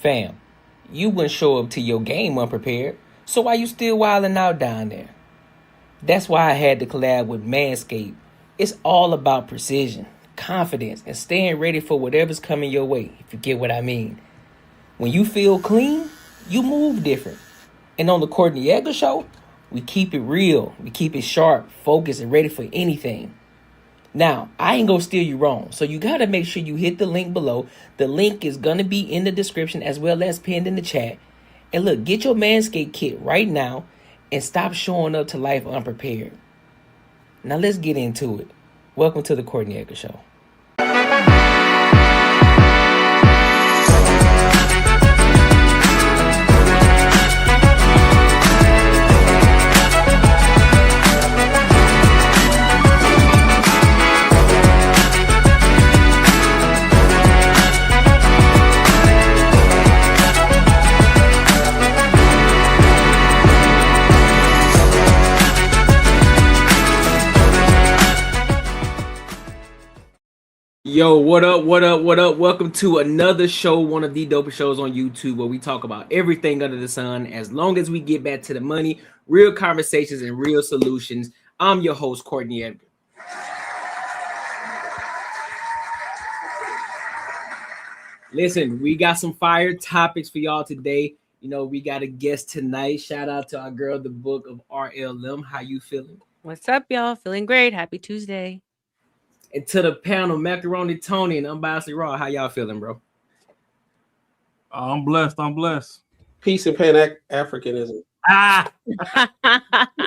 Fam, you wouldn't show up to your game unprepared, so why you still wilding out down there? That's why I had to collab with Manscaped. It's all about precision, confidence, and staying ready for whatever's coming your way, if you get what I mean. When you feel clean, you move different. And on the Courtnee Edgar Show, we keep it real, we keep it sharp, focused, and ready for anything. Now, I ain't gonna steer you wrong, so you gotta make sure you hit the link below. The link is gonna be in the description as well as pinned in the chat. And look, get your Manscaped kit right now and stop showing up to life unprepared. Now let's get into it. Welcome to the Courtnee Edgar Show. Yo, what up, what up, what up? Welcome to another show, one of the dopest shows on YouTube where we talk about everything under the sun as long as we get back to the money, real conversations, and real solutions. I'm your host, Courtnee Edgar. Listen, we got some fire topics for y'all today. You know, we got a guest tonight. Shout out to our girl, the book of RLM. How you feeling? What's up, y'all? Feeling great. Happy Tuesday. And to the panel, Macaroni Tony and Unbiasedly Raw. How y'all feeling, bro? I'm blessed. Peace and Pan-Africanism.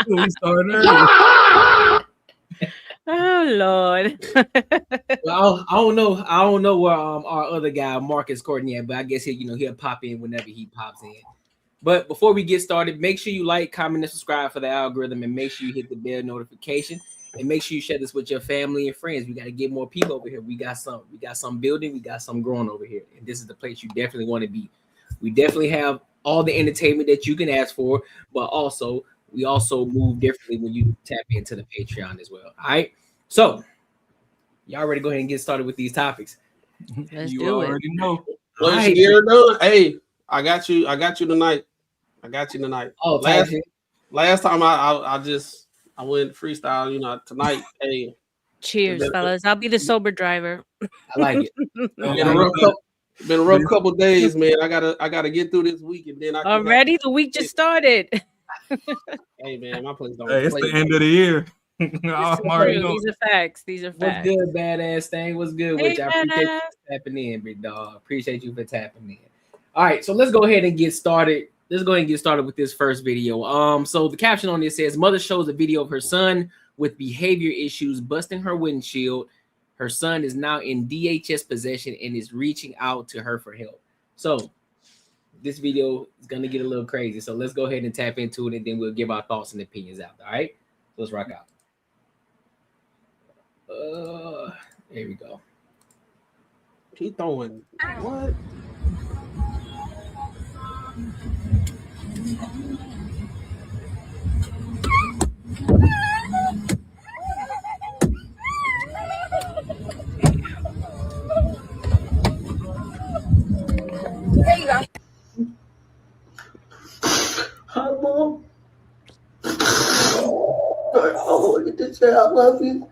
We started early. Oh Lord. Well, I don't know where our other guy Marcus Courtney at, but I guess he'll pop in whenever he pops in. But before we get started, make sure you like, comment, and subscribe for the algorithm, and make sure you hit the bell notification. And make sure you share this with your family and friends. We got to get more people over here. We got some building, we got some growing over here. And this is the place you definitely want to be. We definitely have all the entertainment that you can ask for, but we also move differently when you tap into the Patreon as well. All right. So y'all ready to go ahead and get started with these topics? Let's You do it. already know. Let's get it done. Hey, I got you tonight. Oh, last time I went freestyle, tonight. Hey, Cheers, fellas. I'll be the sober driver. I like it. Been a rough couple days, man. I gotta get through this week, and then Already the week just started. Hey, man, my place don't. Hey, it's the end of the year. These are facts. What's good, badass thing? What's good with you? I appreciate Badass. you tapping in, big dog. Appreciate you for tapping in. All right, so let's go ahead and get started. With this first video. So the caption on this says, mother shows a video of her son with behavior issues busting her windshield. Her son is now in DHS possession and is reaching out to her for help. So this video is gonna get a little crazy. So let's go ahead and tap into it, and then we'll give our thoughts and opinions out. All right, so let's rock out. There we go. He throwing what? Hi, Mom. I wanted to say I love you.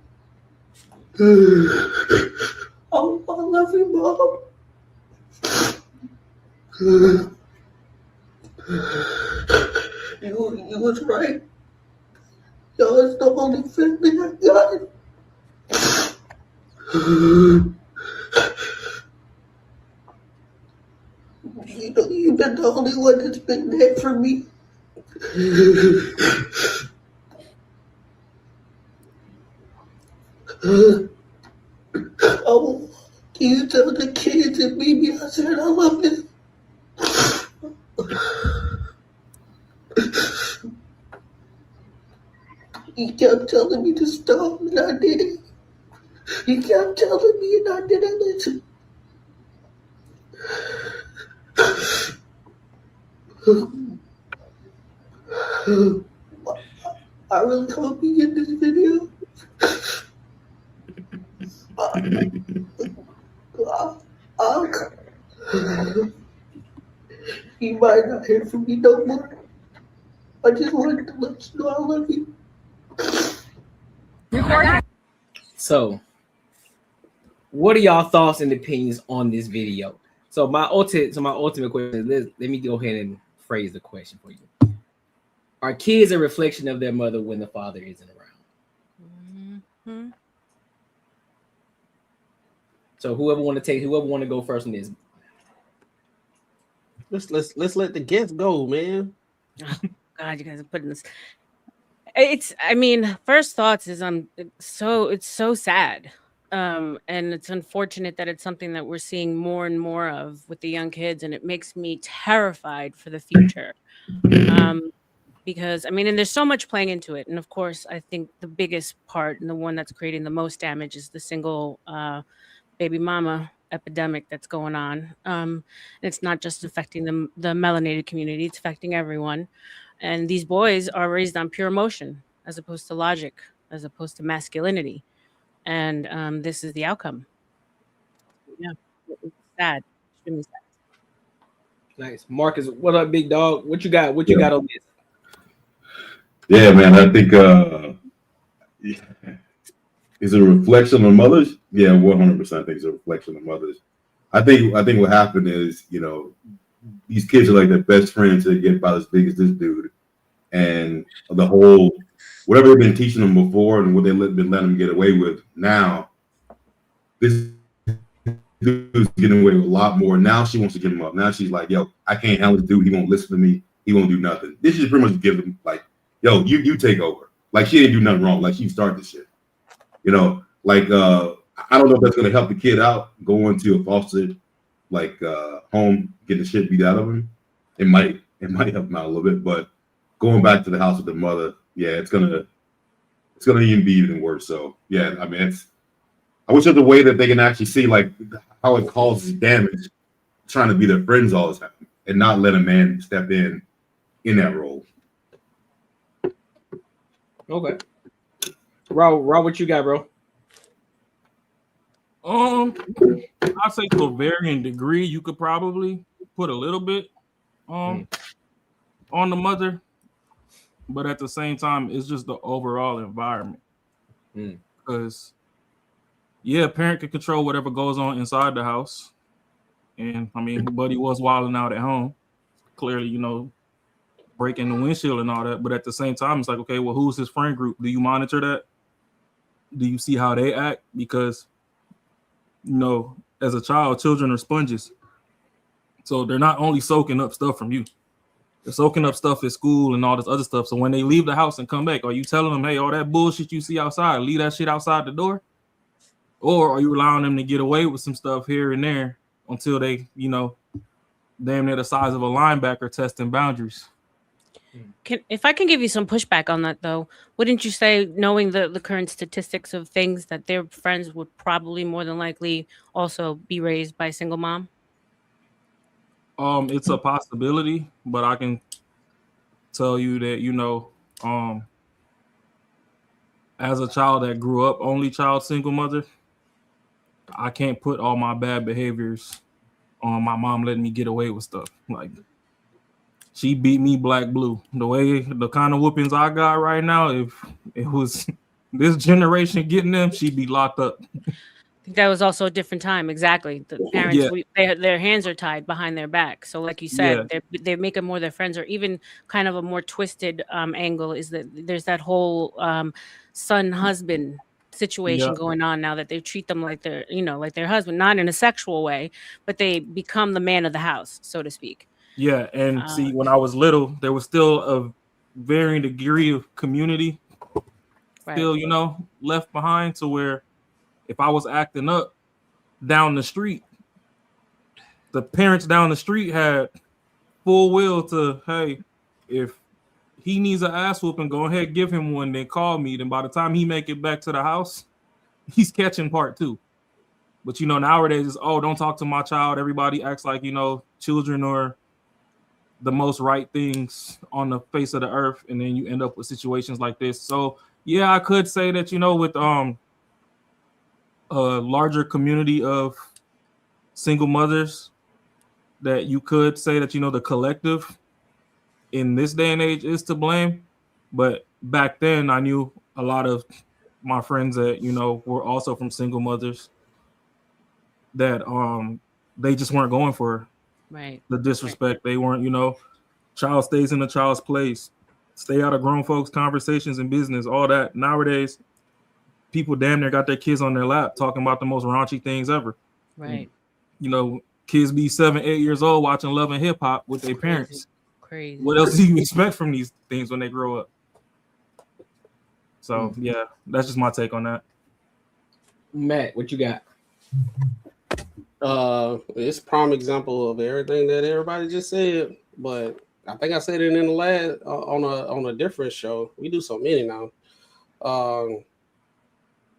I love you, Mom. You was right. Y'all is the only family I got. You've been the only one that's been there for me. Oh, can you tell the kids and Mimi I said I love them? He kept telling me to stop, and I didn't. He kept telling me, and I didn't listen. I really hope you get this video. You might not hear from me no more. I just wanted to let you know I love you. So, what are y'all thoughts and opinions on this video? So my ultimate question is, let me go ahead and phrase the question for you. Are kids a reflection of their mother when the father isn't around? Mm-hmm. So whoever want to go first on this. Let's let the guests go, man. Oh, God, you guys are putting this. I mean, first thoughts is it's so sad. And it's unfortunate that it's something that we're seeing more and more of with the young kids, and it makes me terrified for the future. Because I mean, and there's so much playing into it. And of course, I think the biggest part and the one that's creating the most damage is the single baby mama epidemic that's going on. And it's not just affecting the melanated community, it's affecting everyone. And these boys are raised on pure emotion as opposed to logic, as opposed to masculinity. And this is the outcome. Yeah, it's sad, extremely sad. Nice. Marcus, what up, big dog? What you got? What you got on this? Yeah, man, I think is it a reflection on mothers? Yeah, 100%. I think it's a reflection on mothers. I think what happened is, these kids are like their best friends to get about as big as this dude, and the whole whatever they've been teaching them before and what they've been letting them get away with. Now this dude's getting away with a lot more. Now she wants to get him up. Now she's like, yo, I can't handle this dude. He won't listen to me. He won't do nothing. This is pretty much give him like, yo, you take over. Like she didn't do nothing wrong. Like she started this shit. I don't know if that's gonna help the kid out going to a foster home, getting the shit beat out of him. It might help him out a little bit, but going back to the house with the mother, yeah, it's gonna even be even worse. So yeah, I mean, I wish there's a way that they can actually see like how it causes damage, trying to be their friends all the time and not let a man step in that role. Okay. Raw, what you got, bro? I'd say to a varying degree, you could probably put a little bit on the mother, but at the same time, it's just the overall environment. Because a parent can control whatever goes on inside the house, and I mean, Buddy was wilding out at home, clearly, breaking the windshield and all that. But at the same time, it's like, okay, well, who's his friend group? Do you monitor that? Do you see how they act? Because as a child, children are sponges. So they're not only soaking up stuff from you, they're soaking up stuff at school and all this other stuff. So when they leave the house and come back, are you telling them, hey, all that bullshit you see outside, leave that shit outside the door? Or are you allowing them to get away with some stuff here and there until they, damn near the size of a linebacker testing boundaries? If I can give you some pushback on that, though, wouldn't you say, knowing the current statistics of things, that their friends would probably more than likely also be raised by a single mom? It's a possibility, but I can tell you that, as a child that grew up only child, single mother, I can't put all my bad behaviors on my mom letting me get away with stuff. Like, she beat me black blue. The kind of whoopings I got right now, if it was this generation getting them, she'd be locked up. I think that was also a different time. Exactly. The parents, their hands are tied behind their back. So like you said, they make them more their friends, or even kind of a more twisted angle is that there's that whole son-husband situation going on now, that they treat them like they're, like their husband, not in a sexual way, but they become the man of the house, so to speak. Yeah, and see, when I was little, there was still a varying degree of community still, left behind, to where if I was acting up down the street, the parents down the street had full will to, hey, if he needs an ass whooping, go ahead, give him one, then call me. Then by the time he make it back to the house, he's catching part two. But, nowadays it's, don't talk to my child. Everybody acts like, children are the most right things on the face of the earth, and then you end up with situations like this. So yeah, I could say that, with a larger community of single mothers, that you could say that, the collective in this day and age is to blame. But back then, I knew a lot of my friends that, were also from single mothers that they just weren't going for Right. the disrespect. They weren't, child stays in the child's place, stay out of grown folks' conversations and business, all that. Nowadays, people damn near got their kids on their lap talking about the most raunchy things ever. Right. Kids be 7, 8 years old watching Love and Hip Hop with their parents. Crazy. What else do you expect from these things when they grow up? So yeah, that's just my take on that. Matt, what you got? It's a prime example of everything that everybody just said, but I think I said it in the last on a different show. We do so many now.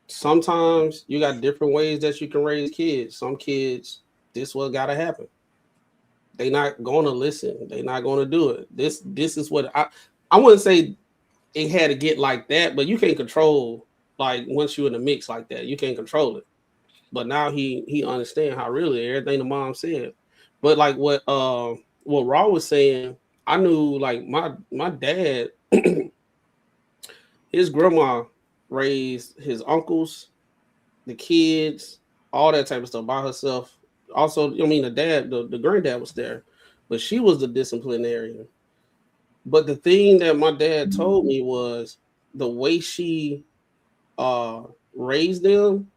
Sometimes you got different ways that you can raise kids. Some kids, this what gotta happen. They not gonna listen. They not gonna do it. This is what I wouldn't say it had to get like that, but you can't control, like, once you're in the mix like that, you can't control it. But now he understand how really everything the mom said. But like what Raw was saying, I knew, like, my dad, his grandma raised his uncles, the kids, all that type of stuff by herself. Also, the dad, the granddad was there, but she was the disciplinarian. But the thing that my dad told me was the way she raised them,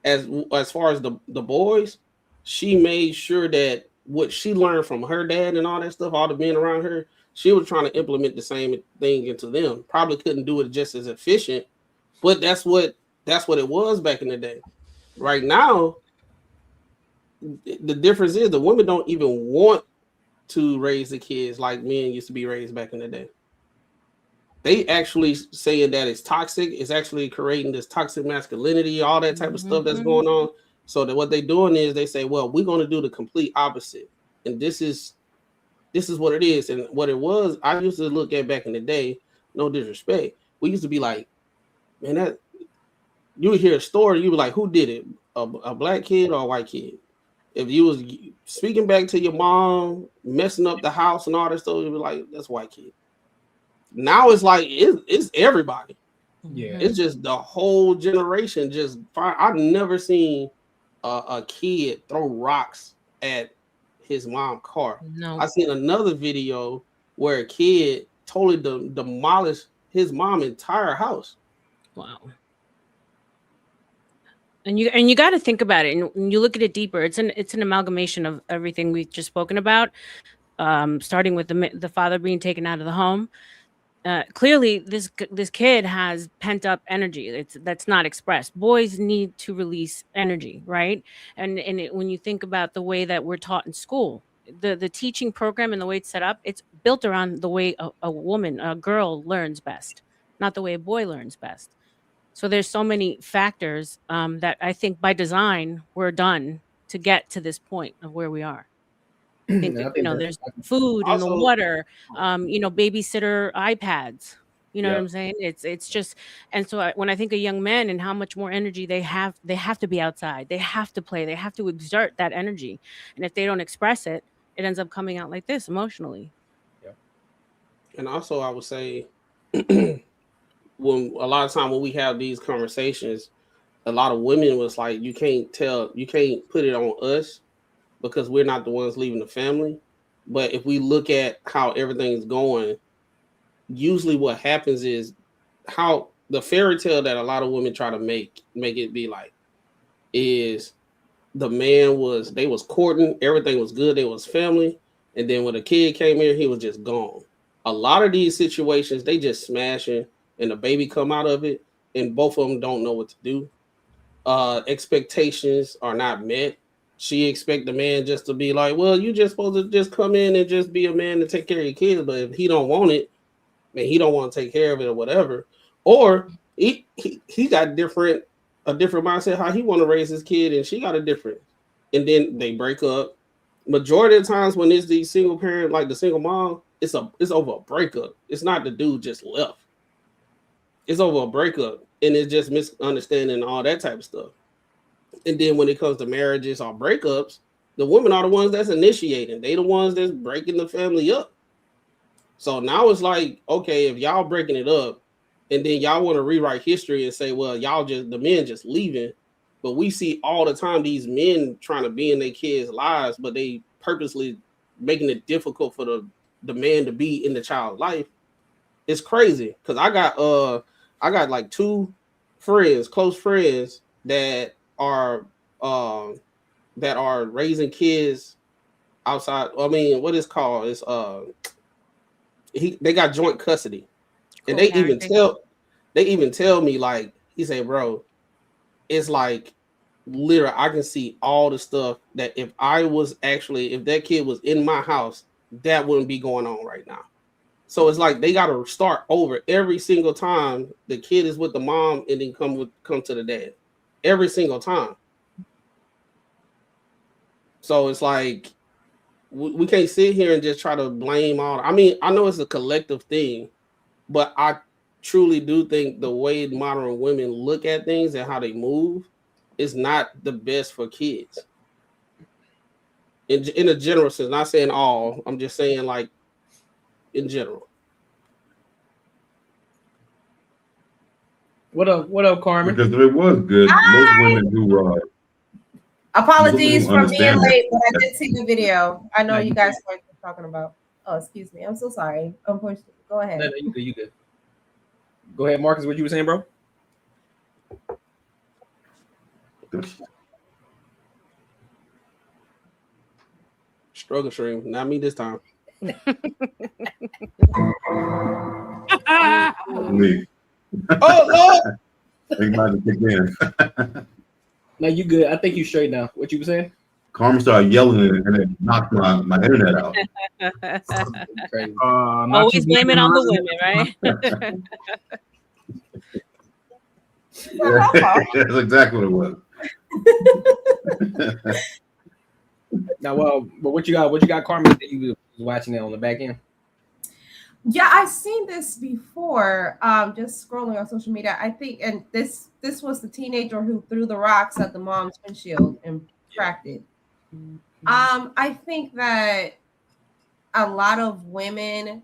as far as the boys, she made sure that what she learned from her dad and all that stuff, all the men around her, she was trying to implement the same thing into them. Probably couldn't do it just as efficient, but that's what it was back in the day. Right now, the difference is the women don't even want to raise the kids like men used to be raised back in the day. They actually saying that it's toxic. It's actually creating this toxic masculinity, all that type of stuff that's going on. So that what they're doing is they say, well, we're going to do the complete opposite. And this is what it is. And what it was, I used to look at back in the day, no disrespect, we used to be like, man, that you would hear a story, you were like, who did it? A black kid or a white kid? If you was speaking back to your mom, messing up the house and all that stuff, you'd be like, that's white kid. Now it's like it's everybody. Yeah, it's just the whole generation. Just I've never seen a kid throw rocks at his mom's car. No. I seen another video where a kid totally demolished his mom's entire house. Wow. And you got to think about it, and you look at it deeper. It's an amalgamation of everything we've just spoken about, starting with the father being taken out of the home. Clearly, this kid has pent up energy that's not expressed. Boys need to release energy, right? And when you think about the way that we're taught in school, the teaching program and the way it's set up, it's built around the way a girl learns best, not the way a boy learns best. So there's so many factors that I think by design we're done to get to this point of where we are. I think that, there's food and the water, babysitter iPads. You know what I'm saying? It's just, and so when I think of young men and how much more energy they have to be outside. They have to play. They have to exert that energy. And if they don't express it, it ends up coming out like this emotionally. Yeah. And also, I would say, when a lot of time when we have these conversations, a lot of women was like, you can't put it on us because we're not the ones leaving the family. But if we look at how everything's going, usually what happens is how the fairy tale that a lot of women try to make it be like is the man they was courting, everything was good, they was family, and then when the kid came here, he was just gone. A lot of these situations, they just smashing and the baby come out of it, and both of them don't know what to do. Expectations are not met. She expect the man just to be like, well, you just supposed to just come in and just be a man to take care of your kids. But if he don't want it, man, he don't want to take care of it or whatever. Or he got a different mindset how he want to raise his kid, and she got a different. And then they break up. Majority of the times when it's the single parent, like the single mom, it's over a breakup. It's not the dude just left. It's over a breakup, and it's just misunderstanding and all that type of stuff. And then when it comes to marriages or breakups, The women are the ones that's initiating. They the ones that's breaking the family up. So now it's like, okay, if y'all breaking it up, and then y'all want to rewrite history and say, well, y'all just the men just leaving, but we see all the time these men trying to be in their kids' lives, but they purposely making it difficult for the man to be in the child's life. It's crazy because I got like two friends, close friends that are raising kids outside. I mean, what is called? It's they got joint custody, and they even tell me, like, he said, bro, it's like literally I can see all the stuff that if that kid was in my house, that wouldn't be going on right now. So it's like they got to start over every single time the kid is with the mom and then come to the dad every single time. So it's like we can't sit here and just try to blame all. I mean, I know it's a collective thing, but I truly do think the way modern women look at things and how they move is not the best for kids. In a general sense, not saying all. I'm just saying, like, in general. What up, Carmen? Because if it was good, most women do. Apologies for being understand late, that. but I did see the video. I know you guys were talking about. Oh, excuse me. I'm so sorry. Unfortunately, go ahead. No, you good. Go ahead, Marcus. What you were saying, bro? Struggle stream, not me this time. Me. Oh Lord! They might have kicked in. No, you good. I think you straight now. What you were saying? Carmen started yelling and it knocked my internet out. Crazy. Always blame it on the women, right? Yeah, that's exactly what it was. Now, but what you got, Carmen? That you was watching it on the back end? Yeah, I've seen this before. Just scrolling on social media. I think, and this was the teenager who threw the rocks at the mom's windshield and cracked it. I think that a lot of women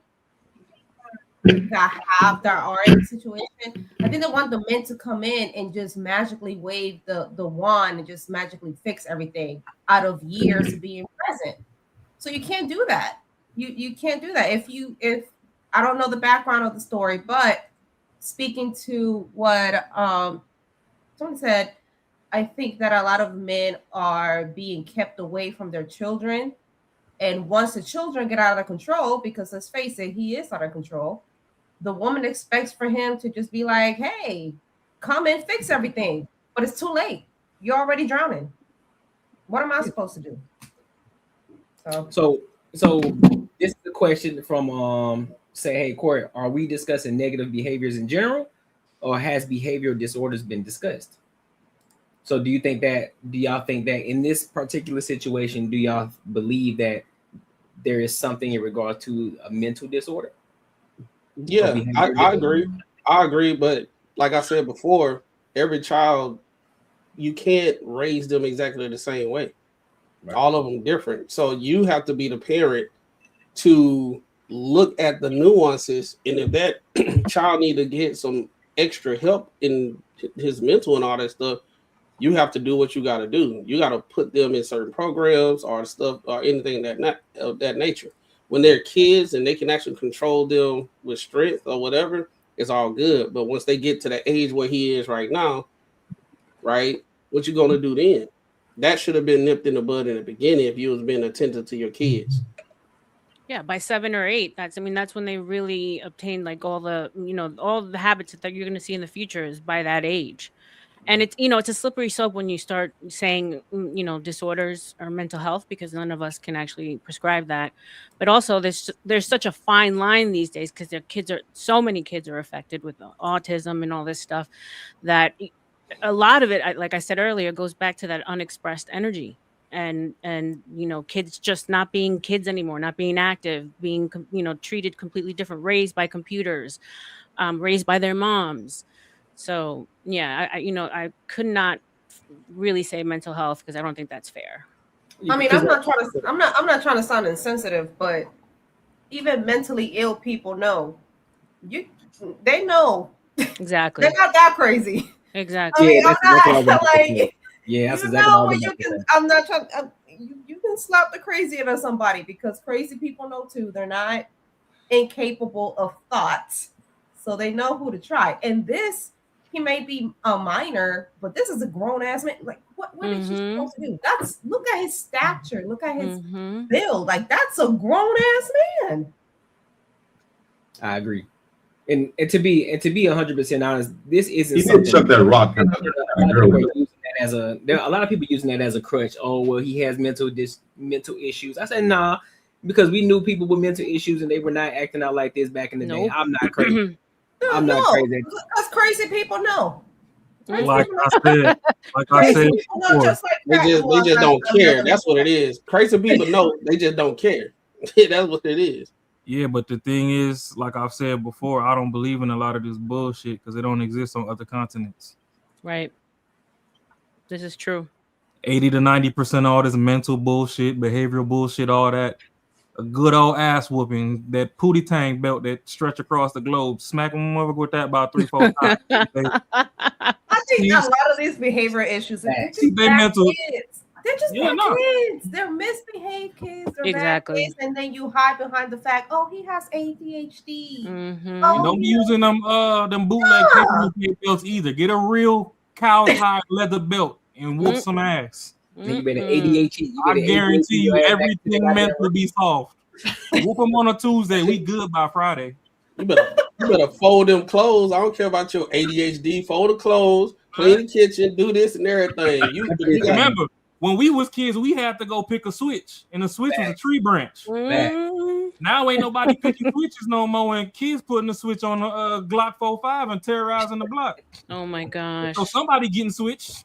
that are in the situation, I think they want the men to come in and just magically wave the wand and just magically fix everything out of years of being present. So you can't do that. You can't do that. If I don't know the background of the story, but speaking to what someone said, I think that a lot of men are being kept away from their children. And once the children get out of control, because let's face it, he is out of control, the woman expects for him to just be like, hey, come and fix everything. But it's too late. You're already drowning. What am I supposed to do? So this is the question from say, hey, Court, are we discussing negative behaviors in general, or has behavioral disorders been discussed? So do y'all think that in this particular situation, do y'all believe that there is something in regard to a mental disorder? Yeah, I agree. But like I said before, every child, you can't raise them exactly the same way. Right. All of them different. So you have to be the parent to look at the nuances. And if that child need to get some extra help in his mental and all that stuff, you have to do what you got to do. You got to put them in certain programs or stuff or anything of that nature. When they're kids and they can actually control them with strength or whatever, it's all good. But once they get to the age where he is right now, right, what you going to do then? That should have been nipped in the bud in the beginning if you was being attentive to your kids. Yeah, by 7 or 8, that's when they really obtain like all the habits that you're going to see in the future is by that age. And it's it's a slippery slope when you start saying disorders or mental health, because none of us can actually prescribe that. But also there's such a fine line these days, because so many kids are affected with autism and all this stuff, that a lot of it, like I said earlier, goes back to that unexpressed energy. And kids just not being kids anymore, not being active, being treated completely different, raised by computers, raised by their moms. So yeah, I could not really say mental health, because I don't think that's fair. I mean, I'm not trying to sound insensitive, but even mentally ill people know. They know. Exactly. They're not that crazy. Exactly. I mean, that's I'm exactly what I was not about to say. like Yeah, that's you exactly know what I when was you about to can. say. I'm not trying. You can slap the crazy out of somebody because crazy people know too. They're not incapable of thoughts, so they know who to try. And this, he may be a minor, but this is a grown ass man. Like, what is she supposed to do? Look at his stature. Look at his build. Like, that's a grown ass man. I agree. And to be 100% honest, this isn't He something. did chuck that rock. A lot of people using that as a crutch. Oh well, he has mental issues. I said nah, because we knew people with mental issues and they were not acting out like this back in the day. I'm not crazy. I'm not crazy. Because crazy people know. Like I said before, they just don't care. That's what it is. Crazy people know, they just don't care. That's what it is. Yeah, but the thing is, like I've said before, I don't believe in a lot of this bullshit because it don't exist on other continents. Right. This is true. 80 to 90% all this mental bullshit, behavioral bullshit, all that. A good old ass whooping, that pootie tang belt that stretch across the globe. Smack them over with that about 3-4 times. I think a lot of these behavioral issues are just mental. kids. They're just kids. They're misbehaved kids. They're bad kids, and then you hide behind the fact, oh, he has ADHD. Oh, don't be using them bootleg paper belts either. Get a real cow's hide leather belt and whoop some ass. You better ADHD. I guarantee you everything meant to be solved. Whoop them on a Tuesday. We good by Friday. You better fold them clothes. I don't care about your ADHD. Fold the clothes, clean the kitchen, do this and everything. You remember when we was kids, we had to go pick a switch, and the switch was a tree branch. Now ain't nobody picking switches no more, and kids putting the switch on a Glock 45 and terrorizing the block. Oh my gosh! So somebody getting switched.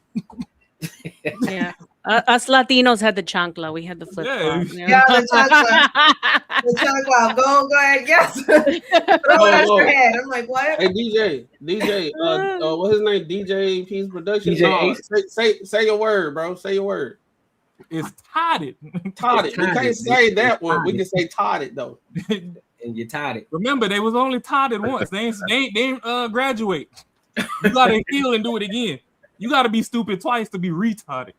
Yeah. Us Latinos had the chancla. We had the flip flop. Yeah, the chancla. The chancla. Go ahead. Yes. Throw it at your head. I'm like, what? Hey, DJ. What's his name? DJ P's Production. Say your word, bro. Say your word. It's totted. Totted. We can't say that one. We can say totted though. And you're totted. Remember, they was only totted once. They ain't graduate. You gotta heal and do it again. You got to be stupid twice to be retarded.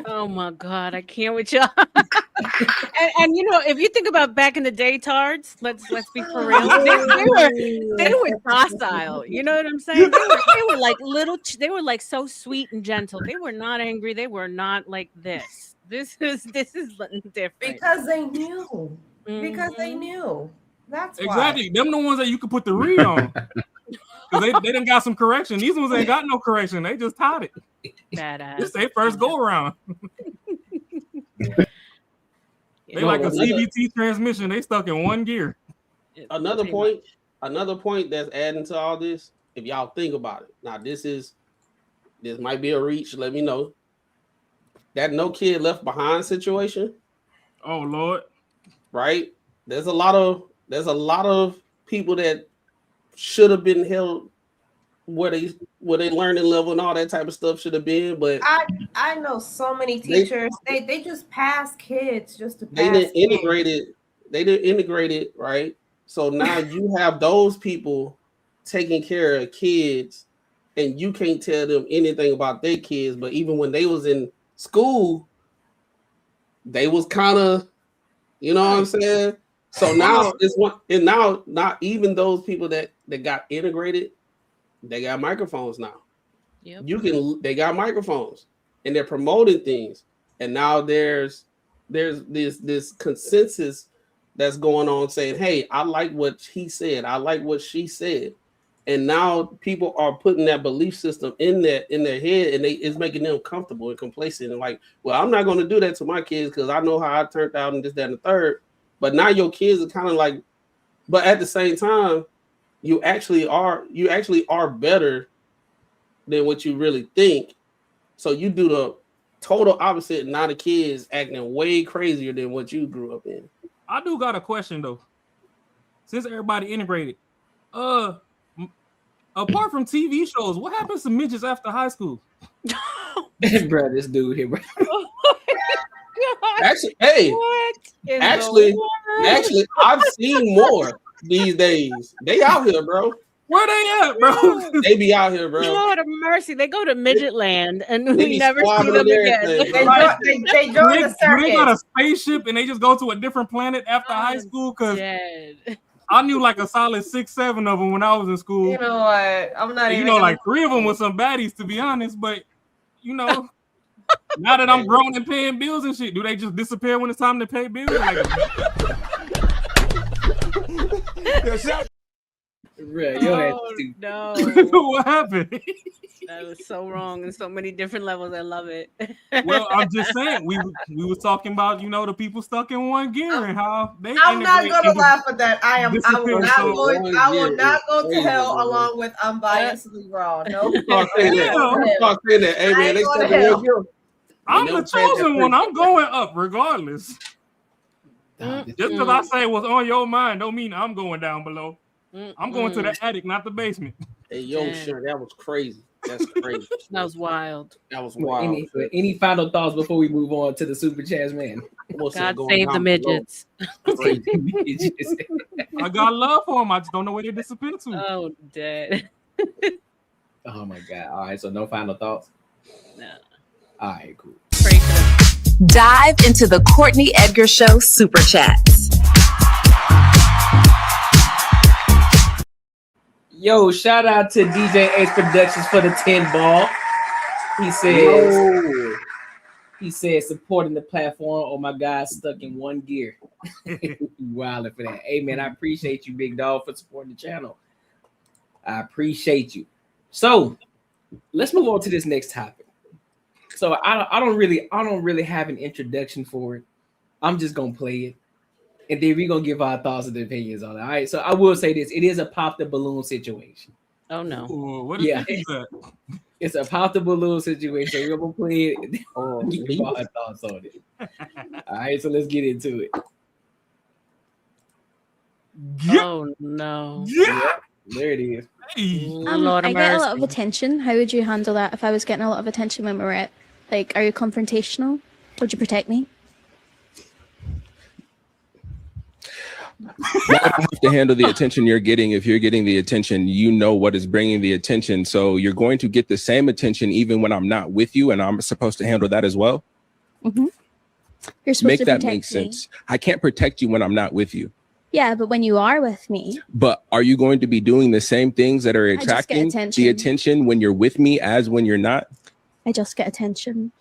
Oh my God, I can't with y'all. and you know, if you think about back in the day, tards, let's be for real. They were docile. You know what I'm saying? They were like little. They were like so sweet and gentle. They were not angry. They were not like this. This is different because they knew. Because they knew. That's exactly. Them the ones that you could put the read on. Because they done got some correction. These ones ain't got no correction. They just taught it. Badass. This they first go around. They like a CVT transmission. They stuck in one gear. Another point that's adding to all this, if y'all think about it. Now, this might be a reach. Let me know. That no kid left behind situation. Oh Lord. Right? There's a lot of people that should have been held where they learning level and all that type of stuff should have been, but I know so many teachers they just pass kids just to pass. They didn't integrate it, right? So now you have those people taking care of kids, and you can't tell them anything about their kids. But even when they was in school, they was kind of, you know what I'm saying? So now it's one, and now not even those people that got integrated, they got microphones now. Yep. They got microphones and they're promoting things. And now there's this consensus that's going on saying, hey, I like what he said, I like what she said. And now people are putting that belief system in their head, and it's making them comfortable and complacent and like, well, I'm not going to do that to my kids because I know how I turned out and this, that, and the third. But now your kids are kind of like, but at the same time, you actually are better than what you really think. So you do the total opposite, and now the kids acting way crazier than what you grew up in. I do got a question though. Since everybody integrated, apart from TV shows, what happens to midgets after high school? Bro, this dude here, bro. Actually, hey, What in the actually, world? I've seen more these days. They out here, bro. Where they at, bro? They be out here, bro. Lord of mercy, they go to midget land and They we be never see squabbling them and again. everything, They bro. join the Do they got a circus. spaceship and they just go to a different planet after high school? Because Dead. I knew like a solid 6, 7 of them when I was in school. You know what? I'm not And, even. like 3 of them were some baddies, to be honest. But now that I'm grown and paying bills and shit, do they just disappear when it's time to pay bills? Like, Right, your ass Oh, stupid. no. what happened? That was so wrong in so many different levels. I love it. Well, I'm just saying we was talking about the people stuck in one gear and how they. I'm not integrate gonna into laugh at that. I will disappear. not So- go. I will not go to Crazy, hell bro. along with unbiasedly raw. No. Start saying that. Start saying that. Hey I man, ain't they going to stuck in hell. one gear. I'm Never the change that chosen one. thing. I'm going up regardless. Mm, Just because I say what's on your mind don't mean I'm going down below. I'm going to the attic, not the basement. Hey, yo, Damn. sure, that was crazy. That's crazy. That was wild. That was wild. Any final thoughts before we move on to the super chats, man? God save the midgets. I got love for them. I just don't know where they disappear to. Oh, dead. Oh my god! All right, so no final thoughts. No. All right, cool. Pray for them. Dive into the Courtnee Edgar Show super chats. Yo, shout out to DJ Ace Productions for the 10 ball. He says supporting the platform. Oh my God, stuck in one gear. Wilding for that. Hey man, I appreciate you, big dog, for supporting the channel. I appreciate you. So let's move on to this next topic. So I don't really have an introduction for it. I'm just gonna play it, and then we're gonna give our thoughts and opinions on it. All right. So I will say this: it is a pop the balloon situation. Oh no. Ooh, what is that? It's a pop the balloon situation. So we're gonna play it. Give our thoughts on it. All right. So let's get into it. Oh no. Yeah. There it is. Lord I of get a mercy. lot of attention. How would you handle that if I was getting a lot of attention when we were at? Like, are you confrontational? Would you protect me? You don't have to handle the attention you're getting. If you're getting the attention, you know what is bringing the attention. So you're going to get the same attention even when I'm not with you, and I'm supposed to handle that as well. Mm-hmm. You're supposed Make to that protect make me. sense. I can't protect you when I'm not with you. Yeah, but when you are with me, But are you going to be doing the same things that are just get attracting attention. the attention when you're with me as when you're not? I just get attention.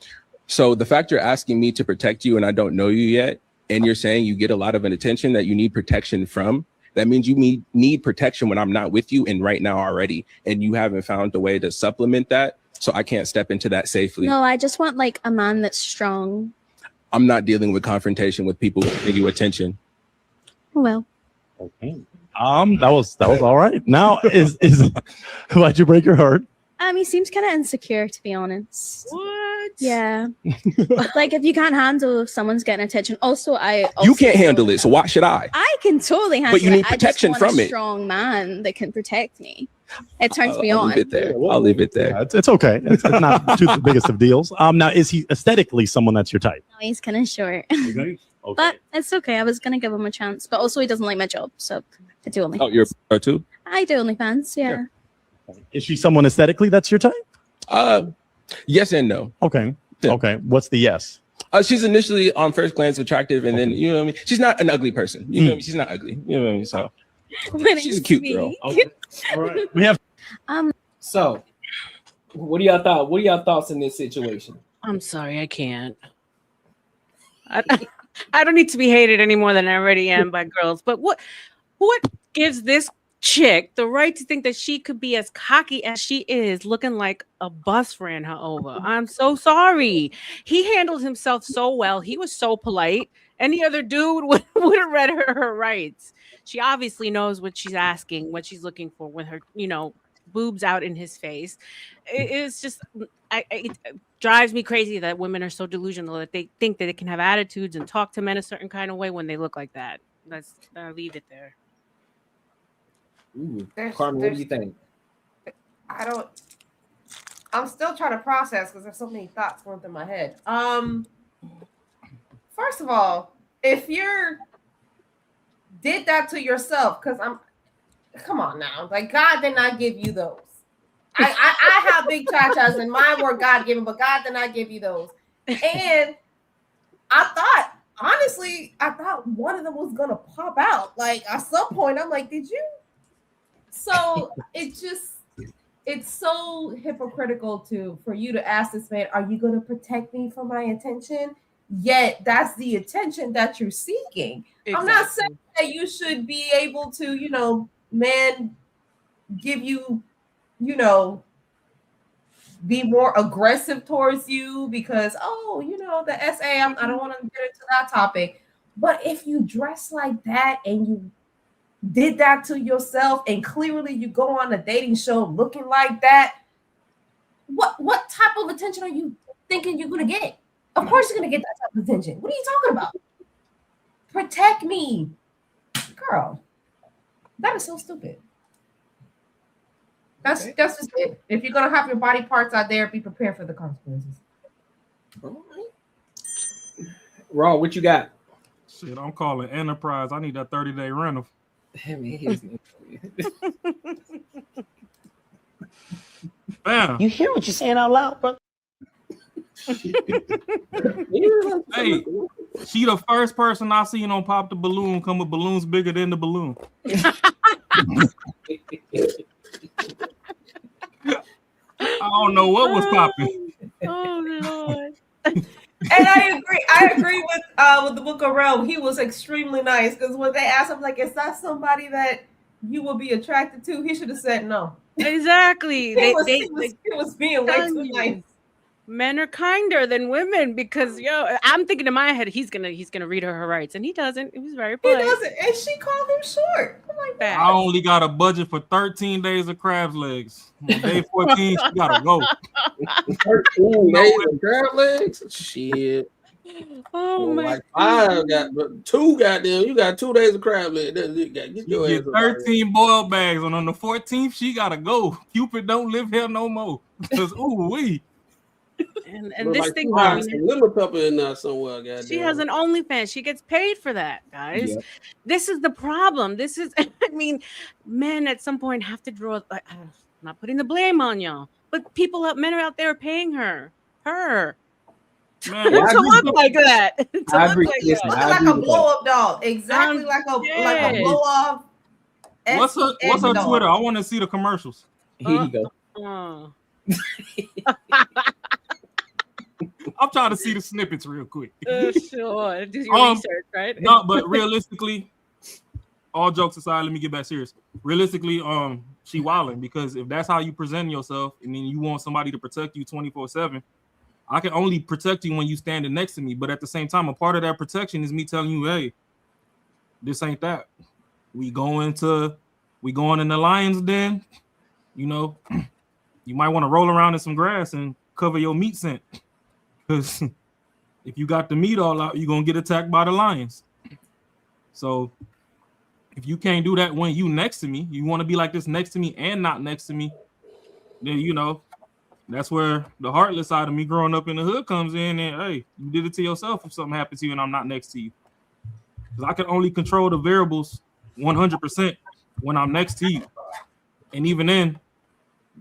So the fact you're asking me to protect you and I don't know you yet, and you're saying you get a lot of an attention that you need protection from, that means you need protection when I'm not with you and right now already, and you haven't found a way to supplement that. So I can't step into that safely. No, I just want like a man that's strong. I'm not dealing with confrontation with people who give you attention. Oh, well. Okay. That was all right. Now is why'd you break your heart? He seems kind of insecure, to be honest. What? Yeah. Like, if you can't handle if someone's getting attention. Also, You can't handle it, so why should I? I can totally handle it. But you need I just protection want from a it. strong man that can protect me. It turns me I'll on. leave it there. I'll leave it there. Yeah, it's okay. It's not too the biggest of deals. Now, is he aesthetically someone that's your type? No, he's kind of short. Okay. But it's okay. I was going to give him a chance. But also, he doesn't like my job. So I do OnlyFans. Oh, you're a too? I do OnlyFans, yeah. Is she someone aesthetically that's your type? Yes and no. Okay. Yeah. Okay. What's the yes? She's initially on first glance attractive, and then you know what I mean. She's not an ugly person. You know what I mean? She's not ugly. You know what I mean? So she's a cute girl. Okay. All right. We have. So, what are y'all thoughts? What are y'all thoughts in this situation? I'm sorry, I can't. I don't need to be hated any more than I already am by girls. But what gives this chick the right to think that she could be as cocky as she is, looking like a bus ran her over? I'm so sorry. He handled himself so well. He was so polite. Any other dude would have read her rights. She obviously knows what she's asking, what she's looking for with her, boobs out in his face. It's just, it drives me crazy that women are so delusional that they think that they can have attitudes and talk to men a certain kind of way when they look like that. I'll leave it there. Ooh, Carmen, what do you think? I'm still trying to process because there's so many thoughts going through my head. first of all, if you're did that to yourself, because come on now, like God did not give you those. I have big chachas and mine were God given, but God did not give you those. And honestly, I thought one of them was gonna pop out. Like at some point, I'm like, did you? So it's so hypocritical for you to ask this man, are you gonna protect me from my attention? Yet that's the attention that you're seeking. Exactly. I'm not saying that you should be able to, man, give you, be more aggressive towards you because, the SA, I don't want to get into that topic. But if you dress like that and you did that to yourself and clearly you go on a dating show looking like that, what type of attention are you thinking you're going to get? Of course you're going to get that type of attention. What are you talking about? Protect me. Girl, that is so stupid. That's just it. If you're going to have your body parts out there, be prepared for the consequences. Raw, what you got? Shit, I'm calling Enterprise. I need that 30-day rental. Bam. You hear what you're saying out loud, bro? Hey, she the first person I seen on Pop the Balloon come with balloons bigger than the balloon. I don't know what was popping. Oh Lord. And I agree with the Book of Realm. He was extremely nice because when they asked him, like, is that somebody that you will be attracted to? He should have said no. Exactly. He was being way too nice. Men are kinder than women because I'm thinking in my head he's gonna read her rights, and he doesn't. He was very polite. He doesn't, and she called him short. I'm like, I only got a budget for 13 days of crab's legs. On day 14, she gotta go. 13 days of crab legs? Shit. Oh my God. Two goddamn. You got 2 days of crab legs. Get your you ass get 13 boiled bags, and on the 14th, she gotta go. Cupid don't live here no more. Because ooh-wee. And this thing, lemon pepper in there somewhere. Goddamn. She has an OnlyFans. She gets paid for that, guys. Yep. This is the problem. This is, men at some point have to draw. I'm not putting the blame on y'all, but men are out there paying her. Man, to look like that. To look like a blow up doll. Exactly like a blow up. What's her Twitter? I want to see the commercials. Here you go. I'm trying to see the snippets real quick. Sure. Do your research, right? No, but realistically, all jokes aside, let me get back serious. Realistically, she wilding because if that's how you present yourself and then you want somebody to protect you 24/7, I can only protect you when you standing next to me. But at the same time, a part of that protection is me telling you, hey, this ain't that. We going in the lion's den, you might want to roll around in some grass and cover your meat scent. Because if you got the meat all out, you're going to get attacked by the lions. So if you can't do that when you next to me, you want to be like this next to me and not next to me, then, that's where the heartless side of me growing up in the hood comes in. And, hey, you did it to yourself if something happened to you and I'm not next to you. Because I can only control the variables 100% when I'm next to you. And even then,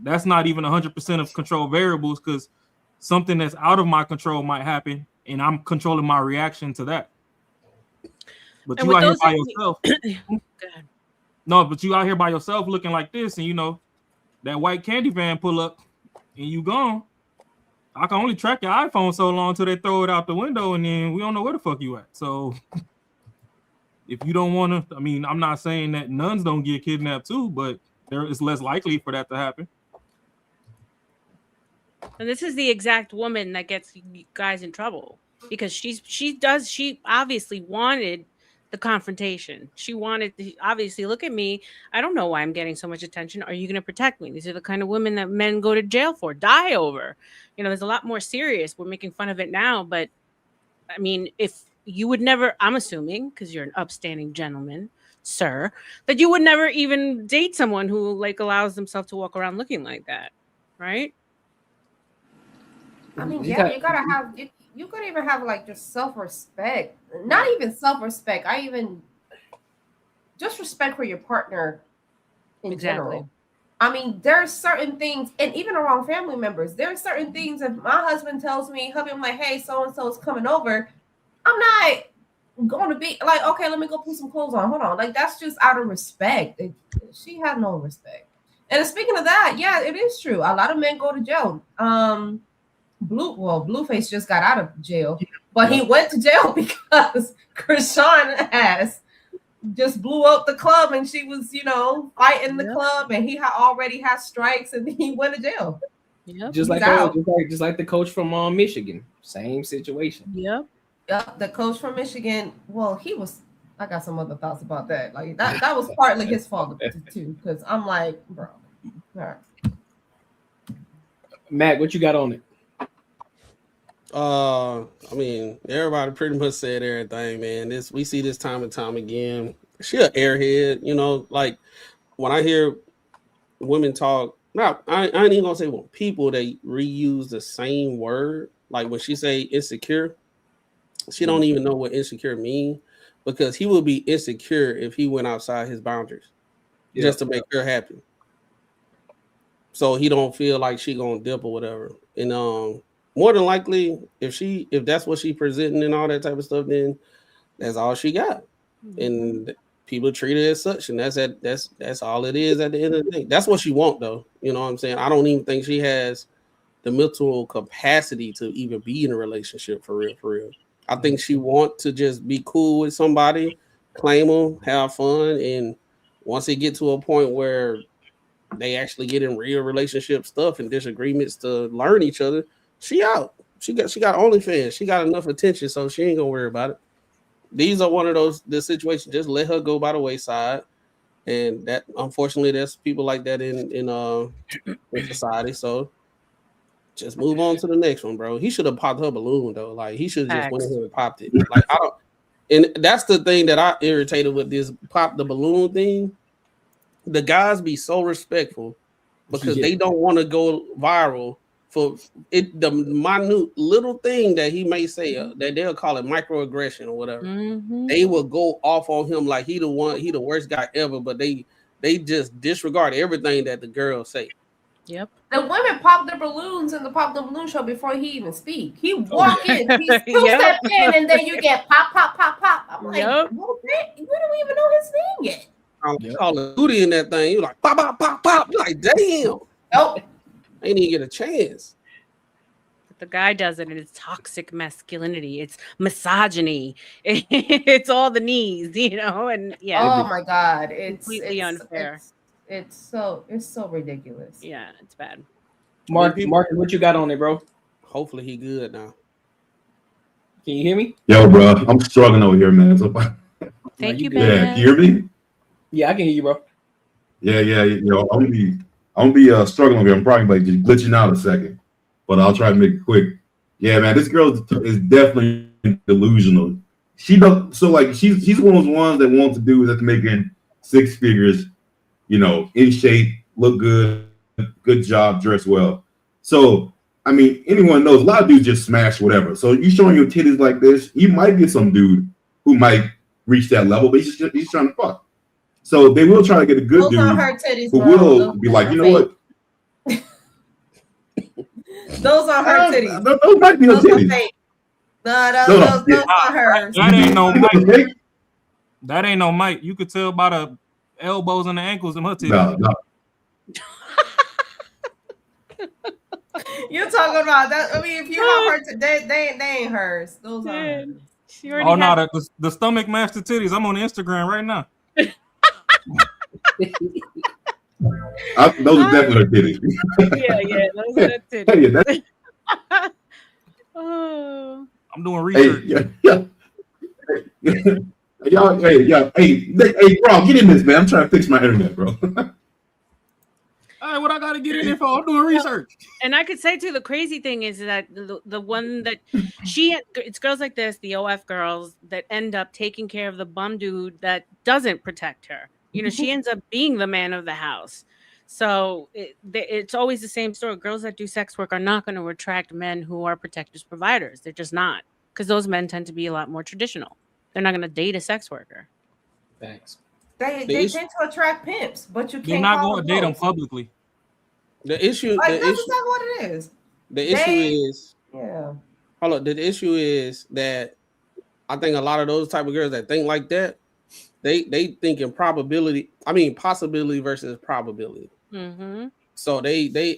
that's not even 100% of control variables because something that's out of my control might happen, and I'm controlling my reaction to that. But you out here by yourself. No, but you out here by yourself looking like this, and that white candy van pull up, and you gone. I can only track your iPhone so long until they throw it out the window, and then we don't know where the fuck you at. So if you don't want to, I'm not saying that nuns don't get kidnapped too, but it's less likely for that to happen. And this is the exact woman that gets guys in trouble because she obviously wanted the confrontation. She wanted to obviously look at me. I don't know why I'm getting so much attention. Are you going to protect me? These are the kind of women that men go to jail for, die over. There's a lot more serious. We're making fun of it now, but if you would never, I'm assuming because you're an upstanding gentleman, sir, that you would never even date someone who allows themselves to walk around looking like that, right? You gotta have. you could even have like just self-respect. Not even self-respect. I even just respect for your partner in general. I mean, there's certain things, and even around family members, there's certain things. If my husband tells me, hubby, I'm like, hey, so and so is coming over, I'm not going to be like, okay, let me go put some clothes on. Hold on, like that's just out of respect. She had no respect. And speaking of that, yeah, it is true. A lot of men go to jail. Blueface just got out of jail, but he went to jail because Krishan ass just blew up the club, and she was, fighting the club, and he already has strikes, and he went to jail. Yep. Just like the coach from Michigan, same situation. Yep. The coach from Michigan. Well, I got some other thoughts about that. Like that was partly his fault too, because I'm like, bro. All right. Matt, what you got on it? I mean, everybody pretty much said everything, man. We see this time and time again. She an airhead, like when I hear women talk. I ain't even gonna say people they reuse the same word. Like when she say insecure, she don't even know what insecure mean, because he would be insecure if he went outside his boundaries just to make her happy. So he don't feel like she gonna dip or whatever. And more than likely, if that's what she presenting and all that type of stuff, then that's all she got. And people treat it as such, and that's all it is at the end of the day. That's what she want, though. You know what I'm saying? I don't even think she has the mental capacity to even be in a relationship for real. I think she want to just be cool with somebody, claim them, have fun, and once they get to a point where they actually get in real relationship stuff and disagreements to learn each other, she out. She got OnlyFans. She got enough attention, so she ain't gonna worry about it. These are one of the situations. Just let her go by the wayside, and that unfortunately, there's people like that in society. So just move on to the next one, bro. He should have popped her balloon though. Like he should have just went ahead and popped it. Like I don't. And that's the thing that I irritated with this pop the balloon thing. The guys be so respectful because they don't want to go viral for it. The minute little thing that he may say that they'll call it microaggression or whatever. They will go off on him like he the worst guy ever. But they just disregard everything that the girls say. Yep. The women pop their balloons in the Pop the Balloon show before he even speak. He walk in, he's two-step in, and then you get pop, pop, pop, pop. I'm like, well, we don't even know his name yet. I'm calling Booty in that thing. You're like, pop, pop, pop, pop. You're like, damn. Nope. Ain't even get a chance. The guy does it, and it's toxic masculinity. It's misogyny. It's all the knees, and Oh my God. It's completely unfair. It's so ridiculous. Yeah, it's bad. Marcus, what you got on it, bro? Hopefully he good now. Can you hear me? Yo, bro, I'm struggling over here, man. So, Thank you, yeah, man. can you hear me? Yeah, I can hear you, bro. Yeah. Yo, I'm gonna be struggling over here. I'm probably like just glitching out a second, but I'll try to make it quick. Yeah, man, this girl is definitely delusional. She's one of those ones that wants to do is that's making six figures, in shape, look good, good job, dress well. So, I mean, anyone knows a lot of dudes just smash whatever. So you showing your titties like this, you might get some dude who might reach that level, but he's trying to fuck. So they will try to get a good dude who will be like, you know what? Those are her titties. Those might be her titties. No, those are hers. That ain't no Mike. That ain't no Mike. You could tell by the elbows and the ankles in her titties. No. You're talking about that. I mean, if you have her, they ain't hers. Those are hers. Oh no, the stomach match the titties. I'm on Instagram right now. Those are definitely her titties. Yeah, those are her titties. Oh. I'm doing research. Hey, bro, get in this, man. I'm trying to fix my internet, bro. All right, what I got to get in there for? I'm doing research. And I could say too, the crazy thing is that the one that it's girls like this, the OF girls that end up taking care of the bum dude that doesn't protect her. She ends up being the man of the house. So it's always the same story. Girls that do sex work are not going to attract men who are protectors, providers. They're just not, because those men tend to be a lot more traditional. They're not going to date a sex worker. Thanks. They tend to attract pimps, but you can't. You're not call going to date them publicly. The issue, Like, the that's issue, exactly what it is. the issue is, Yeah. hold on. The issue is that I think a lot of those type of girls that think like that, they think in possibility versus probability. Mm-hmm. So they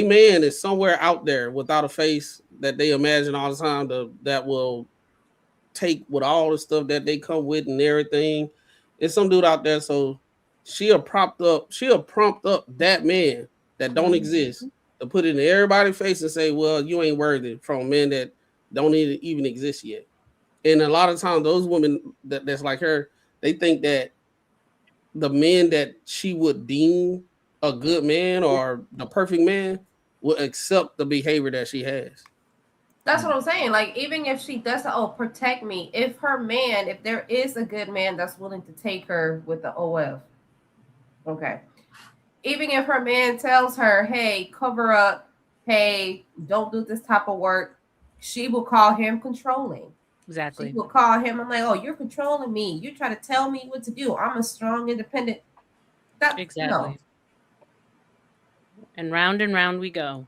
man is somewhere out there without a face that they imagine all the time that will take with all the stuff that they come with and everything. It's some dude out there, so she'll prompt up that man that don't exist to put it in everybody's face and say, well, you ain't worthy from men that don't even exist yet. And a lot of times those women that's like her, they think that the men that she would deem a good man or the perfect man will accept the behavior that she has. That's what I'm saying. Like, even if she does, protect me. If there is a good man that's willing to take her with the OF, okay. Even if her man tells her, hey, cover up, hey, don't do this type of work, she will call him controlling. Exactly. She will call him. I'm like, oh, you're controlling me. You try to tell me what to do. I'm a strong, independent. Exactly. No. And round we go.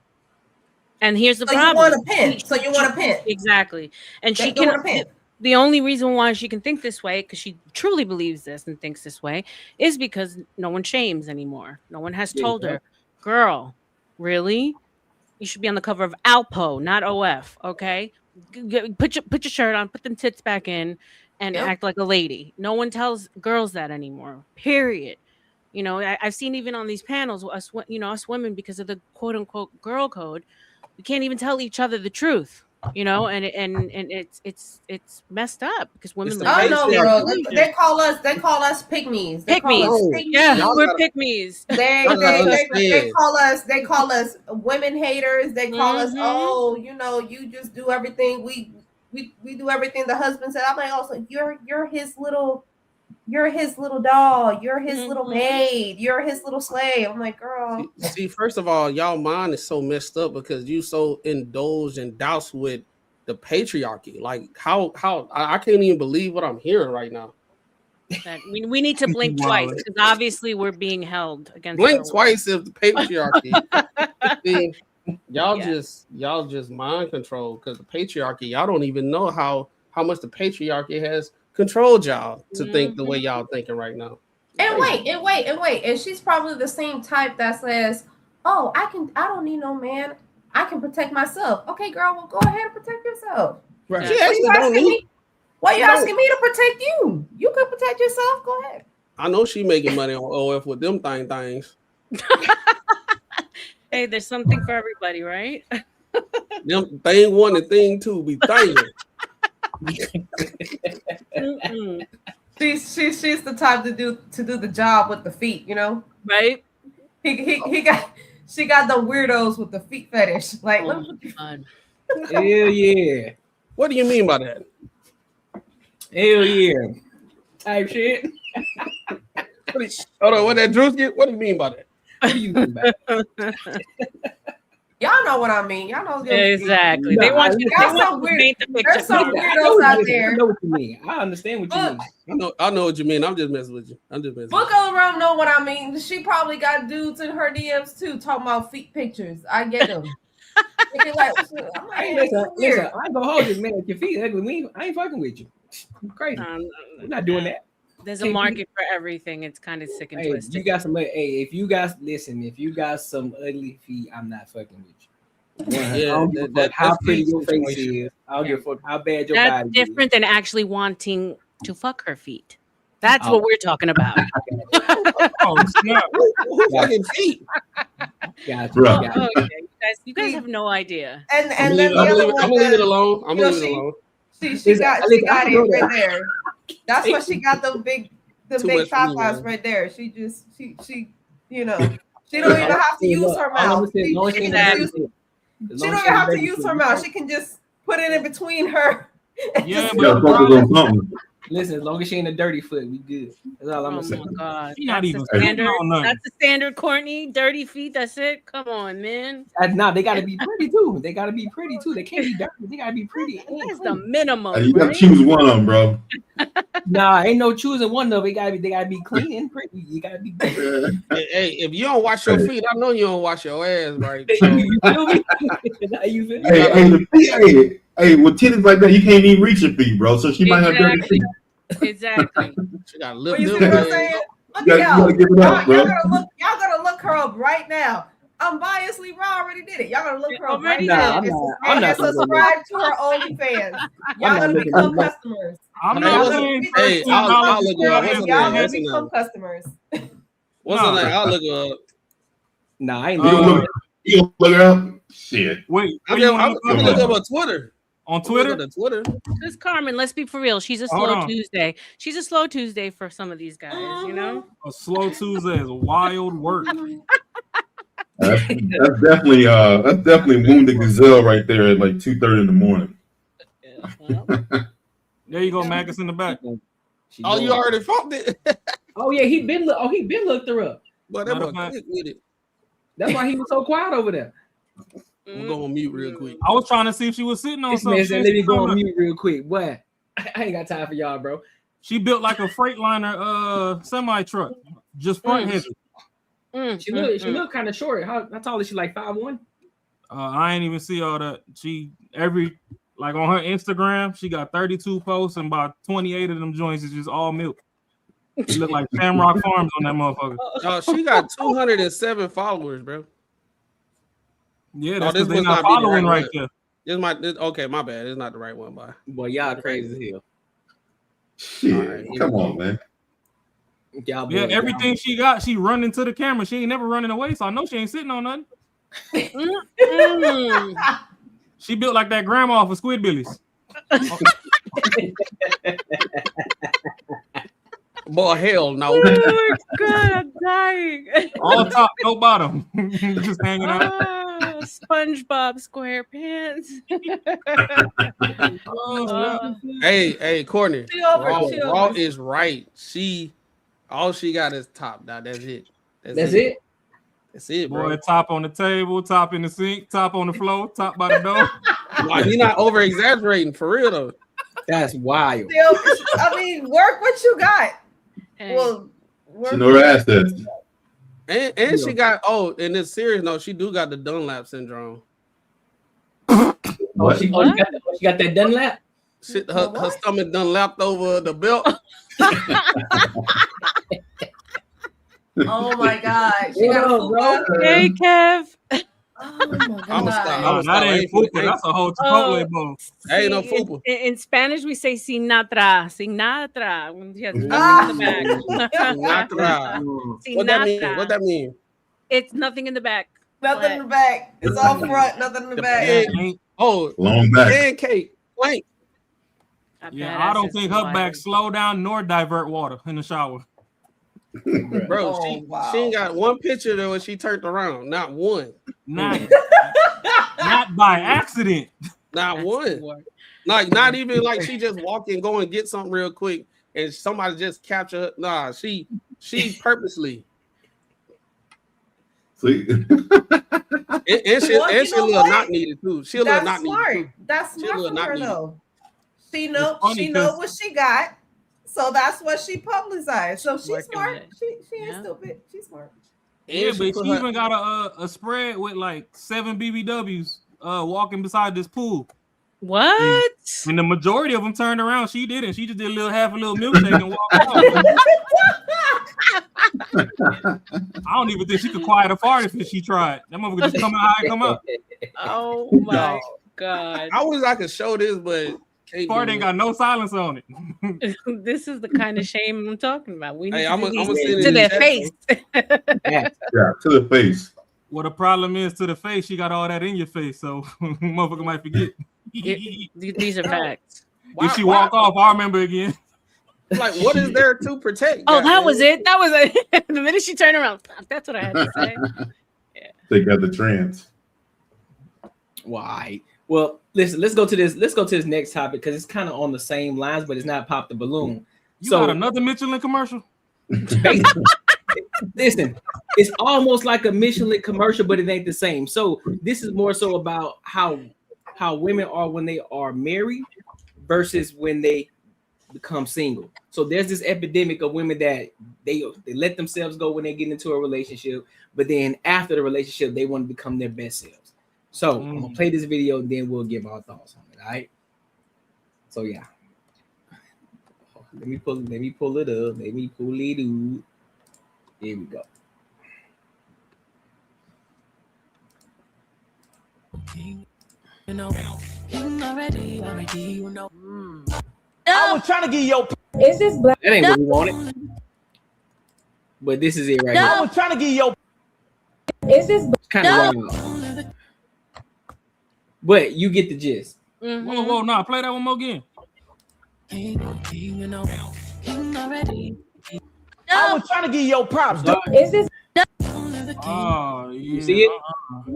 And here's the So problem. you want a pimp. So you want a pimp. Exactly. And They she want a can. pimp. The only reason why she can think this way, because she truly believes this and thinks this way, is because no one shames anymore. No one has told her, girl, really? You should be on the cover of Alpo, not OF. Okay, put your shirt on, put them tits back in, and act like a lady. No one tells girls that anymore. Period. You know, I've seen even on these panels, us women, because of the quote unquote girl code, we can't even tell each other the truth. You know, and it's messed up because women. Oh no, girl! They call us pygmies. They call us pygmies. Yeah, we're pygmies. They call us women haters. They call us, oh, you just do everything. We do everything the husband said. I'm like, oh, so you're his little doll. You're his little maid. You're his little slave. I'm like, girl. See, first of all, y'all mind is so messed up because you so indulged and doused with the patriarchy. Like how I can't even believe what I'm hearing right now. We need to blink twice because obviously we're being held against. Blink twice if the patriarchy. Y'all just mind control because the patriarchy. Y'all don't even know how much the patriarchy has controlled y'all to think the way y'all thinking right now. And wait. And she's probably the same type that says, oh, I don't need no man. I can protect myself. Okay, girl, well, go ahead and protect yourself. Right. Why are you asking me to protect you? You can protect yourself. Go ahead. I know she making money on OF with them things. Hey, there's something for everybody, right? Them thing one and thing two be thinging. She's the type to do the job with the feet, right? She got the weirdos with the feet fetish. Like, hell yeah! What do you mean by that? Hell yeah! Type shit. Hold on, what that Drewski? What do you mean by that? What do you mean by that? Y'all know what I mean. Y'all know exactly. They want you. There's some weirdos out there. I know what you mean. I understand what you mean. I know what you mean. I'm just messing with you. Book of the Realm know what I mean. She probably got dudes in her DMs too talking about feet pictures. I get them. Listen, I ain't gonna hold you, man. If your feet ugly, I ain't fucking with you. I'm crazy. We're not doing that. There's a market for everything. It's kind of sick and twisted. You got some. Hey, if you got some ugly feet, I'm not fucking with you. I don't give a fuck how pretty your face is. I don't give a fuck how bad your body is. That's different than actually wanting to fuck her feet. That's what we're talking about. Who fucking feet? Gotcha. You guys have no idea. And then the other one, I'm gonna leave it alone. I'm gonna leave it alone. She got it right there. That's why she got the big top eyes right there. She don't even have to use her mouth. She don't even have to use her mouth. She can just put it in between her. Yeah, but Listen, as long as she ain't a dirty foot, we good. That's all I'm Oh gonna say. my God. She not That's even the standard. on nothing. That's the standard, Courtney. Dirty feet. That's it. Come on, man. Nah, they gotta be pretty too. They gotta be pretty too. They can't be dirty. They gotta be pretty. That's the minimum. You gotta right? choose one of them, bro. Nah, ain't no choosing one of them. They gotta be clean and pretty. You gotta be. Hey, if you don't wash your feet, I know you don't wash your ass, right? You feel me? You feel me? Hey, with titties like that, you can't even reach your feet, bro. So she might have dirty feet. Exactly. She got But lift you see them what I'm legs. saying? Look You at gotta y'all. give it up, bro. Y'all gotta look her up right now. Unbiasedly, Raw already did it. Y'all gotta look her up right Already now. did. I'm not And subscribe to her OnlyFans. Y'all gotta become customers. I'm Hey, not what's- saying hey, $13 I'll look it up. for What's that. the Y'all name? gotta What's the become name? customers. What's the name? I'll look it up. Nah, I ain't You looking. gonna look it up? Shit. Wait, I'm where you gonna wanna look look up up? on Twitter. On I'm gonna Twitter? look up Twitter. Because Carmen, let's be for real. She's a Hold slow on. Tuesday. She's a slow Tuesday for some of these guys, you know? A slow Tuesday is wild work. That's definitely wounded gazelle right there at like 2:30 in the morning. There you go, Magus in the back. Oh, you already fucked it. Oh yeah, he been looked her up. But that Matter boy of fact- quick with it. That's why he was so quiet over there. We'll go on mute real quick. I was trying to see if she was sitting on This something. man said, "Let me go on mute real quick." Boy, I ain't got time for y'all, bro. She built like a Freightliner semi truck, just front heavy. She look kind of short. How tall is she? Like 5'1"? I ain't even see all that. She like on her Instagram, she got 32 posts and about 28 of them joints is just all milk. It look like Shamrock Farms on that motherfucker. She got 207 followers, bro. Yeah, Oh, that's this because they must not not be the following right right one. there. Okay, my bad. It's not the right one, boy. Boy, y'all crazy as hell. Shit, come on, man. Y'all Yeah, boys, everything she got, she running to the camera. She ain't never running away, so I know she ain't sitting on nothing. She built like that grandma off of Squidbillies. Boy, hell no. Oh God, I'm dying. All top, no bottom. Just hanging out. SpongeBob SquarePants. Hey, Courtney. She over, Raw is right. All she got is top. Now that's it. That's it. That's it, bro. Boy, top on the table, top in the sink, top on the floor, top by the door. Like, you're not over exaggerating for real though. That's wild. I mean, work what you got. Well, She know her assets. And she got in this series, no, she do got the Dunlap syndrome. Oh, she got that Dunlap. Shit, her stomach done lapped over the belt. Oh my God. She got a bro. Hey, Kev. Oh my God. I'm gonna stop. Nah, that ain't fupa. That's a whole Chipotle bowl. Ain't no See, fupa. in Spanish, we say Sinatra. Sinatra. When she has nothing in the back. Sinatra. What that mean? Sinatra. What that mean? It's nothing in the back. Nothing in the back. It's all front, nothing in the back. Long back. Pancake. Plank. Yeah, I don't think her back slow down nor divert water in the shower. Bro, she ain't got one picture though when she turned around. Not one. Not by accident. Not one. Like not even like she just walk and go and get something real quick and somebody just capture her. Nah, she purposely. See? and she a little not needed too. She a little not smart. needed. That's She a smart little from not her needed. though. She know funny what she got. So that's what she publicized. So she's smart. She ain't stupid. She's smart. Yeah, And but put she her- even got a spread with like 7 BBWs walking beside this pool. What? And the majority of them turned around. She didn't. She just did half a little milkshake and walked off. I don't even think she could quiet a fart if she tried. That motherfucker just come out how it come out. Oh my God. I wish I could show this, but Fart ain't got no silence on it. This is the kind of shame I'm talking about. We need Hey, to I'ma do send these it to in their chat, face. Yeah, to the face. Well, the problem is to the face, she got all that in your face, so motherfucker might forget. These are facts. If she walk off, I'll remember again. Like, what is there to protect? Oh, that goddamn? was it. That was it. The minute she turned around, that's what I had to say. Take out the trans. Why? Well, listen, let's go to this next topic because it's kind of on the same lines, but it's not pop the balloon. You got another Michelin commercial? Listen, it's almost like a Michelin commercial, but it ain't the same. So this is more so about how women are when they are married versus when they become single. So there's this epidemic of women that they let themselves go when they get into a relationship, but then after the relationship, they want to become their best selves. So I'm gonna play this video, then we'll give our thoughts on it. All right. So yeah. Let me pull it up. Let me pull it up. Here we go. You know, already, you know. I was trying to get your. Is this black? That ain't what we wanted. But this is it right here. I was trying to get your. Is this kind of wild? But you get the gist. Whoa, nah, play that one more again. You know, already. I was trying to give your props. Is this? Oh, yeah. You see it?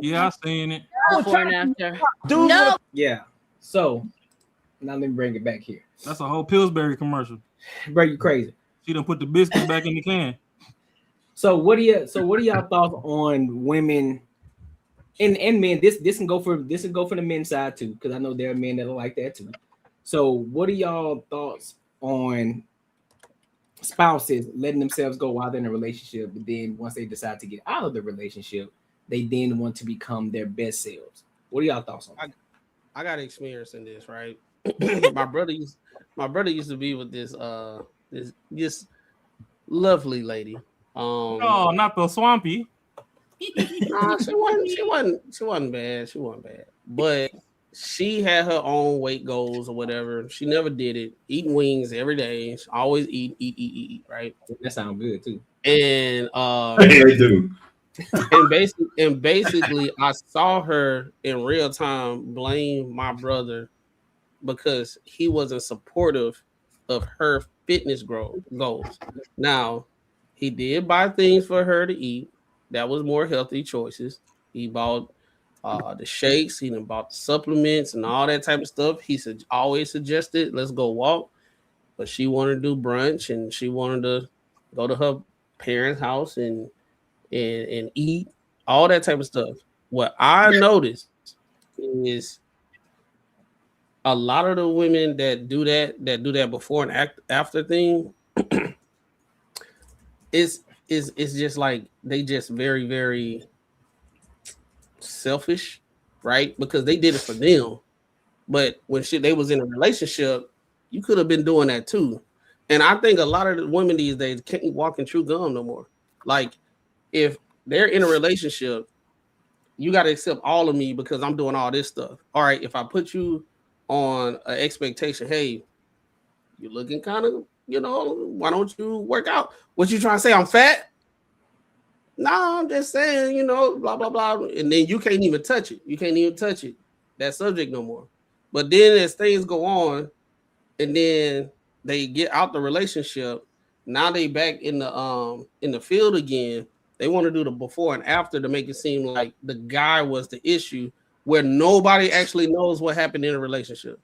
Yeah, I seen it. Before and after. No. Yeah. So now let me bring it back here. That's a whole Pillsbury commercial. Bro, you crazy. She done put the biscuits back in the can. So what are y'all thoughts on women and men? This can go for the men's side too, because I know there are men that are like that too. So what are y'all thoughts on spouses letting themselves go while they're in a relationship, but then once they decide to get out of the relationship, they then want to become their best selves? What are y'all thoughts on that? I got experience in this, right? my brother used to be with this lovely lady. No, not the swampy. Nah, she wasn't bad. She wasn't bad. But she had her own weight goals or whatever. She never did it. Eating wings every day. She always eat, right? That sounds good too. And they do. And basically, I saw her in real time blame my brother because he wasn't supportive of her fitness goals. Now, he did buy things for her to eat. That was more healthy choices. He bought the shakes, he bought the supplements and all that type of stuff. He always suggested, let's go walk. But she wanted to do brunch and she wanted to go to her parents' house and eat, all that type of stuff. What I noticed is a lot of the women that do that before and after thing, it's just like they just very, very selfish, right? Because they did it for them. But when they was in a relationship, you could have been doing that too. And I think a lot of the women these days can't walk in true gum no more. Like, if they're in a relationship, you got to accept all of me because I'm doing all this stuff. All right, if I put you on an expectation, hey, you're looking kind of, why don't you work out? What you trying to say? I'm fat? No, I'm just saying, blah, blah, blah. And then you can't even touch it. You can't even touch it, that subject no more. But then as things go on and then they get out the relationship, now they back in the field again. They want to do the before and after to make it seem like the guy was the issue, where nobody actually knows what happened in a relationship.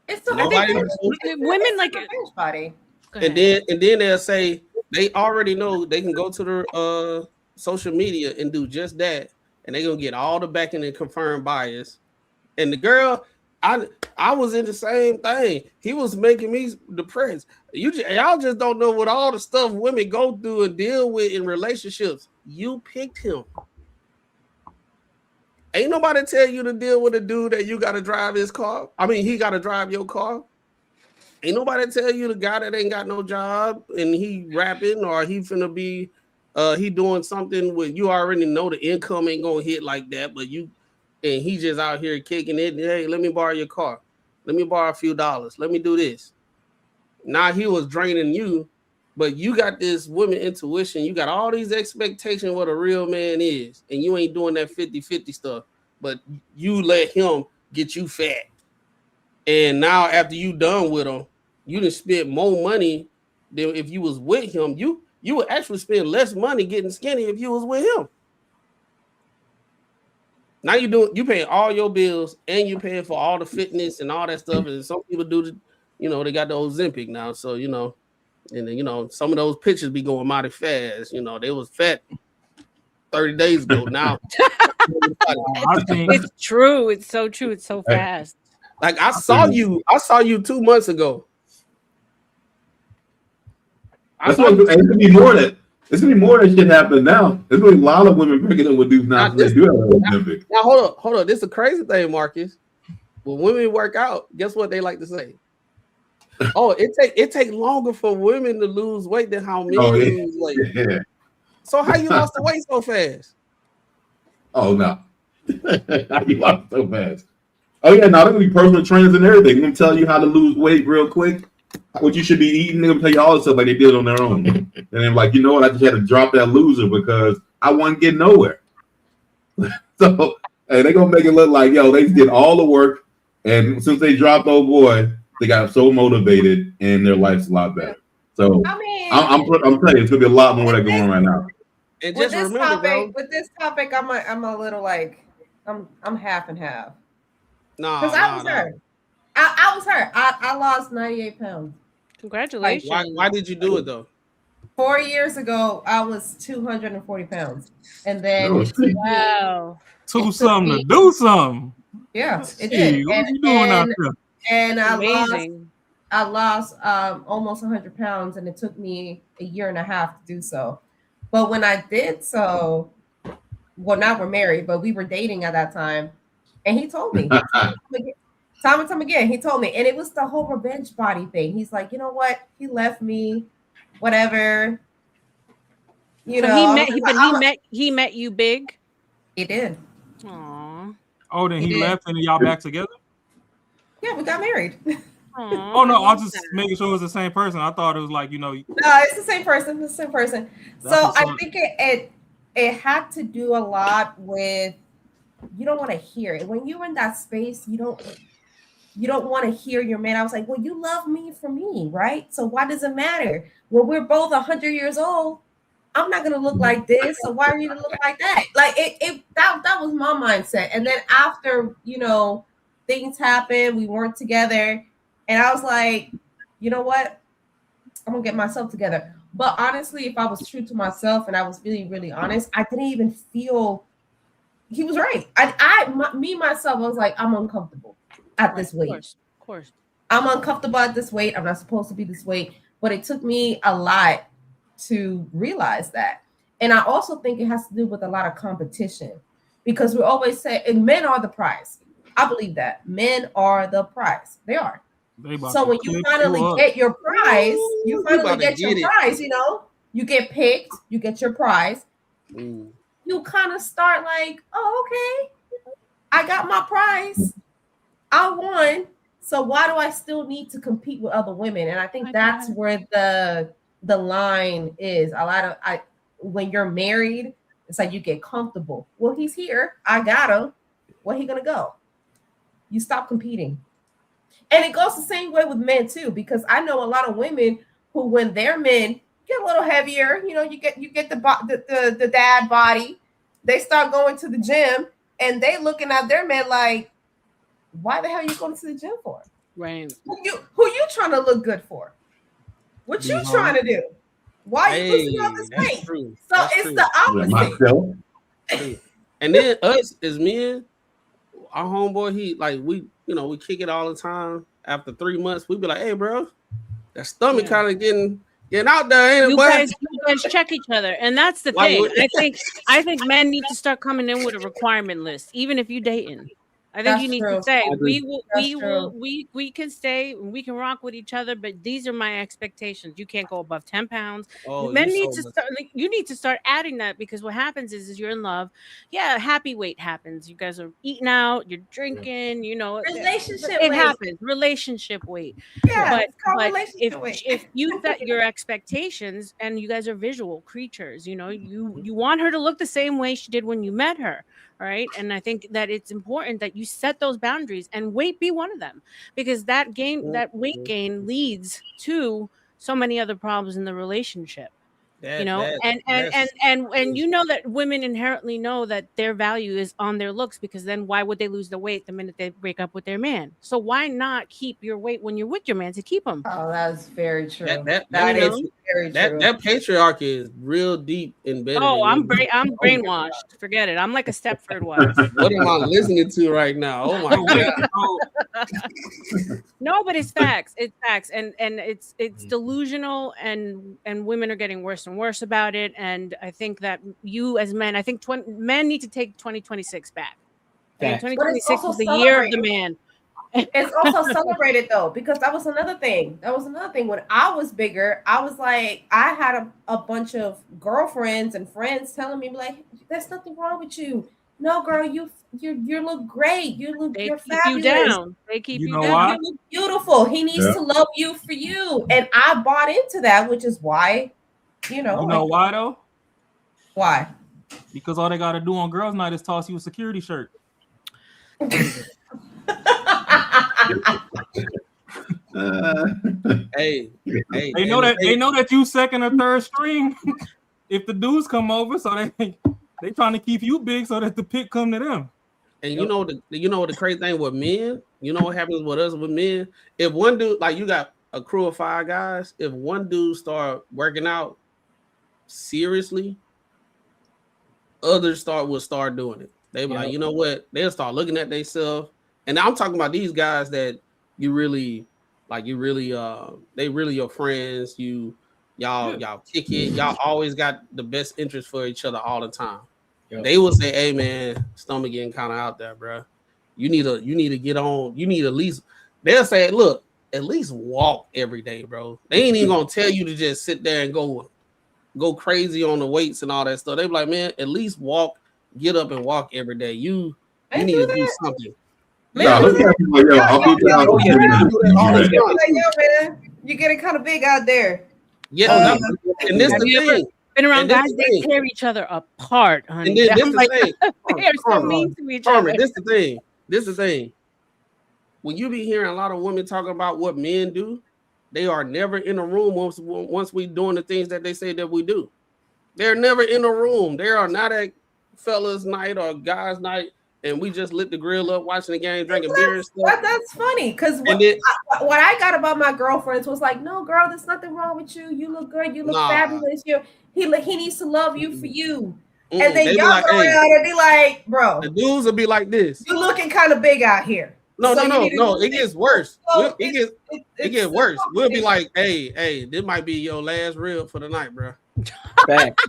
It's women like body. And then they'll say they already know they can go to the social media and do just that, and they're gonna get all the backing and confirmed bias. And the girl, I was in the same thing. He was making me depressed. Y'all just don't know what all the stuff women go through and deal with in relationships. You picked him. Ain't nobody tell you to deal with a dude that you got to drive his car. I mean, he got to drive your car. Ain't nobody tell you the guy that ain't got no job and he rapping or he finna be he doing something with, you already know the income ain't gonna hit like that, but and he just out here kicking it. Hey, let me borrow your car. Let me borrow a few dollars. Let me do this. Now he was draining you, but you got this woman intuition. You got all these expectations what a real man is, and you ain't doing that 50-50 stuff, but you let him get you fat. And now after you done with him, you done spent more money than if you was with him. You would actually spend less money getting skinny if you was with him. Now you paying all your bills and you paying for all the fitness and all that stuff. And some people do the, they got the Ozempic now. So, and then, some of those pictures be going mighty fast. They was fat 30 days ago. Now it's true. It's so true. It's so fast. Like I saw you 2 months ago. That's what it's gonna be more that. It's gonna be more that shit happening now. There's gonna be a lot of women breaking up with dudes now. They do have Olympic. Now hold up. This is a crazy thing, Marcus. When women work out, guess what they like to say? Oh, it take longer for women to lose weight than how men lose weight. Yeah. So how you lost the weight so fast? Oh no. How you lost so fast? Oh yeah, now they're gonna be personal trainers and everything. They're gonna tell you how to lose weight real quick. What you should be eating, they're gonna tell you all this stuff like they did on their own. And then like, you know what, I just had to drop that loser because I wasn't getting nowhere. So hey, they're gonna make it look like they just did all the work, and since they dropped old boy, they got so motivated and their life's a lot better. So I'm telling you, it's gonna be a lot more that going on right now. And with this topic, I'm a little like I'm half and half. No, because I was hurt. I was hurt. I lost 98 pounds. Congratulations. Why did you do it though? 4 years ago, I was 240 pounds. And then wow. Do something to do something. Yeah, it did. What you doing out there? And I lost almost 100 pounds, and it took me a year and a half to do so. But when I did so, well, now we're married, but we were dating at that time, and he told me time and time again, he told me, and it was the whole revenge body thing. He's like, you know what? He left me, whatever. He met you big. He did. Aww. Oh, then he left, and y'all back together. Yeah, we got married. Oh no, I was just making sure it was the same person. I thought it was like No, it's the same person. It's the same person. So I think it had to do a lot with you don't want to hear it when you're in that space. You don't want to hear your man. I was like, well, you love me for me, right? So why does it matter? Well, we're both 100 years old. I'm not gonna look like this, so why are you gonna look like that? Like that was my mindset. And then after things happened, we weren't together. And I was like, you know what? I'm going to get myself together. But honestly, if I was true to myself and I was really, really honest, I didn't even feel he was right. Myself, I was like, I'm uncomfortable at this weight. Of course. I'm uncomfortable at this weight. I'm not supposed to be this weight. But it took me a lot to realize that. And I also think it has to do with a lot of competition because we always say, and men are the prize. I believe that. Men are the prize. They are. So when you finally get your prize, you get picked, you get your prize. You kind of start like, oh, okay, I got my prize. I won. So why do I still need to compete with other women? And I think that's where the line is. When you're married, it's like you get comfortable. Well, he's here. I got him. Where he gonna go? You stop competing. And it goes the same way with men too, because I know a lot of women who, when their men get a little heavier, you get the dad body, they start going to the gym and they looking at their men like, why the hell are you going to the gym for? Right. Who you trying to look good for? What you trying to do? Why are you losing all this weight? So it's the opposite. And then us as men, our homeboy, we kick it all the time. After 3 months, we be like, hey, bro, that stomach kind of getting out there. Ain't you guys check each other. And that's the thing. I think men need to start coming in with a requirement list, even if you're dating. I think you need to say we can stay, we can rock with each other, but these are my expectations. You can't go above 10 pounds. Men need to start. You need to start adding that because what happens is you're in love. Yeah, happy weight happens. You guys are eating out, you're drinking. Relationship it weight happens. Relationship weight. Yeah, but if you set your expectations and you guys are visual creatures, you want her to look the same way she did when you met her. Right. And I think that it's important that you set those boundaries and weight be one of them, because that weight gain leads to so many other problems in the relationship. and you know that women inherently know that their value is on their looks, because then why would they lose the weight the minute they break up with their man? So why not keep your weight when you're with your man to keep him? Oh, that's very true. That is is very true. That patriarchy is real deep embedded. Oh, in I'm brainwashed. Forget it. I'm like a Stepford was. What am I listening to right now? Oh my god! No, but it's facts. It's facts, and it's delusional, and women are getting worse and worse about it. And I think that you, as men, I think men need to take 2026 back. Facts. 2026 is the year of the man. It's also celebrated though, because that was another thing. When I was bigger, I was like, I had a bunch of girlfriends and friends telling me like, "There's nothing wrong with you. No, girl, you look great. You're fabulous. You down. They keep you down. Why? You look beautiful. He needs to love you for you." And I bought into that, which is why, You know why though? Why? Because all they got to do on girls' night is toss you a security shirt. Hey, they know that you second or third string if the dudes come over, so they trying to keep you big so that the pick come to them. And you know the crazy thing with men, you know what happens with us with men? If one dude, like you got a crew of 5 guys, if one dude start working out seriously, others will start doing it. They be like, you know what? They'll start looking at themselves. And I'm talking about these guys that they really your friends. Y'all kick it. Y'all always got the best interest for each other all the time. They will say, "Hey man, stomach getting kind of out there, bro. You need to get on. You need at least." They'll say, "Look, at least walk every day, bro." They ain't even gonna tell you to just sit there and go crazy on the weights and all that stuff. They be like, "Man, at least walk. Get up and walk every day. You need to do something." Man, you're getting kind of big out there. Yeah, and this the thing. Been around guys, they tear each other apart, honey. And then this the thing. They are so mean to each other. This the thing. When you be hearing a lot of women talking about what men do, they are never in a room once we doing the things that they say that we do. They're never in a room. They are not at fellas' night or guys' night, and we just lit the grill up, watching the game, drinking beer and stuff. That's funny, because what I got about my girlfriends was like, "No, girl, there's nothing wrong with you. You look good. You look fabulous. He needs to love you for you." And then y'all go around and be like, "Bro, the dudes will be like this. You looking kind of big out here." No. It gets worse. It gets worse. We'll be like, "Hey, this might be your last reel for the night, bro." Back.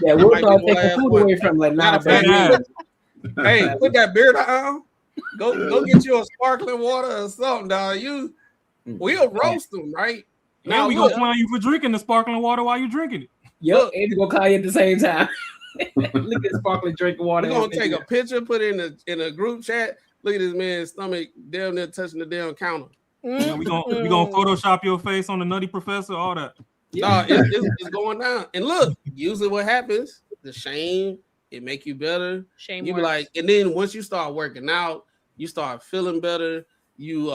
Yeah, we'll start taking food away from like not a bad. Hey, put that beard on. Go get you a sparkling water or something, dog. We'll roast them, right? Now we gonna clown you for drinking the sparkling water while you drinking it. Yep, and we gonna call you at the same time. Look at sparkling drinking water. We're gonna take a picture, put it in a group chat. Look at this man's stomach damn near touching the damn counter. Yeah, we gonna Photoshop your face on the Nutty Professor, all that. No, it's going down. And look, usually what happens, the shame, it make you better. Shame you be like, and then once you start working out, you start feeling better. You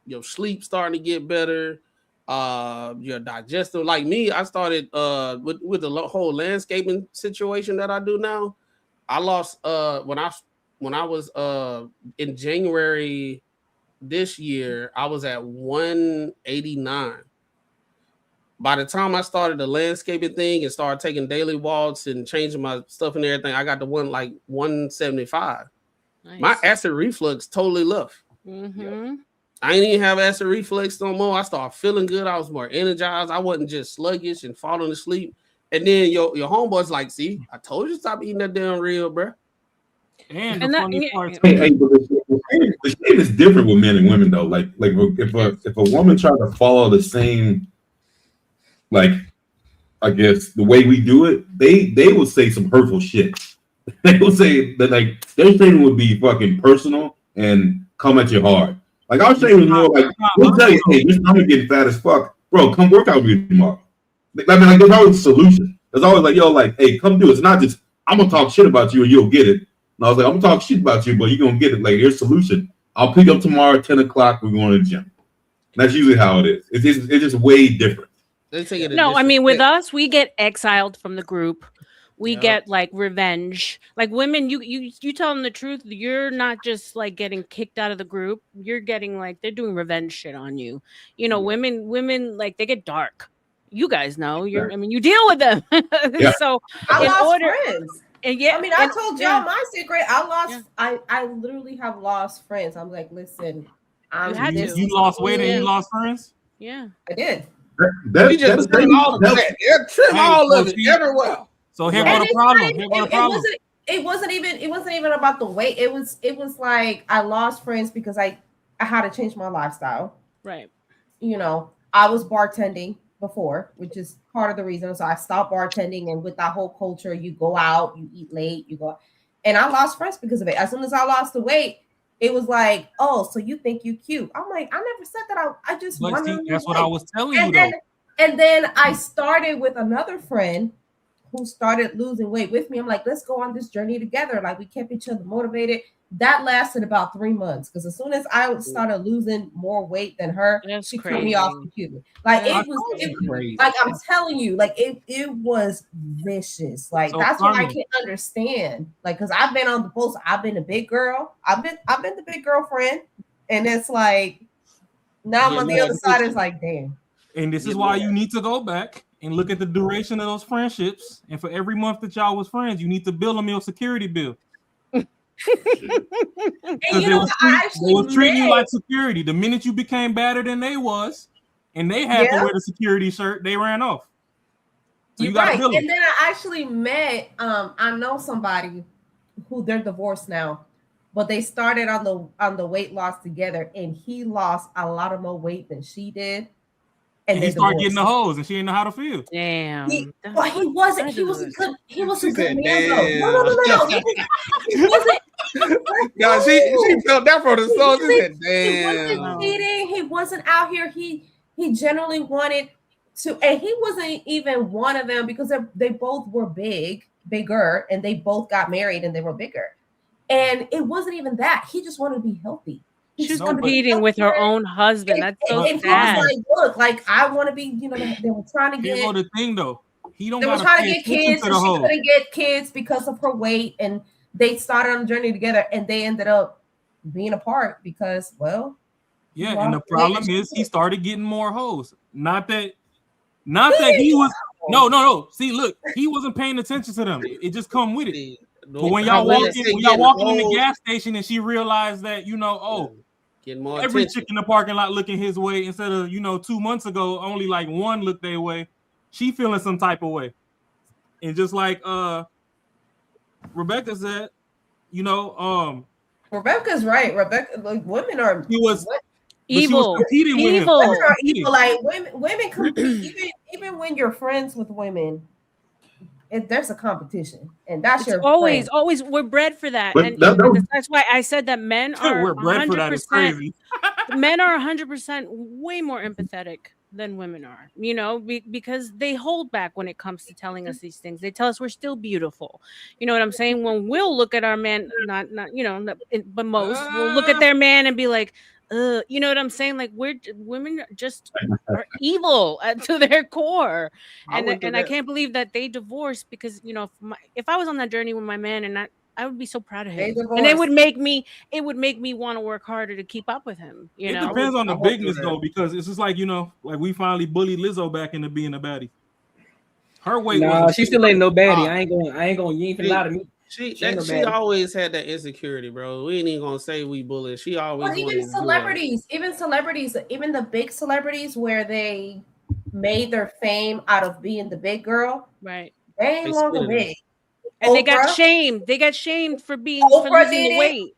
your sleep starting to get better. Your digestive, like me, I started with the whole landscaping situation that I do now. I lost when I was in January this year, I was at 189. By the time I started the landscaping thing and started taking daily walks and changing my stuff and everything, I got to 175. Nice. My acid reflux totally left. Mm-hmm. I didn't even have acid reflux no more. I started feeling good. I was more energized. I wasn't just sluggish and falling asleep. And then your homeboy's like, "See, I told you to stop eating that damn real, bro." And the funny part, the shame is different with men and women though. Like if a woman tries to follow the same, like I guess the way we do it, they will say some hurtful shit. They will say that like their statement would be fucking personal and come at you hard. Like our statement is more like, we'll tell you, "Hey, your stomach getting fat as fuck, bro. Come work out with me tomorrow." I mean, like there's always a solution. There's always like, "Yo, like, hey, come do it." It's not just I'm gonna talk shit about you and you'll get it. And I was like, "I'm gonna talk shit about you, but you're gonna get it." Like, here's a solution. I'll pick up tomorrow at 10 o'clock. We're going to the gym. That's usually how it is. It's just way different. They take it. No, I mean with us, we get exiled from the group. We get like revenge. Like women, you tell them the truth. You're not just like getting kicked out of the group. You're getting like they're doing revenge shit on you. You know, women like they get dark. You guys know. I mean, you deal with them. So I lost friends. And yeah, I mean, I told y'all my secret. I lost. I literally have lost friends. I'm like, listen, you lost weight and you lost friends. Yeah, I did. We just trim all of that. Trim all of it everywhere. So here go the problem. It wasn't even about the weight. It was like I lost friends because I had to change my lifestyle. Right. You know, I was bartending before, which is part of the reason. So I stopped bartending, and with that whole culture, you go out, you eat late, you go, and I lost friends because of it. As soon as I lost the weight, it was like, oh, so you think you cute? I'm like, I never said that. I just wanted to that's what I was telling you then, though. And then I started with another friend who started losing weight with me. I'm like, let's go on this journey together. Like we kept each other motivated. That lasted about 3 months because as soon as I started losing more weight than her, she cut me off completely. Like it was crazy. Like I'm telling you, like it was vicious. Like so that's what I can't understand. Like because I've been on the post, I've been a big girl, I've been the big girlfriend, and it's like now I'm on the other side. It's like damn. And this is why you need to go back and look at the duration of those friendships. And for every month that y'all was friends, you need to bill them your security bill. Because they was treating you like security. The minute you became better than they was, and they had to wear the security shirt, they ran off. So you're right. And then I actually met, I know somebody who they're divorced now, but they started on the weight loss together, and he lost a lot of more weight than she did. And he started getting the hoes, and she didn't know how to feel. Damn. But he was a good man though. No. He wasn't. No, she felt that from the soul. She said, damn. He wasn't cheating. He wasn't out here. He generally wanted to, and he wasn't even one of them because they both were bigger, and they both got married and they were bigger. And it wasn't even that. He just wanted to be healthy. She's competing with her own husband. That's so sad. He was like, look, like I want to be, you know, they were trying to get. Here's the thing, though. They were trying to get kids, and she couldn't get kids because of her weight, and they started on a journey together, and they ended up being apart because, well. Yeah, and the problem is he started getting more hoes. Not that he was. No. See, look, he wasn't paying attention to them. It just come with it. But when y'all walking in the gas station and she realized that, you know, get more every attention. chick in the parking lot looking his way instead of, 2 months ago, only like one looked their way, she feeling some type of way. And just like Rebecca said, Rebecca's right. Rebecca, like women are evil. Women are evil. Like women compete even when you're friends with women. There's a competition, and that's your always we're bred for that, and that's why I said that men are we're bred for that. It's crazy. Men are 100% way more empathetic than women are, because they hold back when it comes to telling us these things. They tell us we're still beautiful. You know what I'm saying? When we'll look at our man, not but most will look at their man and be like, you know what I'm saying? Like women just are evil to their core, and I can't believe that they divorced because if I was on that journey with my man, and I would be so proud of him, and it would make me want to work harder to keep up with him. It depends on the bigness though, because it's just like like we finally bullied Lizzo back into being a baddie. Her weight, she still ain't no baddie. I ain't gonna. You ain't finna lie to me. She always had that insecurity, bro. We ain't even gonna say we bullied. She always. But even celebrities, even the big celebrities, where they made their fame out of being the big girl, right? They ain't longer big, and Oprah, they got shamed. They got shamed for being for losing the weight.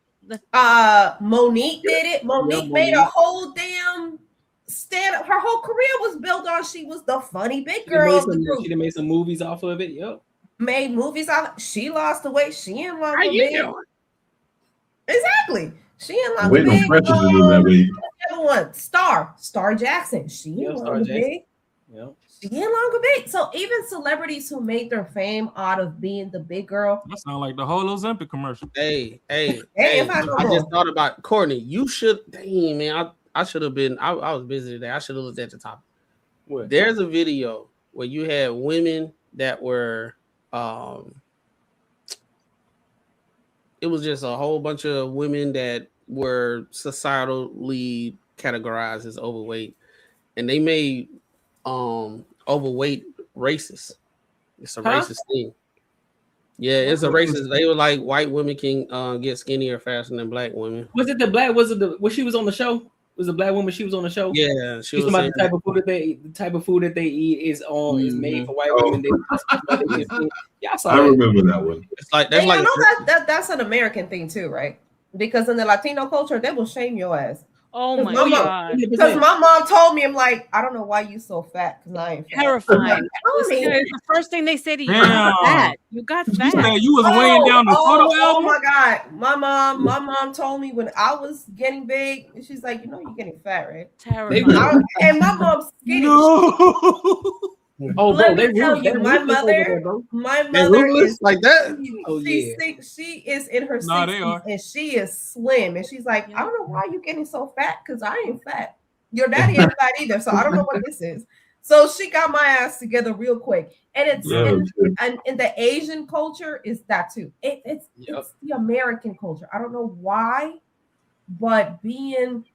Monique did it. Monique made a whole damn stand-up. Her whole career was built on she was the funny big girl of the group. She made some movies off of it. Yep. Made movies out. She lost the weight. She ain't longer big. Exactly. She ain't longer big. Another one, Star Jackson. She ain't longer big. Yep. She ain't longer big. So even celebrities who made their fame out of being the big girl. That sounds like the whole Ozempic commercial. Hey. I just thought about Courtney. You should. Dang, man. I should have been. I was busy today. I should have looked at the topic. What? There's a video where you had women that were it was just a whole bunch of women that were societally categorized as overweight, and they made overweight racist. It's a racist thing. Yeah, it's a racist. They were like white women can get skinnier faster than black women. Was it the black? Was it the when she was on the show? Was the black woman? She was on the show. Yeah, she She's was about saying the type of food that they eat. The type of food that they eat is made for white women. Y'all saw I that. remember that one. It's like And you know that's an American thing too, right? Because in the Latino culture, they will shame your ass. Oh my God. Because my mom told me, I'm like, I don't know why you so fat, because I ain't fat. Terrifying. Tell me. It's the first thing they say to you. Damn. You got fat. You got fat. You was weighing down the photo Oh album? my God. My mom told me when I was getting big, she's like, you know, you're getting fat, right? Terrifying. And my mom's skinny. Oh, Let bro, me tell you, my mother is like that. She is in her Nah, they 60s are. and she is slim, and she's like, I don't know why you're getting so fat, because I ain't fat. Your daddy ain't fat either, so I don't know what this is. So she got my ass together real quick, and it's and in the Asian culture is that too. It's the American culture. I don't know why, but being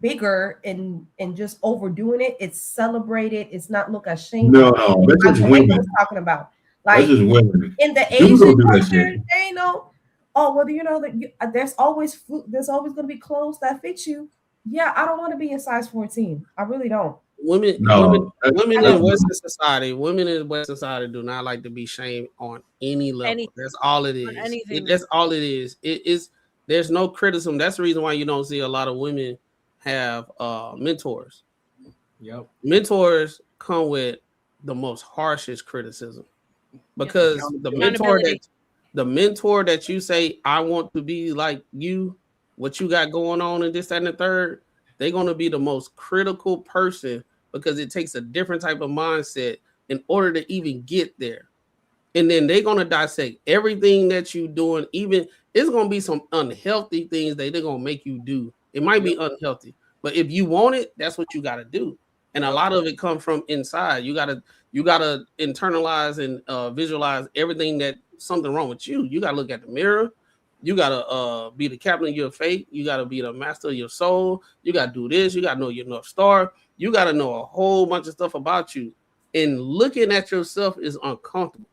bigger and just overdoing it, it's celebrated. It's not look ashamed. No, that's just women. I was talking about, like, That's just women. in the Dudes don't Asian do that culture, shit. they know. Oh, well, you know that there's always food. There's always going to be clothes that fit you. Yeah, I don't want to be in size 14. I really don't. Women in Western society do not like to be shamed on any level. That's all it is. That's all it is. It is. There's no criticism. That's the reason why you don't see a lot of women have mentors. Yep. Mentors come with the most harshest criticism, because the mentor that you say, I want to be like you, what you got going on and this, that, and the third, they're going to be the most critical person, because it takes a different type of mindset in order to even get there. And then they're going to dissect everything that you're doing. Even it's going to be some unhealthy things that they're going to make you do. It might be unhealthy, but if you want it, that's what you got to do. And a lot of it comes from inside. You got to internalize and visualize everything that something wrong with you. You got to look at the mirror. You got to be the captain of your fate. You got to be the master of your soul. You got to do this. You got to know your North Star. You got to know a whole bunch of stuff about you. And looking at yourself is uncomfortable.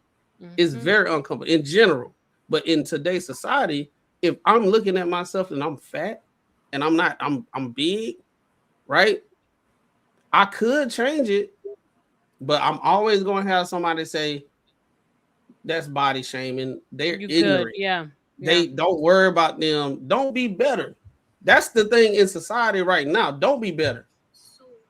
It's very uncomfortable in general. But in today's society, if I'm looking at myself and I'm fat and I'm big, right? I could change it, but I'm always going to have somebody say that's body shaming. They're ignorant. They don't worry about them. Don't be better. That's the thing in society right now. Don't be better.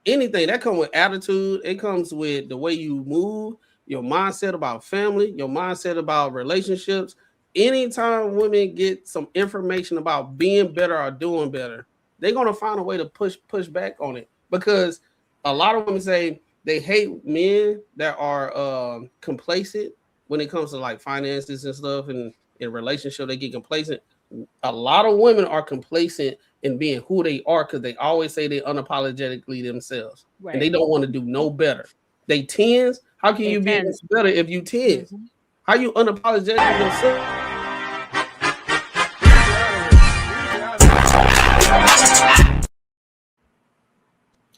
Anything that comes with attitude, it comes with the way you move, your mindset about family, your mindset about relationships. Anytime women get some information about being better or doing better, they're going to find a way to push back on it, because a lot of women say they hate men that are complacent when it comes to like finances and stuff, and in relationship they get complacent. A lot of women are complacent in being who they are, because they always say they unapologetically themselves, and they don't want to do no better. They tens. How can you be better if you tens? How you unapologetically yourself?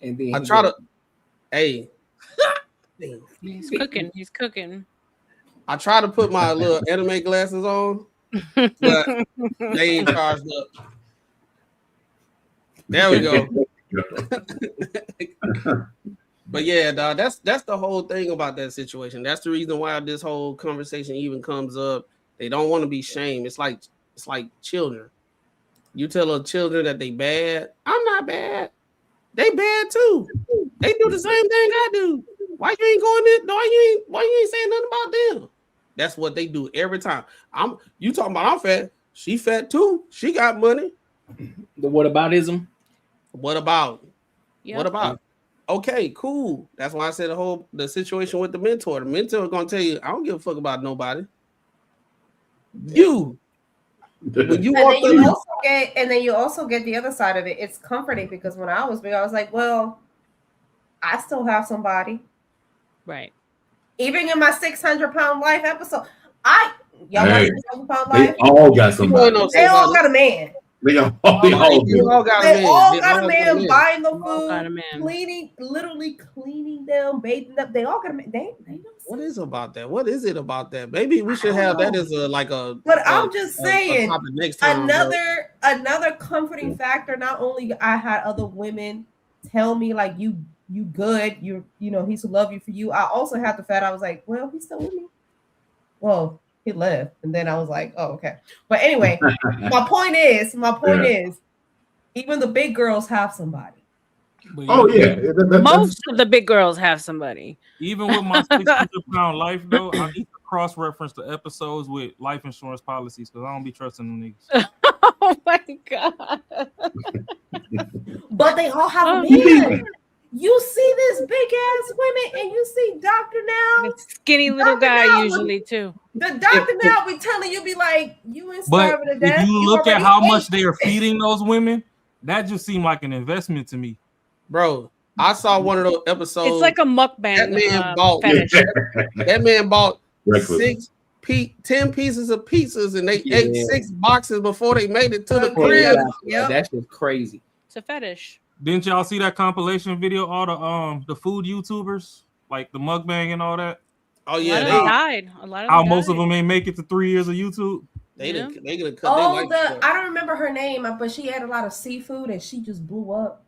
And then I try to, hey, He's cooking. I try to put my little anime glasses on, but they ain't charged up. There we go. But yeah, dog, that's the whole thing about that situation. That's the reason why this whole conversation even comes up. They don't want to be shamed. It's like children. You tell a children that they bad. I'm not bad. They bad too. They do the same thing I do. Why you ain't going in? Why you ain't saying nothing about them? That's what they do every time. You talking about I'm fat. She fat too. She got money. The whataboutism. What about? Yep. What about? Okay, cool. That's why I said the situation with the mentor. The mentor is gonna tell you, I don't give a fuck about nobody. You. When you walk through, and then you also get the other side of it. It's comforting, because when I was big, I was like, well, I still have somebody. Right. Even in my 600-pound life episode, y'all Hey, watch 600-pound they life? all got somebody. They all got a man. They all They do. all got a man buying the got a food, man. cleaning, literally cleaning them, bathing them. They all got a man. They What is about that? What is it about that? Maybe we should have that as But I'm just saying, topic next time. another comforting factor. Not only I had other women tell me like you good, you know he's love you for you. I also had the fact I was like, well, he's still with me. Well, he left, and then I was like, oh, okay. But anyway, my point is, even the big girls have somebody. Oh yeah, most of the big girls have somebody. Even with my 600-pound life, though, I need to cross-reference the episodes with life insurance policies because I don't be trusting them niggas. Oh my god! But they all have a man. You see this big ass women, and you see Dr. Now, skinny little guy usually too. The Dr. Now be telling you, be like, you ain't But starving to death. if you look at how already much ate. they are feeding those women, that just seemed like an investment to me. Bro, I saw one of those episodes. It's like a mukbang. That man bought fetish. that man bought Breakfast. 10 pieces of pizzas, and they ate 6 boxes before they made it to the crib. That's just crazy. It's a fetish. Didn't y'all see that compilation video? All the food YouTubers, like the mukbang and all that. Oh A lot of them died. A lot of How them most died. of them ain't make it to 3 years of YouTube. They gonna cut their Oh, life short. I don't remember her name, but she had a lot of seafood, and she just blew up.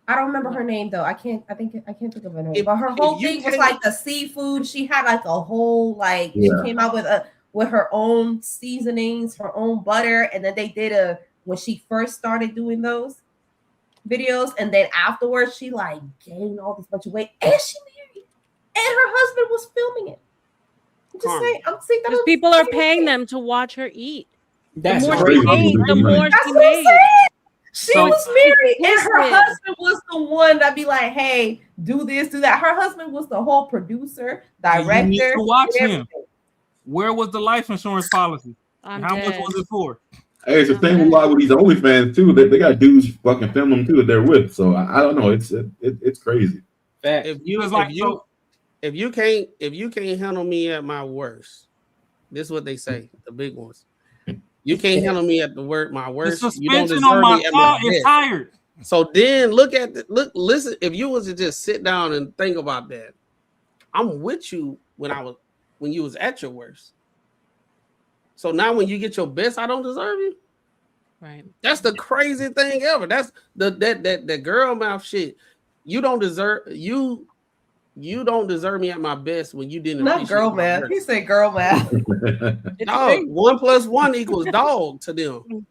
I don't remember her name though. I can't think of her name. But her whole thing was like the seafood. She had like a whole she came out with her own seasonings, her own butter, and then they did when she first started doing those videos, and then afterwards she like gained all this bunch of weight, and she married, and her husband was filming it. I'm just saying. I'm saying Because people are paying them to watch her eat. That's the more crazy. she ate, the more That's she what I'm made. saying. She So- was married, and her Listen. husband was the one that be like, "Hey, do this, do that." Her husband was the whole producer, director. You need to watch and him. Where was the life insurance policy? I'm How much dead. was it for? Hey, it's the same with a lot with these OnlyFans too. They got dudes fucking film them too that they're with. So I don't know. It's crazy. If you can't handle me at my worst, this is what they say, the big ones. You can't handle me at my worst. You don't suspension deserve on my me at car my is best. tired. So then listen. If you was to just sit down and think about that, I'm with you when you was at your worst. So now when you get your best, I don't deserve you. Right. That's the crazy thing ever. That's that girl mouth shit. You don't deserve me at my best when you didn't. Not girl math. He said girl math. Dog, 1 + 1 equals dog to them.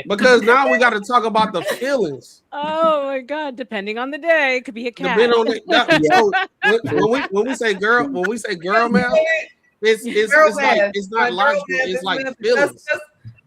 Because now we got to talk about the feelings. Oh my god! Depending on the day, it could be a cat. Depending on so when we say girl math, it's not logical. It's like feelings.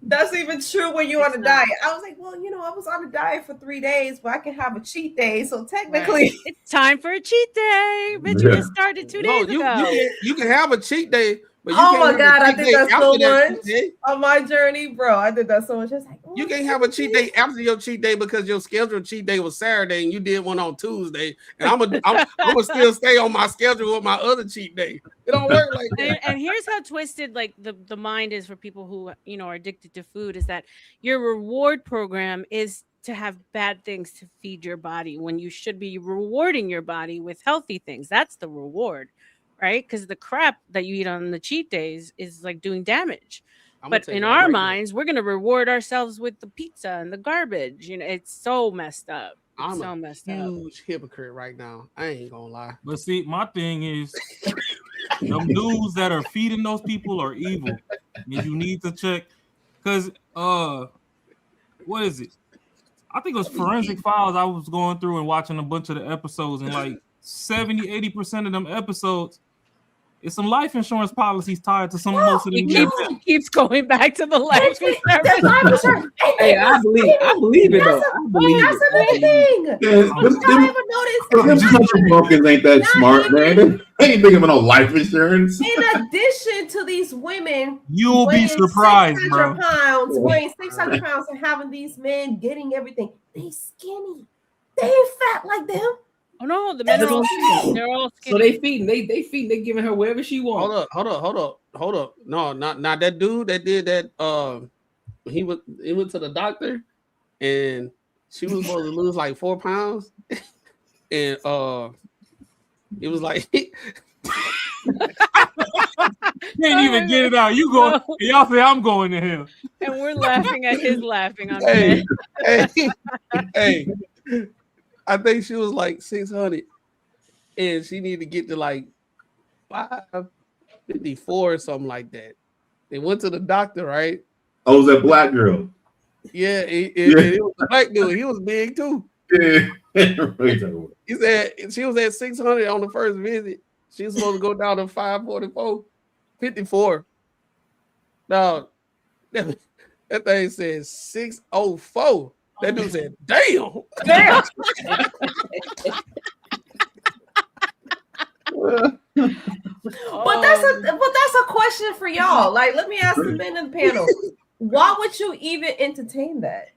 That's even true when you're on a diet. I was like, well, I was on a diet for 3 days, but I can have a cheat day. So technically, it's time for a cheat day. Bitch, you just started 2 days ago. You can have a cheat day. But you oh can't my have a god, I cheat did day that so after that much cheat day. on my journey, bro. I did that so much. It's like, You can't have a cheat day after your cheat day because your scheduled cheat day was Saturday and you did one on Tuesday. And I'm gonna still stay on my schedule with my other cheat day. It don't work like that. And here's how twisted like the mind is for people who are addicted to food, is that your reward program is to have bad things to feed your body when you should be rewarding your body with healthy things. That's the reward, right? Because the crap that you eat on the cheat days is like doing damage. But in our minds, we're gonna reward ourselves with the pizza and the garbage. It's so messed up. I'm so a messed up. huge hypocrite right now. I ain't gonna lie. But see, my thing is, them dudes that are feeding those people are evil. And you need to check, because what is it? I think it was Forensic Files. I was going through and watching a bunch of the episodes, and like 70-80% of them episodes, it's some life insurance policies tied to some most of these. He keeps going back to the life insurance. Hey, I believe it though. I believe That's it. another thing. Them country bumpkins ain't that smart, man. They ain't thinking about no life insurance. In addition to these women, You'll be surprised, bro. weighing 600 pounds and having these men getting everything, they skinny. They ain't fat like them. Oh no, the men are all skinny. They're all skinny. So they feeding, they giving her wherever she wants. Hold up. No, not that dude that did that. He went to the doctor, and she was supposed to lose like 4 pounds, and it was like. Can't even get it out. You go. Y'all say I'm going to him, and we're laughing at his laughing. On hey, I think she was like 600, and she needed to get to like 554 or something like that. They went to the doctor, right? Oh, it was that black girl. Yeah, it was a black dude. He was big too. Yeah. He said she was at 600 on the first visit. She was supposed to go down to 54. Now, that thing said 604. That dude said, damn. But that's a question for y'all. Like, let me ask the men in the panel. Why would you even entertain that?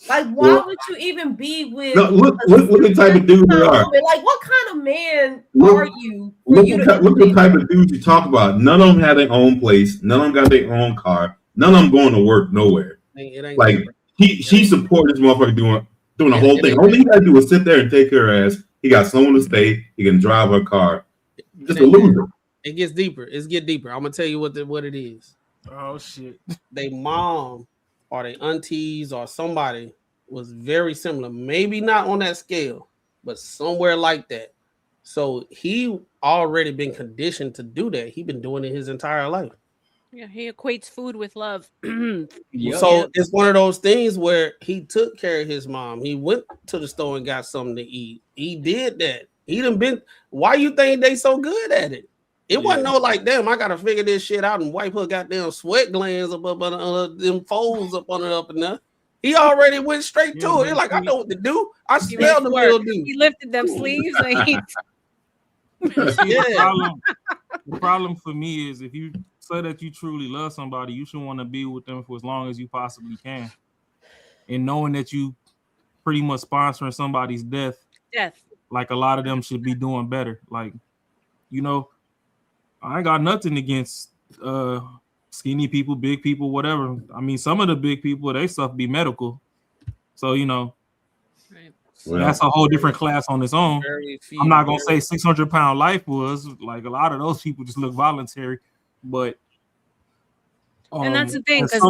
Like, why would you even be with? No, look the type of dude you are. Like, what kind of man are you? Look the type of dudes you talk about. None of them have their own place. None of them got their own car. None of them going to work nowhere. Like she supported this motherfucker doing the whole thing. Only he got to do is sit there and take her ass. He got someone to stay. He can drive her car. Just a loser. It gets deeper. I'm gonna tell you what it is. Oh shit. They mom or they aunties or somebody was very similar. Maybe not on that scale, but somewhere like that. So he already been conditioned to do that. He been doing it his entire life. Yeah, he equates food with love. So it's one of those things where he took care of his mom. He went to the store and got something to eat. He did that. He done been. Why you think they so good at it? It wasn't no like, damn, I gotta figure this shit out and wipe her goddamn sweat glands up on them folds up on it up and there. He already went straight to it. He's like, I know what to do. I smell the mildew. He lifted them sleeves and he. The problem for me is if you say that you truly love somebody, you should want to be with them for as long as you possibly can. And knowing that you pretty much sponsoring somebody's death, like a lot of them should be doing better. Like, you know, I ain't got nothing against skinny people, big people, whatever. I mean, some of the big people, they stuff be medical. So, you know, that's a whole different class on its own. I'm not going to say 600-pound life was like a lot of those people just look voluntary, but. And that's the thing, because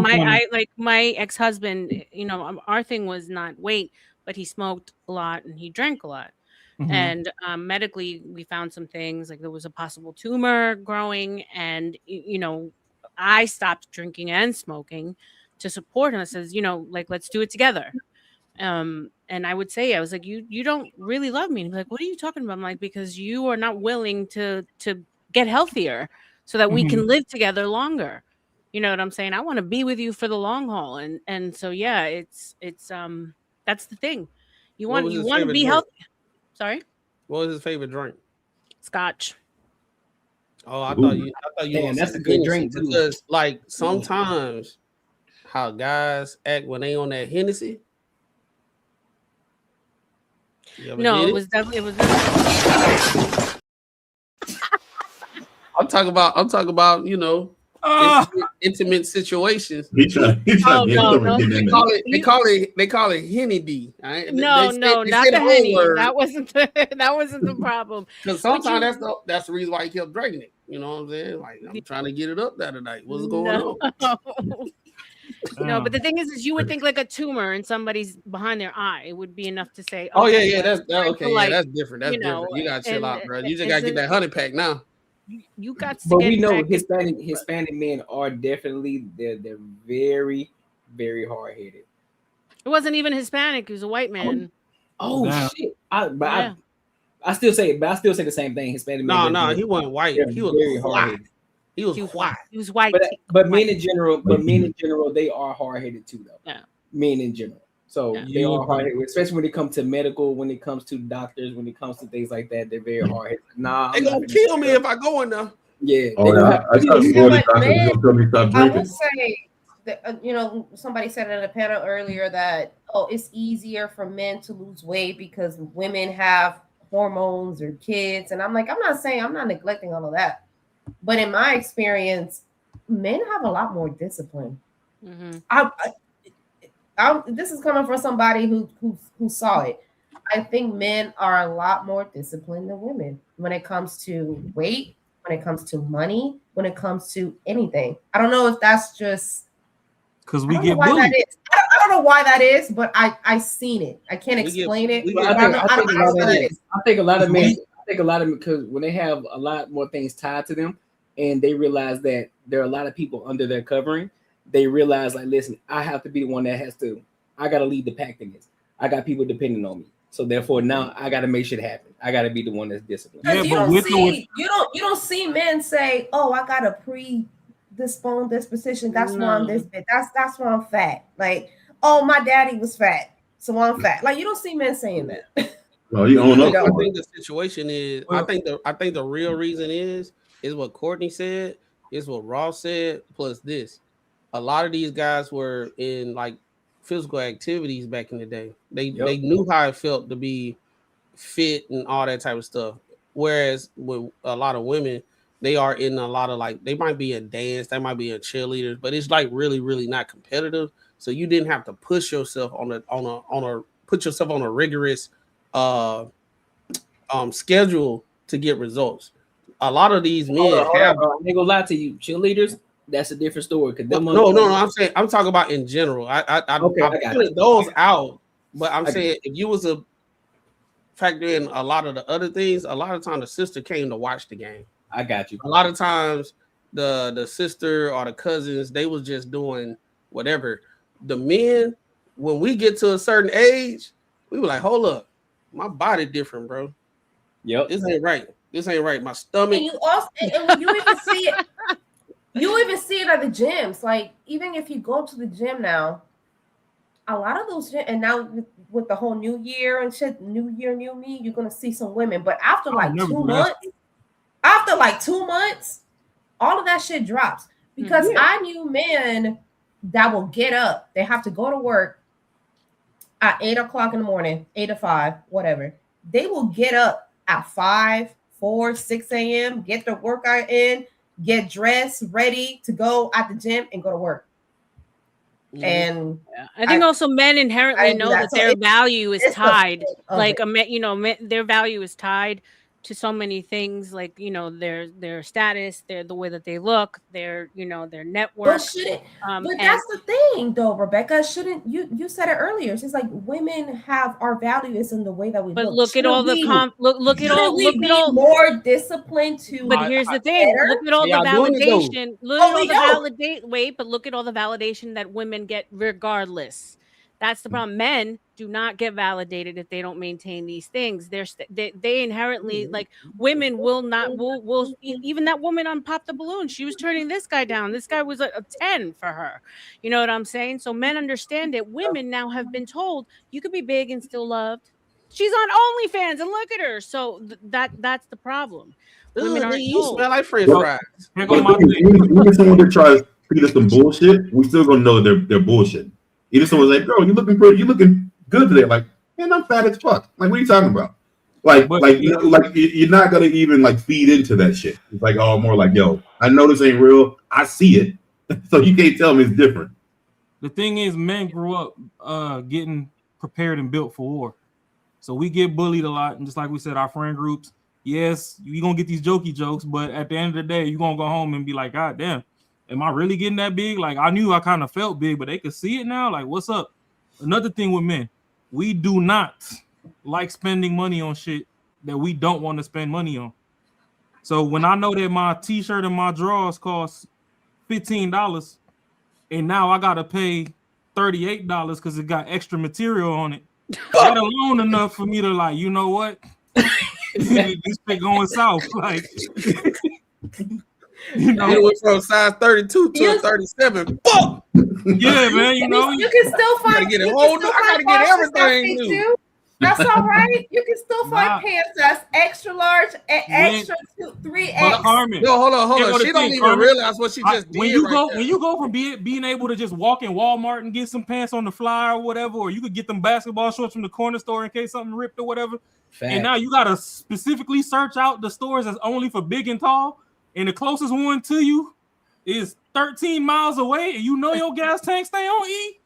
my ex-husband, you know, our thing was not weight, but he smoked a lot and he drank a lot. Mm-hmm. And medically, we found some things like there was a possible tumor growing, and you know, I stopped drinking and smoking to support him. I says, you know, like let's do it together. And I would say, I was like, you don't really love me. And he'd be like, what are you talking about? I'm like, because you are not willing to get healthier so that we can live together longer. You know what I'm saying? I want to be with you for the long haul, and so yeah, it's that's the thing. You want to be healthy. Sorry. What was his favorite drink? Scotch. Oh, I thought you. Damn, that's a good drink too. Because like sometimes, how guys act when they on that Hennessy. No, it was definitely. I'm talking about you know. Intimate situations. They call it Henny D. Right? No, not the Henny. That wasn't the problem. Because sometimes that's the reason why he kept drinking it. You know what I'm saying? Like, I'm trying to get it up there tonight. What's going on? No, but the thing is you would think like a tumor in somebody's behind their eye. It would be enough to say, oh yeah, that's okay. Like, yeah, that's different. That's different. You gotta chill out, bro. You just gotta get that 100 pack now. You got to, but we know Hispanic men are definitely they're very, very hard headed. It wasn't even Hispanic; he was a white man. Oh shit! I still say the same thing. Hispanic men. No, he wasn't white. He was very hard headed. He was white. He was white. But men in general, they are hard headed too, though. Yeah. Men in general. So they are hard headed, especially when it comes to medical, when it comes to doctors, when it comes to things like that. They're very hard headed. Nah, they gonna kill me if I go in there. Yeah. Oh, yeah. I would say you know, somebody said in a panel earlier that, oh, it's easier for men to lose weight because women have hormones or kids. And I'm like, I'm not neglecting all of that. But in my experience, men have a lot more discipline. Mm-hmm. This is coming from somebody who saw it. I think men are a lot more disciplined than women when it comes to weight, when it comes to money, when it comes to anything. I don't know if that's just because we get bullied. I don't know why that is, but I seen it. I can't explain it. I think a lot of men. I think a lot of them, because when they have a lot more things tied to them, and they realize that there are a lot of people under their covering, they realize, like, listen, I have to be the one that has to. I got to lead the pack in this. I got people depending on me, so therefore now I got to make shit happen. I got to be the one that's disciplined. Yeah, you don't see men say, "Oh, I got a predisposed disposition. That's why I'm this bit. That's why I'm fat." Like, "Oh, my daddy was fat, so I'm fat." Like, you don't see men saying that. No, you own up. I think the situation is. I think the real reason is what Courtney said. Is what Ross said. Plus this, a lot of these guys were in like physical activities back in the day. They knew how it felt to be fit and all that type of stuff. Whereas with a lot of women, they are in a lot of like they might be in dance, they might be in cheerleaders, but it's like really, really not competitive. So you didn't have to push yourself on a rigorous schedule to get results. A lot of these men have. I'm gonna lie to you, cheerleaders. That's a different story. No. I'm talking about in general. I'm putting those out, but I'm saying if you was a factor in a lot of the other things, a lot of times the sister came to watch the game. I got you. A lot of times the sister or the cousins, they was just doing whatever. The men, when we get to a certain age, we were like, hold up, my body different, bro. Yep. This ain't right. My stomach. And you also, and you even see it. You even see it at the gyms. Like, even if you go to the gym now, a lot of those, and now with the whole new year and shit, new year, new me, you're gonna see some women. But after like 2 months, all of that shit drops. Because I knew men that will get up. They have to go to work at 8 o'clock in the morning, 8 to 5, whatever. They will get up at 5, 4, 6 a.m., get their workout in, get dressed, ready to go at the gym and go to work. And I think also men inherently know that their value is tied. Like their value is tied to so many things, like their status, the way that they look, their network. But that's the thing, though, Rebecca. Shouldn't you said it earlier? It's just like women have our values in the way that we look. Look at all more disciplined to. But here's the thing: look at all the validation. Look at all the validation that women get regardless. That's the problem. Men do not get validated if they don't maintain these things. They inherently, like, women will even that woman on Pop the Balloon, she was turning this guy down. This guy was a 10 for her. You know what I'm saying? So men understand it. Women now have been told you could be big and still loved. She's on OnlyFans and look at her. So that's the problem. Women aren't told. Smell like French fries. Even someone that tries to feed us some bullshit, we still gonna know they're bullshit. Even someone's like, "Girl, you looking pretty. You looking good today." Like, man, I'm fat as fuck. Like, what are you talking about? You're not gonna even like feed into that shit. It's like, oh, more like, yo, I know this ain't real. I see it, so you can't tell me it's different. The thing is, men grew up getting prepared and built for war, so we get bullied a lot. And just like we said, our friend groups, yes, you gonna get these jokey jokes, but at the end of the day, you gonna go home and be like, God damn. Am I really getting that big? Like, I knew I kind of felt big, but they could see it now. Like, what's up? Another thing with men, we do not like spending money on shit that we don't want to spend money on. So when I know that my t-shirt and my drawers cost $15 and now I got to pay $38 because it got extra material on it, that alone enough for me to like, you know what? This shit going south. Like... It went from size 32 to a 37. Yeah, man. You can still find. I gotta get everything new. That's all right. You can still find pants that's extra large and extra 3X. But Carmen, no, hold on. Here go the She don't thing, even Carmen. realize what she just when did. you right go there. when you go from being able to just walk in Walmart and get some pants on the fly or whatever, or you could get them basketball shorts from the corner store in case something ripped or whatever. Fact. And now you gotta specifically search out the stores that's only for big and tall, and the closest one to you is 13 miles away, and you know your gas tank stay on E,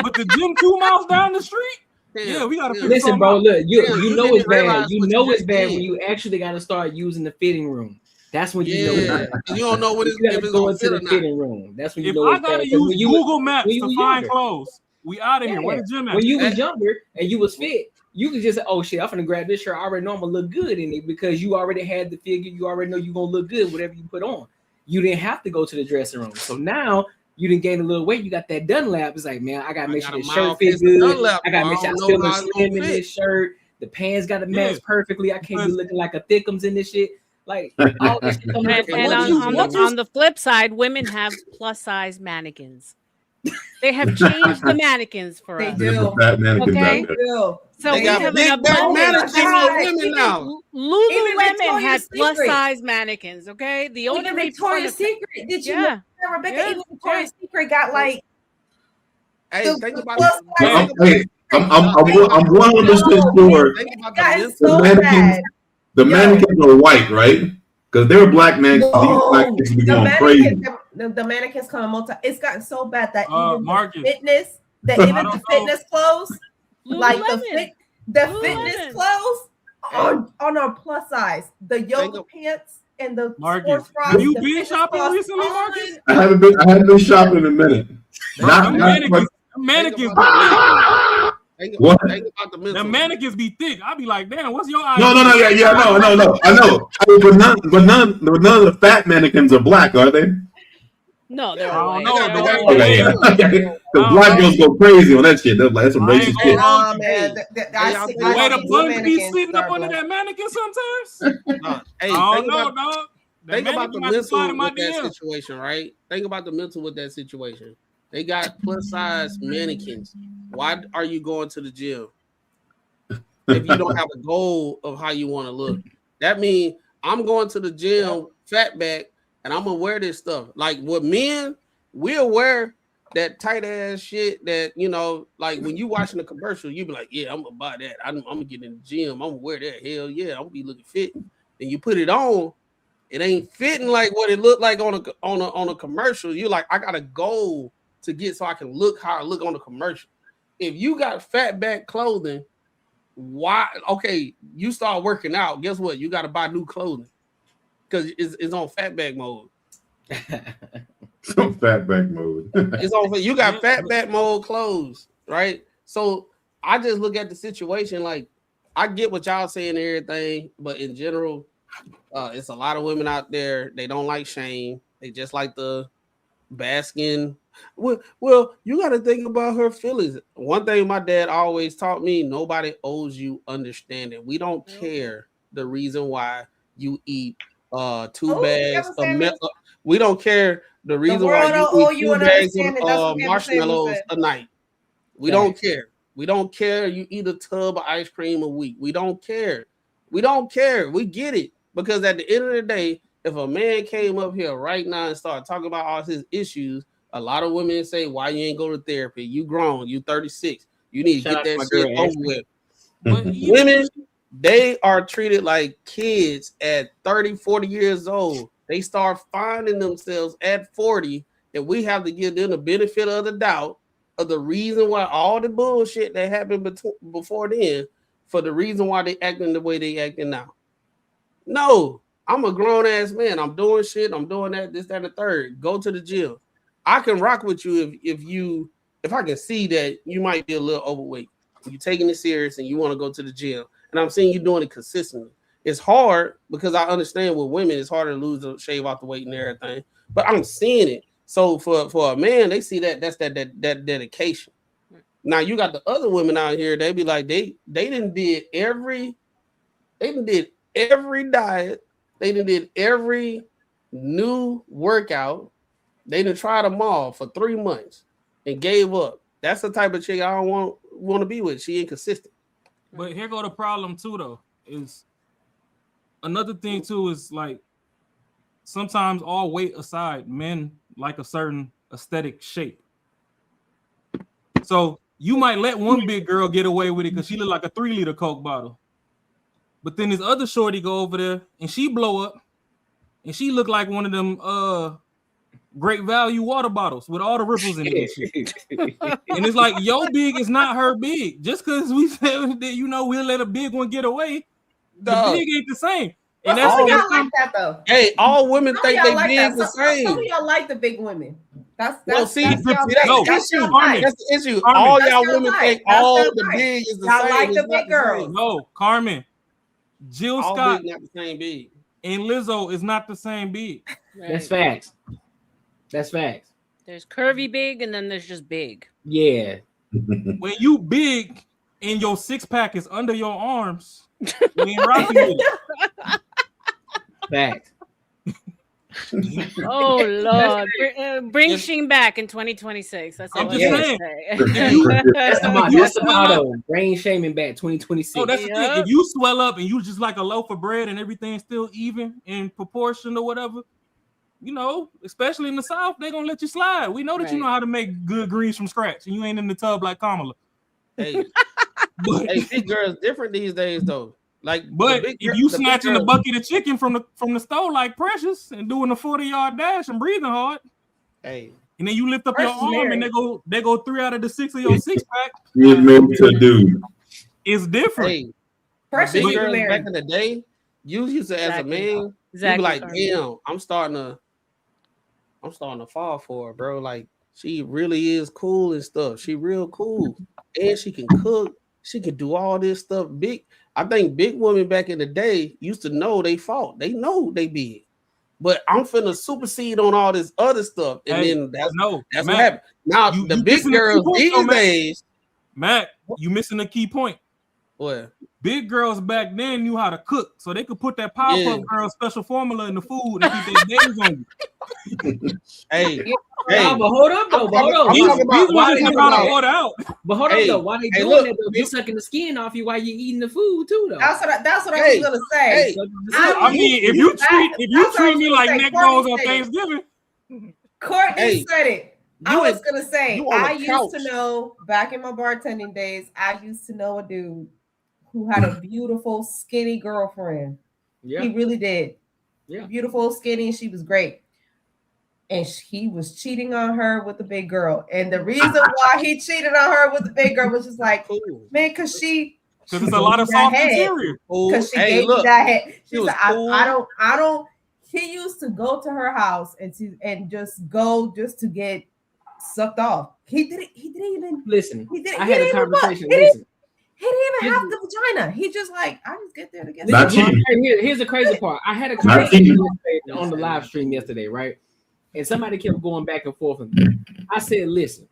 but the gym 2 miles down the street. Yeah, we gotta figure Listen, something bro. out. Look, you know didn't it's bad. realize You what know you it's just bad did. when you actually got to start using the fitting room. That's when you know it's bad. You don't know what You gotta if it's go gonna into fit the or not. fitting room. That's when you If know I it's bad. gotta 'Cause use when you Google was- Maps when you to was find younger. clothes, we out of here. Where Yeah. the gym at? When you was younger and you was fit, you could just say, "Oh shit, I'm gonna grab this shirt. I already know I'm gonna look good in it," because you already had the figure. You already know you're gonna look good whatever you put on. You didn't have to go to the dressing room. So now you didn't gain a little weight. You got that Dunlap. It's like, man, I gotta make sure got a the shirt mild fit case of good. Dunlap, I gotta bro. make sure I I don't still know look how it's slim gonna in fit. this shirt. The pants gotta match perfectly. I can't be looking like a thickums in this shit. Like all this shit coming And, from and women. on the flip side, women have plus size mannequins. They have changed the mannequins for They us. There's do. some fat mannequins Okay. out there. Do. So They we got have big an back abundance. mannequins I for mean, women now. Lululemon Victoria's had plus Secret. size mannequins. Okay, the only Even reason Victoria's Secret. Did you know that, Rebecca? Even Victoria's Secret got like Hey, think about plus size. I'm 100% sure Gotten the so mannequins, bad. the mannequins are white, right? Because they're black mannequins. These black No, kids be the going crazy. mannequins come in multi. It's gotten so bad that even Marcus. the fitness, fitness clothes, like the fitness clothes on our plus size. The yoga pants and the sports bras. Have you the been fitness shopping bras recently, on- Marcus? I haven't been shopping in a minute. Not Mannequins. What? The mannequins be thick. I be like, damn, what's your No, idea? no, I know. But none of the fat mannequins are black, are they? No, they're I don't white. know. Okay, yeah. The black girls go crazy on that shit. They're like, that's some racist shit. Nah, man. The way the buns be sitting up under that mannequin sometimes. Hey, I think don't know, about, dog. That think about the mannequin might be sliding mental my with that DM. situation, right? Think about the mental with that situation. They got plus size mannequins. Why are you going to the gym if you don't have a goal of how you want to look? That means I'm going to the gym fat back and I'm gonna wear this stuff. Like with men, we'll wear that tight ass shit that, you know, like when you watching a commercial, you be like, yeah, I'm gonna buy that. I'm gonna get in the gym. I'm gonna wear that. Hell yeah, I'm gonna be looking fit. And you put it on, it ain't fitting like what it looked like on a commercial. You're like, I got a goal to get so I can look how I look on the commercial. If you got fat back clothing, why? Okay, you start working out. Guess what? You got to buy new clothing because it's on fat back mode. Some fat back mode. It's on. You got fat back mode clothes, right? So I just look at the situation like I get what y'all saying and everything, but in general, it's a lot of women out there. They don't like shame. They just like the basking. Well, you got to think about her feelings. One thing my dad always taught me: nobody owes you understanding. We don't care the reason why you eat 2 bags of milk. We don't care the reason why you eat 2 bags of marshmallows a night. We don't care. We don't care. You eat a tub of ice cream a week. We don't care. We don't care. We get it. Because at the end of the day, if a man came up here right now and started talking about all his issues, a lot of women say, why you ain't go to therapy? You grown. You 36. You need to get that shit over with. Women, they are treated like kids at 30, 40 years old. They start finding themselves at 40, and we have to give them the benefit of the doubt of the reason why all the bullshit that happened before then, for the reason why they acting the way they acting now. No, I'm a grown ass man. I'm doing shit. I'm doing that, this, that, and the third. Go to the gym. I can rock with you if I can see that you might be a little overweight. You're taking it serious and you want to go to the gym. And I'm seeing you doing it consistently. It's hard because I understand with women, it's harder to lose or shave off the weight and everything. But I'm seeing it. So for a man, they see that that dedication. Now you got the other women out here, they be like, they didn't did every diet, they did every new workout, they didn't try them all for 3 months and gave up. That's the type of chick I don't want to be with. She inconsistent. But here go the problem too, though. Is another thing too is like sometimes all weight aside, men like a certain aesthetic shape. So you might let one big girl get away with it because she look like a 3-liter Coke bottle. But then this other shorty go over there and she blow up and she look like one of them Great Value water bottles with all the ripples in it and shit. And it's like your big is not her big. Just because we said that we'll let a big one get away, the big ain't the same. And Some of y'all like that though. Hey, all women Some think of they y'all like big that. the same. Some of y'all like the big women. That's Well, see, that's y'all that's thing. the That's issue. y'all type. That's the issue. Carmen. All That's y'all y'all women type. think That's all y'all the type. big is the Y'all same. like It's the not big the same. girls. No, Carmen, Jill All Scott big not the same big. and Lizzo is not the same big. That's facts. That's facts. There's curvy big, and then there's just big. Yeah. When you big and your 6-pack is under your arms, you ain't rocking with it. Fact. Oh Lord, bring Sheen back in 2026. That's all I'm I'm just gonna saying. say. That's the motto. Brain shaming back 2026. Oh, that's the thing. If you swell up and you just like a loaf of bread and everything's still even in proportion or whatever, especially in the South, they're gonna let you slide. We know that you know how to make good greens from scratch, and you ain't in the tub like Kamala. Hey, big girls different these days though. But if you snatching the bucket of chicken from the stove like Precious and doing a 40-yard dash and breathing hard, hey, and then you lift up your Precious arm married. and they go 3 out of the 6 of your 6-pack. It makes a dude. It's different. Hey, Precious big was girls married. back in the day, you used to as a man, you be like, damn, I'm starting to fall for her, bro. Like she really is cool and stuff. She real cool, and she can cook. She can do all this stuff. I think big women back in the day used to know they fought. They know they big, but I'm finna supersede on all this other stuff, and then that's Matt, what happened. Now the big missing a key girls point, these though, Matt. days, Matt, you missing a key point. What? Big girls back then knew how to cook, so they could put that Powerpuff Girl special formula in the food and keep their days on you. Hey, but hold up though. But hold on. These ones just about to order out. But hold up though. Why they doing that though? They sucking the skin off you while you eating the food too though. That's what I was gonna say. I mean, if you treat me like neck bones on Thanksgiving, Courtney said it. I was gonna say, you on I the used couch. to know back in my bartending days, I used to know a dude who had a beautiful, skinny girlfriend. Yeah. He really did. Yeah. Beautiful, skinny, she was great. And he was cheating on her with the big girl. And the reason why he cheated on her with the big girl was just like, man, because there's a lot of soft interior. Because she gave me that head. She said, I don't. He used to go to her house and just to get sucked off. He didn't even listen. I had a conversation. He didn't even have the vagina. He just like, I just get there to get Here's the crazy part. I had a conversation on the live stream yesterday, right? And somebody kept going back and forth with me. I said, listen,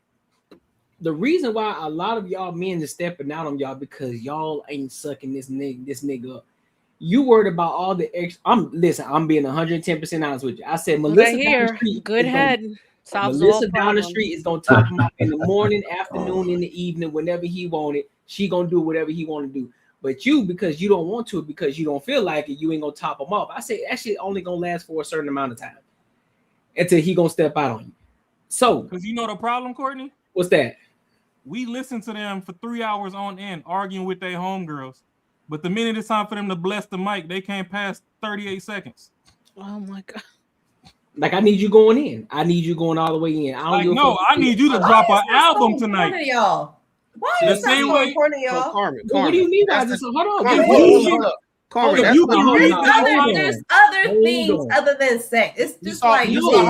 the reason why a lot of y'all men is stepping out on y'all because y'all ain't sucking this nigga up. You worried about all the extra. I'm being 110% honest with you. I said Melissa down the street. Good head. Melissa down the street is gonna top him up in the morning, afternoon, in the evening, whenever he wanted. She gonna do whatever he want to do. But you, because you don't want to, because you don't feel like it, you ain't gonna top him off. I say that shit only gonna last for a certain amount of time until he gonna step out on you. So, because you know the problem, Courtney? What's that? We listen to them for 3 hours on end arguing with their homegirls. But the minute it's time for them to bless the mic, they can't pass 38 seconds. Oh my God. Like I need you going in. I need you going all the way in. I need you to drop an album tonight. Y'all. Why The is that same so way- important, y'all? Carmen, What do you mean by this? Hold on. Carmen, If you can read There's other things other than sex. It's just like hold on.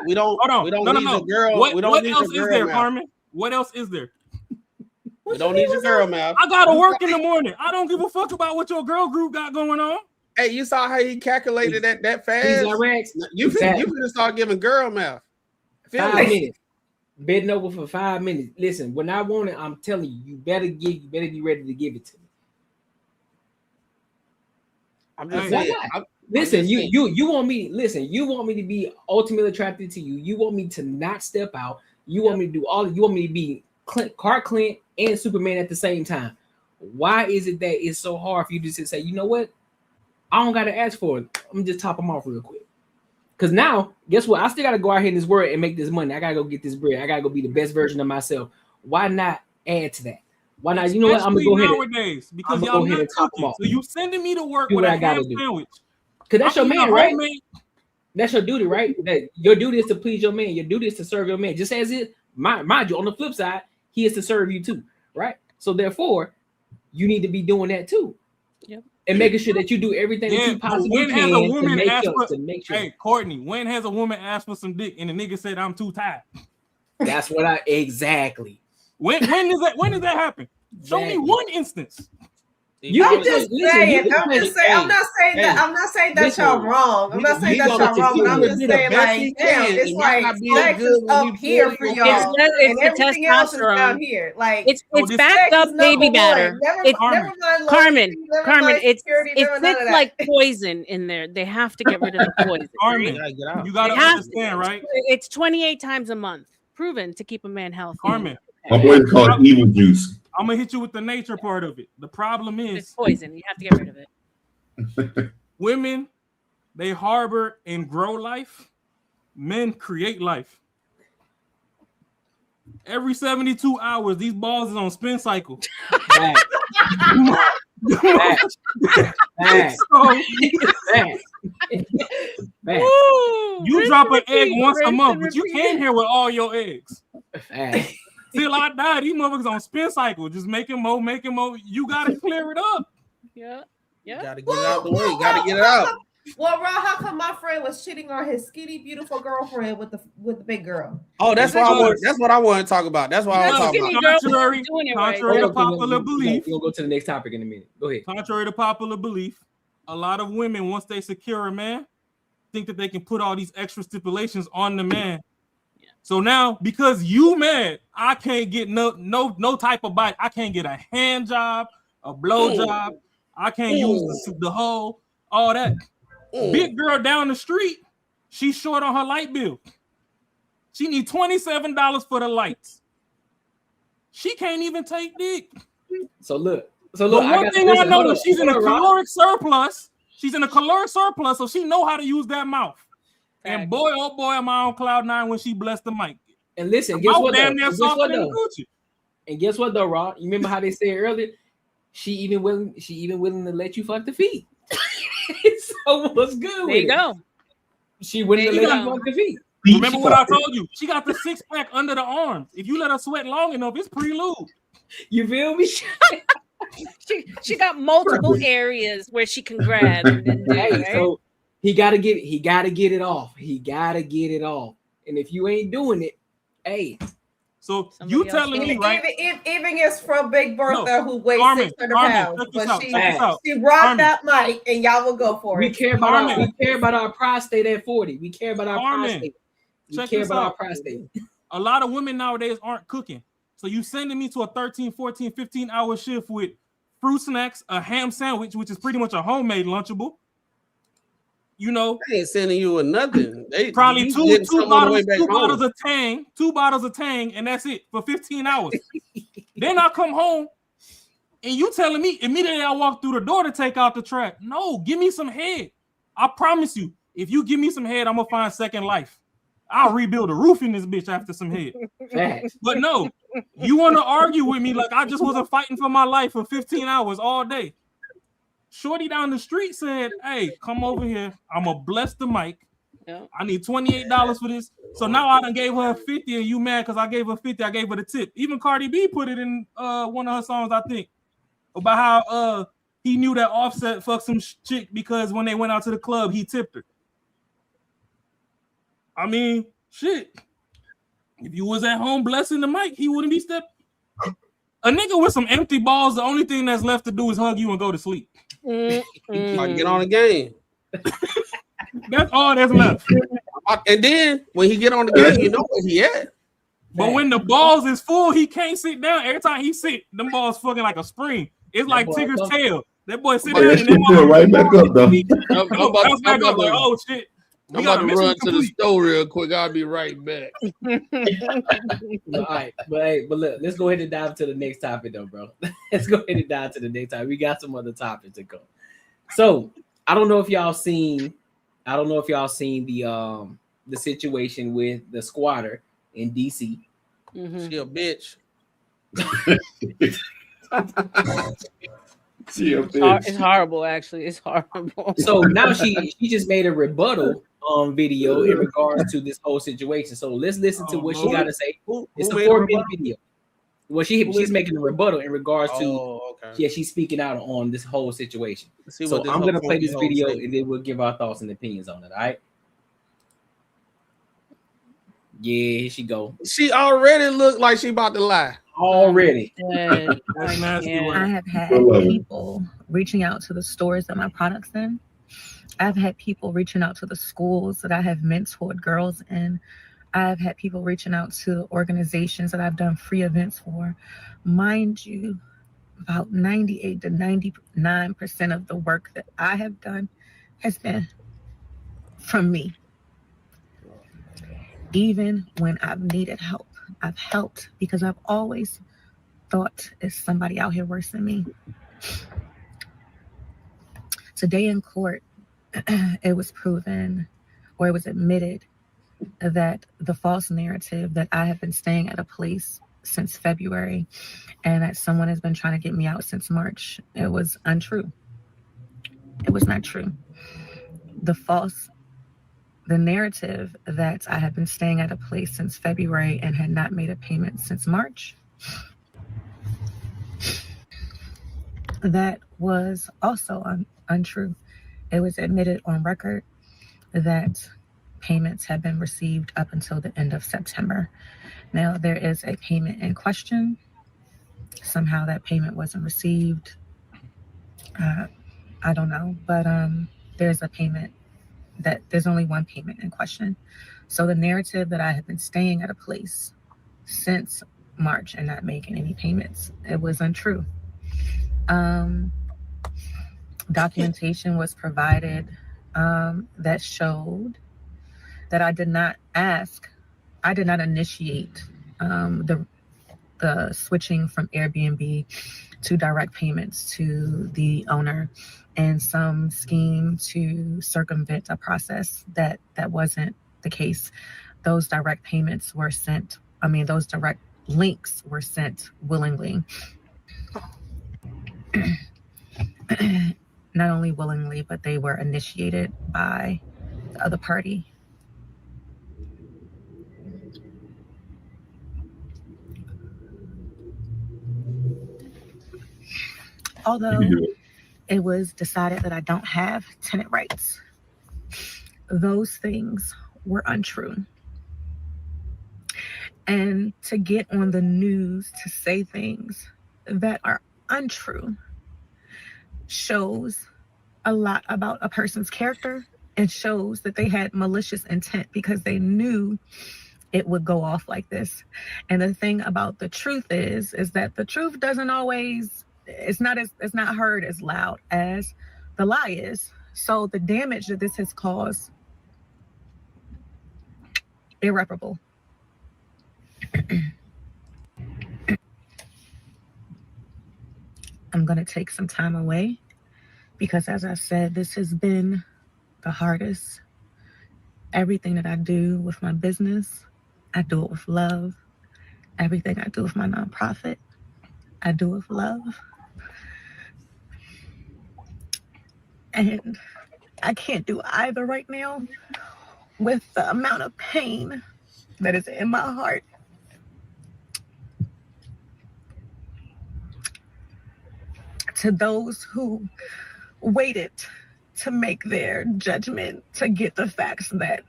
We don't need your girl. What else is there, Carmen? What else is there? We don't need your girl, man. I gotta work in the morning. I don't give a fuck about what your girl group got going on. Hey, you saw how he calculated that fast? You could start giving girl math. 5 minutes. Bending over for 5 minutes. Listen, when I want it, I'm telling you, you better be ready to give it to me. I'm just saying. Listen, you want me. Listen, you want me to be ultimately attracted to you. You want me to not step out. You want me to do all. You want me to be Clark Clint and Superman at the same time. Why is it that it's so hard for you to just say, you know what? I don't gotta ask for it. I'm just top them off real quick. Cause now, guess what? I still gotta go out here in this world and make this money. I gotta go get this bread. I gotta go be the best version of myself. Why not add to that? Why not? You know what? I'm gonna go ahead nowadays because y'all not cooking. So you sending me to work with a ham sandwich. Cause that's your man, right? That's your duty, right? That your duty is to please your man. Your duty is to serve your man. Just as it, mind you, on the flip side, he is to serve you too, right? So therefore, you need to be doing that too. Yep. And making sure that you do everything that you possibly can to make sure. Hey, Courtney, when has a woman asked for some dick and the nigga said I'm too tired? That's what I exactly. When does that happen? Show me one instance. I'm just saying. I'm not saying that y'all wrong. I'm not saying that y'all wrong. But I'm just saying, like, damn, it's like sex is up here for y'all, and everything else is down here. Like, it's backed up baby matter. Carmen, it's like poison in there. They have to get rid of the poison. Carmen, you gotta understand, right? It's 28 times a month, proven to keep a man healthy. Carmen, my boy called evil juice. I'm gonna hit you with the nature part of it. The problem is it's poison. You have to get rid of it. Women, they harbor and grow life. Men create life. Every 72 hours, these balls is on spin cycle. You drop an egg once a month, but you came here with all your eggs. Till I die, these motherfuckers on spin cycle, just making more. You gotta clear it up. Yeah. Gotta get it out the way. Gotta get it out. Well, Rob, how come my friend was cheating on his skinny, beautiful girlfriend with the big girl? Oh, that's what I want to talk about. That's what I want to talk about. Contrary to popular belief, we'll go to the next topic in a minute. Go ahead. Contrary to popular belief, a lot of women, once they secure a man, think that they can put all these extra stipulations on the man. So now, because you mad, I can't get no type of bite. I can't get a hand job, a blow job. I can't use the hole, all that. Big girl down the street, she's short on her light bill. She needs $27 for the lights. She can't even take dick. So look. But one thing I know is she's in a caloric surplus. She's in a caloric surplus, so she know how to use that mouth. And boy, oh boy, am I on cloud nine when she blessed the mic. And listen, guess what? And guess what though, Raw? You remember how they said earlier? She even willing to let you fuck the feet. So what's good? There you go. She willing to let you fuck the feet. Remember what I told you? She got the six pack under the arms. If you let her sweat long enough, it's pre-lube. You feel me? she got multiple areas where she can grab. So he gotta get it off. He gotta get it off. And if you ain't doing it, hey. So you telling me, right? Even it's from Big Bertha who weighs 600 pounds, but she rocked that mic, and y'all will go for it. We care about our prostate at 40. We care about our prostate. We care about our prostate. A lot of women nowadays aren't cooking. So you sending me to a 13, 14, 15-hour shift with fruit snacks, a ham sandwich, which is pretty much a homemade Lunchable. You know, they ain't sending you with nothing. They probably two bottles of Tang, and that's it for 15 hours. Then I come home, and you telling me immediately I walk through the door to take out the trash. No, give me some head. I promise you, if you give me some head, I'm gonna find second life. I'll rebuild a roof in this bitch after some head. But no, you want to argue with me like I just wasn't fighting for my life for 15 hours all day. Shorty down the street said, hey, come over here. I'm going to bless the mic. Yeah. I need $28 for this. So now I done gave her 50 and you mad because I gave her 50. I gave her the tip. Even Cardi B put it in one of her songs, I think, about how he knew that Offset fucked some chick because when they went out to the club, he tipped her. I mean, shit. If you was at home blessing the mic, he wouldn't be stepping. A nigga with some empty balls, the only thing that's left to do is hug you and go to sleep. Get on the game. That's all that's left. And then when he get on the game, you know where he at. But when the balls is full, he can't sit down. Every time he sit, them balls fucking like a spring. It's like Tigger's tail. That boy sit down and then right back up though. Back up like, oh shit. I'm about to run to the store real quick. I'll be right back. All right, but look, let's go ahead and dive to the next topic, though, bro. Let's go ahead and dive to the next topic. We got some other topics to go. So I don't know if y'all seen the situation with the squatter in DC. Mm-hmm. She a bitch. It's horrible, actually. It's horrible. So now she just made a rebuttal video in regards to this whole situation. So let's listen to what she got to say. It's a 4-minute video. Well, she's making a rebuttal in regards to she's speaking out on this whole situation. So I'm gonna play this video and then we'll give our thoughts and opinions on it. All right. Yeah, here she go. She already looked like she about to lie. Already. I have had people reaching out to the stores that my products in. I've had people reaching out to the schools that I have mentored girls in. I've had people reaching out to organizations that I've done free events for. Mind you, about 98 to 99% of the work that I have done has been from me. Even when I've needed help, I've helped because I've always thought it's somebody out here worse than me. Today in court, it was proven, or it was admitted, that the false narrative that I have been staying at a place since February and that someone has been trying to get me out since March, it was untrue. It was not true. The narrative that I had been staying at a place since February and had not made a payment since March, that was also untrue. It was admitted on record that payments had been received up until the end of September. Now, there is a payment in question. Somehow that payment wasn't received. I don't know, but there's a payment there's only one payment in question. So the narrative that I have been staying at a place since March and not making any payments, it was untrue. Documentation was provided that showed that I did not initiate the switching from Airbnb to direct payments to the owner and some scheme to circumvent a process that wasn't the case. Those direct payments were sent, those direct links were sent willingly. Not only willingly, but they were initiated by the other party. Although it was decided that I don't have tenant rights, those things were untrue. And to get on the news to say things that are untrue shows a lot about a person's character and shows that they had malicious intent because they knew it would go off like this. And the thing about the truth is that the truth doesn't always, it's not heard as loud as the lie is. So the damage that this has caused, irreparable. I'm going to take some time away because, as I said, this has been the hardest. Everything that I do with my business, I do it with love. Everything I do with my nonprofit, I do it with love. And I can't do either right now with the amount of pain that is in my heart. To those who waited to make their judgment, to get the facts that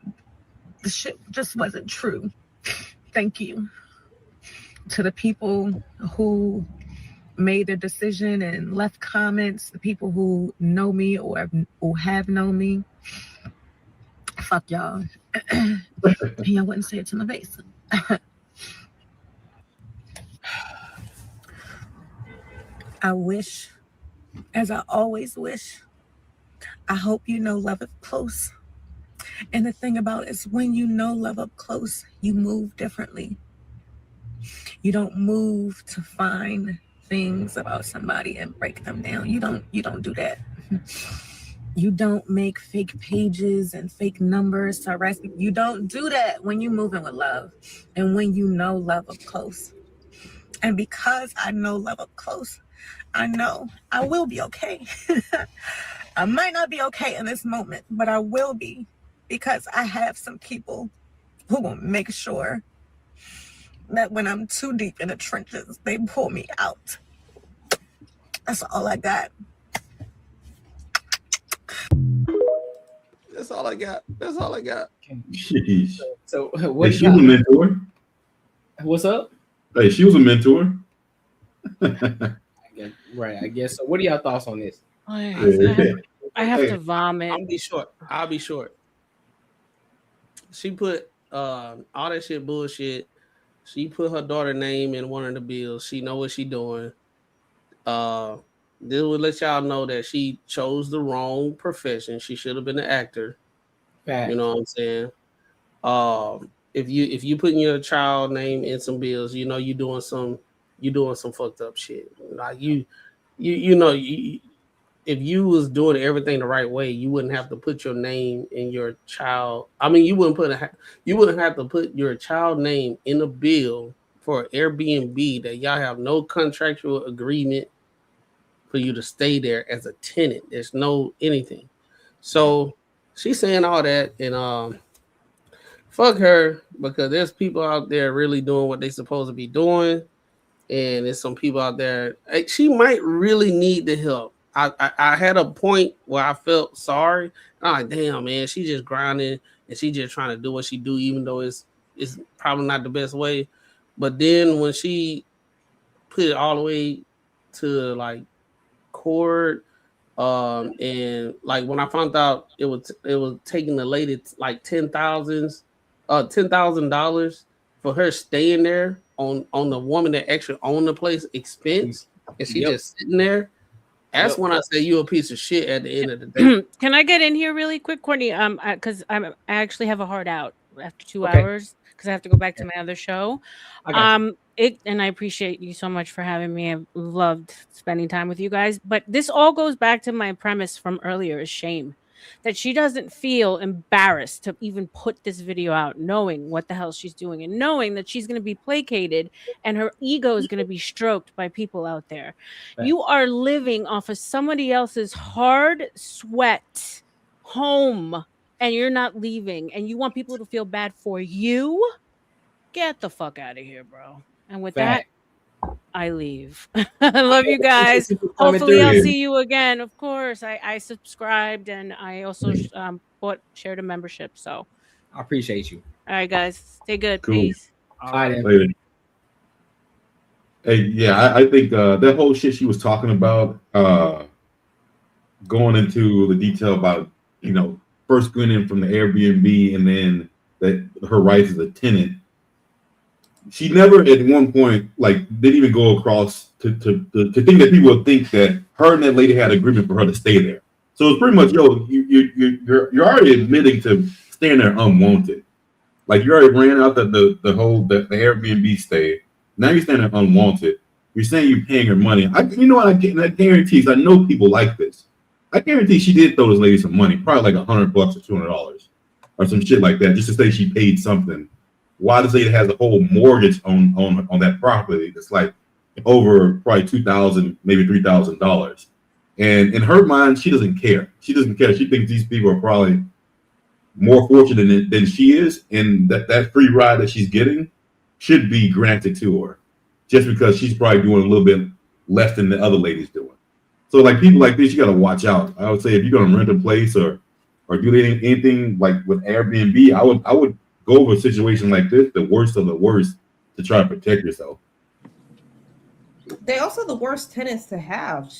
the shit just wasn't true, thank you. To the people who made a decision and left comments, the people who know me or who have known me, fuck y'all. Y'all wouldn't say it to my face. I wish, as I always wish, I hope you know love is close. And the thing about it is when you know love up close, you move differently. You don't move to find things about somebody and break them down. You don't do that. You don't make fake pages and fake numbers to arrest people. You don't do that when you're moving with love and when you know love up close. And because I know love up close, I know I will be okay. I might not be okay in this moment, but I will be because I have some people who will make sure that when I'm too deep in the trenches, they pull me out. That's all I got. That's all I got. That's all I got. Sheesh. So Hey, she was a mentor. What's up? Hey, she was a mentor. Right, I guess. So what are y'all thoughts on this? I have to vomit. I'll be short. She put all that shit bullshit. She put her daughter's name in one of the bills. She know what she doing. This would let y'all know that she chose the wrong profession. She should have been an actor. Fact. You know what I'm saying? If you putting your child name in some bills, you know you doing some fucked up shit. Like if you was doing everything the right way, you wouldn't have to put your name in your child. I mean, you wouldn't have to put your child name in a bill for Airbnb that y'all have no contractual agreement for you to stay there as a tenant. There's no anything. So she's saying all that, and fuck her, because there's people out there really doing what they supposed to be doing, and there's some people out there. She might really need the help. I had a point where I felt sorry. I'm like, damn, man, she just grinding and she just trying to do what she do, even though it's probably not the best way. But then when she put it all the way to like court, and like when I found out it was taking the lady like $10,000 for her staying there on the woman that actually owned the place expense, and she just sitting there. That's when I say you a piece of shit at the end of the day. Can I get in here really quick, Courtney? Because I actually have a hard out after 2 hours because I have to go back to my other show. And I appreciate you so much for having me. I've loved spending time with you guys. But this all goes back to my premise from earlier: is shame. That she doesn't feel embarrassed to even put this video out, knowing what the hell she's doing and knowing that she's going to be placated and her ego is going to be stroked by people out there. Right. You are living off of somebody else's hard sweat home and you're not leaving, and you want people to feel bad for you. Get the fuck out of here, bro. And with that, I leave. I love you guys. Hopefully I'll see you again. Of course. I subscribed, and I also shared a membership. So I appreciate you. All right, guys. Stay good. Cool. Peace. All right. Later. Hey, yeah, I think that whole shit she was talking about, going into the detail about, first going in from the Airbnb and then that her rights as a tenant. She never at one point didn't even go across to think that people would think that her and that lady had an agreement for her to stay there. So it's pretty much, you're already admitting to staying there unwanted. Like you already ran out the Airbnb stay. Now you're staying there unwanted. You're saying you're paying her money. I guarantee. I know people like this. I guarantee she did throw this lady some money, probably like $100 or $200 or some shit like that, just to say she paid something. Why this lady has a whole mortgage on that property that's like over probably $2,000, maybe $3,000. And in her mind, she doesn't care. She doesn't care. She thinks these people are probably more fortunate than she is, and that free ride that she's getting should be granted to her, just because she's probably doing a little bit less than the other ladies doing. So like people like this, you got to watch out. I would say if you're going to rent a place or do anything like with Airbnb, I would go over a situation like this, the worst of the worst, to try to protect yourself. They're also the worst tenants to have.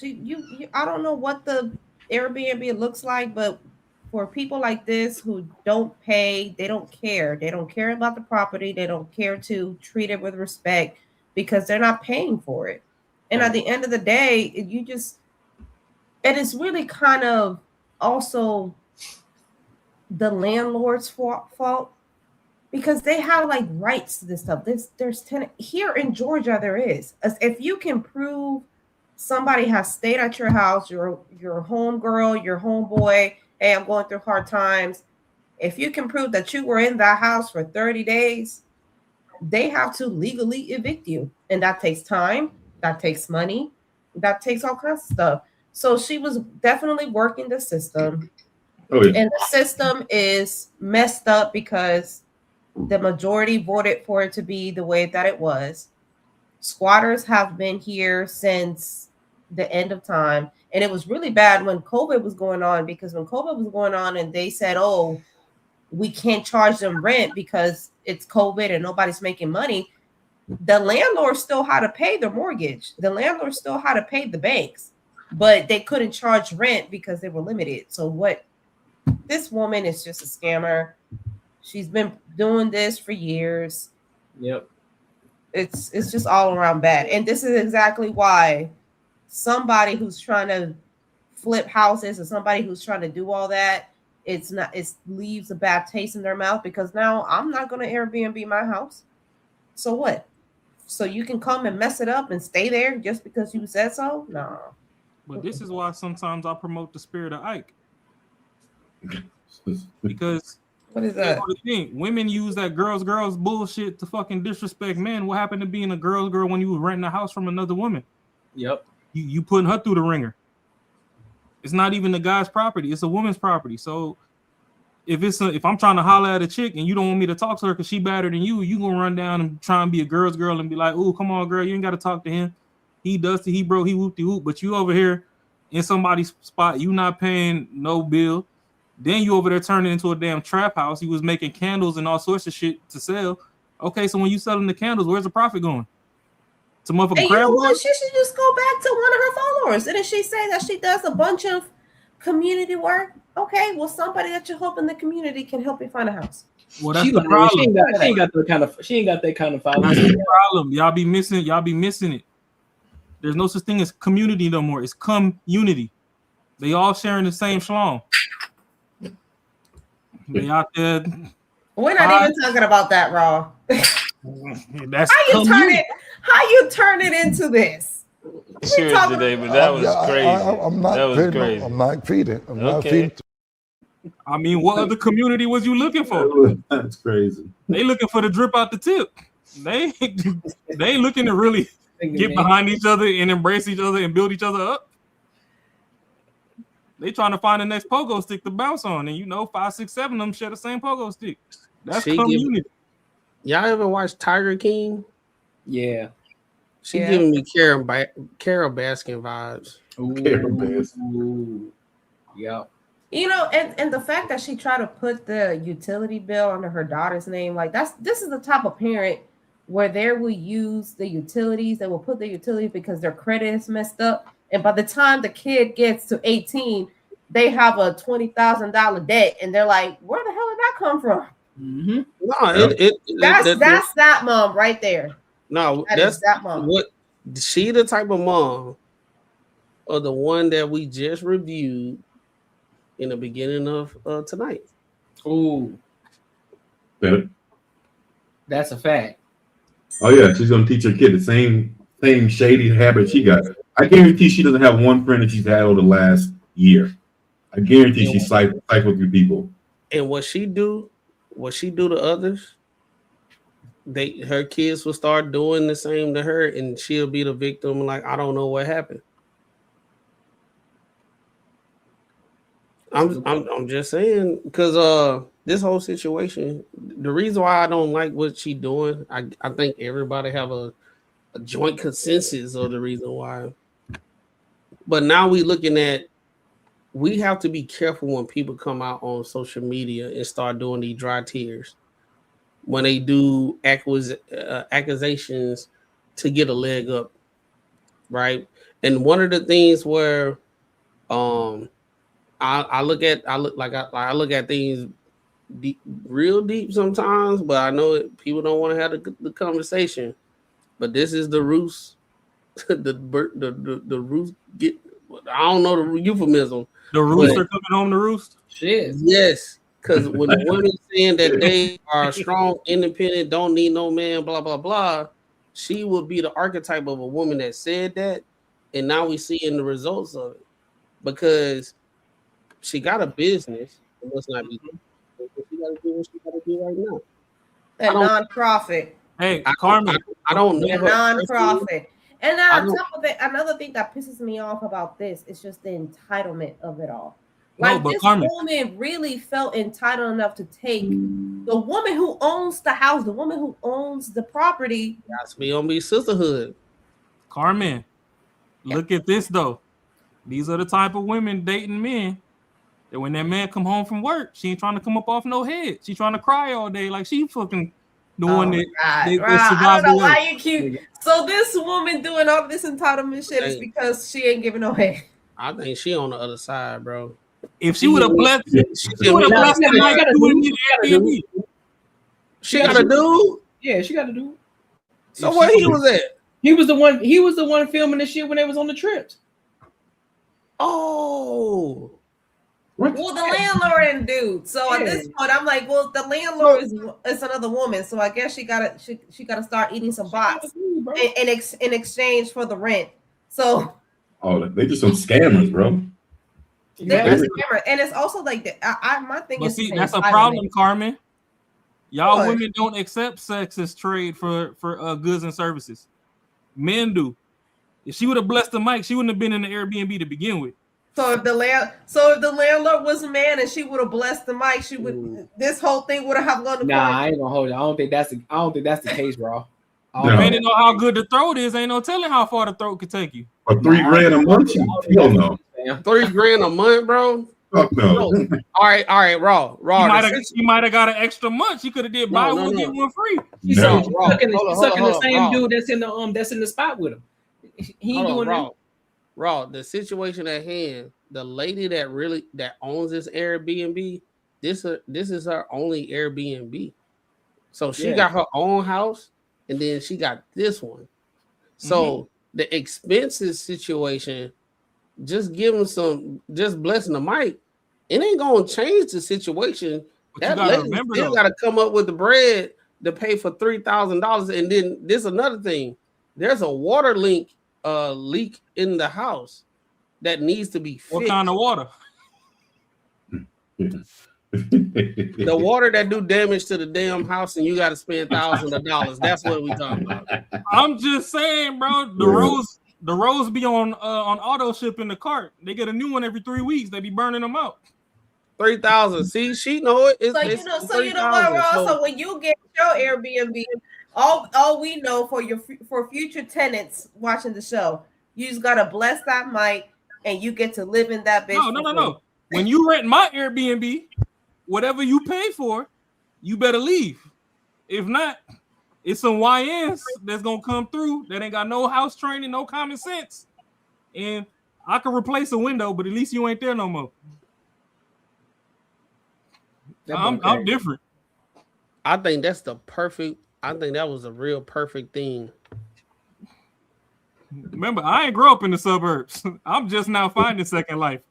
I don't know what the Airbnb looks like, but for people like this who don't pay, they don't care. They don't care about the property. They don't care to treat it with respect because they're not paying for it. And at the end of the day, and it's really kind of also the landlord's fault because they have like rights to this stuff. There's tenant here in Georgia. There is, as if you can prove somebody has stayed at your house, your homegirl, your homeboy. Hey, I'm going through hard times. If you can prove that you were in that house for 30 days, they have to legally evict you, and that takes time. That takes money. That takes all kinds of stuff. So she was definitely working the system. Oh, yeah. And the system is messed up because the majority voted for it to be the way that it was. Squatters have been here since the end of time. And it was really bad when COVID was going on, because when COVID was going on and they said, oh, we can't charge them rent because it's COVID and nobody's making money, the landlord still had to pay their mortgage. The landlord still had to pay the banks, but they couldn't charge rent because they were limited. So what? This woman is just a scammer. She's been doing this for years. Yep. It's just all around bad. And this is exactly why somebody who's trying to flip houses or somebody who's trying to do all that, it leaves a bad taste in their mouth, because now I'm not going to Airbnb my house. So what? So you can come and mess it up and stay there just because you said so? No. But this is why sometimes I promote the spirit of Ike. Because what is that? Women use that girls bullshit to fucking disrespect men. What happened to being a girl when you were renting a house from another woman? Yep. You putting her through the ringer. It's not even the guy's property, it's a woman's property. So if I'm trying to holler at a chick and you don't want me to talk to her because she better than you gonna run down and try and be a girl's girl and be like, oh, come on, girl, you ain't gotta talk to him. He dusty, he broke, he whoop-de-whoop, but you over here in somebody's spot, you not paying no bill. Then you over there turning into a damn trap house. He was making candles and all sorts of shit to sell. Okay, so when you selling the candles, where's the profit going? To motherfucking crab board? She should just go back to one of her followers. Didn't she say that she does a bunch of community work? Okay, well, somebody that you hope in the community can help you find a house. Well, that's the problem. She ain't got that kind of followers. That's the problem. Y'all be missing it. There's no such thing as community no more. It's community. They all sharing the same schlong. They out there. We're not even talking about that, Raw. That's how you turn it into this? Sure, today, but that was crazy. I'm not feeding. I'm not feeding. I mean, what other community was you looking for? That's crazy. They looking for the drip out the tip. They looking to really get behind each other and embrace each other and build each other up. They trying to find the next pogo stick to bounce on, and 5, 6, 7 of them share the same pogo stick. That's community. Y'all ever watch Tiger King? Yeah. She giving me Carol Baskin vibes. Carol Baskin. Yeah. And the fact that she tried to put the utility bill under her daughter's name, like this is the type of parent where they will use the utilities, they will put the utilities because their credit is messed up. And by the time the kid gets to 18, they have a $20,000 debt, and they're like, "Where the hell did that come from?" Mm-hmm. No, that's that mom right there. No, that's that mom. What she the type of mom, or the one that we just reviewed in the beginning of tonight. Ooh, that's a fact. Oh yeah, she's gonna teach her kid the same shady habit she got. I guarantee she doesn't have one friend that she's had over the last year. I guarantee she cycled through people. And what she do to others, her kids will start doing the same to her, and she'll be the victim. Like, I don't know what happened. I'm just saying, because this whole situation, the reason why I don't like what she doing, I think everybody have a joint consensus of the reason why. But now we looking at, we have to be careful when people come out on social media and start doing these dry tears when they do accusations to get a leg up, right? And one of the things where I look at things deep, real deep sometimes, but I know people don't want to have the conversation. But this is the roost. The roost get. I don't know the euphemism. The rooster coming home to roost. Shit. Yes. Because when the women saying that they are strong, independent, don't need no man, blah blah blah, she would be the archetype of a woman that said that, and now we seeing the results of it because she got a business. It must not be. She got to do what she got to do right now. A nonprofit. Hey, Carmen, I don't know a her nonprofit. And I on don't- top of it, another thing that pisses me off about this is just the entitlement of it all. No, Like but this Carmen- woman really felt entitled enough to take the woman who owns the house, the woman who owns the property. That's me on me sisterhood. Carmen, look at this though. These are the type of women dating men that when that man come home from work, she ain't trying to come up off no head. She trying to cry all day like she fucking the one that God, that Rob, I survived don't know the why way. you cute. So this woman doing all this entitlement shit is because she ain't giving no head. I think she on the other side, bro. If she would have blessed, she would have blessed the mic. She would need Airbnb. She got a dude. Yeah, she got a dude. So where he was at? He was the one. He was the one filming the shit when they was on the trips. Oh. Well, the landlord and dude. So at this point, I'm like, well, the landlord is another woman. So I guess she gotta start eating some box in exchange for the rent. So Oh, they just some scammers, bro. they're just scammer. And it's also like my thing But is see, the that's a entitlement. problem, Carmen. Y'all What? women don't accept sex as trade for goods and services. Men do. If she would have blessed the mic, she wouldn't have been in the Airbnb to begin with. So if the landlord was a man and she would have blessed the mic, she would this whole thing would have gone to Nah, court. I ain't gonna hold you. I don't think that's the case, bro. Depending on how good the throat is, ain't no telling how far the throat could take you. For $3,000 a month, hell no. $3,000 a month, bro. Fuck no. All right, raw. She might have got an extra month. She could have did buy one get one free. She's No. sucking the same Raw. dude that's in the spot with him. He ain't doing that. Raw, the situation at hand, the lady that owns this Airbnb, this is her only Airbnb. So she got her own house, and then she got this one. So the expenses situation, just blessing the mic, it ain't gonna change the situation. But That you gotta lady remember still though. gotta come up with the bread to pay for $3,000. And then this another thing. There's a water leak in the house that needs to be fixed. What kind of water? The water that do damage to the damn house, and you got to spend thousands of dollars. That's what we talking about. I'm just saying, bro. The rose be on auto ship in the cart. They get a new one every 3 weeks. They be burning them out. 3,000. See, she know it. It's, So it's you know what, Ross? So when you get your Airbnb, all we know for future tenants watching the show, you just gotta bless that mic and you get to live in that bitch. No. When you rent my Airbnb, whatever you pay for, you better leave. If not, it's some YNs that's gonna come through that ain't got no house training, no common sense. And I can replace a window, but at least you ain't there no more. I'm different. I think that's the perfect. I think that was a real perfect thing. Remember, I ain't grow up in the suburbs. I'm just now finding Second Life.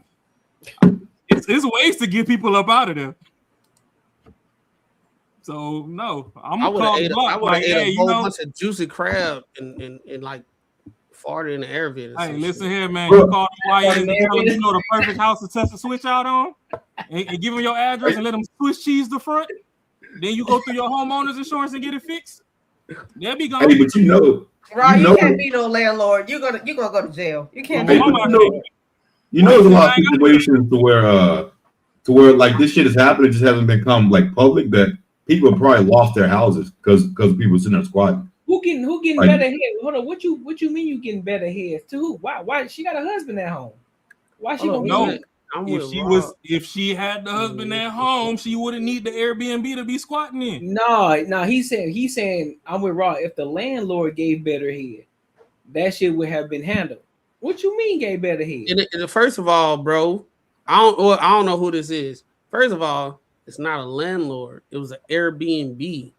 It's ways to get people up out of there. So no, I'm gonna call the block. I ate a whole bunch of juicy crab and like farted in the air vent. Hey, listen here, man. You call the YNs and tell them you know the perfect house to test the switch out on, and give them your address and let them Swiss cheese the front. Then you go through your homeowner's insurance and get it fixed. They'll be gone. Hey, but you know, you can't be no landlord. You're gonna go to jail. You can't. Hey, there's a lot of situations to where like this shit is happening, just hasn't become like public, that people have probably lost their houses because people sitting there squatting. Who getting Like- better head? Hold on, what you mean you getting better head? To who? Why she got a husband at home? Why she gonna No. be If she had the husband at home, she wouldn't need the Airbnb to be squatting in. No, he's saying I'm with Raw. If the landlord gave better head, that shit would have been handled. What you mean gave better head? And first of all, bro, I don't know who this is. First of all, it's not a landlord. It was an Airbnb.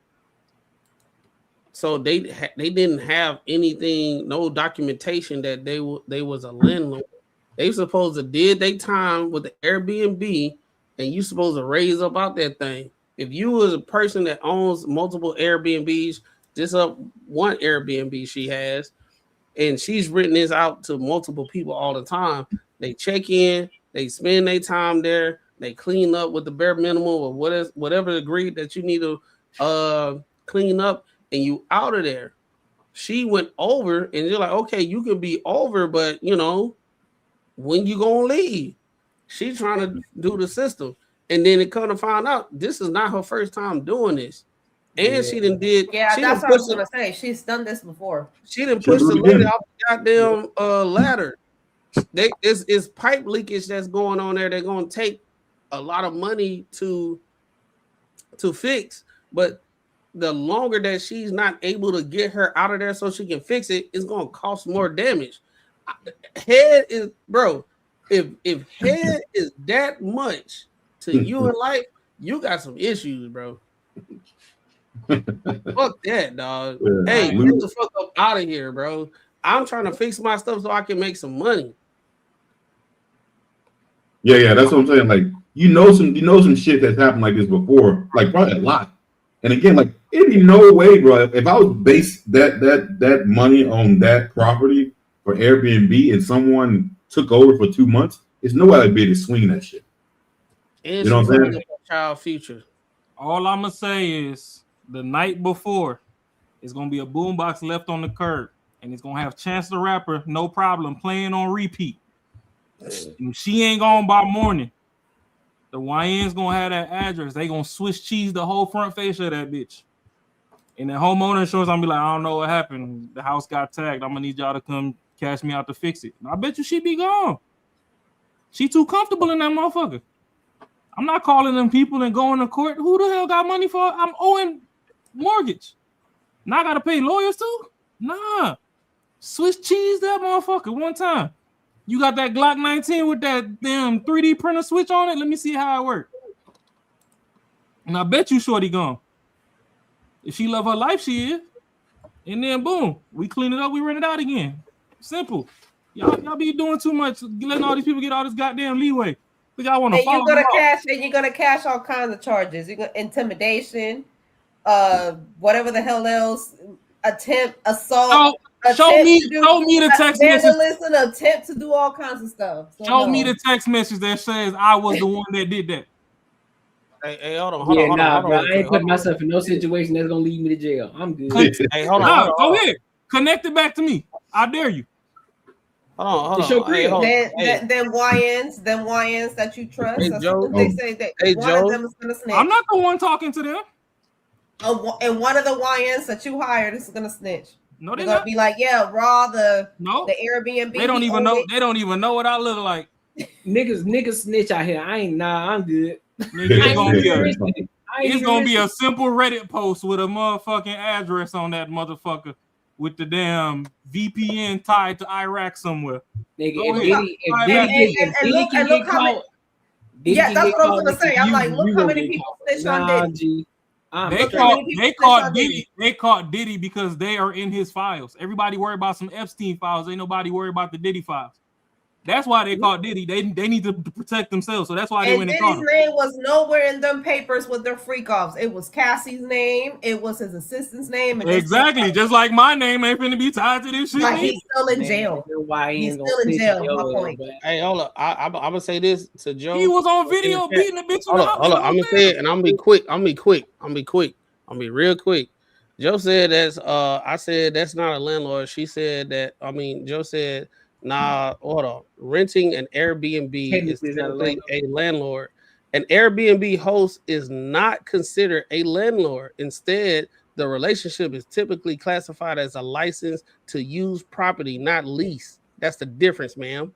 So they didn't have anything, no documentation that they was a landlord. They supposed to did their time with the Airbnb and you supposed to raise up out that thing. If you was a person that owns multiple Airbnbs, just up one Airbnb she has, and she's written this out to multiple people all the time. They check in, they spend their time there, they clean up with the bare minimum or whatever agreed that you need to clean up, and you out of there. She went over, and you're like, okay, you can be over, but you know, when you gonna leave? She's trying to do the system, and then it come to find out this is not her first time doing this. And she done did. Yeah, she that's done what I was pushed gonna say. She's done this before. She done pushed the lady off the goddamn ladder. It's pipe leakage that's going on there. They're gonna take a lot of money to fix, but the longer that she's not able to get her out of there so she can fix it, it's gonna cost more damage. Head is, bro. If head is that much to you in life, you got some issues, bro. Fuck that, dog. Yeah. Hey, get the fuck up out of here, bro. I'm trying to fix my stuff so I can make some money. Yeah, that's what I'm saying. Like, you know some shit that's happened like this before, like probably a lot. And again, like, it'd be no way, bro. If I was based that money on that property for Airbnb and someone took over for 2 months, there's no way I'd be able to swing that shit. And you know what I'm saying? Child future. All I'm gonna say is the night before, it's gonna be a boombox left on the curb, and it's gonna have Chance the Rapper, No Problem, playing on repeat. And she ain't gone by morning. The YN's gonna have that address. They gonna Swiss cheese the whole front face of that bitch. And the homeowner insurance, I'm be like, I don't know what happened. The house got tagged. I'm gonna need y'all to come cash me out to fix it. And I bet you she be gone. She too comfortable in that motherfucker. I'm not calling them people and going to court. Who the hell got money for? I'm owing mortgage. Now I gotta pay lawyers too? Nah. Swiss cheese that motherfucker one time. You got that Glock 19 with that damn 3D printer switch on it? Let me see how it works. And I bet you shorty gone. If she love her life, she is. And then boom, we clean it up, we rent it out again. Simple. Y'all be doing too much, letting all these people get all this goddamn leeway. Think I want to follow You're gonna cash all kinds of charges. You're gonna intimidation, whatever the hell else, attempt, assault. Show me the text message. Listen, attempt to do all kinds of stuff. So show me the text message that says I was the one that did that. Hey, hold on. I ain't putting myself in no situation that's gonna lead me to jail. I'm good. Hey, hold on. Go ahead. Connect it back to me. I dare you. Hold on. Them YNs that you trust. Hey, Joe. They say that one of them is gonna snitch. I'm not the one talking to them. And one of the YNs that you hired is gonna snitch. No, they're gonna be like, yeah, Raw, the Airbnb. They don't even know. They don't even know what I look like. Niggas snitch out here. I'm good. It's gonna be a simple Reddit post with a motherfucking address on that motherfucker with the damn VPN tied to Iraq somewhere. Yeah, that's what I was gonna say. I'm like, look how many people snitch on Diddy. They caught Diddy because they are in his files. Everybody worried about some Epstein files. Ain't nobody worried about the Diddy files. That's why they caught Diddy. They need to protect themselves. So that's why they went and caught him. Diddy's name was nowhere in them papers with their freak offs. It was Cassie's name. It was his assistant's name. Exactly. Just like my name ain't finna be tied to this shit. Like he's still in jail. He's still in jail. My point. Hey, hold up. I'm gonna say this to Joe. He was on video beating the bitch. Hold up. I'm gonna say it, and I'm gonna be quick. I'm gonna be real quick. Joe said that's. I said that's not a landlord. She said that. Joe said. Nah, hold on. Renting an Airbnb is typically a landlord. An Airbnb host is not considered a landlord. Instead, the relationship is typically classified as a license to use property, not lease. That's the difference, ma'am.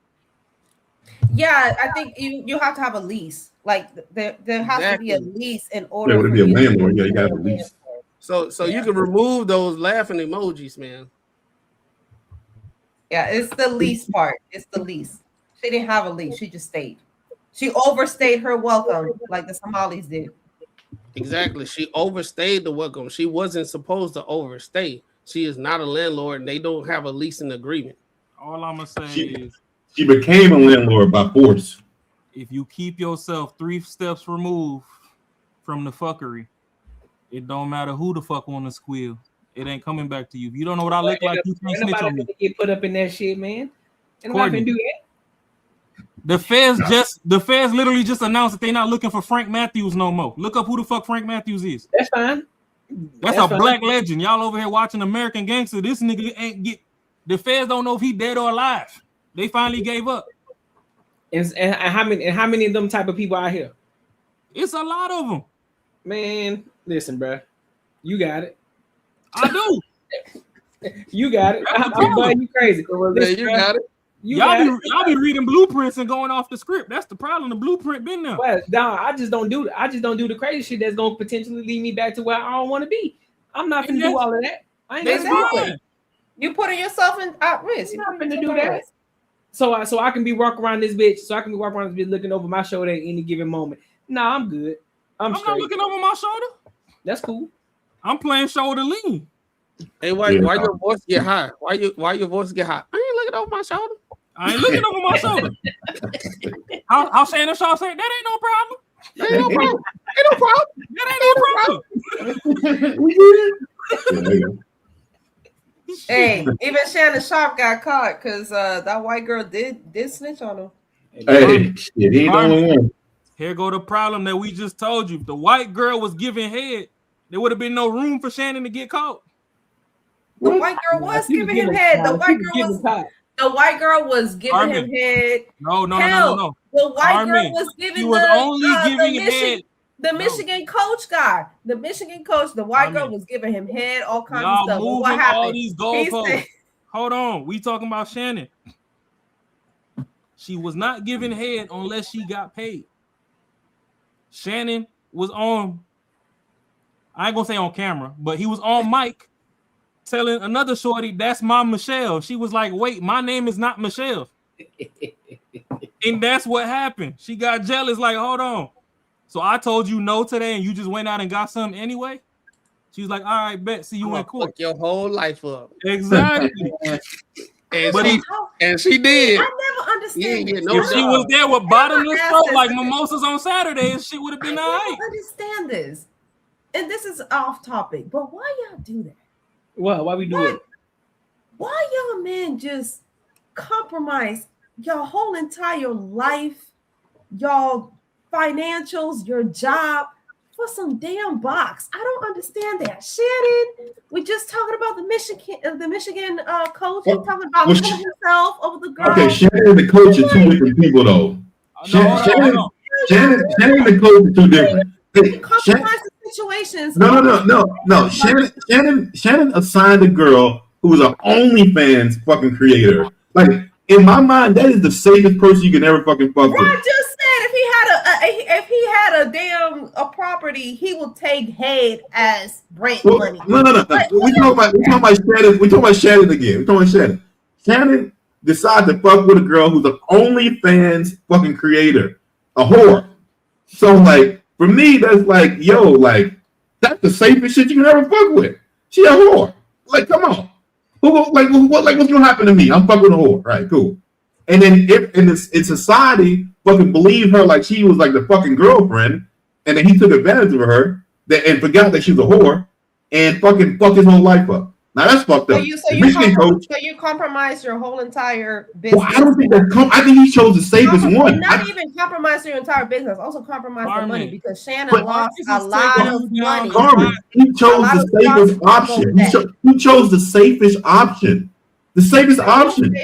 Yeah, I think you have to have a lease. Like there has to be a lease in order. Yeah, would it be a landlord? Yeah, you gotta have a lease. So you can remove those laughing emojis, man. Yeah, it's the lease part. It's the lease. She didn't have a lease. She just stayed. She overstayed her welcome like the Somalis did. Exactly. She overstayed the welcome. She wasn't supposed to overstay. She is not a landlord, and they don't have a leasing agreement. All I'm gonna say is she became a landlord by force. if you keep yourself 3 steps removed from the fuckery, it don't matter who the fuck want to squeal. It ain't coming back to you. If you don't know what I look like, you can't Ain't snitch nobody on me. finna get put up in that shit, man. Ain't nobody Courtney. finna do that. The feds literally just announced that they're not looking for Frank Matthews no more. Look up who the fuck Frank Matthews is. That's fine. That's a black legend. Y'all over here watching American Gangster. This nigga ain't get. The feds don't know if he dead or alive. They finally gave up. And how many of them type of people out here? It's a lot of them. Man, listen, bro. You got it. I do. You got it. I'm glad you crazy. Listen, you got it. Y'all be reading blueprints and going off the script. That's the problem. The blueprint been there. Well, nah, I just don't do the crazy shit that's gonna potentially lead me back to where I don't want to be. I'm not gonna do all of that. I ain't gonna do it. You putting yourself in at risk. You're not gonna do that. So I can be walking around this bitch. So I can be walking around this bitch looking over my shoulder at any given moment. Nah, I'm good. I'm not looking over my shoulder. That's cool. I'm playing shoulder lean. Hey, why your voice get high? Why your voice get high? I ain't looking over my shoulder. I ain't looking over my shoulder. How Shannon Shaw said that ain't no problem. That ain't no problem. Ain't no problem. That ain't no problem. Hey, even Shannon Sharp got caught because that white girl did snitch on him. Hey, he ain't the only one. Here go the problem that we just told you. If the white girl was giving head, there would have been no room for Shannon to get caught. The white girl was giving him head. The white girl was giving him head. No. The white girl was giving head. The Michigan coach guy, the white girl was giving him head, all kinds of stuff. Moving What happened? all these goalposts. Hold on, we talking about Shannon. She was not giving head unless she got paid. Shannon was on, I ain't gonna say on camera, but he was on mic telling another shorty, that's my Michelle. She was like, wait, my name is not Michelle. And that's what happened. She got jealous, like, hold on. So I told you no today and you just went out and got something anyway? She was like, all right, bet, see you in court. Fuck your whole life up. Exactly. and she did. I never understand. If she was there with bottomless throat like mimosas on Saturdays, she would have been all right. I don't understand this. And this is off topic, but why y'all do that? Why we do it? Why y'all men just compromise your whole entire life, y'all financials, your job for some damn box? I don't understand that. Shannon, we just talking about the Michigan coach. He's talking about killing himself over the girl. Okay, Shannon and the coach are two different people, though. Shannon and the coach are two different. Compromise the situations. No. Shannon assigned a girl who was an OnlyFans fucking creator. Like, in my mind, that is the safest person you can ever fucking fuck with. Rod just said if he had a damn property, he will take head as rent money. No. We talking about Shannon again. We talking about Shannon. Shannon decided to fuck with a girl who's an OnlyFans fucking creator, a whore. So like for me, that's like, yo, like that's the safest shit you can ever fuck with. She a whore. Like, come on. What's gonna happen to me? I'm fucking a whore, right? Cool. And then in society, fucking believe her like she was like the fucking girlfriend, and then he took advantage of her and forgot that she was a whore and fucking fucked his whole life up. Now that's fucked up. So you compromise your whole entire business. Well, I don't think that's I think he chose the safest one. Not even compromise your entire business. Also compromise the money because Shannon lost a lot of money. Carmen, he chose the safest option. He chose the safest option. The safest option.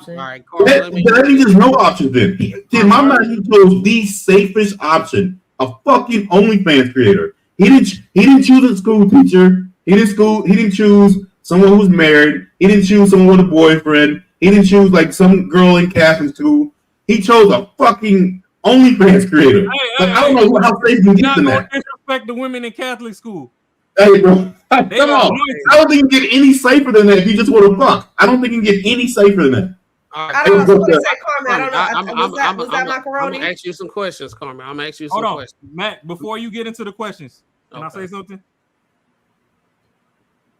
All right, Carl, that means there's no option then. In my mind, he chose the safest option. A fucking OnlyFans creator. He didn't choose a school teacher. He didn't choose someone who's married. He didn't choose someone with a boyfriend. He didn't choose like some girl in Catholic school. He chose a fucking OnlyFans creator. I don't know how safe you get to that. Disrespect the women in Catholic school. Hey, bro. Come on. I don't think you can get any safer than that if you just want to fuck. I don't think you can get any safer than that. I don't know. What is that, Carmen? I don't know. Was that macaroni? I'm gonna ask you some questions, Carmen. I'm gonna ask you some questions. Matt, before you get into the questions, can I say something?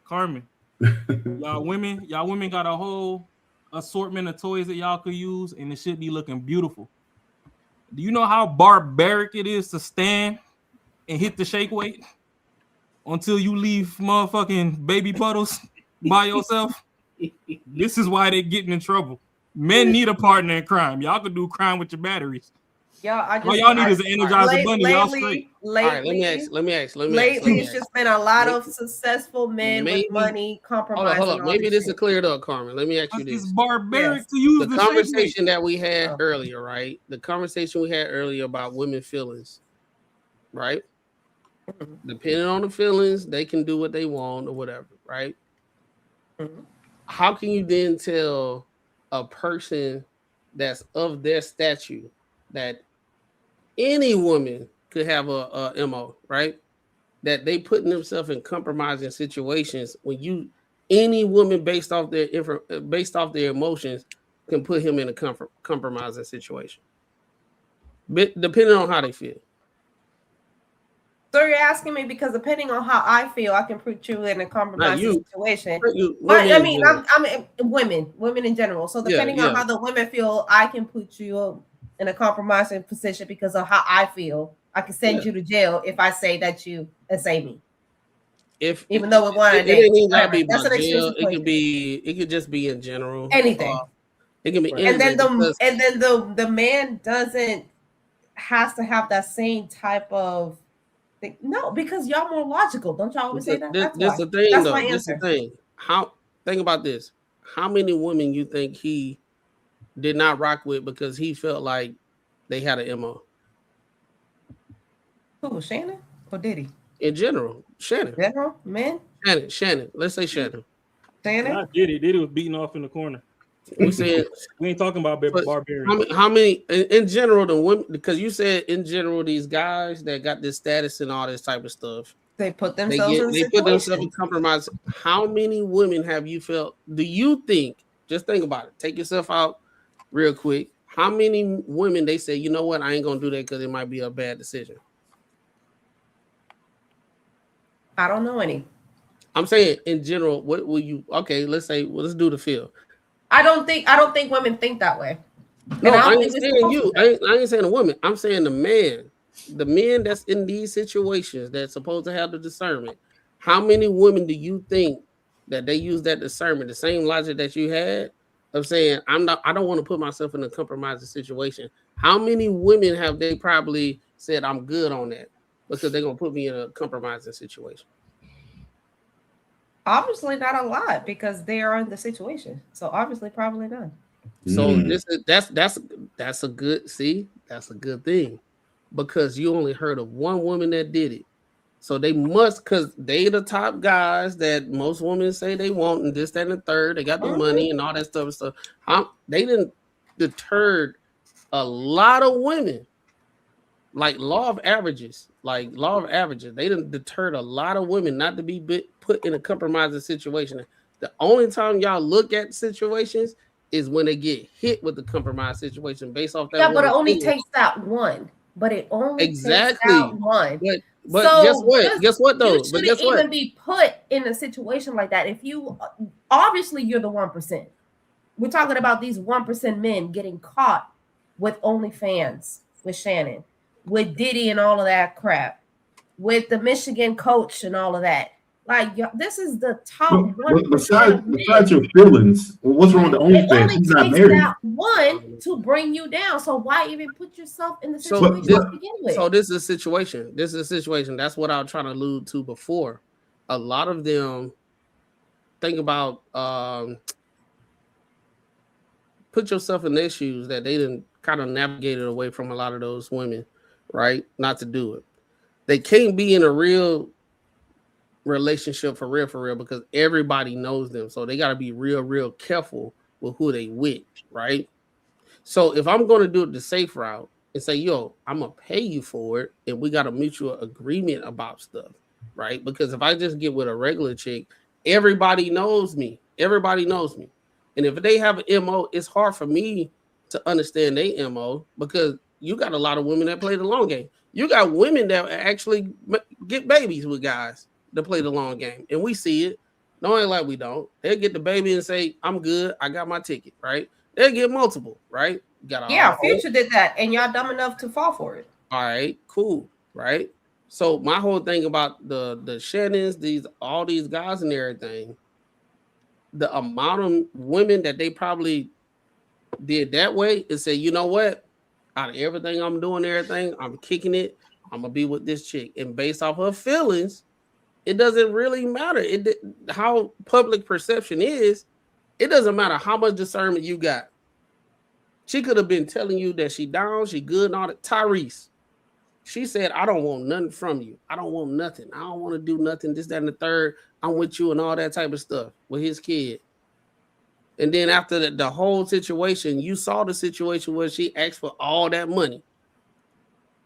Carmen, y'all women got a whole assortment of toys that y'all could use, and it should be looking beautiful. Do you know how barbaric it is to stand and hit the shake weight until you leave motherfucking baby puddles by yourself? This is why they're getting in trouble. Men need a partner in crime. Y'all can do crime with your batteries. All y'all need is an Energizer Bunny. Y'all straight. All right, let me ask. Lately, it's just been a lot of successful men with money compromising. Hold on. Maybe this is cleared up, Carmen. Let me ask you this. It's barbaric to use the conversation that we had earlier, right? The conversation we had earlier about women's feelings, right? Depending on the feelings, they can do what they want or whatever, right? How can you then tell a person that's of their statue that any woman could have a MO, right? That they putting themselves in compromising situations when any woman based off their emotions can put him in a compromising situation, depending on how they feel. So you're asking me because depending on how I feel, I can put you in a compromising situation. But I mean, I'm women in general. So depending on how the women feel, I can put you in a compromising position because of how I feel. I can send you to jail if I say that you assay me. Even though we want to date, that's an jail. It could just be in general. Anything. It can be anything. And then the man has to have that same type of thing. No, because y'all more logical. Don't y'all always say that? That's the thing, though. That's the thing. Think about this. How many women you think he did not rock with because he felt like they had an MO? Who, Shannon or Diddy? In general, Shannon. General, men? Shannon. Let's say Shannon. Shannon? Not Diddy. Diddy was beating off in the corner. We said we ain't talking about barbarian. How many in general the women? Because you said in general these guys that got this status and all this type of stuff, they put themselves in compromise. How many women have you felt? Do you think? Just think about it. Take yourself out real quick. How many women they say, you know what, I ain't gonna do that because it might be a bad decision? I don't know any. I'm saying in general, what will you? Okay, let's do the field. I don't think women think that way. No, I ain't saying you. I ain't saying a woman. I'm saying the man. The men that's in these situations that's supposed to have the discernment. How many women do you think that they use that discernment, the same logic that you had of saying, I don't want to put myself in a compromising situation? How many women have they probably said, I'm good on that because they're gonna put me in a compromising situation? Obviously not a lot because they are in the situation. So obviously probably none. So that's a good thing because you only heard of one woman that did it. So they must, because they the top guys that most women say they want and this, that, and the third. They got the money and all that stuff. They didn't deterred a lot of women. Like law of averages. They didn't deterred a lot of women not to be put in a compromising situation. The only time y'all look at situations is when they get hit with the compromised situation based off that. Yeah, but it only takes that one. But it only takes that one. But so guess what though? You shouldn't even be put in a situation like that. If you obviously you're the 1%. We're talking about these 1% men getting caught with OnlyFans, with Shannon, with Diddy and all of that crap, with the Michigan coach and all of that. Like, this is the top one. Besides your feelings, what's wrong with the OnlyFans? He's not married. That one to bring you down. So why even put yourself in the situation to begin with? So this is a situation. That's what I was trying to allude to before. A lot of them think about put yourself in their shoes that they didn't kind of navigated away from a lot of those women, right? Not to do it. They can't be in a real relationship for real because everybody knows them, so they got to be real careful with who they with, right? So if I'm going to do it the safe route and say, yo, I'm gonna pay you for it, and we got a mutual agreement about stuff, right? Because if I just get with a regular chick, everybody knows me, and if they have an MO, it's hard for me to understand their MO because you got a lot of women that play the long game. You got women that actually get babies with guys to play the long game, and we see it. No, ain't like we don't. They'll get the baby and say, I'm good, I got my ticket, right? They'll get multiple, right? Got Yeah, Future did that, and y'all dumb enough to fall for it. All right, cool, right? So my whole thing about the Shannons, all these guys and everything, the amount of women that they probably did that way and say, you know what? Out of everything I'm doing, everything, I'm kicking it. I'm gonna be with this chick, and based off her feelings, it doesn't really matter. How public perception is. It doesn't matter how much discernment you got. She could have been telling you that she down, she good, and all that. Tyrese, she said, I don't want nothing from you. I don't want nothing. I don't want to do nothing, this, that, and the third. I'm with you and all that type of stuff with his kid. And then after the whole situation, you saw the situation where she asked for all that money.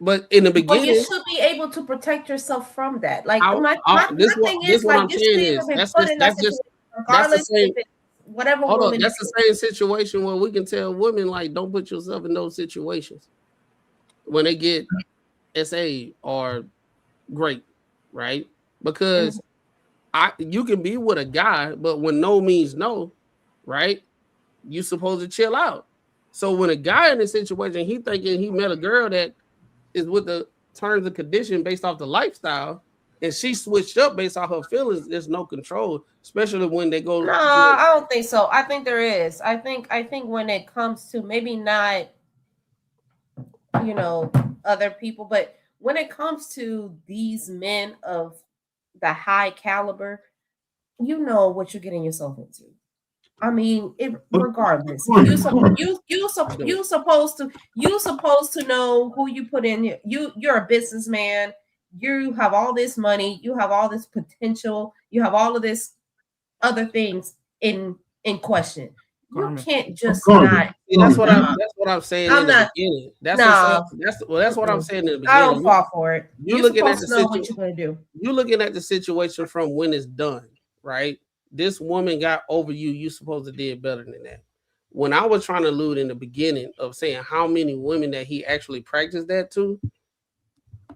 But in the beginning, you should be able to protect yourself from that. Like my thing is, like, you should even be put in that situation, regardless if it's whatever woman. That's the same situation where we can tell women, like, don't put yourself in those situations when they get SA or great, right? Because you can be with a guy, but when no means no, right? You supposed to chill out. So when a guy in this situation, he thinking he met a girl that is with the terms and condition based off the lifestyle, and she switched up based off her feelings, there's no control, especially when they go. No, I don't think so. I think there is. I think when it comes to maybe not, other people, but when it comes to these men of the high caliber, you know what you're getting yourself into. I mean, regardless, you supposed to know who you put in here. You're a businessman. You have all this money. You have all this potential. You have all of this other things in question. You can't just not. That's what I'm saying in the beginning. That's what I'm saying in the beginning. I don't fall for it. You're looking at the situation. What you're gonna do. You're looking at the situation from when it's done, right? This woman got over you. You supposed to did better than that. When I was trying to allude in the beginning of saying how many women that he actually practiced that to,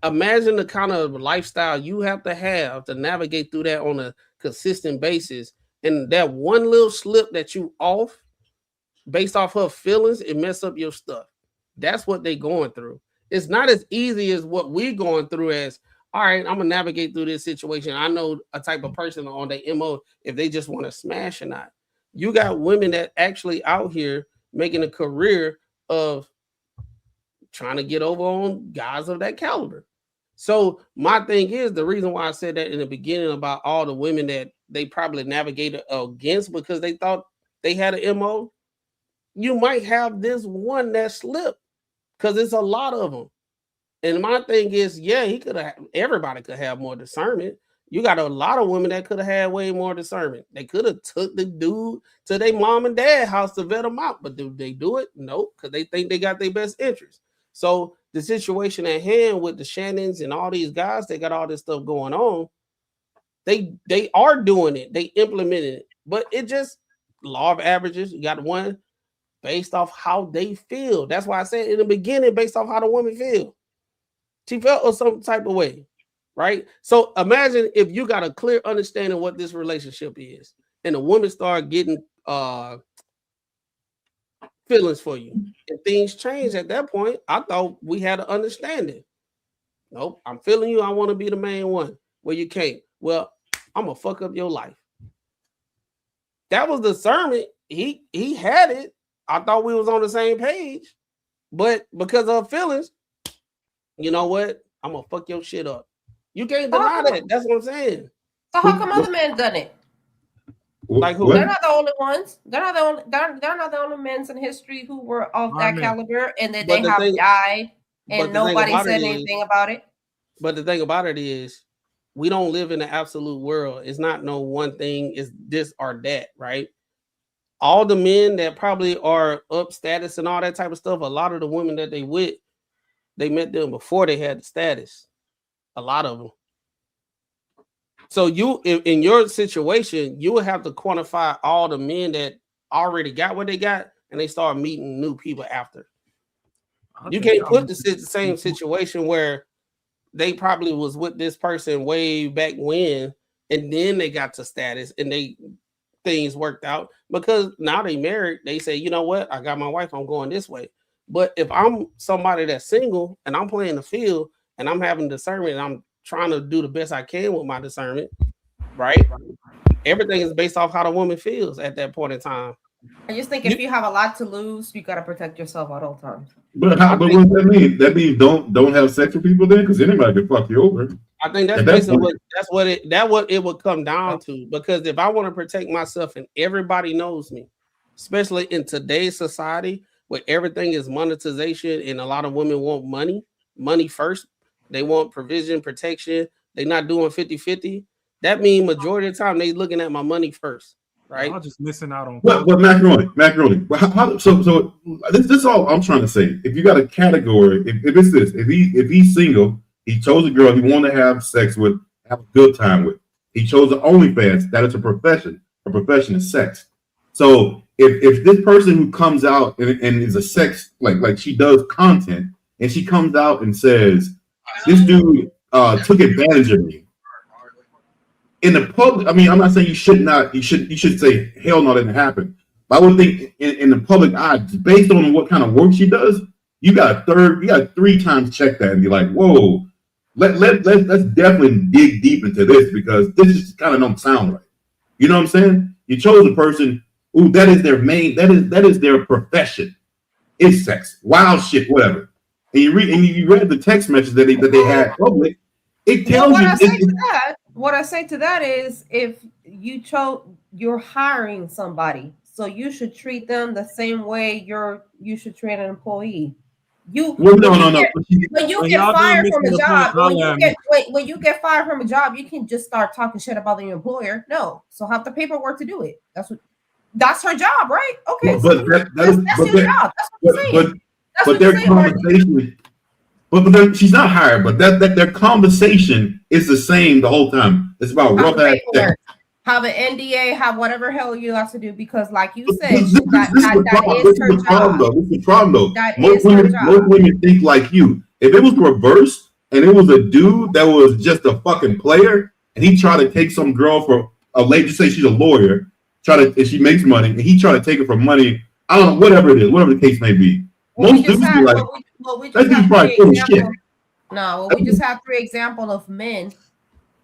imagine the kind of lifestyle you have to navigate through that on a consistent basis. And that one little slip that you off based off her feelings, it mess up your stuff. That's what they going through. It's not as easy as what we're going through as, all right, I'm gonna navigate through this situation. I know a type of person on their MO if they just want to smash or not. You got women that actually out here making a career of trying to get over on guys of that caliber. So my thing is, the reason why I said that in the beginning about all the women that they probably navigated against because they thought they had an MO, you might have this one that slipped because it's a lot of them. And my thing is, everybody could have more discernment. You got a lot of women that could have had way more discernment. They could have took the dude to their mom and dad house to vet them out, but do they do it? Nope, because they think they got their best interest. So the situation at hand with the Shannons and all these guys, they got all this stuff going on. They are doing it. They implemented it, but it just law of averages. You got one based off how they feel. That's why I said in the beginning, based off how the woman feel. She felt a some type of way, right? So imagine if you got a clear understanding of what this relationship is, and the woman start getting feelings for you, and things change at that point. I thought we had an understanding. Nope, I'm feeling you. I want to be the main one. Well, you can't. Well, I'm gonna fuck up your life. That was the sermon. He had it. I thought we was on the same page, but because of feelings, you know what? I'm gonna fuck your shit up. You can't deny that. That's what I'm saying. So how come other men done it? Like who? They're not the only ones. They're not the only men in history who were of that caliber, and that they have died, and nobody said anything about it. But the thing about it is, we don't live in an absolute world. It's not no one thing. It's this or that, right? All the men that probably are up status and all that type of stuff, a lot of the women that they with, they met them before they had the status. A lot of them. So you, in your situation, you would have to quantify all the men that already got what they got, and they start meeting new people after. You can't put the same situation where they probably was with this person way back when, and then they got to status, and they things worked out because now they married. They say, you know what? I got my wife. I'm going this way. But if I'm somebody that's single and I'm playing the field and I'm having discernment and I'm trying to do the best I can with my discernment, right? Everything is based off how the woman feels at that point in time. I just think if you have a lot to lose, you got to protect yourself at all times. But what does that mean? That means don't have sex with people then, because anybody can fuck you over. I think that's basically what it would come down to. Because if I want to protect myself and everybody knows me, especially in today's society where everything is monetization and a lot of women want money first. They want provision, protection. They're not doing 50-50. That means majority of the time they looking at my money first, right? I'm just missing out on. What macaroni? So this is all I'm trying to say. If you got a category, if it's this, if he's single, he chose a girl he wanted to have sex with, have a good time with. He chose the OnlyFans. That is a profession. A profession is sex. So if this person who comes out and is a sex like she does content and she comes out and says this dude took advantage of me. In the public, I mean, I'm not saying you should say hell no, that didn't happen. But I would think in the public eye, based on what kind of work she does, you got 3 times check that and be like, whoa, let's definitely dig deep into this because this just kind of don't sound right. You know what I'm saying? You chose a person who that is their main, that is their profession. It's sex, wild shit, whatever. And you read the text message that they had public. It tells What I say to that is if you're hiring somebody, so you should treat them the same way you should treat an employee. When you get fired from a job, when you get fired from a job, you can just start talking shit about the employer. No, so have the paperwork to do it. That's her job, right? Okay, that's your job. That's what I'm saying. But their conversation. But she's not hired, but that their conversation is the same the whole time. It's about rough ass sex. Have an NDA, have whatever hell you have to do, because like you said, that is her job. This is the problem though. Most women think like you. If it was reversed and it was a dude that was just a fucking player and he tried to take some girl for a lady, say she's a lawyer, and she makes money, and he tried to take her for money, I don't know, whatever it is, whatever the case may be. Most dudes be like, that dude's probably full of shit. No, we just have 3 examples of men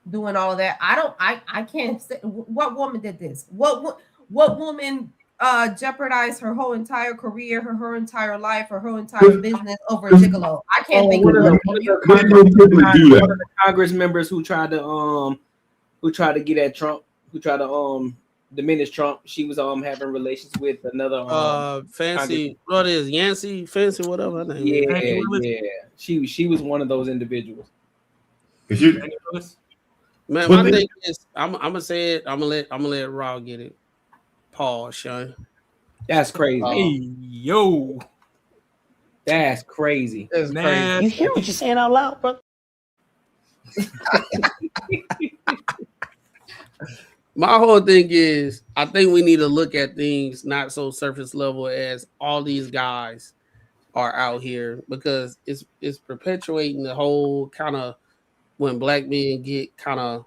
doing all of that. I can't say what woman did this. What woman jeopardized her whole entire career, her entire life, or her entire business over a gigolo? I can't think of one. One of the Congress members who tried to get at Trump, who tried to diminish Trump. She was having relations with another fancy what is Yancey fancy whatever her name. Yeah. She was one of those individuals. Man, my thing is I'm gonna say it. I'm gonna let Raw get it. Pause, Sean. That's crazy. Hey, yo. That's crazy. That's crazy. You hear what you're saying out loud, bro? My whole thing is, I think we need to look at things not so surface level as all these guys are out here, because it's perpetuating the whole kind of when black men get kind of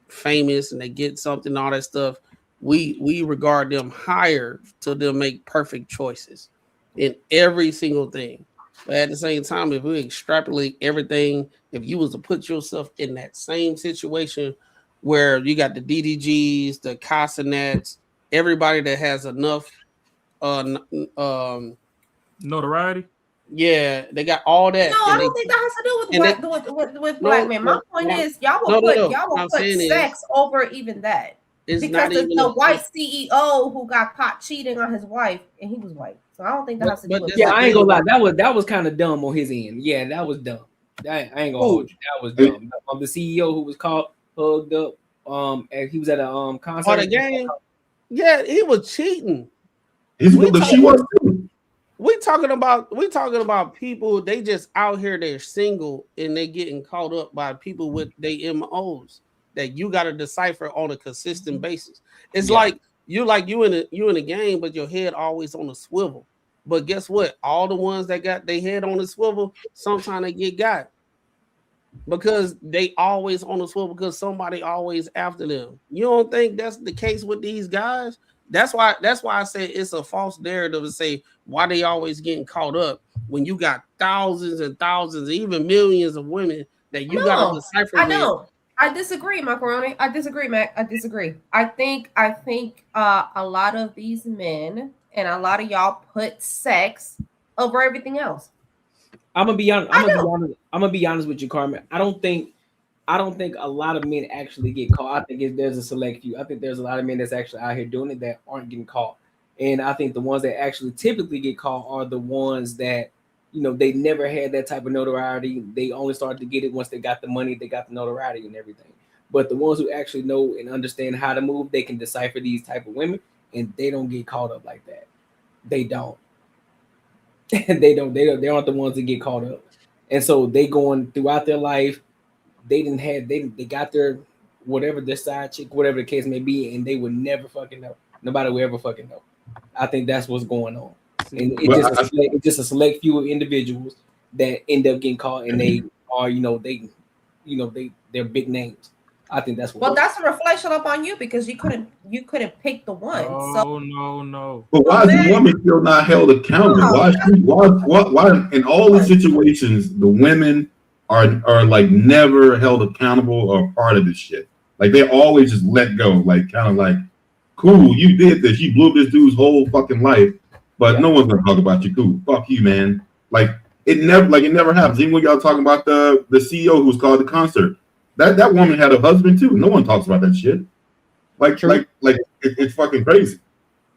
famous and they get something, all that stuff. We regard them higher to them make perfect choices in every single thing. But at the same time, if we extrapolate everything, if you was to put yourself in that same situation where you got the DDGs, the Casanets, everybody that has enough notoriety. Yeah, they got all that. No, I don't think that has to do with black men. My point is, y'all will put sex over even that. Because the white CEO who got caught cheating on his wife, and he was white. So I don't think that has to do with. Yeah, I ain't gonna lie. That was kind of dumb on his end. Yeah, that was dumb. I ain't gonna hold you. That was dumb. The CEO who was caught hugged up. And he was at a concert. Or the game. Yeah, he was cheating. We talking about people. They just out here. They're single and they getting caught up by people with their MOs that you got to decipher on a consistent basis. It's like you in a game, but your head always on a swivel. But guess what? All the ones that got their head on the swivel, sometimes they get got. because they always on the swell because somebody always after them. You don't think that's the case with these guys? That's why I say it's a false narrative to say why they always getting caught up when you got thousands and thousands, even millions of women that you got to decipher I with. know. I disagree, Macaroni. I disagree, Mac. I disagree. I think a lot of these men and a lot of y'all put sex over everything else. I'm gonna be honest. I'm gonna be honest with you, Carmen. I don't think a lot of men actually get caught. I think there's a select few. I think there's a lot of men that's actually out here doing it that aren't getting caught. And I think the ones that actually typically get caught are the ones that, they never had that type of notoriety. They only started to get it once they got the money, they got the notoriety and everything. But the ones who actually know and understand how to move, they can decipher these type of women, and they don't get caught up like that. They don't. They aren't the ones that get caught up. And so they going throughout their life, they got their whatever, their side chick, whatever the case may be, and they would never fucking know. Nobody will ever fucking know. I think that's what's going on. And it's just a select few of individuals that end up getting caught, and they are, they're big names. I think that's what. Well, that's a reflection upon you because you couldn't pick the one. No. But why is the woman still not held accountable? Why in all these situations the women are like never held accountable or part of this shit? Like they always just let go, like kind of like, cool, you did this, you blew this dude's whole fucking life, but no one's gonna talk about you. Cool, fuck you, man. Like it never happens. Even when y'all talking about the CEO who's called the concert. That woman had a husband too. No one talks about that shit. It's fucking crazy.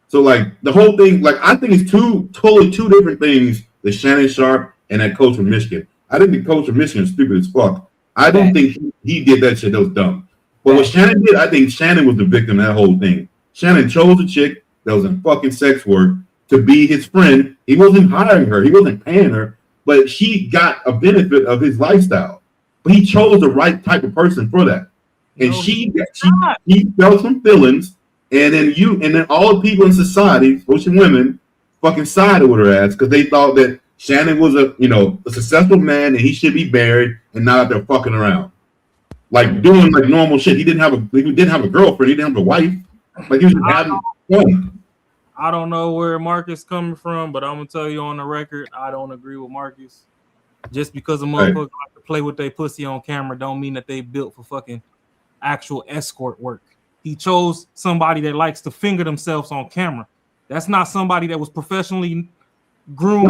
So like the whole thing, like I think it's totally two different things. The Shannon Sharp and that coach from Michigan. I think the coach from Michigan is stupid as fuck. I don't think he did that shit. That was dumb. But what Shannon did, I think Shannon was the victim of that whole thing. Shannon chose a chick that was in fucking sex work to be his friend. He wasn't hiring her. He wasn't paying her, but she got a benefit of his lifestyle. But he chose the right type of person for that. And he felt some feelings, and then all the people in society, especially women, fucking sided with her ass because they thought that Shannon was a successful man and he should be married and not out there fucking around. Like doing like normal shit. He didn't have a girlfriend, he didn't have a wife. Like he was having fun. I don't know where Marcus coming from, but I'm gonna tell you on the record, I don't agree with Marcus. Just because a motherfucker like to play with their pussy on camera don't mean that they built for fucking actual escort work. He chose somebody that likes to finger themselves on camera. That's not somebody that was professionally groomed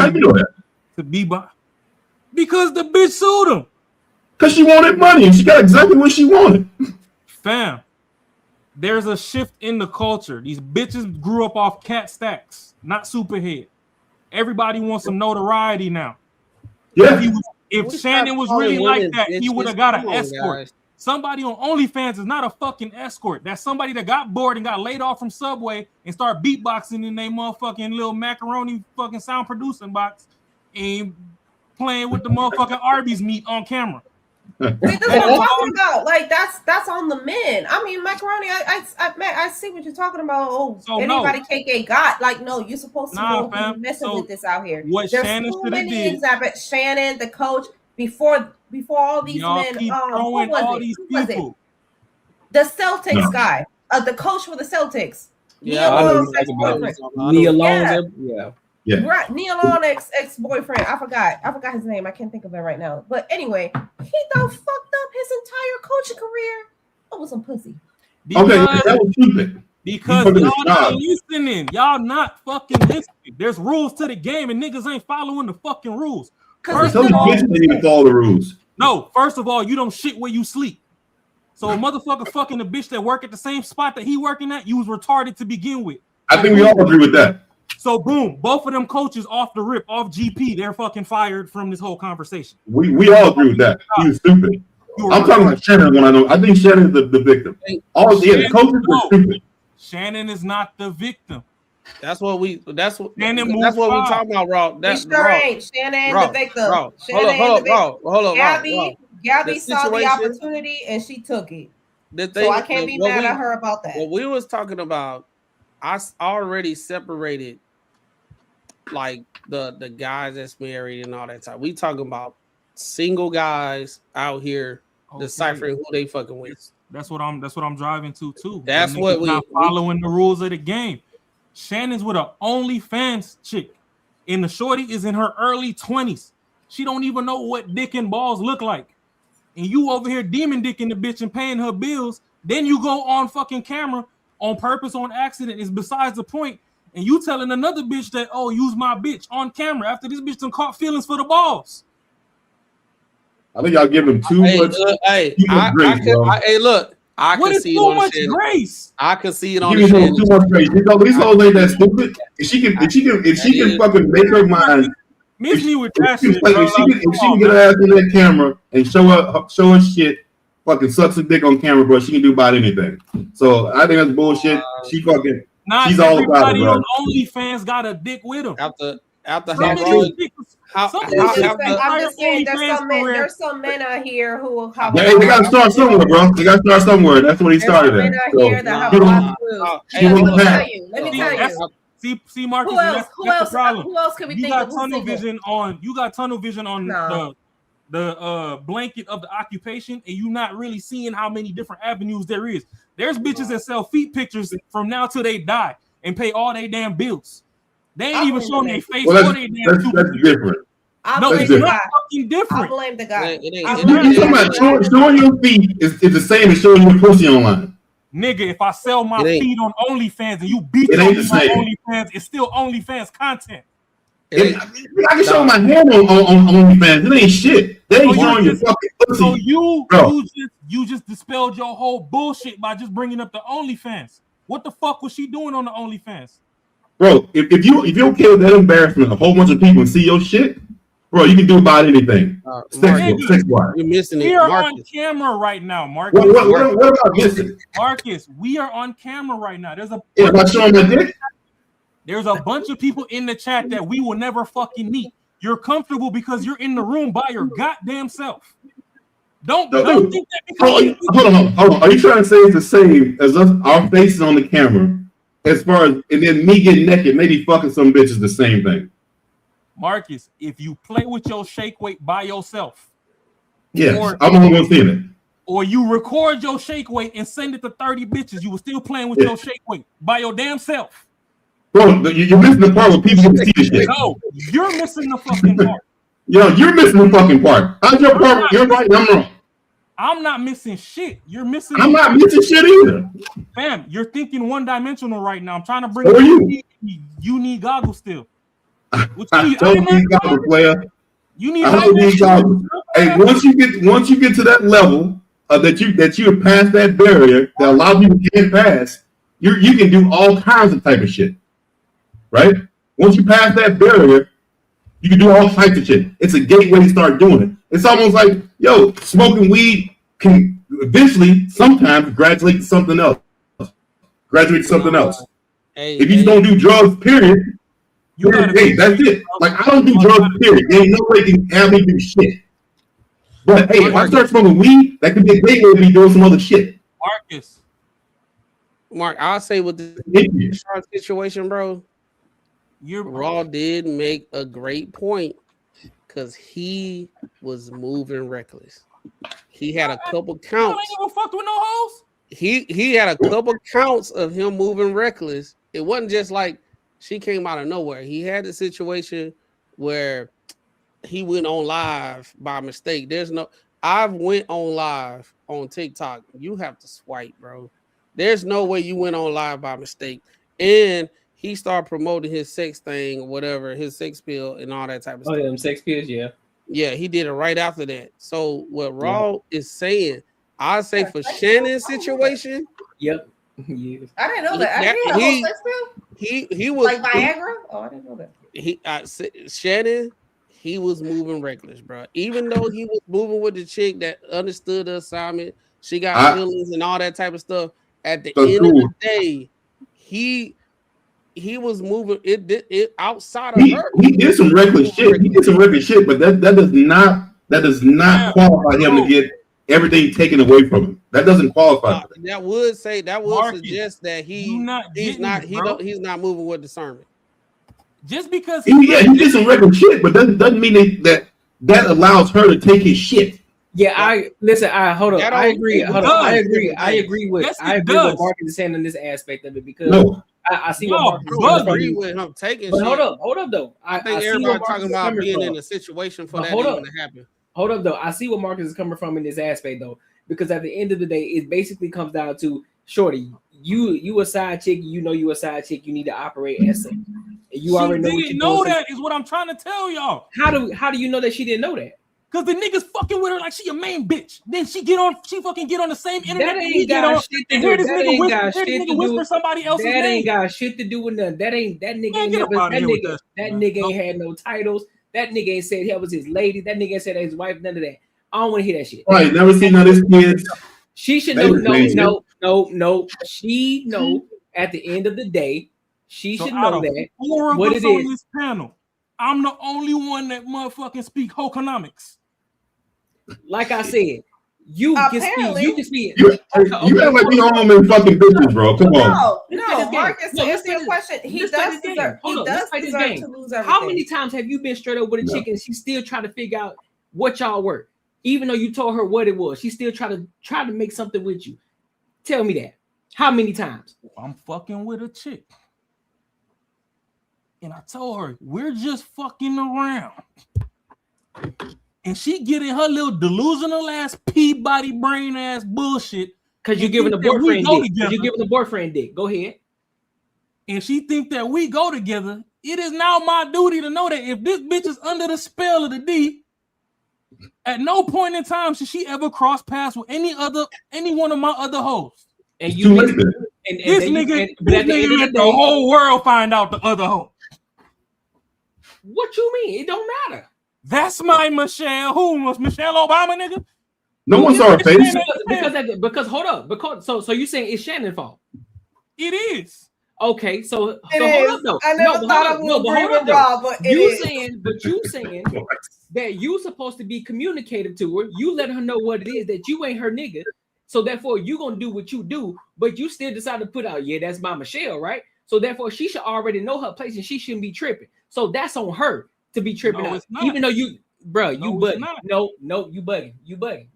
to be by. Because the bitch sued him. Because she wanted money and she got exactly what she wanted. Fam, there's a shift in the culture. These bitches grew up off cat stacks, not superhead. Everybody wants some notoriety now. Yeah. If Shannon was really like that, he would have got an escort. Guys. Somebody on OnlyFans is not a fucking escort. That's somebody that got bored and got laid off from Subway and started beatboxing in their motherfucking little macaroni fucking sound producing box and playing with the motherfucking Arby's meat on camera. That's what I'm talking about. Like that's on the men. I mean, Macaroni. I see what you're talking about. Oh, so anybody KK got like no. You're supposed to be messing with this out here. What There's Shannon so many examples. Shannon, the coach, before all these men. Keep throwing all these people. The Celtics guy, the coach for the Celtics. Yeah, Nia Long. Yeah. Right, Neil Long ex-boyfriend. I forgot his name. I can't think of it right now. But anyway, he done fucked up his entire coaching career over some pussy. That was stupid. Because y'all not listening. Y'all not fucking listening. There's rules to the game and niggas ain't following the fucking rules. First of all, didn't even follow the rules. No, first of all, you don't shit where you sleep. So a motherfucker fucking a bitch that work at the same spot that he working at, you was retarded to begin with. I think we all agree with that. So boom, both of them coaches off the rip, off GP, they're fucking fired from this whole conversation. We all agree with that. He was stupid. I'm talking about Shannon when I know. I think Shannon's the victim. The coaches were stupid. Shannon is not the victim. That's what we talking about, Raw. Ain't Shannon the victim. Hold on. Gabby saw the opportunity and she took it. So I can't be mad at her about that. What we was talking about, I already separated like the guys that's married and all that time. We talking about single guys out here deciphering who they fucking with. That's what I'm driving to too. That's The what niggas not following the rules of the game. Shannon's with a OnlyFans chick, and the shorty is in her early 20s. She don't even know what dick and balls look like. And you over here demon dicking the bitch and paying her bills. Then you go on fucking camera on purpose, on accident. It's besides the point. And you telling another bitch that, oh, use my bitch on camera after this bitch done caught feelings for the balls. I think y'all give him too much. Hey, look. I What can is see it too on much Shannon. Grace? I can see it on Give him Shannon. too much grace. You know, these hoes ain't that stupid. If she can fucking make her mind. Miss me with that If shit, bro. she can get her ass in that camera and show her shit, fucking sucks a dick on camera, bro, she can do about anything. So I think that's bullshit. She's all about it, bro. On OnlyFans got a dick with them. After I'm just saying, there's some men out here who have. They gotta start somewhere, bro. They gotta start somewhere. That's what he started at. Let me tell you. See, Marcus, Who else? that's the problem. Who else can we think of? You got tunnel vision on the blanket of the occupation, and you not really seeing how many different avenues there is. There's bitches that sell feet pictures from now till they die and pay all their damn bills. They ain't even showing their face or their damn that's different. No, it's not fucking different. I blame the guy. You talking about showing your feet is the same as showing your pussy online. Nigga, if I sell my feet on OnlyFans and you beat it me ain't on the same. OnlyFans, it's still OnlyFans content. I can show my hand on OnlyFans. It ain't shit. They ain't showing your fucking pussy. So bro. you just dispelled your whole bullshit by just bringing up the OnlyFans. What the fuck was she doing on the OnlyFans? Bro, if you're okay with that embarrassment, a whole bunch of people see your shit, bro, you can do about anything. Sex-wise. You're missing it. We are Marcus. on camera right now, Marcus. What about missing? Marcus, we are on camera right now. There's a bunch of people in the chat that we will never fucking meet. You're comfortable because you're in the room by your goddamn self. Don't think that because hold on. Are you trying to say it's the same as us, our faces on the camera? As far as, and then me getting naked, maybe fucking some bitches, the same thing. Marcus, if you play with your shake weight by yourself, yes, I'm only gonna see it. Or you record your shake weight and send it to 30 bitches, you were still playing with your shake weight by your damn self. Bro, you're missing the part where people can see the shit. No, you're missing the fucking part. Yo, you're missing the fucking part. How's your part? You're right, I'm wrong. I'm not missing shit. You're missing. I'm not missing shit either. Fam, you're thinking one-dimensional right now. I'm trying to bring you need goggles still. What you don't need goggles, player. You need goggles. Hey, once you get to that level that you have passed that barrier that a lot of people can't pass, you can do all kinds of type of shit. Right? Once you pass that barrier, you can do all types of shit. It's a gateway to start doing it. It's almost like, yo, smoking weed can eventually, sometimes, graduate to something else. If you just don't do drugs, period, that's it. Like, I don't do drugs, period. There ain't no way you can have me do shit. But, hey, if I start smoking weed, that could be a gateway to be doing some other shit. Mark, I'll say with the situation, bro, Raw did make a great point because he was moving reckless. He had a couple counts. He had a couple counts of him moving reckless. It wasn't just like she came out of nowhere. He had a situation where he went on live by mistake. I went on live on TikTok. You have to swipe, bro. There's no way you went on live by mistake. And he started promoting his sex thing or whatever, his sex pill and all that type of stuff. Oh, yeah, them sex pills, yeah. Yeah, he did it right after that. So what Raw is saying, I say for Shannon's situation. Yep. Yeah. I didn't know that. I didn't know the whole sex pill. He was like Viagra. Oh, I didn't know that. Shannon, he was moving reckless, bro. Even though he was moving with the chick that understood the assignment, she got feelings and all that type of stuff. At the end of the day, he was moving it outside of her. He did some reckless shit. But that does not qualify him to get everything taken away from him. That doesn't qualify. That would suggest that he's not moving with discernment. Just because he did some reckless shit, but doesn't mean that that allows her to take his shit. Yeah, I listen. Hold on. I agree. it Hold on. does. I agree with. Yes, I it agree with does. Marcus is saying in this aspect of it because No. I see Y'all what Marcus is I coming agree from. with him taking But shit. hold up though. I think see everybody what Marcus talking is about coming being from. in a situation for But that hold even up. to happen. Hold up though. I see what Marcus is coming from in this aspect though, because at the end of the day, it basically comes down to shorty. You a side chick. You know you a side chick. You need to operate as such. You She already know what didn't you're know doing. that is what I'm trying to tell y'all. How do you know that she didn't know that? Cause the niggas fucking with her like she a main bitch. Then she fucking get on the same internet That that ain't we get on. got shit to And do. hear this That nigga ain't whisper, got shit to do. whisper somebody else's That name. ain't got shit to do with nothing. That nigga Man, ain't get never. up outta That here with nigga. that shit, That man. nigga ain't had no titles. That nigga ain't said that was his lady. That nigga ain't said that his wife. None of that. I don't want to hear that shit. Right, never seen none of his kids. She should They know. were crazy. No. She know. At the end of the day, she So should out know of that 4 of what us it on is. this panel, I'm the only one that motherfucking speak Hoconomics. Like I said, you can speak. You can speak. You act like we all in fucking business, bro. Come on. No, Marcus, to answer your question, he does deserve to lose everything. How many times have you been straight up with a chick and she still trying to figure out what y'all were? Even though you told her what it was, she still try to make something with you. Tell me that. How many times? I'm fucking with a chick. And I told her, we're just fucking around. And she getting her little delusional ass Peabody brain ass bullshit. Because you're and giving the think that we boyfriend go dick. together. You're giving the boyfriend dick. Go ahead. And she think that we go together. It is now my duty to know that if this bitch is under the spell of the D, at no point in time should she ever cross paths with any one of my other hoes. And you Too late. This nigga let the whole world find out the other hoe. What you mean? It don't matter. That's my Michelle. Who was Michelle Obama, nigga? No one saw her face. Because hold up. Because so you saying it's Shannon's fault? It is. Okay, so It hold is. up though. I never thought I would agree with Rob, but it you is. saying that you supposed to be communicative to her. You let her know what it is, that you ain't her nigga. So therefore, you gonna do what you do, but you still decide to put out, yeah, that's my Michelle, right? So therefore, she should already know her place and she shouldn't be tripping. So that's on her to be tripping No, out. it's not. Even though you, bro, you No, bugging. it's not. No, you bugging. You bugging.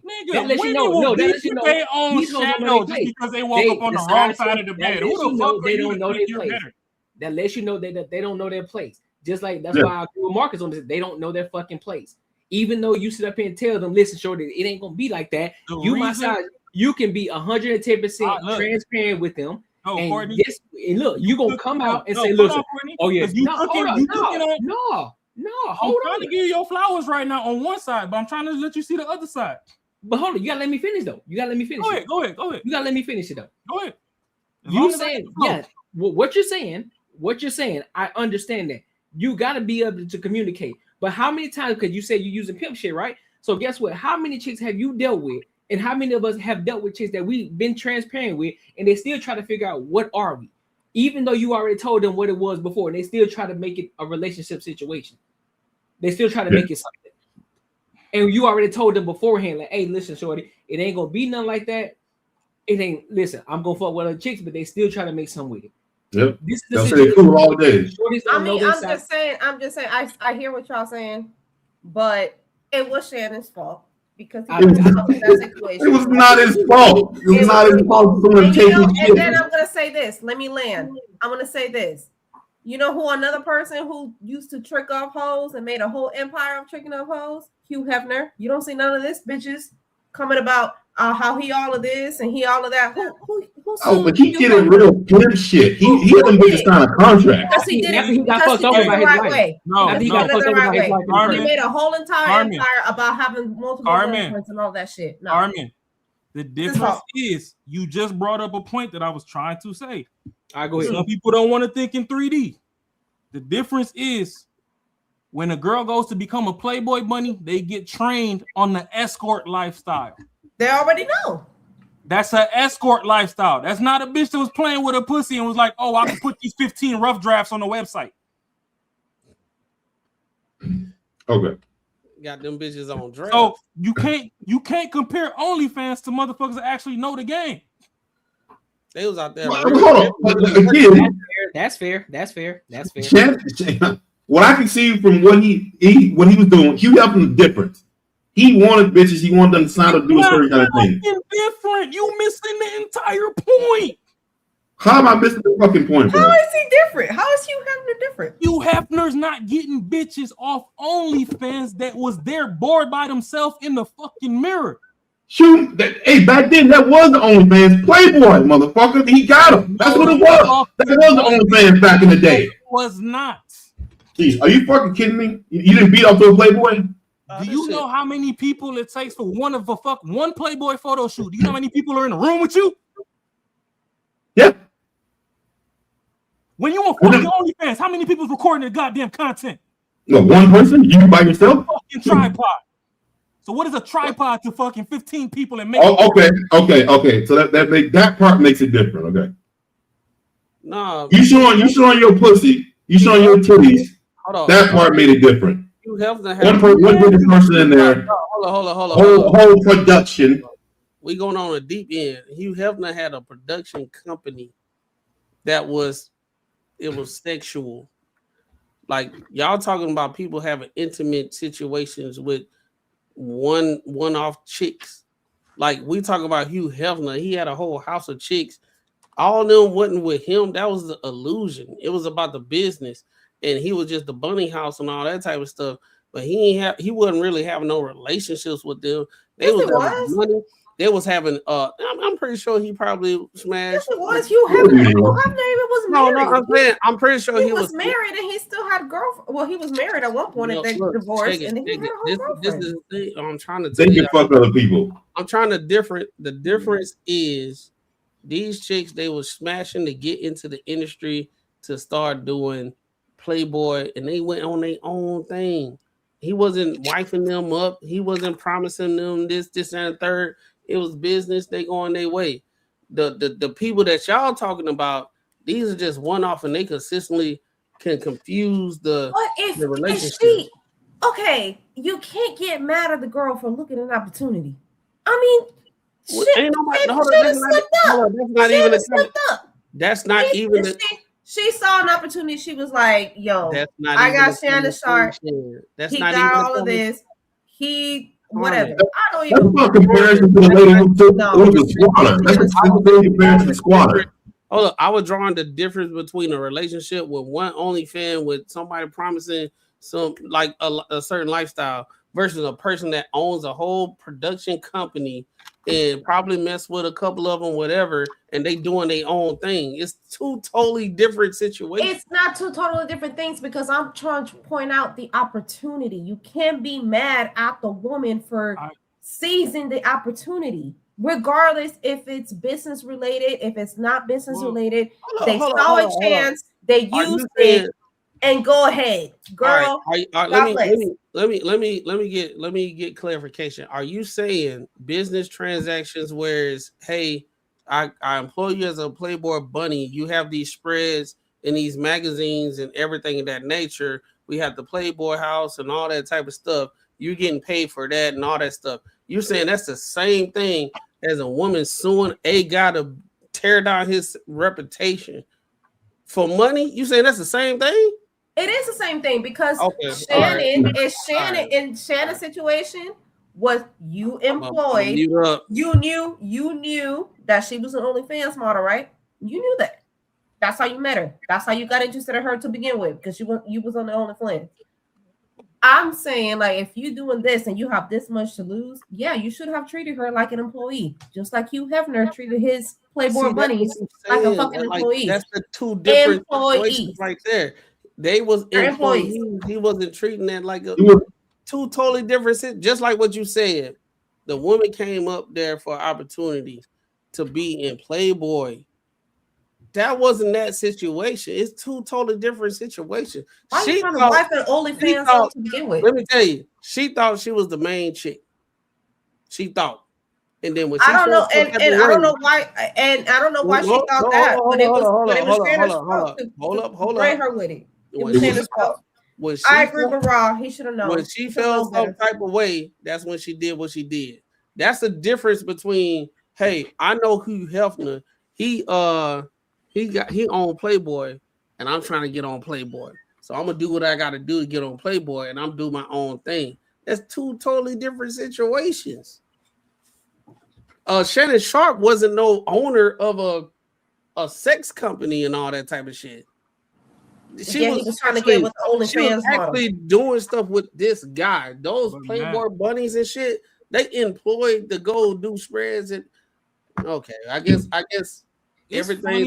Nigga, That lets you women know. will No, that beat lets you know. their own These hoes don't know shadow their just place. because they woke up on the wrong side of the bed. Who the fuck are they you don't to know think their you're place. better? That lets you know that they don't know their place. Just like that's Yeah. why I agree with Marcus on this. They don't know their fucking place. Even though you sit up here and tell them, listen, shorty, it ain't gonna be like that. The You my reason- side, you can be 110% look. transparent with them. No, and Courtney, and look, you gonna come out and say, hold listen, on, Courtney, oh yeah, 'cause you took it on. no, I'm hold trying on. to give you your flowers right now on one side, but I'm trying to let you see the other side. But hold on, you gotta let me finish though. You gotta let me finish. Go ahead. You gotta let me finish it though. Go ahead. As long You as I saying, get the flow. yeah, what you're saying, I understand that. You gotta be able to communicate. But how many times, because you said you're using pimp shit, right? So guess what? How many chicks have you dealt with? And how many of us have dealt with chicks that we've been transparent with, and they still try to figure out what are we? Even though you already told them what it was before, and they still try to make it a relationship situation. They still try to make it something. And you already told them beforehand, like, hey, listen, shorty, it ain't gonna be nothing like that. It ain't, listen, I'm gonna fuck with other chicks, but they still try to make something with it. Yep. This is They'll the say they situation. cool all day. Shorties I don't know mean, their I'm side. just saying, I hear what y'all saying, but it was Shannon's fault because he It was- was out in that situation. It was not his fault. It was not his fault. Someone And, taking and shit. then I'm gonna say this. Let me land. I'm gonna say this. You know who another person who used to trick off hoes and made a whole empire of tricking off hoes? Hugh Hefner. You don't see none of this bitches coming about how he all of this and he all of that. Who Oh, but he did a real pimp shit. He had them bitches sign a contract. Because he did it. After he got Because he fucked did over it the by his right wife. way. No, Because he no. did it the right way. Carmen. He made a whole entire Carmen. empire about having multiple Carmen. boyfriends and all that shit. No. Armin, the difference fault. is you just brought up a point that I was trying to say. I go ahead. Some people don't want to think in 3D. The difference is when a girl goes to become a Playboy bunny, they get trained on the escort lifestyle. They already know. That's an escort lifestyle. That's not a bitch that was playing with a pussy and was like, oh, I can put these 15 rough drafts on the website. Okay. Got them bitches on drugs. So you can't compare OnlyFans to motherfuckers that actually know the game. They was out there. Hold on. Again, That's fair. Shannon, what I can see from what he was doing, Hugh Hefner's different. He wanted bitches. He wanted them to sign up to do a certain kind of thing. Different. You missing the entire point. How am I missing the fucking point, bro? How is he different? How is Hugh Hefner different? Hugh Hefner's not getting bitches off OnlyFans that was there bored by themselves in the fucking mirror. Shoot, hey, back then that was the OnlyFans Playboy, motherfucker. He got him. That's what it was. That was the OnlyFans back in the day. It was not. Jeez, are you fucking kidding me? You didn't beat up to a Playboy? Do you know how many people it takes for one Playboy photo shoot? Do you know how many people are in the room with you? Yeah. When you on fucking OnlyFans, how many people's recording the goddamn content? No, one person? You by yourself? Fucking tripod. So what is a tripod to fucking 15 people and make? Oh, okay. So that part makes it different. Okay. No. You showing your pussy. You showing your titties. Hold on. That part made it different. You have to One person in there. Hold on. Whole production. We going on a deep end. Hugh Hefner had a production company that was sexual. Like y'all talking about people having intimate situations with one-off chicks. Like we talk about Hugh Hefner, he had a whole house of chicks. All of them wasn't with him. That was the illusion. It was about the business, and he was just the bunny house and all that type of stuff. But he wasn't really having no relationships with them. They was having money. They was having I'm pretty sure he probably smashed. Yes, it was. Hugh Hefner even was married. No, I'm pretty sure he was married and he still had girlfriend. Well, he was married at one point and then divorced, and then he had a whole girlfriend. This is the thing I'm trying to tell you. They can fuck other people. I'm trying to different. The difference is these chicks, they was smashing to get into the industry to start doing Playboy, and they went on their own thing. He wasn't wifing them up. He wasn't promising them this, and the third. It was business. They going their way. The people that y'all talking about, these are just one off, and they consistently can confuse the relationship. Okay, you can't get mad at the girl for looking at an opportunity. I mean, that's not even. She saw an opportunity. She was like, "Yo, I got Shannon Sharp. He got all of this. He whatever. I don't even." That's not comparison to the lady who was a squatter. That's a comparison to squatter. Hold up, I was drawing the difference between a relationship with one OnlyFans with somebody promising some like a certain lifestyle versus a person that owns a whole production company and probably mess with a couple of them, whatever, and they doing their own thing. It's two totally different situations. It's not two totally different things because I'm trying to point out the opportunity. You can't be mad at the woman for seizing the opportunity, regardless if it's business related, if it's not business related. They saw a chance, they used it, and go ahead, girl. Let me get clarification. Are you saying business transactions whereas, hey, I employ you as a Playboy bunny, you have these spreads in these magazines and everything of that nature, we have the Playboy house and all that type of stuff, you're getting paid for that and all that stuff. You're saying that's the same thing as a woman suing a guy to tear down his reputation for money? You saying that's the same thing? It is the same thing because Shannon is Shannon in Shannon's situation was you employed. You knew that she was an OnlyFans model, right? You knew that. That's how you met her. That's how you got interested in her to begin with because you was on the OnlyFans. I'm saying, like, if you're doing this and you have this much to lose, yeah, you should have treated her like an employee, just like Hugh Hefner treated his Playboy bunnies like a fucking employee. That's the two different situations right there. They was employees. He wasn't treating that like two totally different. Just like what you said, the woman came up there for opportunity to be in Playboy. That wasn't that situation. It's two totally different situations. Why are you trying to wife an OnlyFans to begin with? Let me tell you, she thought she was the main chick. She thought, and then when she I don't know, and I don't know why, she thought that, but it was Shanna's fault to bring her with it. It was Shanna's fault. I agree with Raw. He should have known. When she felt some type of way, that's when she did what she did. That's the difference between, hey, I know Hugh Hefner. He owned Playboy, and I'm trying to get on Playboy. So I'm gonna do what I gotta do to get on Playboy, and I'm doing my own thing. That's two totally different situations. Shannon Sharp wasn't no owner of a sex company and all that type of shit. He was trying to get with the OnlyFans actually doing stuff with this guy. Those Playboy bunnies and shit, they employed to go do spreads and okay. I guess everything.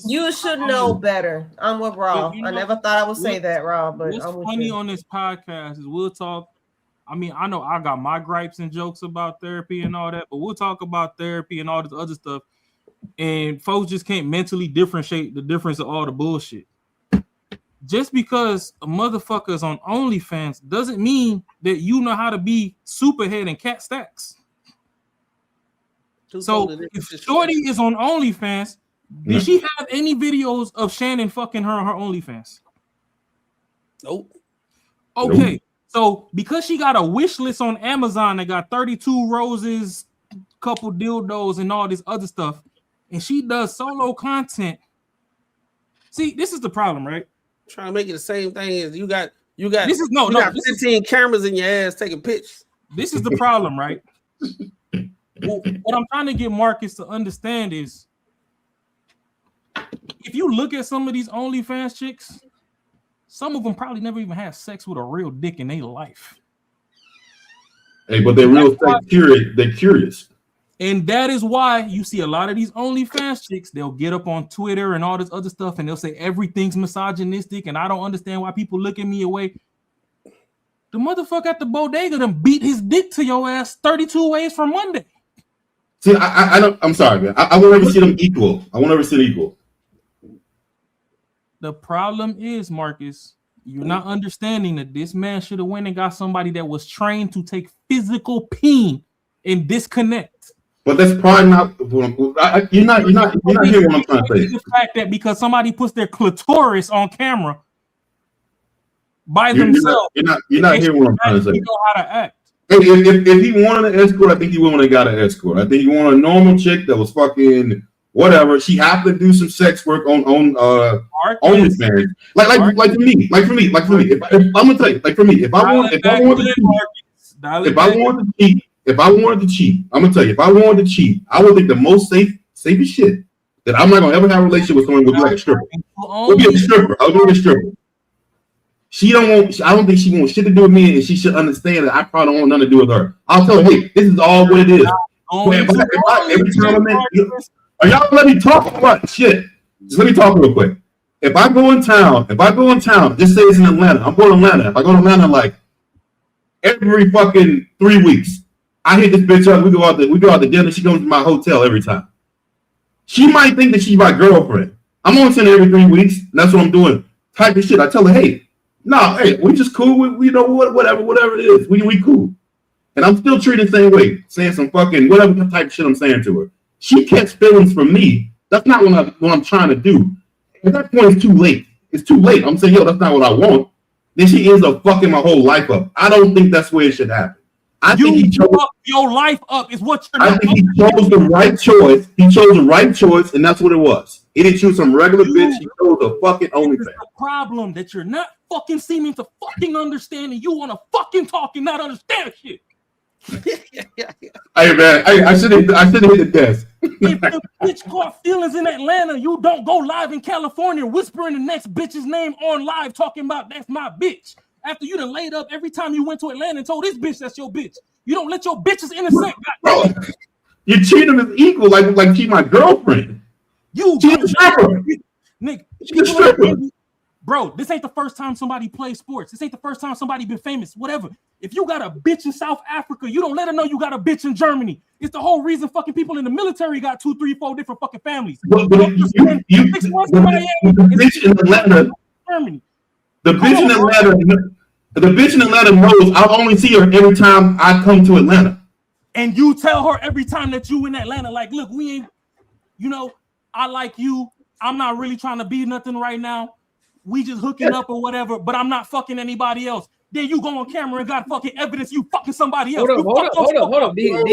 You should know better. I'm with Rob. I never thought I would say that, Rob. But what's I'm with funny you. on this podcast is we'll talk. I mean, I know I got my gripes and jokes about therapy and all that, but we'll talk about therapy and all this other stuff. And folks just can't mentally differentiate the difference of all the bullshit. Just because a motherfucker is on OnlyFans doesn't mean that you know how to be Superhead and Cat Stacks. So if Shorty is on OnlyFans, did she have any videos of Shannon fucking her on her OnlyFans? Nope. Okay, nope. So because she got a wish list on Amazon that got 32 roses, couple dildos, and all this other stuff, and she does solo content. See, this is the problem, right? Trying to make it the same thing as you got. This is no, you got 15 cameras in your ass taking pictures. This is the problem, right? What I'm trying to get Marcus to understand is, if you look at some of these OnlyFans chicks, some of them probably never even had sex with a real dick in their life. Hey, but they're real sex curious. They're curious. And that is why you see a lot of these OnlyFans chicks, they'll get up on Twitter and all this other stuff, and they'll say everything's misogynistic, and I don't understand why people looking me away. The motherfucker at the bodega done beat his dick to your ass 32 ways from Monday. See, I don't. I'm sorry, man. I won't ever see them equal. I won't ever see them equal. The problem is, Marcus, you're not understanding that this man should have went and got somebody that was trained to take physical pain and disconnect. But that's probably not. You're not hearing what I'm trying to say. The fact that because somebody puts their clitoris on camera by themselves, you're not hearing what I'm trying to say. You know how to act. Hey, if he wanted an escort, I think he would have got an escort. I think he wanted a normal chick that was fucking whatever. She happened to do some sex work on OnlyFans. Like for me. If I'm gonna tell you, like for me, if I wanted to cheat, I'm gonna tell you, if I wanted to cheat, I would think the most safest shit that I'm not gonna ever have a relationship with someone would be like a stripper. Would be a stripper. I would be a stripper. I don't think she wants shit to do with me, and she should understand that I probably don't want nothing to do with her. I'll tell her, hey, this is all what it is. Every time I'm in, are y'all let me talk or what? Shit. Just let me talk real quick. If I go in town, just say it's in Atlanta. I'm going to Atlanta. If I go to Atlanta like every fucking 3 weeks, I hit this bitch up. We go out to dinner. She comes to my hotel every time. She might think that she's my girlfriend. I'm on send every 3 weeks, and that's what I'm doing. Type of shit. I tell her, hey, we just cool. We know whatever it is. We cool. And I'm still treating the same way, saying some fucking whatever type of shit I'm saying to her. She catch feelings from me. That's not what I'm trying to do. At that point, it's too late. It's too late. I'm saying, yo, that's not what I want. Then she ends up fucking my whole life up. I don't think that's where it should happen. I think he chose your life up is what you're. I think he chose the right choice. He chose the right choice, and that's what it was. He didn't choose some regular bitch. He chose a fucking OnlyFans. The problem that you're not fucking seeming to fucking understand, and you want to fucking talk and not understand shit. Hey man, I should have hit the desk. If the bitch caught feelings in Atlanta, you don't go live in California whispering the next bitch's name on live talking about that's my bitch. After you done laid up every time you went to Atlanta and told this bitch that's your bitch. You don't let your bitches intersect. Bro, you treat them as equal, like she's my girlfriend. She's a stripper. Nick, bro, this ain't the first time somebody plays sports. This ain't the first time somebody been famous. Whatever. If you got a bitch in South Africa, you don't let her know you got a bitch in Germany. It's the whole reason fucking people in the military got 2, 3, 4 different fucking families. The bitch in Atlanta knows I'll only see her every time I come to Atlanta. And you tell her every time that you in Atlanta, like, look, we ain't, I like you. I'm not really trying to be nothing right now. We just hooking up or whatever, but I'm not fucking anybody else. Then you go on camera and got fucking evidence you fucking somebody else. Hold up. Did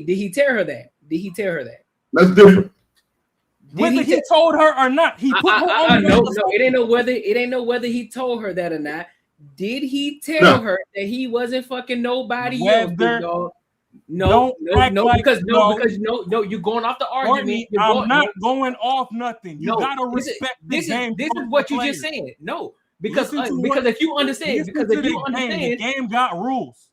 he tell her that? Did he tell her that? That's different. Whether he told her or not, he put her on. No, it ain't no whether he told her that or not. Did he tell her that he wasn't fucking nobody else, big dog? No, because you're going off the argument. I'm not going off nothing. You gotta respect this game. This is what you just said. No, because if you understand, the game got rules.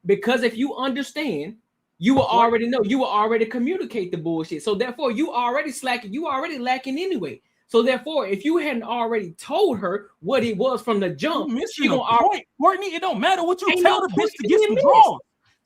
Because if you understand, you will already know. You will already communicate the bullshit. So therefore, you already slacking. You already lacking anyway. So therefore, if you hadn't already told her what it was from the jump, she gonna already. Courtnee, it don't matter what you tell the bitch to get some draws.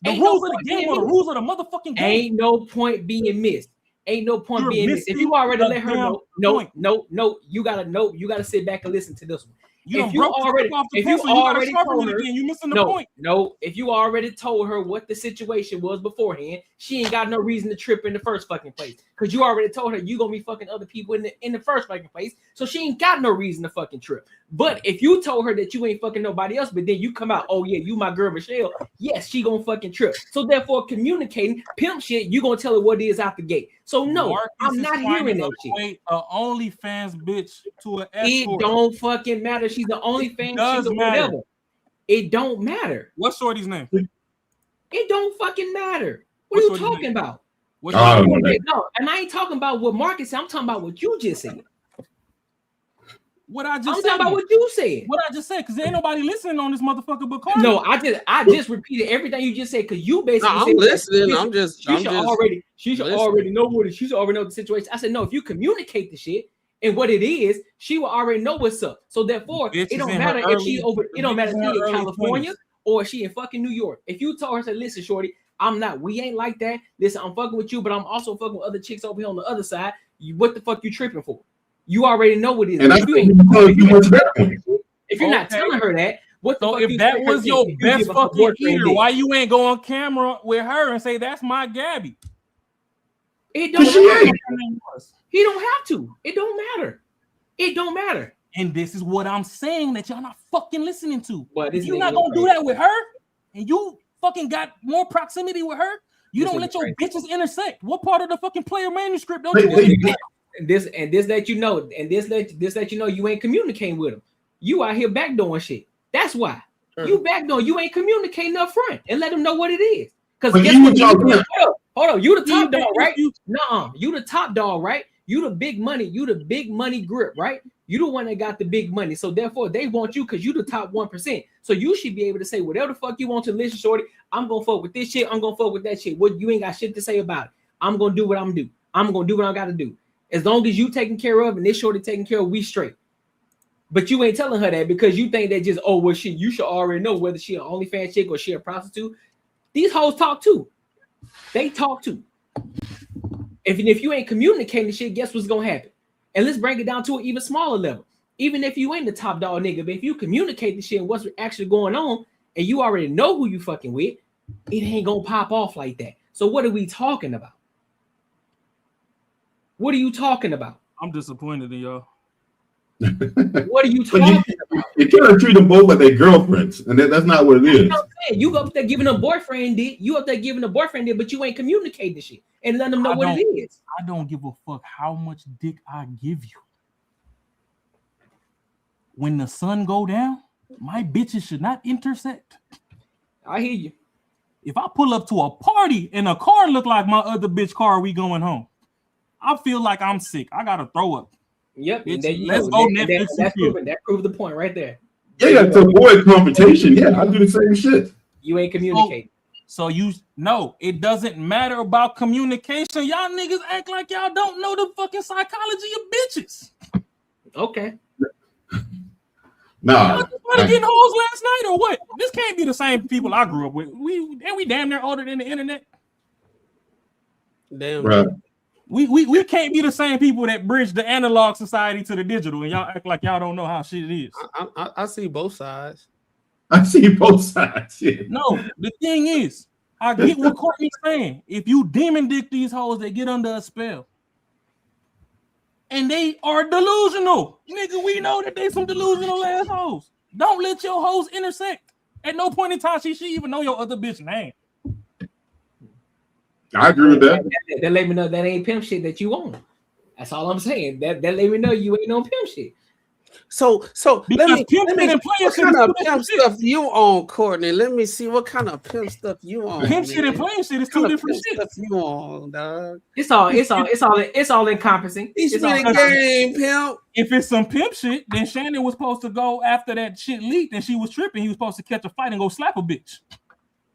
The rules of the game are the rules of the motherfucking game. Ain't no point being missed. Ain't no point being missed. If you already let her know, no, you gotta sit back and listen to this one. If you already told her, you missing the point. No, if you already told her what the situation was beforehand, she ain't got no reason to trip in the first fucking place. Because you already told her you gonna be fucking other people in the first fucking place, so she ain't got no reason to fucking trip. But if you told her that you ain't fucking nobody else, but then you come out, oh yeah, you my girl Michelle, yes, she gonna fucking trip. So therefore, communicating pimp shit, you gonna tell her what it is out the gate. So no, Marcus I'm not hearing that shit. A OnlyFans bitch to an escort. It don't fucking matter. She's the OnlyFans. She's a whatever. It don't matter. What's Shorty's name? It don't fucking matter. What are you talking about? No, and I ain't talking about what Marcus said. I'm talking about what you just said. What I just I'm said. talking about what you said. What I just said, because there ain't nobody listening on this motherfucker but Carter. No, I just repeated everything you just said because you basically said I'm listening. She should already know what it. She should already know the situation. I said no. If you communicate the shit and what it is, she will already know what's up. So therefore, it don't matter if she over. It don't matter if she in California or she in fucking New York. If you told her, say, listen, shorty, I'm not. We ain't like that. Listen, I'm fucking with you, but I'm also fucking with other chicks over here on the other side. What the fuck you tripping for? You already know what it is. If you're not telling her that, what the fuck? If that was your best fucking eater, why you ain't go on camera with her and say that's my Gabby? It don't matter. He don't have to. It don't matter. It don't matter. And this is what I'm saying that y'all not fucking listening to. But if you're not gonna do that with her, and you fucking got more proximity with her, you don't let your bitches intersect. What part of the fucking player manuscript don't you want to get? And this let you know, and this let you know you ain't communicating with them. You out here backdooring shit. That's why you backdoor. You ain't communicating up front and let them know what it is. Because hold on, you the top dog, right? Nuh-uh, you the top dog, right? You the big money. You the big money grip, right? You the one that got the big money. So therefore, they want you because you the top 1%. So you should be able to say whatever the fuck you want to. Listen, shorty, I'm gonna fuck with this shit. I'm gonna fuck with that shit. What you ain't got shit to say about it. I'm gonna do what I'm do. I'm gonna do what I gotta do. As long as you taken care of and this shorty taken care of, we straight. But you ain't telling her that because you think that just, oh, well, shit, you should already know whether she an OnlyFans chick or she a prostitute. These hoes talk too. They talk too. If you ain't communicating shit, guess what's gonna happen? And let's bring it down to an even smaller level. Even if you ain't the top dog nigga, but if you communicate the shit and what's actually going on, and you already know who you fucking with, it ain't gonna pop off like that. So what are we talking about? What are you talking about? I'm disappointed in y'all. What are you talking about? You can't treat them both like their girlfriends, and that's not what it is. You know what I'm saying? You up there giving a boyfriend dick. You up there giving a boyfriend dick, but you ain't communicating the shit and letting them know what it is. I don't give a fuck how much dick I give you. When the sun go down, my bitches should not intersect. I hear you. If I pull up to a party and a car look like my other bitch car, we going home. I feel like I'm sick. I gotta throw up. Yep. Let's go Netflix. That proved the point right there. Yeah, to avoid confrontation. Yeah, I do the same shit. You ain't communicating. So you know it doesn't matter about communication. Y'all niggas act like y'all don't know the fucking psychology of bitches. Okay. Nah. Y'all started getting hoes last night or what? This can't be the same people I grew up with. We damn near older than the internet. Damn. Right. We can't be the same people that bridge the analog society to the digital, and y'all act like y'all don't know how shit is. I see both sides. I see both sides. Yeah. No, the thing is, I get what Courtney's saying. If you demon dick these hoes, they get under a spell. And they are delusional. Nigga, we know that they some delusional assholes. Don't let your hoes intersect. At no point in time she should even know your other bitch name. I agree with that. That let me know that ain't pimp shit that you own. That's all I'm saying. That let me know you ain't on pimp shit. So Because let me pimp shit and player what shit kind is of two pimp different shit. stuff you on, Courtney? Let me see what kind of pimp stuff you on. Pimp shit and man. player shit is What two kind of different pimp shit. stuff you on, dog? It's all encompassing. Teach It's me all the game, pimp. If it's some pimp shit, then Shannon was supposed to go after that shit leaked and she was tripping. He was supposed to catch a fight and go slap a bitch.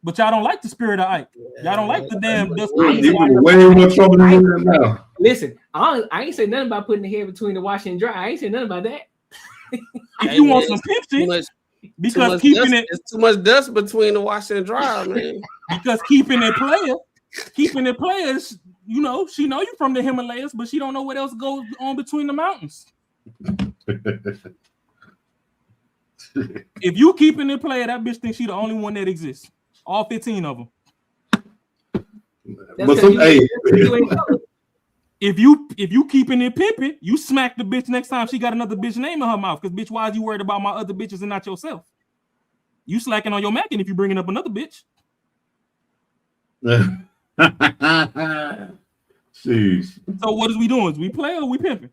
But y'all don't like the spirit of Ike. Y'all don't like the damn dust. Way more trouble than we're in now. Listen, I ain't say nothing about putting the hair between the wash and dry. I ain't say nothing about that. If you want some pimp shit, because keeping dust, it's too much dust between the wash and dry, man. Because keeping it players, you know, she know you from the Himalayas, but she don't know what else goes on between the mountains. If you keeping it player, that bitch thinks she the only one that exists. All 15 of them. But some, if you keeping it pimping, you smack the bitch next time she got another bitch name in her mouth. Because bitch, why is you worried about my other bitches and not yourself? You slacking on your macking if you bringing up another bitch. Jeez. So what is we doing? Is we play or we pimping?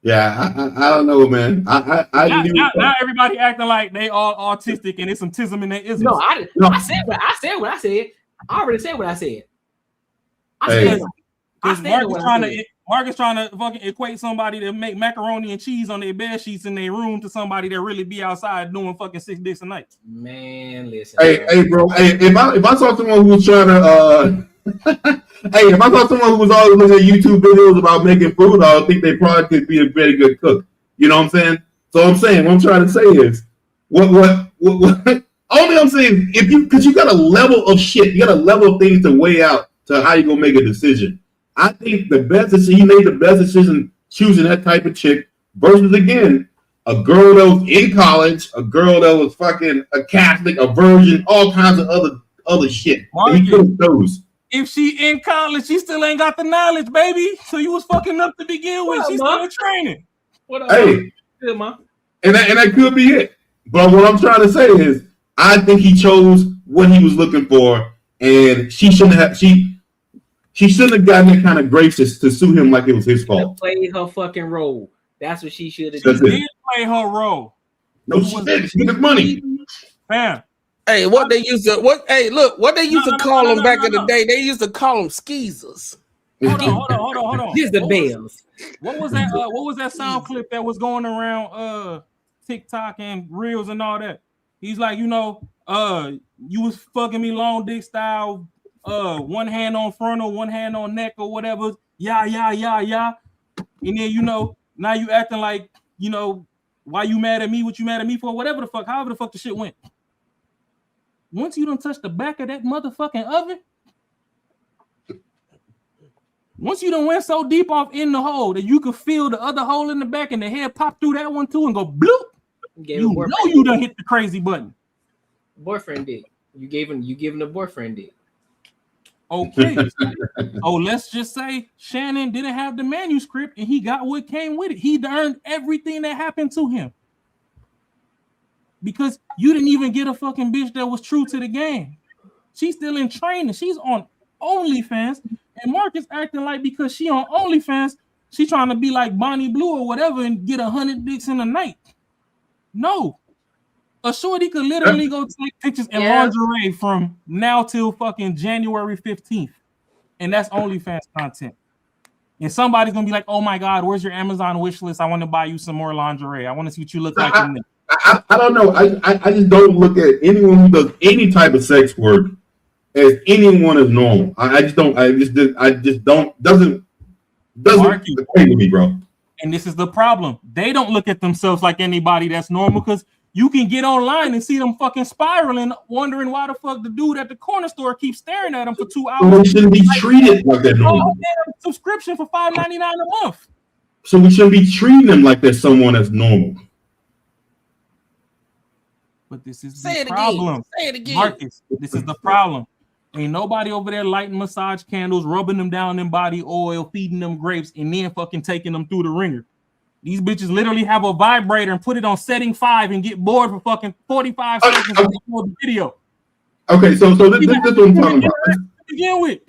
Yeah, I don't know, man. I now everybody acting like they all autistic and it's some tism in their isms. No, I said what I said. I already said what I said. Because Marcus trying to fucking equate somebody that make macaroni and cheese on their bed sheets in their room to somebody that really be outside doing fucking 6 dicks a night. Man, listen. Hey, bro. Hey, if I saw someone who was trying to if I saw someone who was always looking at YouTube videos about making food, I would think they probably could be a very good cook. You know what I'm saying? So what I'm trying to say is what only I'm saying because you got a level of shit, you got a level of things to weigh out to how you gonna make a decision. I think he made the best decision choosing that type of chick versus again a girl that was in college, a girl that was fucking a Catholic, a virgin, all kinds of other shit. He could have chose. If she in college, she still ain't got the knowledge, baby. So you was fucking up to begin with. She's still in training. What up, hey, good, man? And that could be it. But what I'm trying to say is, I think he chose what he was looking for, and she shouldn't have gotten that kind of grace to sue him like it was his fault. Play her fucking role. That's what she should have done. She did play her role. No, she did. She got money. Fam. Hey, what they used to call them back in the day? They used to call them skeezers. Hold on. Here's the bells. What was that sound clip that was going around TikTok and Reels and all that? He's like, you was fucking me long dick style, one hand on frontal, one hand on neck or whatever. Yeah. And then now you acting like, why you mad at me? What you mad at me for? Whatever the fuck, however the fuck the shit went. Once you done touch the back of that motherfucking oven, once you done went so deep off in the hole that you could feel the other hole in the back and the head pop through that one too and go bloop, you done hit the crazy button. Boyfriend did. You giving the boyfriend did. Okay. Let's just say Shannon didn't have the manuscript and he got what came with it. He earned everything that happened to him. Because you didn't even get a fucking bitch that was true to the game. She's still in training. She's on OnlyFans. And Marcus acting like because she on OnlyFans, she trying to be like Bonnie Blue or whatever and get 100 dicks in a night. No. A shorty could literally go take pictures in lingerie from now till fucking January 15th. And that's OnlyFans content. And somebody's going to be like, oh my God, where's your Amazon wish list? I want to buy you some more lingerie. I want to see what you look like in there. I don't know. I just don't look at anyone who does any type of sex work as anyone as normal. Doesn't agree with me, bro. And this is the problem. They don't look at themselves like anybody that's normal because you can get online and see them fucking spiraling, wondering why the fuck the dude at the corner store keeps staring at them for 2 hours. So we shouldn't be treated like that normal. Subscription for $5.99 a month. So we shouldn't be treating them like they're someone that's normal. But this is the problem. Say it again. Marcus, this is the problem. Ain't nobody over there lighting massage candles, rubbing them down in body oil, feeding them grapes, and then fucking taking them through the ringer. These bitches literally have a vibrator and put it on setting 5 and get bored for fucking 45 seconds and record the video. Okay, so this is what I'm talking about. Begin with.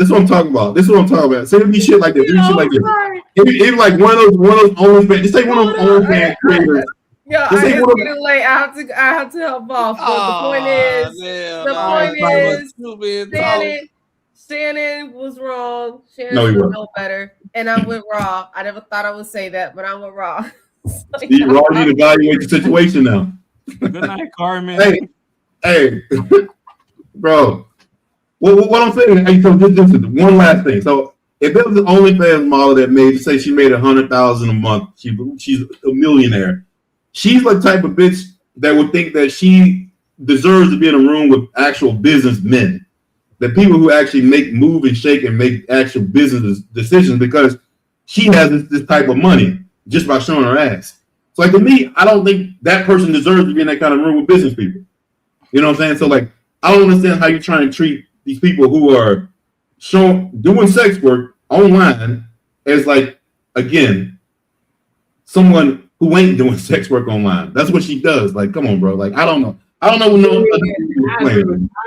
This is what I'm talking about. Say it be shit like that. Do shit like that. Even like one of those OnlyFans. Just take one of those OnlyFans creators. Yeah, Just take it's one of getting late. I have to help off. But the point is, Shannon was wrong. Shannon should know better, and I went raw. I never thought I would say that, but I went raw. You need to evaluate the situation now. Good night, Carmen. Hey, bro. What I'm saying, hey, so this is one last thing. So if there was an OnlyFans model that say she made $100,000 a month, she's a millionaire. She's the type of bitch that would think that she deserves to be in a room with actual businessmen, the people who actually move and shake and make actual business decisions, because she has this type of money just by showing her ass. So like to me, I don't think that person deserves to be in that kind of room with business people. You know what I'm saying? So like, I don't understand how you're trying to treat these people who are doing sex work online as like, again, someone who ain't doing sex work online. That's what she does. Like, come on, bro. Like, I don't know. I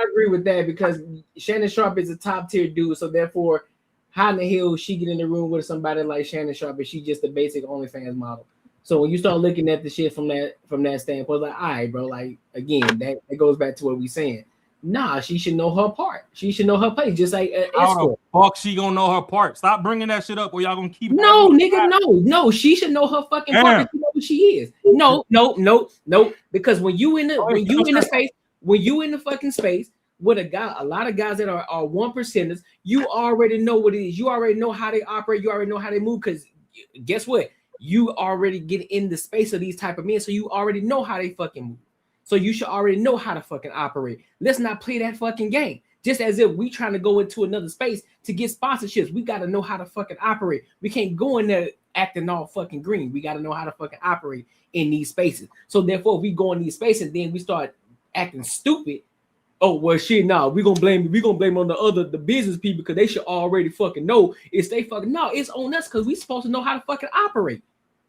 agree with that, because Shannon Sharp is a top tier dude. So therefore, how in the hell she get in the room with somebody like Shannon Sharp and she just a basic OnlyFans model? So when you start looking at the shit from that standpoint, like, all right, bro, like, again, that goes back to what we saying. Nah, she should know her part. She should know her place, just like how the fuck she gonna know her part? Stop bringing that shit up, or y'all gonna keep. No, nigga, no. She should know her fucking part. You know who she is. No. Because when you in the fucking space with a lot of guys that are 1%ers, you already know what it is. You already know how they operate. You already know how they move. Because guess what? You already get in the space of these type of men, so you already know how they fucking move. So you should already know how to fucking operate. Let's not play that fucking game. Just as if we trying to go into another space to get sponsorships, we got to know how to fucking operate. We can't go in there acting all fucking green. We got to know how to fucking operate in these spaces. So therefore, if we go in these spaces, then we start acting stupid. Oh, well, shit, nah, we're going to blame on the business people, because they should already fucking know. It's they fucking, no, it's on us, because we supposed to know how to fucking operate.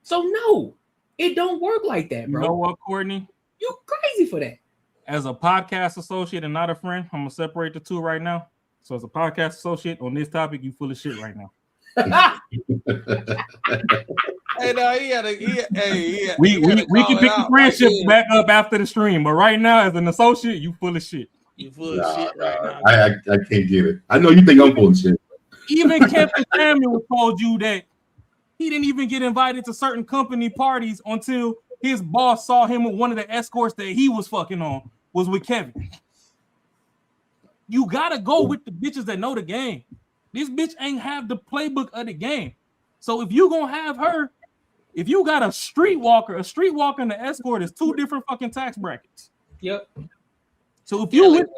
So no, it don't work like that, bro. You know what, Courtney? You crazy for that. As a podcast associate and not a friend, I'm gonna separate the two right now. So as a podcast associate on this topic, you full of shit right now. Hey, no, we can pick the friendship back up after the stream, but right now, as an associate, you full of shit. You full of shit right now. I can't get it. I know you think I'm full of shit. Even Captain Samuel told you that he didn't even get invited to certain company parties until his boss saw him with one of the escorts that he was fucking on was with Kevin. You gotta go with the bitches that know the game. This bitch ain't have the playbook of the game. So if you gonna have her, if you got a streetwalker and the escort is two different fucking tax brackets. Yep. So if you with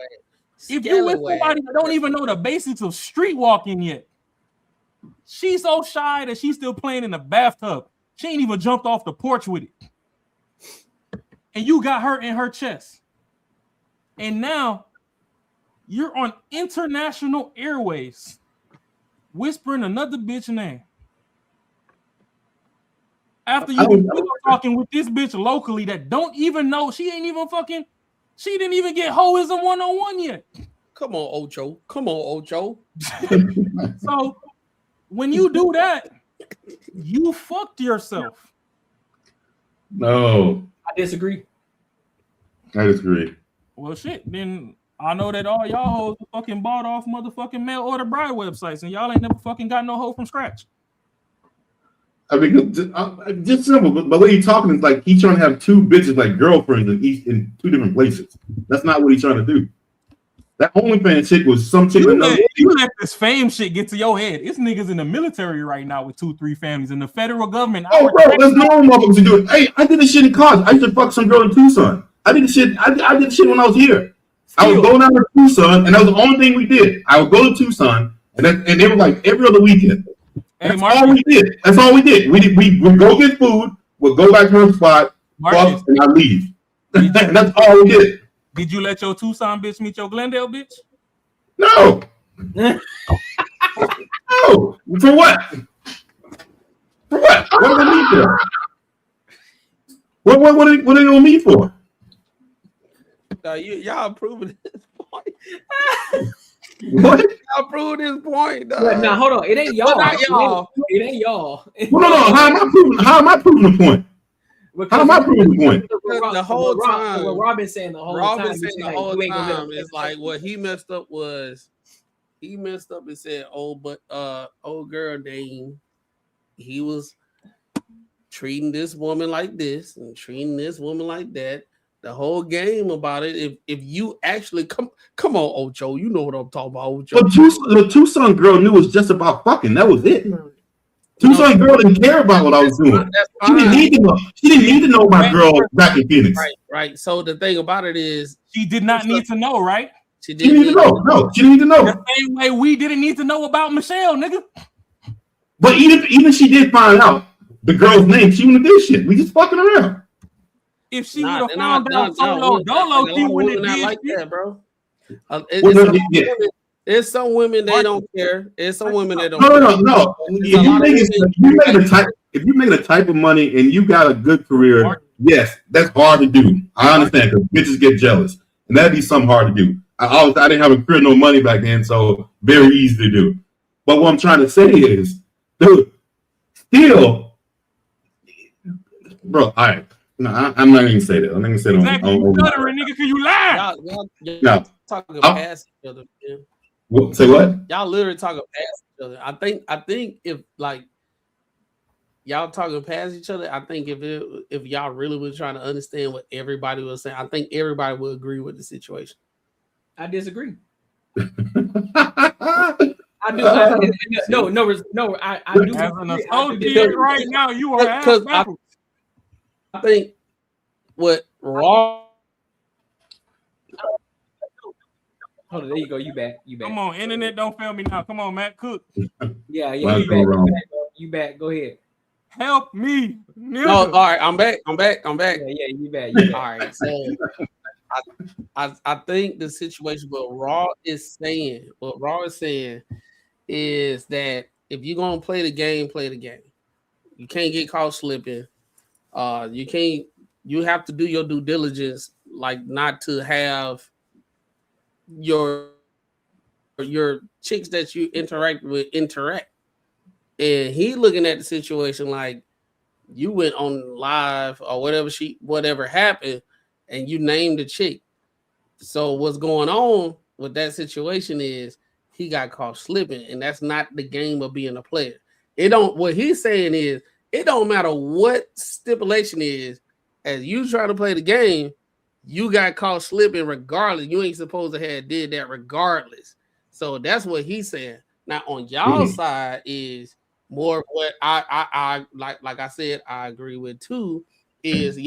somebody that don't even know the basics of streetwalking yet, she's so shy that she's still playing in the bathtub. She ain't even jumped off the porch with it. And you got her in her chest. And now you're on international airways whispering another bitch name. After you were talking with this bitch locally that don't even know, she didn't even get hoism 101 yet. Come on, Ocho. So when you do that, you fucked yourself. No. I disagree. Well, shit, then I know that all y'all hoes are fucking bought off motherfucking mail order bride websites, and y'all ain't never fucking got no hoe from scratch. I mean, just simple. But the way he's talking is like he's trying to have two bitches like girlfriends in two different places. That's not what he's trying to do. That OnlyFans chick was some chick. You let this fame shit get to your head. It's niggas in the military right now with 2-3 families, and the federal government. Oh, bro, there's no motherfuckers to do it. Hey, I did this shit in college. I used to fuck some girl in Tucson. I did the shit. I did the shit when I was here. I would go down to Tucson, and that was the only thing we did. I would go to Tucson, and they were like every other weekend. That's all we did. That's all we did. We would go get food, we'd go back to her spot, fuck, and I leave. That's all we did. Did you let your Tucson bitch meet your Glendale bitch? No. No. For what? For what? What do they need for? What are they gonna meet for? Y'all proving this point. What? y'all prove this point. But now hold on, it ain't y'all. Not y'all. It ain't y'all. Well, no. How am I proving the point? How am I proving the point? The whole time, what Robin's saying the whole Robin time, saying he's the like, whole you ain't gonna time live is like what he messed up was he messed up and said, "Oh, but old girl Dane, he was treating this woman like this and treating this woman like that." The whole game about it. If you actually come on, Ocho, you know what I'm talking about, Ocho. But the Tucson girl knew it was just about fucking. That was it. Tucson girl didn't care about what I was doing. She didn't need to know. She didn't need to know my girl back in Phoenix. Right. So the thing about it is, she did not need to know, right? She didn't need to know. No, she didn't need to know. The same way we didn't need to know about Michelle, nigga. But even she did find out the girl's name. She wouldn't have did shit. We just fucking around. If she would have found out solo dolo, she wouldn't have did like shit. that, bro. It's some women they don't care. It's some women that don't. No. If you make a type of money and you got a good career, yes, that's hard to do. I understand because bitches get jealous, and that'd be something hard to do. I didn't have a career, no money back then, so very easy to do. But what I'm trying to say is, dude, still, bro. All right, no, I'm not even say that. I'm not even say that. Exactly. You stuttering, nigga, because you lying. Y'all talking past each other. Man. What? Say what? Y'all literally talking past each other. I think if like y'all talking past each other, I think if y'all really was trying to understand what everybody was saying, I think everybody would agree with the situation. I disagree. I do. I do. As an associate right now, you are ass backwards. I think what Raw. Hold on, there you go. You back. Come on, internet don't fail me now. Come on, Matt Cook. Yeah, you back. Go ahead. Help me. Nigga. No, all right, I'm back. Yeah, you back. All right, so I think the situation what Raw is saying is that if you're gonna play the game, play the game. You can't get caught slipping. You have to do your due diligence, like not to have your chicks that you interact with interact. And he looking at the situation like you went on live or whatever happened and you named the chick. So what's going on with that situation is he got caught slipping, and that's not the game of being a player. What he's saying is it don't matter what stipulation is, as you try to play the game, you got caught slipping regardless. You ain't supposed to have did that regardless. So that's what he's saying. Now on y'all side is more of what I like I said, I agree with too, is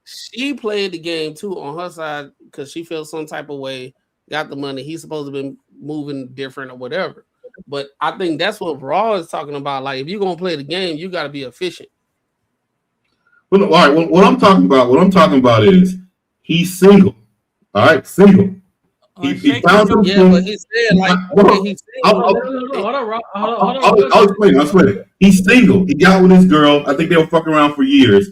she played the game too on her side because she felt some type of way, got the money. He's supposed to be moving different or whatever. But I think that's what Raw is talking about. Like if you're gonna play the game, you gotta be efficient. Well, all right, what I'm talking about is he's single. All right, single. He found some. Yeah, but he said like I'll explain it. He's single. He got with his girl. I think they were fucking around for years.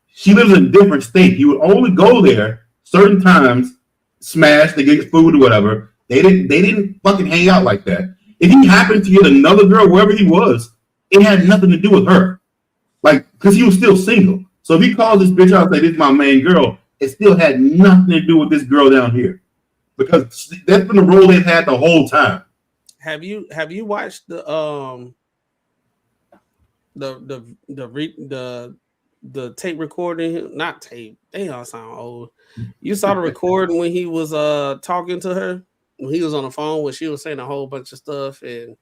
She lives in a different state. He would only go there certain times, smash, to get food or whatever. They didn't fucking hang out like that. If he happened to get another girl wherever he was, it had nothing to do with her. Like, because he was still single. So if he called this bitch out and said, "This is my main girl," it still had nothing to do with this girl down here. Because that's been the role they've had the whole time. Have you watched the tape recording? Not tape. They all sound old. You saw the recording when he was talking to her when he was on the phone when she was saying a whole bunch of stuff and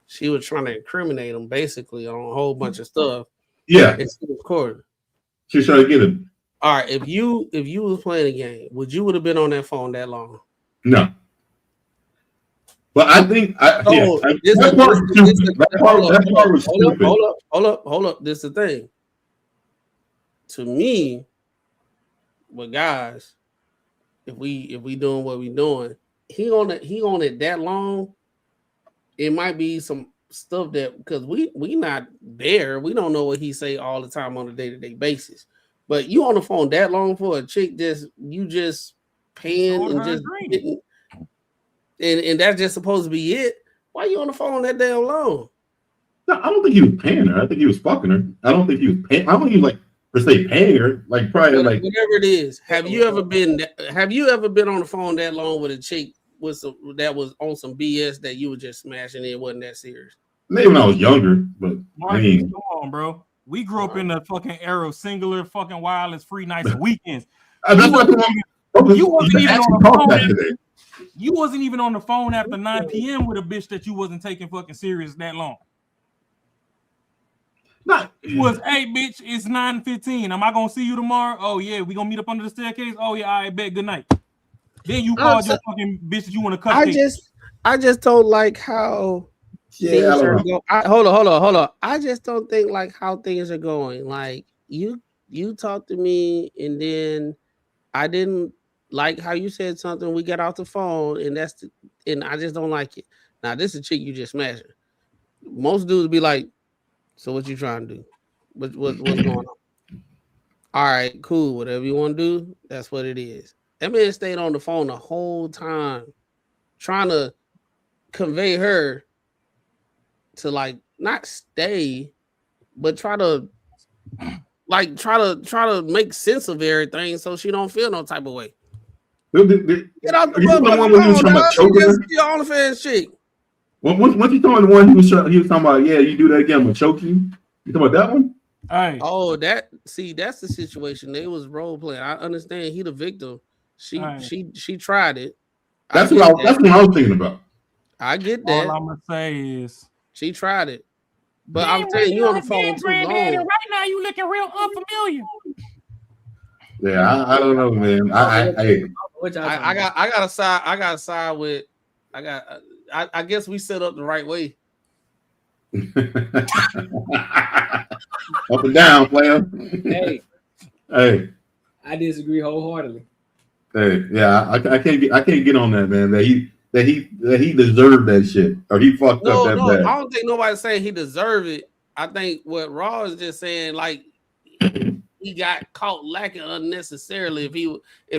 she was trying to incriminate him basically on a whole bunch of stuff. Yeah, and she was recording. She was trying to get him. All right, if you was playing a game, would you have been on that phone that long? No. But I think Hold up. This is the thing. To me, with guys, if we doing what we doing, he on it that long. It might be some stuff that because we not there, we don't know what he say all the time on a day-to-day basis. But you on the phone that long for a chick you just paying and just getting. and that's just supposed to be it. Why you on the phone that damn long? No, I don't think he was paying her. I think he was fucking her. I don't think he was paying. I don't think he was like per se paying her. Like probably like whatever it is. Have you ever been on the phone that long with a chick that was on some BS that you were just smashing? It wasn't that serious. Maybe when I was younger, but Marcus, I mean, come on, bro. We grew up in the fucking era of singular fucking wireless free nights and weekends. You wasn't even on the phone after 9 p.m. with a bitch that you wasn't taking fucking serious that long. It was, hey, bitch, it's 9:15. Am I gonna see you tomorrow? Oh yeah, we gonna meet up under the staircase. Oh yeah, I bet. Good night. Then you called your fucking bitch that you want to cut. I just don't like how things are going. Hold on. I just don't think like how things are going. Like you talked to me, and then I didn't like how you said something. We got off the phone, and and I just don't like it. Now this is a chick you just smashed her. Most dudes be like, so what you trying to do? What's going on? All right, cool. Whatever you want to do, that's what it is. That man stayed on the phone the whole time, trying to convey her to like not stay, but try to make sense of everything so she don't feel no type of way. Get out the OnlyFans chick. Once you talking the one he was talking about, yeah, you do that again, I'm gonna choke you. You talking about that one? Hey. Oh, that's the situation. They was role playing. I understand he the victim. She tried it. That's what I was thinking about. I get that. All I'm gonna say is she tried it. But I'm telling you on the phone too long. Right now you looking real unfamiliar. Yeah, I don't know, man. I got a side with I guess we set up the right way. Up and down, player. Hey. I disagree wholeheartedly. Hey, yeah, I can't get on that, man. That he deserved that shit, or he fucked up that bad. I don't think nobody's saying he deserved it. I think what Raw is just saying, like, he got caught lacking unnecessarily. If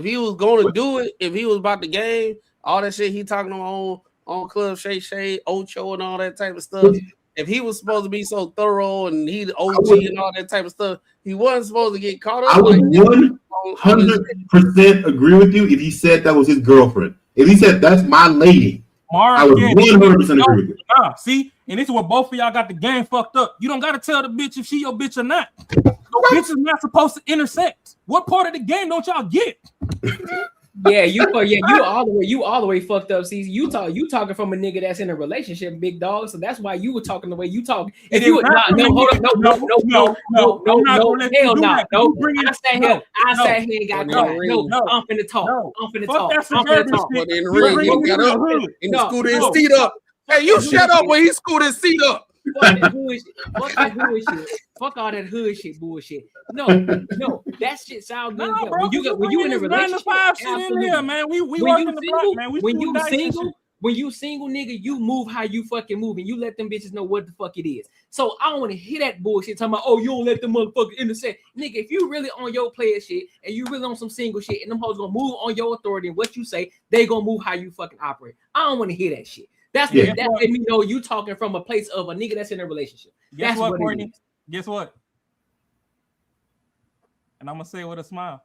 he was going to do it, if he was about the game, all that shit he talking on Club Shay, Ocho, and all that type of stuff. If he was supposed to be so thorough and he the OG and all that type of stuff, he wasn't supposed to get caught up. I would 100% agree with you if he said that was his girlfriend. If he said that's my lady, I would 100% agree with you. See, and this is where both of y'all got the game fucked up. You don't got to tell the bitch if she your bitch or not. Bitch is not supposed to intersect. What part of the game don't y'all get? You all the way fucked up. See, you talking from a nigga that's in a relationship, big dog. So that's why you were talking the way you talk. If you hell no. I sat here and got quiet. No, I'm finna talk. In the scooter his seat up. Hey, you shut up when he scooted his seat up. Fuck all that hood shit bullshit. No, that shit sounds good. No, bro, when you in a relationship, 9 to 5 shit in here, man. We working the block, man. When you single, nigga, you move how you fucking move, and you let them bitches know what the fuck it is. So I don't want to hear that bullshit talking about, oh, you don't let them motherfuckers intersect. Nigga, if you really on your player shit and you really on some single shit, and them hoes gonna move on your authority and what you say, they gonna move how you fucking operate. I don't want to hear that shit. That's let me know you talking from a place of a nigga that's in a relationship. Guess what, Courtney? Guess what? And I'm gonna say it with a smile.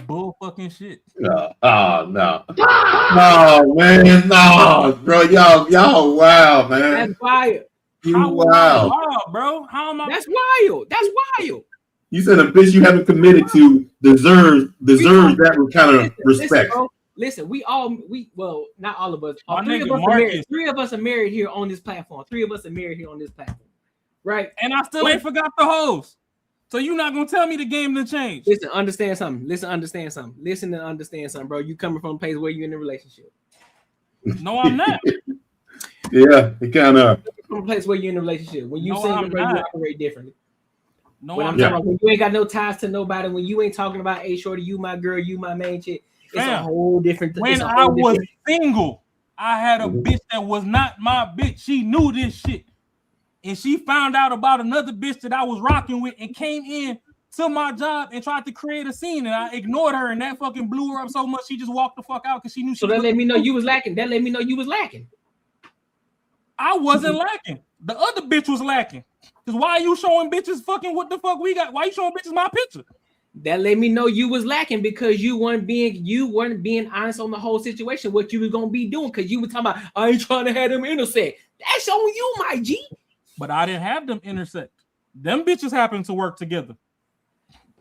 Bull fucking shit. No, man, no, bro, y'all, wow, man. That's wild. Wow, bro. How am I? That's wild. That's wild. You said a bitch you haven't committed to deserves that kind of respect. Listen, not all of us. Three of us are married here on this platform. Right? And I still ain't forgot the hoes. So you're not gonna tell me the game done changed. Listen, understand something. Listen and understand something, bro. You coming from a place where you're in a relationship. No, I'm not. Yeah, it kind of from a place where you're in a relationship. When you single, bro, you operate differently. No, when I'm talking about when you ain't got no ties to nobody, when you ain't talking about, hey, shorty, you my girl, you my main chick. It's a whole different. When I was single, I had a bitch that was not my bitch. She knew this shit. And she found out about another bitch that I was rocking with and came in to my job and tried to create a scene, and I ignored her, and that fucking blew her up so much she just walked the fuck out because she knew. So that let me know you was lacking. That let me know you was lacking. I wasn't lacking. The other bitch was lacking. Because why are you showing bitches fucking what the fuck we got? Why you showing bitches my picture? That let me know you was lacking because you weren't being honest on the whole situation, what you was gonna be doing, because you were talking about I ain't trying to have them intersect. That's on you, my G. But I didn't have them intersect. Them bitches happened to work together.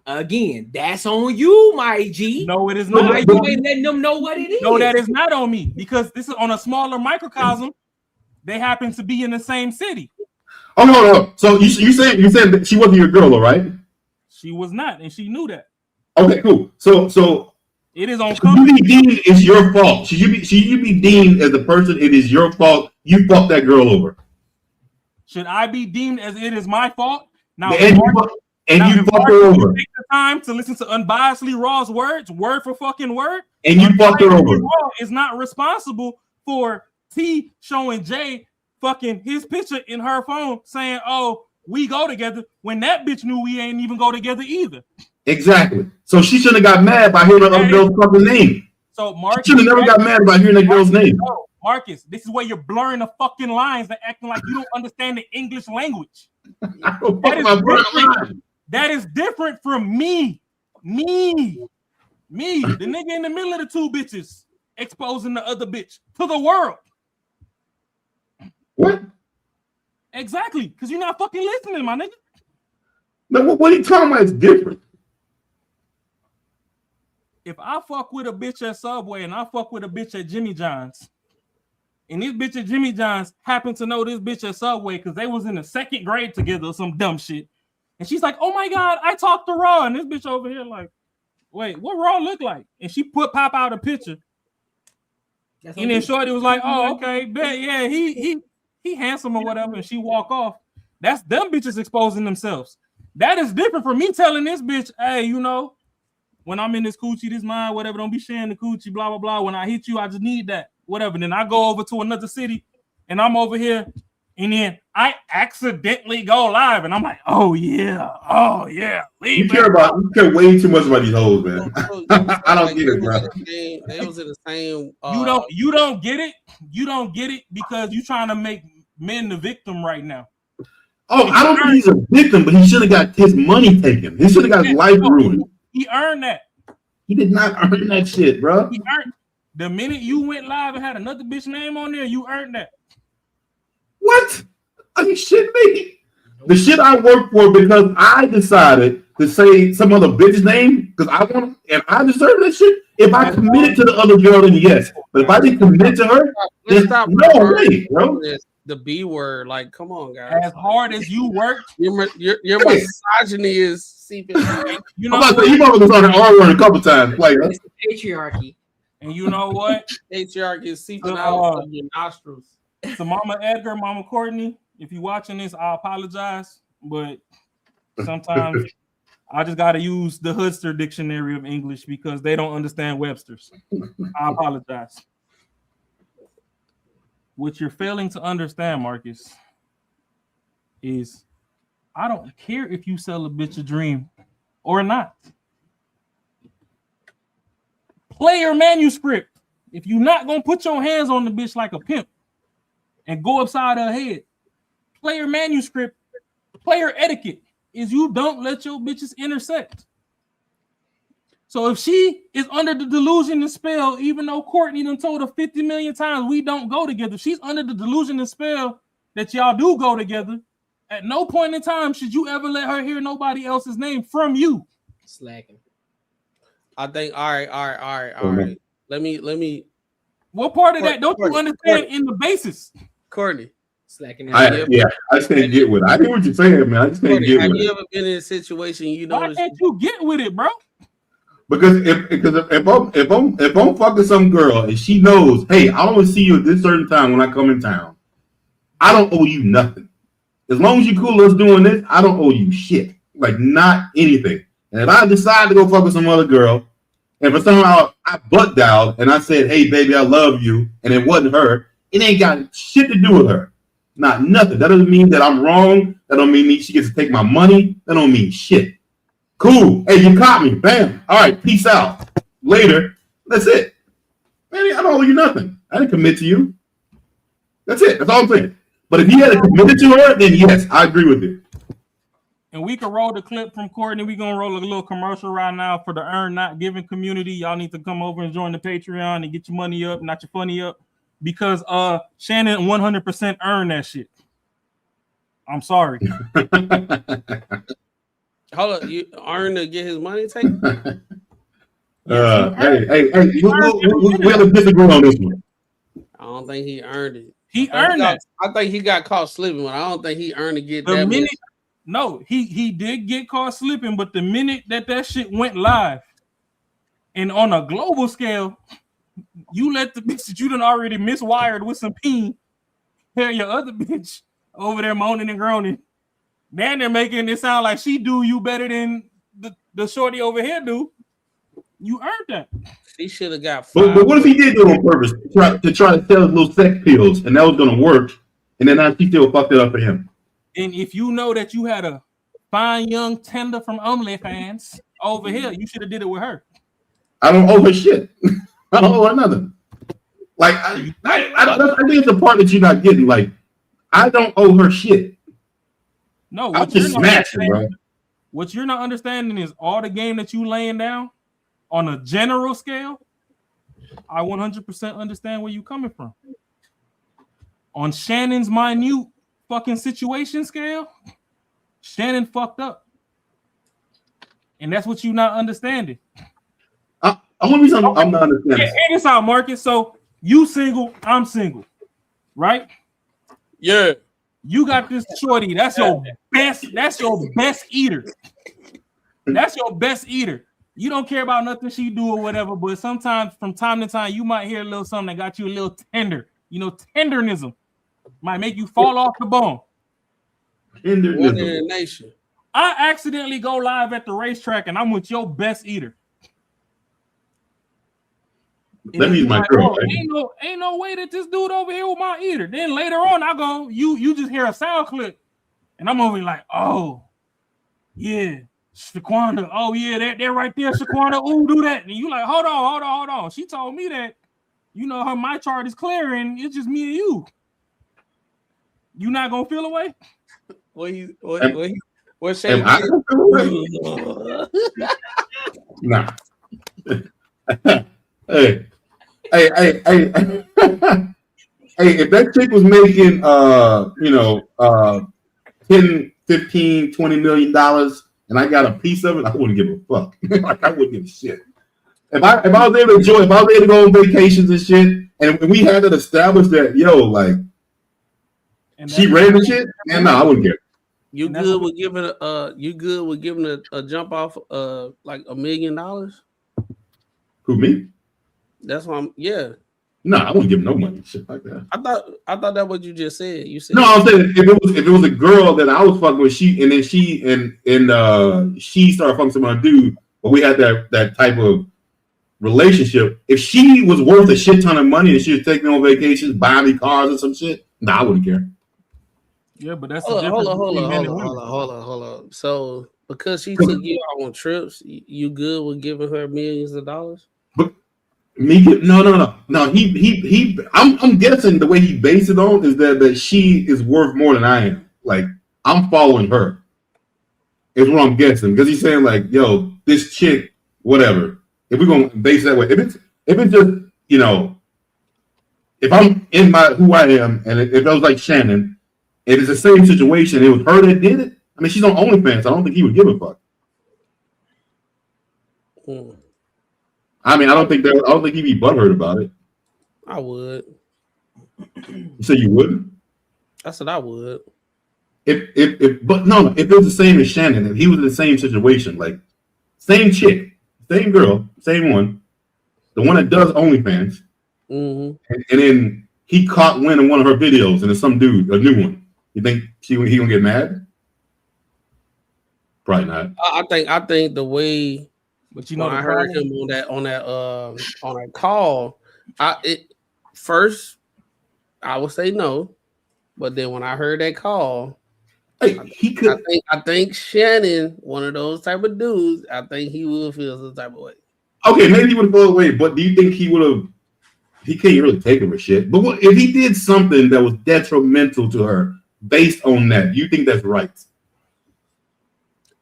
Again, that's on you, my G. No, it is not. Why you ain't letting them know what it is? No, that is not on me because this is on a smaller microcosm. They happen to be in the same city. Oh no. So you said that she wasn't your girl, all right? She was not, and she knew that. Okay, cool. So it is on. Should you be deemed it's your fault? Should you be deemed as the person? It is your fault. You fucked that girl over. Should I be deemed as it is my fault? Now, And you fucked her over. Take the time to listen to unbiasedly Raw's words, word for fucking word, and you fucked her over. Raw is not responsible for T showing Jay fucking his picture in her phone saying, "Oh, we go together," when that bitch knew we ain't even go together either. Exactly. So she shouldn't have got mad by hearing the other girl's fucking name. So Marcus should have never got mad about hearing that girl's name. No, Marcus, this is where you're blurring the fucking lines and acting like you don't understand the English language. That is different from me. Me, the nigga in the middle of the two bitches exposing the other bitch to the world. What? Exactly, because you're not fucking listening, my nigga. No, what are you talking about? It's different. If I fuck with a bitch at Subway and I fuck with a bitch at Jimmy John's, and this bitch at Jimmy John's happened to know this bitch at Subway because they was in the second grade together or some dumb shit, and she's like, "Oh my god, I talked to Raw," and this bitch over here like, "Wait, what Raw look like?" And she pop out a picture, and then Shorty was like, "Oh, okay, bet, yeah, he handsome or whatever," and she walk off. That's them bitches exposing themselves. That is different from me telling this bitch, "Hey, you know, when I'm in this coochie, this mine, whatever, don't be sharing the coochie, blah, blah, blah. When I hit you, I just need that, whatever." Then I go over to another city and I'm over here and then I accidentally go live and I'm like, oh yeah. You care way too much about these hoes, man. I don't get it, bro. They was in the same. You don't get it. You don't get it because you trying to make men the victim right now. Oh, I don't think he's a victim, but he should have got his money taken. He should have got his life ruined. He earned that. He did not earn that shit, bro. He earned the minute you went live and had another bitch name on there, you earned that. What? Are you shitting me? The shit I work for because I decided to say some other bitch's name because I want and I deserve that shit. If I committed to the other girl, then yes. But if I didn't commit to her, then no way, bro. The B word, like, come on, guys. As hard as you work, your misogyny is seeping. You know, you probably was on the R word a couple times. Like, it's the patriarchy. And you know what? Patriarchy is seeping out of your nostrils. So Mama Edgar, Mama Courtney, if you're watching this, I apologize. But sometimes I just got to use the Hoodster Dictionary of English because they don't understand Webster's. I apologize. What you're failing to understand, Marcus, is I don't care if you sell a bitch a dream or not. Play your manuscript. If you're not going to put your hands on the bitch like a pimp and go upside her head, play your manuscript, player etiquette is you don't let your bitches intersect. So if she is under the delusion and spell, even though Courtney done told her 50 million times we don't go together, she's under the delusion and spell that y'all do go together. At no point in time should you ever let her hear nobody else's name from you. Slacking. I think, all right. Let me. What part of that don't you understand in the basis? Courtney. Slacking. I just can't get with it. I hear what you're saying, man. I just can't get with it. Have you ever been in a situation Why can't you get with it, bro? Because if I'm fucking some girl and she knows, hey, I only see you at this certain time when I come in town, I don't owe you nothing. As long as you cool us doing this, I don't owe you shit. Like, not anything. And if I decide to go fuck with some other girl, and for somehow I butt dialed and I said, hey, baby, I love you, and it wasn't her, it ain't got shit to do with her. Not nothing. That doesn't mean that I'm wrong. That don't mean she gets to take my money. That don't mean shit. Cool. Hey, you caught me. Bam. All right, peace out. Later. That's it. Man, I don't owe you nothing. I didn't commit to you. That's it. That's all I'm saying. But if he had committed to her, then yes, I agree with it. And we can roll the clip from Courtney. We're gonna roll a little commercial right now for the Earn Not Giving community. Y'all need to come over and join the Patreon and get your money up, not your funny up. Because Shannon 100% earned that shit. I'm sorry. Hold up, you earned to get his money taken? Hey, we have a disagree on this one. I don't think he earned it. He earned that. I think he got caught slipping, but I don't think he earned to get The that minute, much. no, he did get caught slipping, but the minute that shit went live, and on a global scale, you let the bitch that you done already miswired with some peen hear your other bitch over there moaning and groaning. Then they're making it sound like she do you better than the shorty over here do. You earned that. He should have got But five. what if he did do it on purpose to try to sell little sex pills, and that was gonna work, and then now she still fucked it up for him? And if you know that you had a fine young tender from OnlyFans over here, you should have did it with her. I don't owe her shit. I don't owe her nothing. Like I think it's the part that you're not getting. Like I don't owe her shit. No, I'll just smash her, bro. What you're not understanding is all the game that you laying down on a general scale. I 100% understand where you coming from. On Shannon's minute fucking situation scale, Shannon fucked up, and that's what you not understanding. I'm not understanding. Hear this out, Marcus. So you single, I'm single, right? Yeah. You got this shorty. That's your best. That's your best eater. That's your best eater. You don't care about nothing she do or whatever, but sometimes from time to time you might hear a little something that got you a little tender. You know, tendernism might make you fall off the bone. One in the nation. I accidentally go live at the racetrack and I'm with your best eater. That means my girl. Like, ain't no way that this dude over here with my eater. Then later on, I go, you just hear a sound clip, and I'm over here like, oh, yeah, Shaquanda. Oh yeah, they're right there, Shaquanda. Ooh, do that. And you like, hold on. She told me that, you know, my chart is clear, and it's just me and you. You not gonna feel away? What's Shane? Nah. Hey, if that chick was making $10, $15, $20 million and I got a piece of it, I wouldn't give a fuck. Like I wouldn't give a shit. If I was able to enjoy, if I was able to go on vacations and shit, and we had to establish that, like she ran the shit, and no, I wouldn't care. You good with giving a jump off like $1 million? Who, me? That's why No, I wouldn't give no money, shit like that. I thought that's what you just said. You said no. I'm saying if it was a girl that I was fucking with, she started fucking some other dude, but we had that type of relationship. If she was worth a shit ton of money and she was taking me on vacations, buying me cars and some shit, I wouldn't care. Yeah, but that's hold on. So because she took you out on trips, you good with giving her millions of dollars? But no. He. I'm guessing the way he based it on is that she is worth more than I am. Like I'm following her. Is what I'm guessing because he's saying like, yo, this chick, whatever. If we're gonna base it that way, if it's just if I'm in who I am, and if it was like Shannon. It is the same situation. It was her that did it. I mean, she's on OnlyFans. So I don't think he would give a fuck. I mean, I don't think he'd be butthurt about it. I would. You say you wouldn't? I said I would. If it was the same as Shannon, if he was in the same situation, like same chick, same girl, same one, the one that does OnlyFans, and then he caught wind in one of her videos, and it's some dude, a new one. You think he gonna get mad? Probably not. I think the way, but you know, I heard him on that call, first I would say no, but then when I heard that call, He could. I think Shannon, one of those type of dudes. I think he will feel some type of way. Okay, maybe he would have gone away, but do you think he would have? He can't really take her shit. But what, if he did something that was detrimental to her based on that, do you think that's right?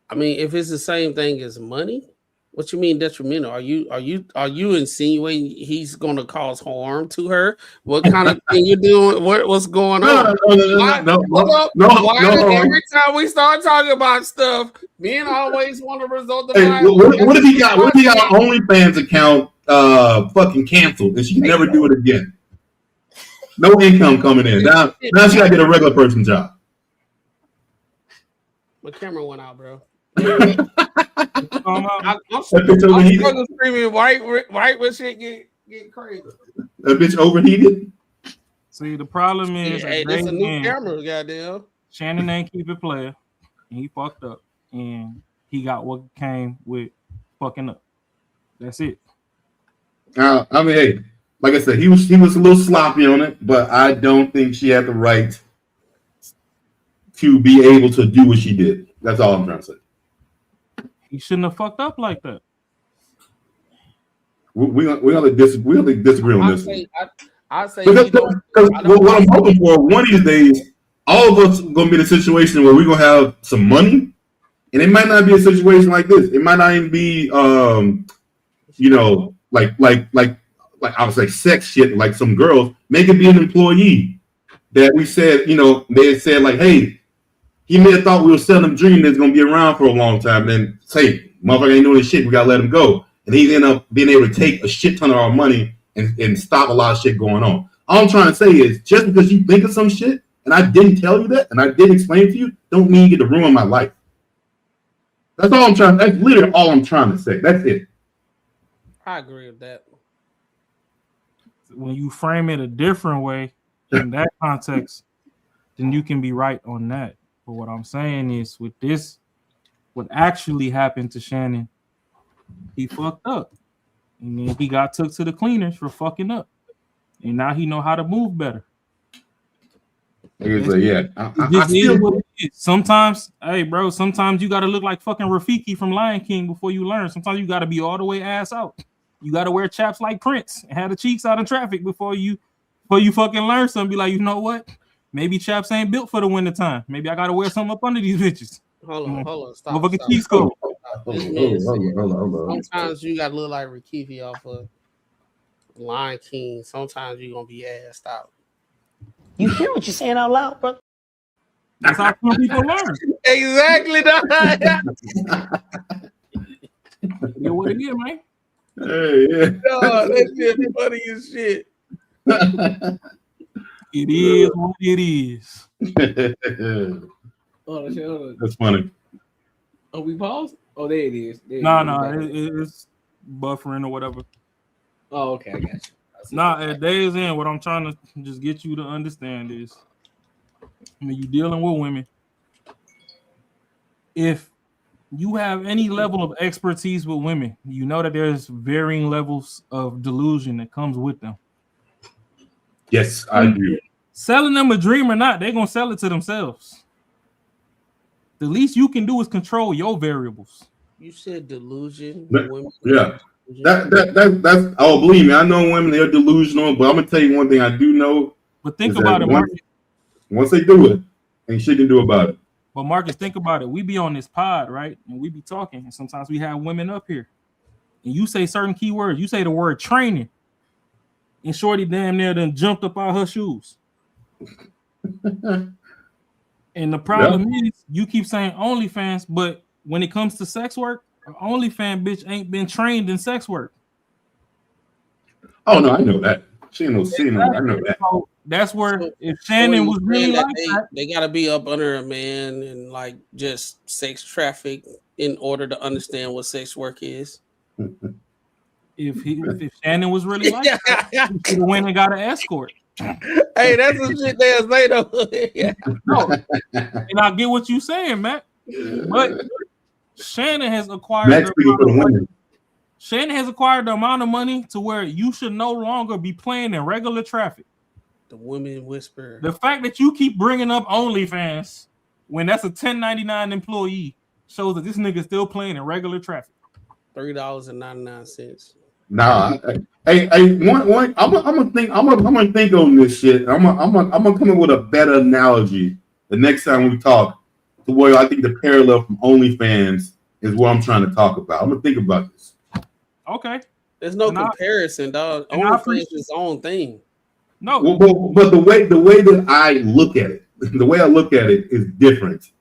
I mean, if it's the same thing as money, what you mean detrimental? Are you insinuating he's going to cause harm to her? What kind of thing you doing? What's going on? Why every time we start talking about stuff, men always want to result to what if he got an OnlyFans account fucking canceled and she can never do it again? No income coming in. Now she gotta get a regular person job. My camera went out, bro. I'm struggling screaming right when shit get crazy. That bitch overheated. See, the problem is, hey, this a new camera, goddamn. Shannon ain't keep it player, and he fucked up, and he got what came with fucking up. That's it. I mean, hey, like I said, he was a little sloppy on it, but I don't think she had the right to be able to do what she did. That's all I'm trying to say. He shouldn't have fucked up like that. We gonna disagree on this. I say because what I'm hoping for one of these days, all of us are gonna be in a situation where we're gonna have some money, and it might not be a situation like this. It might not even be, like I would say sex shit. Like some girls, make it be an employee that we said, they said like, hey. He may have thought we were selling him dream that's gonna be around for a long time. Then say, motherfucker ain't doing this shit. We gotta let him go, and he's end up being able to take a shit ton of our money and stop a lot of shit going on. All I'm trying to say is, just because you think of some shit and I didn't tell you that and I didn't explain it to you, don't mean you get to ruin my life. That's all I'm trying. That's literally all I'm trying to say. That's it. I agree with that. When you frame it a different way in that context, then you can be right on that. But what I'm saying is, with this, what actually happened to Shannon, he fucked up, and then he got took to the cleaners for fucking up, and now he know how to move better. I still what it is. Sometimes, hey, bro, sometimes you gotta look like fucking Rafiki from Lion King before you learn. Sometimes you gotta be all the way ass out. You gotta wear chaps like Prince and have the cheeks out in traffic before you fucking learn something. Be like, you know what? Maybe chaps ain't built for the winter time. Maybe I gotta wear something up under these bitches. Hold on, stop. Sometimes you gotta look like Rikifi off of Lion King. Sometimes you're gonna be assed out. You hear what you're saying out loud, brother? That's how some people learn. Exactly. Yeah, what it is, man. Hey, yeah. No, that shit funny as shit. It is what it is. Hold on. That's funny. Oh, we paused? Oh, there it is. It's buffering or whatever. Oh, okay, I got you. At days end, what I'm trying to just get you to understand is, when you're dealing with women, if you have any level of expertise with women, you know that there's varying levels of delusion that comes with them. Yes, I do. Selling them a dream or not, they're gonna sell it to themselves. The least you can do is control your variables. You said delusion. Yeah. That's believe me, I know women, they're delusional, but I'm gonna tell you one thing I do know. But think about it, Marcus. Once they do it, ain't shit to do about it. But Marcus, think about it. We be on this pod, right? And we be talking, and sometimes we have women up here. And you say certain keywords, you say the word training. And Shorty damn near done jumped up out her shoes. And the problem is, you keep saying OnlyFans, but when it comes to sex work, an OnlyFans bitch ain't been trained in sex work. Oh no, I know that. She ain't no sin. I know that. So that's where if Shannon was really like that, they gotta be up under a man and like just sex traffic in order to understand what sex work is. If Shannon was really like that, he should have went and got an escort. Hey, that's the shit they'll say though. Yeah. No, and I get what you're saying, Matt. But Shannon has acquired Shannon has acquired the amount of money to where you should no longer be playing in regular traffic. The women whisper. The fact that you keep bringing up OnlyFans when that's a 1099 employee, shows that this nigga still playing in regular traffic. $3.99. Nah, hey, one. I'm gonna think on this shit. I'm gonna come up with a better analogy the next time we talk. To where I think the parallel from OnlyFans is what I'm trying to talk about. I'm gonna think about this. Okay. There's no comparison, dog. OnlyFans is its own thing. No, but the way that I look at it, the way I look at it is different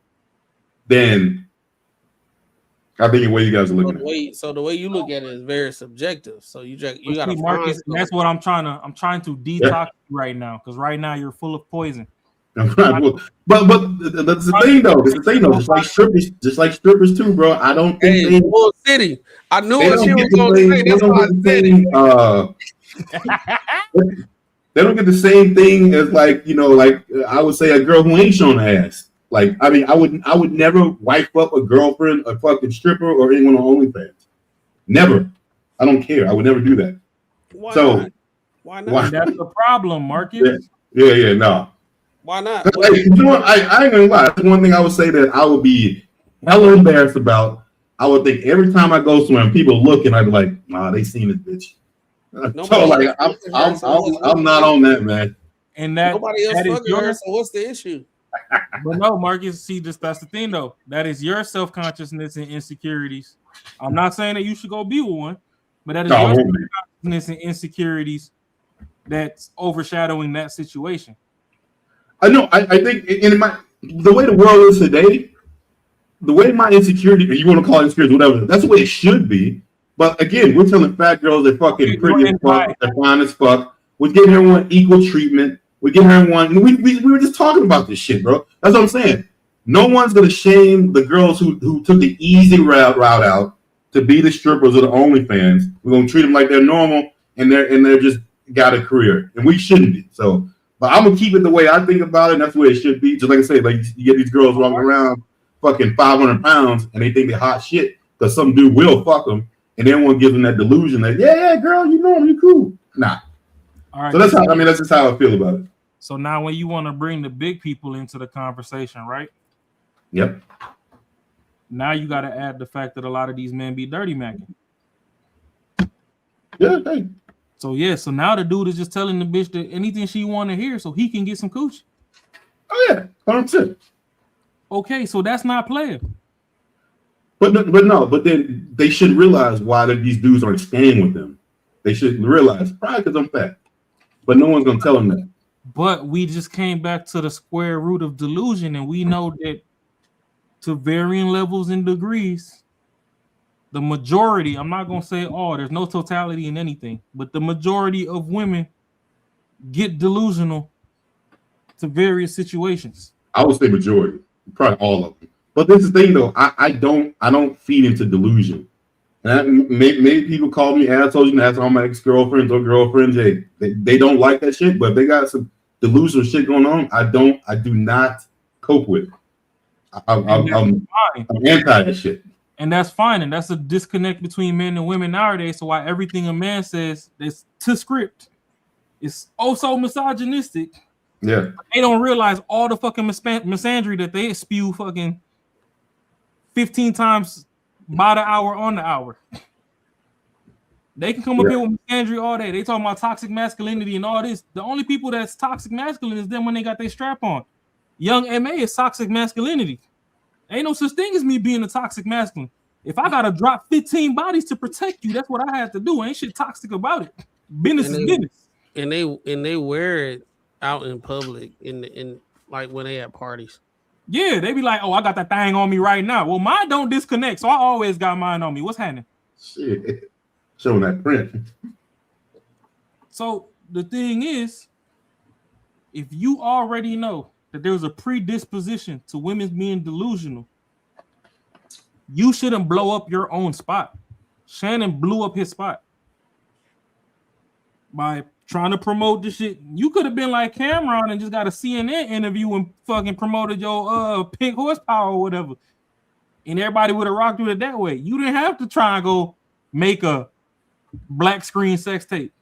than I think the way you guys are looking at it. So the way you look at it is very subjective. So you got to Marcus. That's what I'm trying to detox you right now, because right now you're full of poison. But that's the thing though. It's the thing though. Just like strippers too, bro. I don't think they City. I knew what she was going to say. That's why I said it. They don't get the same thing as like I would say a girl who ain't showing her ass. Like I mean, I would never wife up a girlfriend, a fucking stripper, or anyone on OnlyFans. Never. I don't care. I would never do that. Why not? Why not? That's the problem, Marcus. Yeah. No. Why not? Like, you know what? I ain't gonna lie. That's one thing I would say that I would be hella embarrassed about. I would think every time I go somewhere and people looking, I'd be like, nah, they seen this bitch. So like, I'm not on that, man. And that nobody else fucking her. So what's the issue? But no, Marcus. See, that's the thing though. That is your self-consciousness and insecurities. I'm not saying that you should go be with one, but that is your self-consciousness and insecurities that's overshadowing that situation. I know. I think the way the world is today, the way my insecurity, or you want to call it insecurity, whatever, that's the way it should be. But again, we're telling fat girls they're fucking pretty as fuck, they're fine as fuck. We're giving everyone equal treatment. We're giving everyone. We were just talking about this shit, bro. That's what I'm saying. No one's gonna shame the girls who took the easy route out to be the strippers or the OnlyFans. We're gonna treat them like they're normal and they're just got a career, and we shouldn't be. So. But I'm gonna keep it the way I think about it, and that's the way it should be. Just like I say, like you get these girls walking around fucking 500 pounds and they think they're hot shit because some dude will fuck them, and everyone gives them that delusion that yeah, girl, you know you cool. Nah. All right. So that's just how I feel about it. So now when you want to bring the big people into the conversation, right? Yep. Now you got to add the fact that a lot of these men be dirty macking. Yeah, hey. So now the dude is just telling the bitch that anything she want to hear so he can get some coochie. Oh yeah, 100%. Okay, so that's not playing. But then they should realize why these dudes aren't staying with them. They should realize probably because I'm fat, but no one's gonna tell them that. But we just came back to the square root of delusion, and we know that to varying levels and degrees. The majority, I'm not going to say all, there's no totality in anything, but the majority of women get delusional to various situations. I would say majority, probably all of them. But this is the thing though, I don't feed into delusion. And maybe people call me assholes, you can ask all my ex-girlfriends or girlfriends, they don't like that shit, but if they got some delusional shit going on, I do not cope with it. I'm anti this shit. And that's fine, and that's a disconnect between men and women nowadays. So why everything a man says that's to script is so misogynistic. Yeah, they don't realize all the fucking misandry that they spew fucking 15 times by the hour on the hour. They can come up here with misandry all day. They talking about toxic masculinity and all this. The only people that's toxic masculine is them when they got their strap on. Young MA is toxic masculinity. Ain't no such thing as me being a toxic masculine. If I gotta drop 15 bodies to protect you, that's what I had to do. Ain't shit toxic about it. Business is business. And they wear it out in public in like when they at parties. Yeah, they be like, oh, I got that thing on me right now. Well, mine don't disconnect, so I always got mine on me. What's happening? Shit. Showing that print. So the thing is, if you already know that there's a predisposition to women being delusional, you shouldn't blow up your own spot. Shannon blew up his spot by trying to promote this shit. You could have been like Cameron and just got a CNN interview and fucking promoted your pink horsepower or whatever, and everybody would have rocked with it that way. You didn't have to try and go make a black screen sex tape.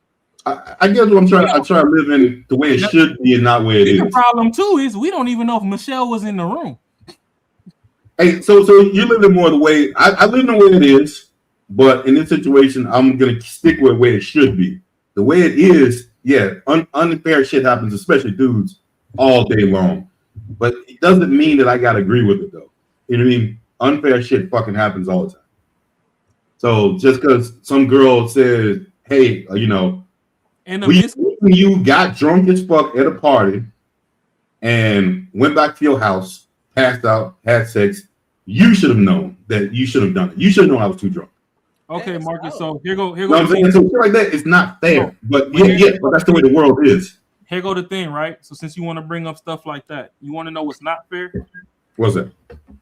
I guess what I'm trying to live in the way it should be and not where it is. The problem too is we don't even know if Michelle was in the room. Hey, so you live it more the way I live in the way it is, but in this situation, I'm gonna stick with the way it should be. The way it is, yeah, unfair shit happens, especially dudes, all day long. But it doesn't mean that I gotta agree with it though. You know what I mean? Unfair shit fucking happens all the time. So just because some girl says, "Hey, And you got drunk as fuck at a party and went back to your house, passed out, had sex," you should have known that you should have done it. You should have known I was too drunk. Okay, Marcus. So here go. You know what I'm saying? So shit like that is not fair. But but that's the way the world is. Here go the thing, right? So since you want to bring up stuff like that, you want to know what's not fair? What's that?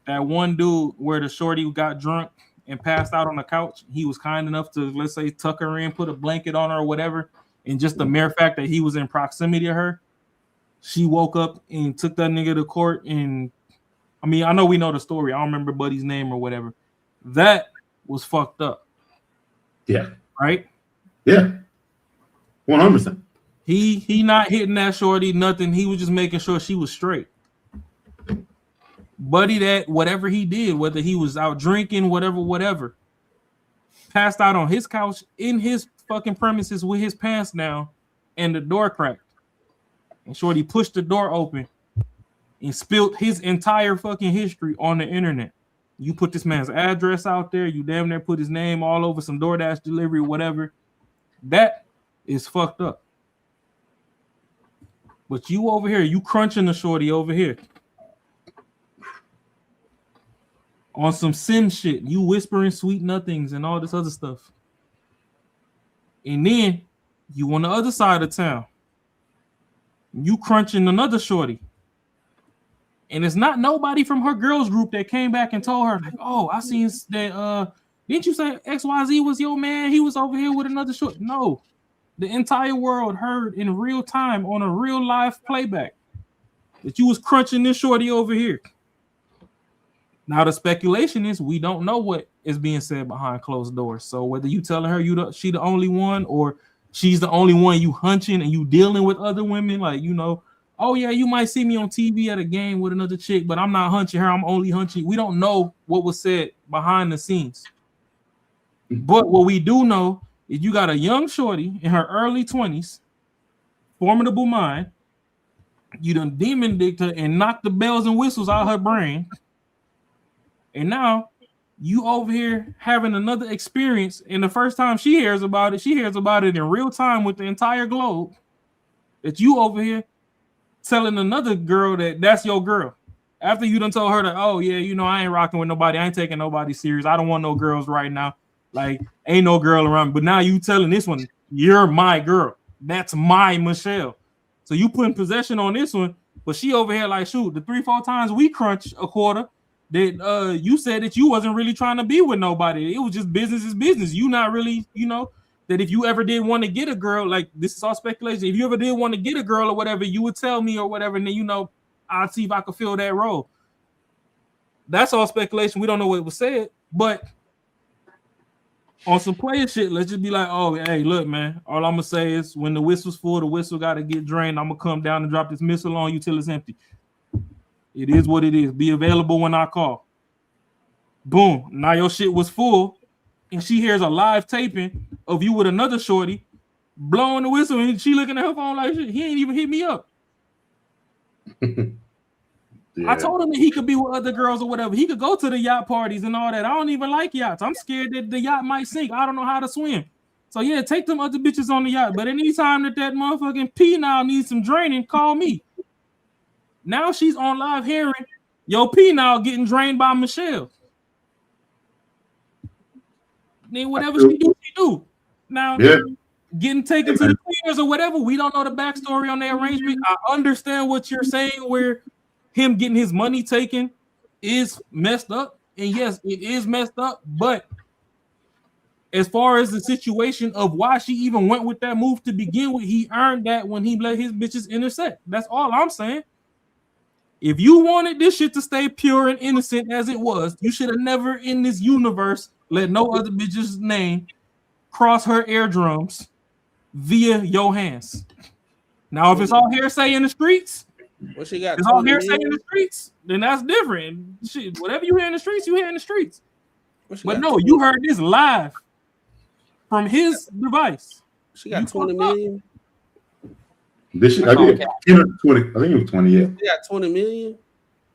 That one dude where the shorty got drunk and passed out on the couch. He was kind enough to, let's say, tuck her in, put a blanket on her or whatever. And just the mere fact that he was in proximity to her, she woke up and took that nigga to court. And I mean, I know we know the story. I don't remember Buddy's name or whatever. That was fucked up. Yeah. Right? Yeah. 100%. He not hitting that shorty, nothing. He was just making sure she was straight. Buddy, that whatever he did, whether he was out drinking, whatever, passed out on his couch in his fucking premises with his pants down and the door cracked. And shorty pushed the door open and spilled his entire fucking history on the internet. You put this man's address out there, you damn near put his name all over some DoorDash delivery, whatever. That is fucked up. But you over here, you crunching the shorty over here. On some sim shit, you whispering sweet nothings and all this other stuff. And then you on the other side of town, you crunching another shorty. And it's not nobody from her girls group that came back and told her, like, "Oh, I seen that didn't you say XYZ was your man? He was over here with another short." No. The entire world heard in real time on a real live playback that you was crunching this shorty over here. Now the speculation is we don't know what is being said behind closed doors. So whether you telling her she the only one or she's the only one you hunching and you dealing with other women, like, oh yeah, you might see me on TV at a game with another chick, but I'm not hunching her. I'm only hunching. We don't know what was said behind the scenes. But what we do know is you got a young shorty in her early 20s, formidable mind. You done demon dicked her and knocked the bells and whistles out of her brain. And now you over here having another experience. And the first time she hears about it in real time with the entire globe. That you over here telling another girl that's your girl. After you done told her that, oh yeah, I ain't rocking with nobody. I ain't taking nobody serious. I don't want no girls right now. Like, ain't no girl around. But now you telling this one, you're my girl. That's my Michelle. So you putting possession on this one, but she over here like, shoot, the 3-4 times we crunch a quarter, that you said that you wasn't really trying to be with nobody. It was just business is business. You not really, that if you ever did want to get a girl, like, this is all speculation. If you ever did want to get a girl or whatever, you would tell me or whatever, and then I'll see if I could fill that role. That's all speculation. We don't know what was said, but on some player shit, let's just be like, oh, hey, look, man, all I'm gonna say is when the whistle's full, the whistle gotta get drained. I'm gonna come down and drop this missile on you till it's empty. It is what it is. Be available when I call. Boom. Now your shit was full, and she hears a live taping of you with another shorty blowing the whistle, and she looking at her phone like, shit, he ain't even hit me up. Yeah. I told him that he could be with other girls or whatever. He could go to the yacht parties and all that. I don't even like yachts. I'm scared that the yacht might sink. I don't know how to swim. So yeah, take them other bitches on the yacht. But anytime that motherfucking penile needs some draining, call me. Now she's on live hearing your penile getting drained by Michelle. Then whatever she do. Now getting taken to the cleaners or whatever. We don't know the backstory on their arrangement. I understand what you're saying where him getting his money taken is messed up. And yes, it is messed up. But as far as the situation of why she even went with that move to begin with, he earned that when he let his bitches intersect. That's all I'm saying. If you wanted this shit to stay pure and innocent as it was, you should have never in this universe let no other bitch's name cross her eardrums via your hands. Now, if it's all hearsay in the streets, What she got? It's all 20 hearsay in million? the streets. Then that's different. Shit, whatever you hear in the streets, you hear in the streets. But no, you heard this live from his device. She got 20 million. This shit, I think 20. I think it was 20. Yeah, She got 20 million.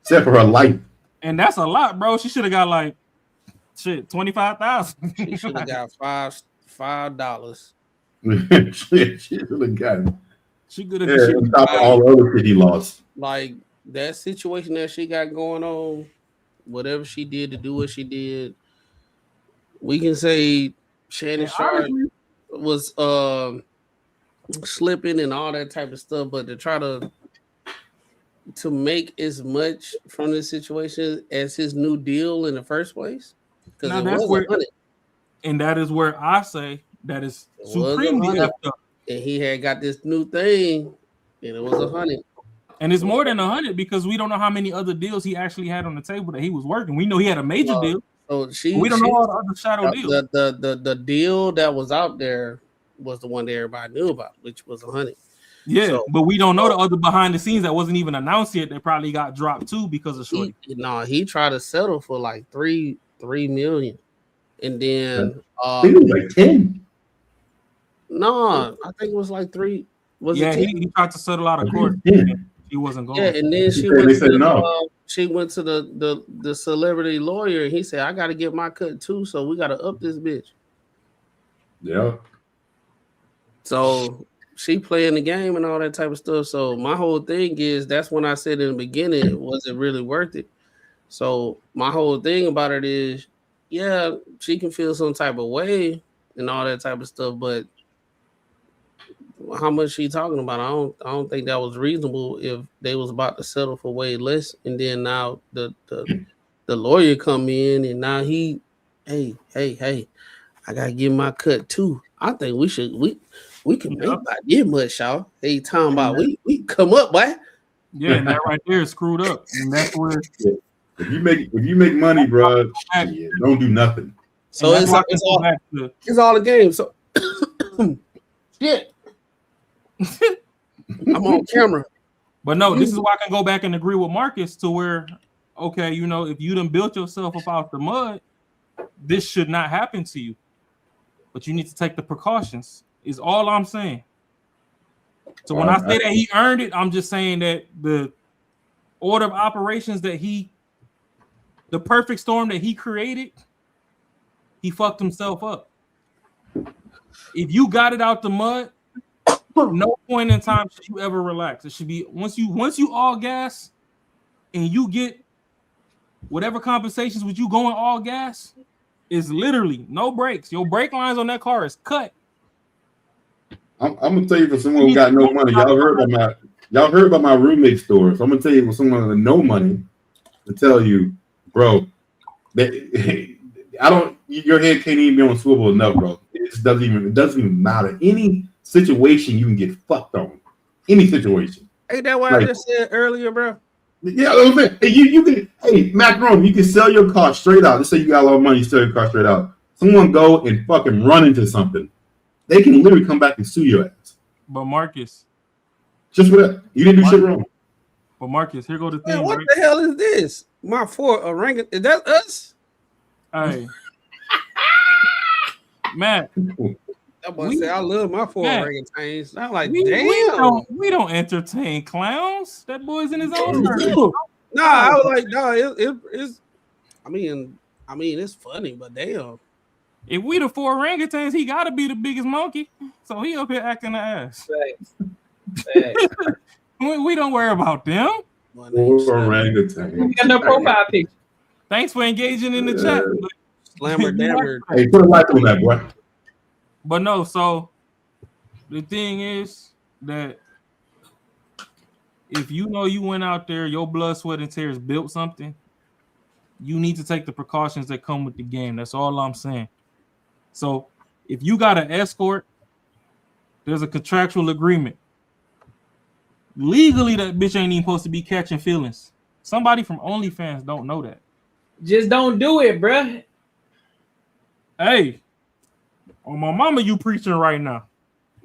except for her life. And that's a lot, bro. She should have got like shit 25,000. She should have got $5. She should have gotten. She could have. Yeah, on top of all the other shit he lost. Like that situation that she got going on, whatever she did to do what she did, we can say Shannon Sharp was slipping and all that type of stuff, but to try to make as much from this situation as his new deal in the first place, because Now it that's was where, 100. and that is where I say that is It was supremely 100. effed up. And he had got this new thing, and it was 100. And it's more than 100 because we don't know how many other deals he actually had on the table that he was working. We know he had a major deal. So We don't know all the other shadow deals. The deal that was out there was the one that everybody knew about, which was 100. Yeah, So- but we don't know the other behind the scenes that wasn't even announced yet. That probably got dropped too because of Shorty. He tried to settle for like 3 million, and then I think it was like 10. no, I think it was like 3. Was Yeah, it 10? he tried to settle out of court. He wasn't going. Yeah, and then she said- went they to said the, no. she went to the celebrity lawyer, and he said, "I got to get my cut too, so we got to up this bitch." Yeah. So she playing the game and all that type of stuff. So my whole thing is that's when I said in the beginning, was it really worth it? So my whole thing about it is, yeah, she can feel some type of way and all that type of stuff, but how much she talking about? I don't think that was reasonable if they was about to settle for way less, and then now the lawyer come in and now he, hey, I gotta get my cut too. I think we can make about this much, y'all. Hey, talking about we come up, boy. Yeah, and that right there is screwed up, and that's where If you make money, bro, don't do nothing. So it's all a game. So shit. I'm on camera. But no, this is why I can go back and agree with Marcus to where, okay, you know, if you done built yourself up out the mud, this should not happen to you. But you need to take the precautions, is all I'm saying. So when I say that he earned it, I'm just saying that the order of operations that the perfect storm that he created, he fucked himself up. If you got it out the mud, no point in time should you ever relax. It should be once you all gas and you get whatever compensations with you going all gas is literally no brakes. Your brake lines on that car is cut. I'm gonna tell you for someone who got no money. Y'all heard about my roommate story. So I'm gonna tell you for someone with no money to tell you, bro, that I don't. Your head can't even be on swivel enough, bro. It doesn't even matter. Any situation you can get fucked on. Any situation. Ain't that what I just said earlier, bro? Yeah, hey, you can. Hey, Macron, you can sell your car straight out. Let's say you got a lot of money, you sell your car straight out. Someone go and fucking run into something. They can literally come back and sue your ass. But Marcus, just for that, you didn't do shit wrong. But Marcus, here go the thing. Man, what right? the hell is this? My 4 orangutan. Is that us? Hey, Matt. That boy said, I love my 4 orangutans. I'm like, damn. We don't entertain clowns. That boy's in his own Nah, circle. I was like, no, it's. I mean, it's funny, but damn. If we the 4 orangutans, he got to be the biggest monkey. So he up here acting the ass. We don't worry about them. 4 orangutans. We got no profile picture. Thanks for engaging in the chat. Slammer dammer. Hey, put a like on that, boy. But no, so the thing is that if you know you went out there, your blood, sweat, and tears built something, you need to take the precautions that come with the game. That's all I'm saying. So if you got an escort, there's a contractual agreement. Legally, that bitch ain't even supposed to be catching feelings. Somebody from OnlyFans don't know that. Just don't do it, bruh. Hey, on my mama, you preaching right now.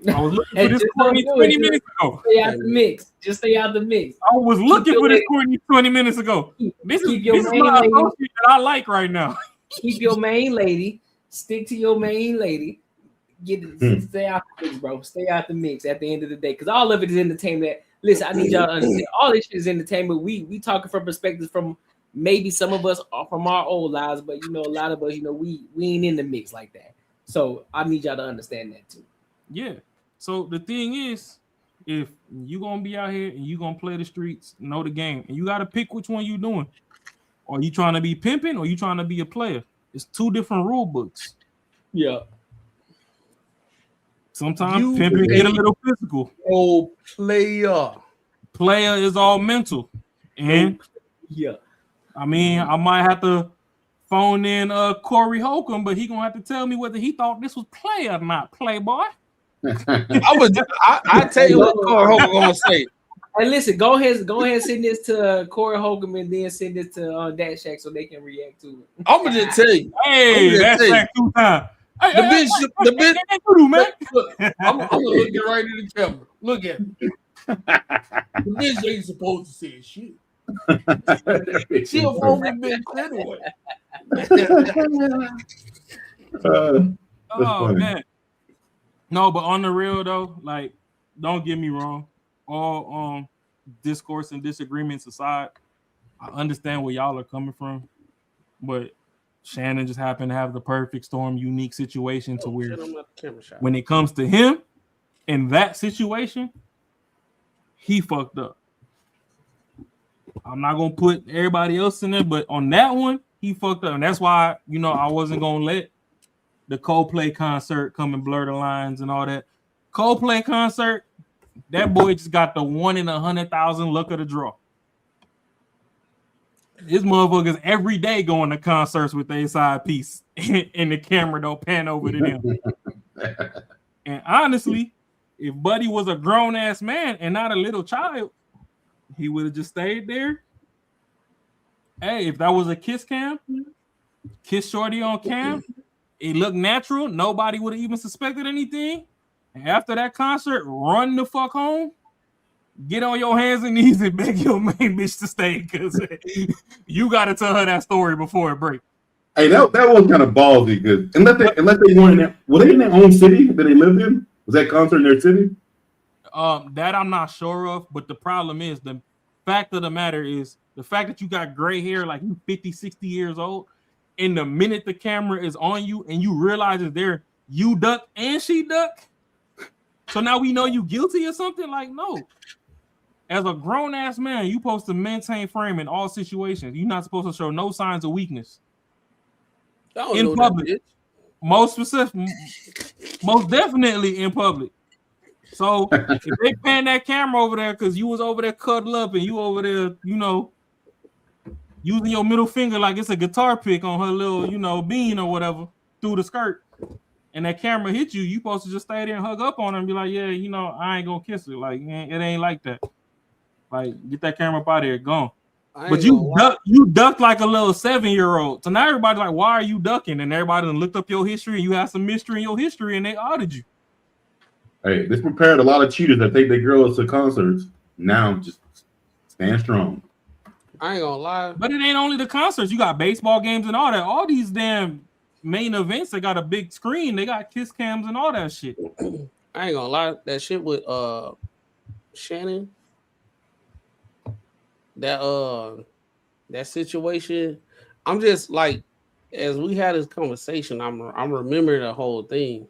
I was looking for And this just Courtney don't do it. 20 minutes ago. Stay out the mix. Just stay out the mix. I was looking for this Courtney 20 minutes ago. This is your main my lady. associate that I like right now. Keep your main lady. Stick to your main lady. Stay out the mix, bro. Stay out the mix at the end of the day. Because all of it is entertainment. Listen, I need y'all to understand. All this shit is entertainment. We talking from perspectives from maybe some of us are from our old lives, but a lot of us, we ain't in the mix like that. So I need y'all to understand that too. Yeah. So the thing is, if you gonna be out here and you gonna play the streets, know the game, and you gotta pick which one you doing. Are you trying to be pimping or you trying to be a player? It's two different rule books. Yeah. Sometimes pimping get a little physical. Oh, player. Player is all mental. And yeah. I mean, I might have to phone in Corey Holcomb, but he gonna have to tell me whether he thought this was player or not, playboy. I tell you what Corey Holcomb gonna say. Hey, listen, go ahead, send this to Corey Holcomb and then send it to Dash Shack so they can react to it. I'm gonna just tell you. Hey, that's like 2 times. Hey, The bitch, man. Look, I'm gonna look it right in the camera. Look at me. The bitch ain't supposed to say shit. She a former bitch anyway. Oh man. No, but on the real though, like, don't get me wrong. All discourse and disagreements aside, I understand where y'all are coming from, but Shannon just happened to have the perfect storm, unique situation to where when it comes to him in that situation, he fucked up. I'm not gonna put everybody else in there, but on that one, he fucked up, and that's why I wasn't gonna let the Coldplay concert come and blur the lines and all that. Coldplay concert, that boy just got the 1 in 100,000 luck of the draw. His motherfuckers every day going to concerts with their side piece, and the camera don't pan over to them. And honestly, if Buddy was a grown ass man and not a little child, he would have just stayed there. Hey, if that was a kiss cam, kiss shorty on cam, it looked natural. Nobody would have even suspected anything. And after that concert, run the fuck home. Get on your hands and knees and beg your main bitch to stay, because you got to tell her that story before it breaks. Hey, that was kind of ballsy, because unless they weren't were they in their own city that they lived in? Was that concert in their city? That I'm not sure of, but the problem is, the fact of the matter is, the fact that you got gray hair like you 50, 60 years old, and the minute the camera is on you and you realize it's there, you duck and she duck. So now we know you guilty or something? Like, no. As a grown-ass man, you're supposed to maintain frame in all situations. You're not supposed to show no signs of weakness. In public. Most definitely in public. So if they pan that camera over there because you was over there cuddled up and you over there, using your middle finger like it's a guitar pick on her little, bean or whatever through the skirt, and that camera hit you, you supposed to just stay there and hug up on her and be like, yeah, I ain't gonna kiss her. Like, it ain't like that. Like, get that camera up out of here, gone. But you ducked like a little 7-year-old. So now everybody's like, why are you ducking? And everybody done looked up your history, and you have some mystery in your history, and they audited you. Hey, this prepared a lot of cheaters that take their girls to concerts. Now just stand strong. I ain't gonna lie. But it ain't only the concerts. You got baseball games and all that. All these damn main events, they got a big screen. They got kiss cams and all that shit. I ain't gonna lie. That shit with Shannon, that situation, I'm just like, as we had this conversation, I'm remembering the whole thing.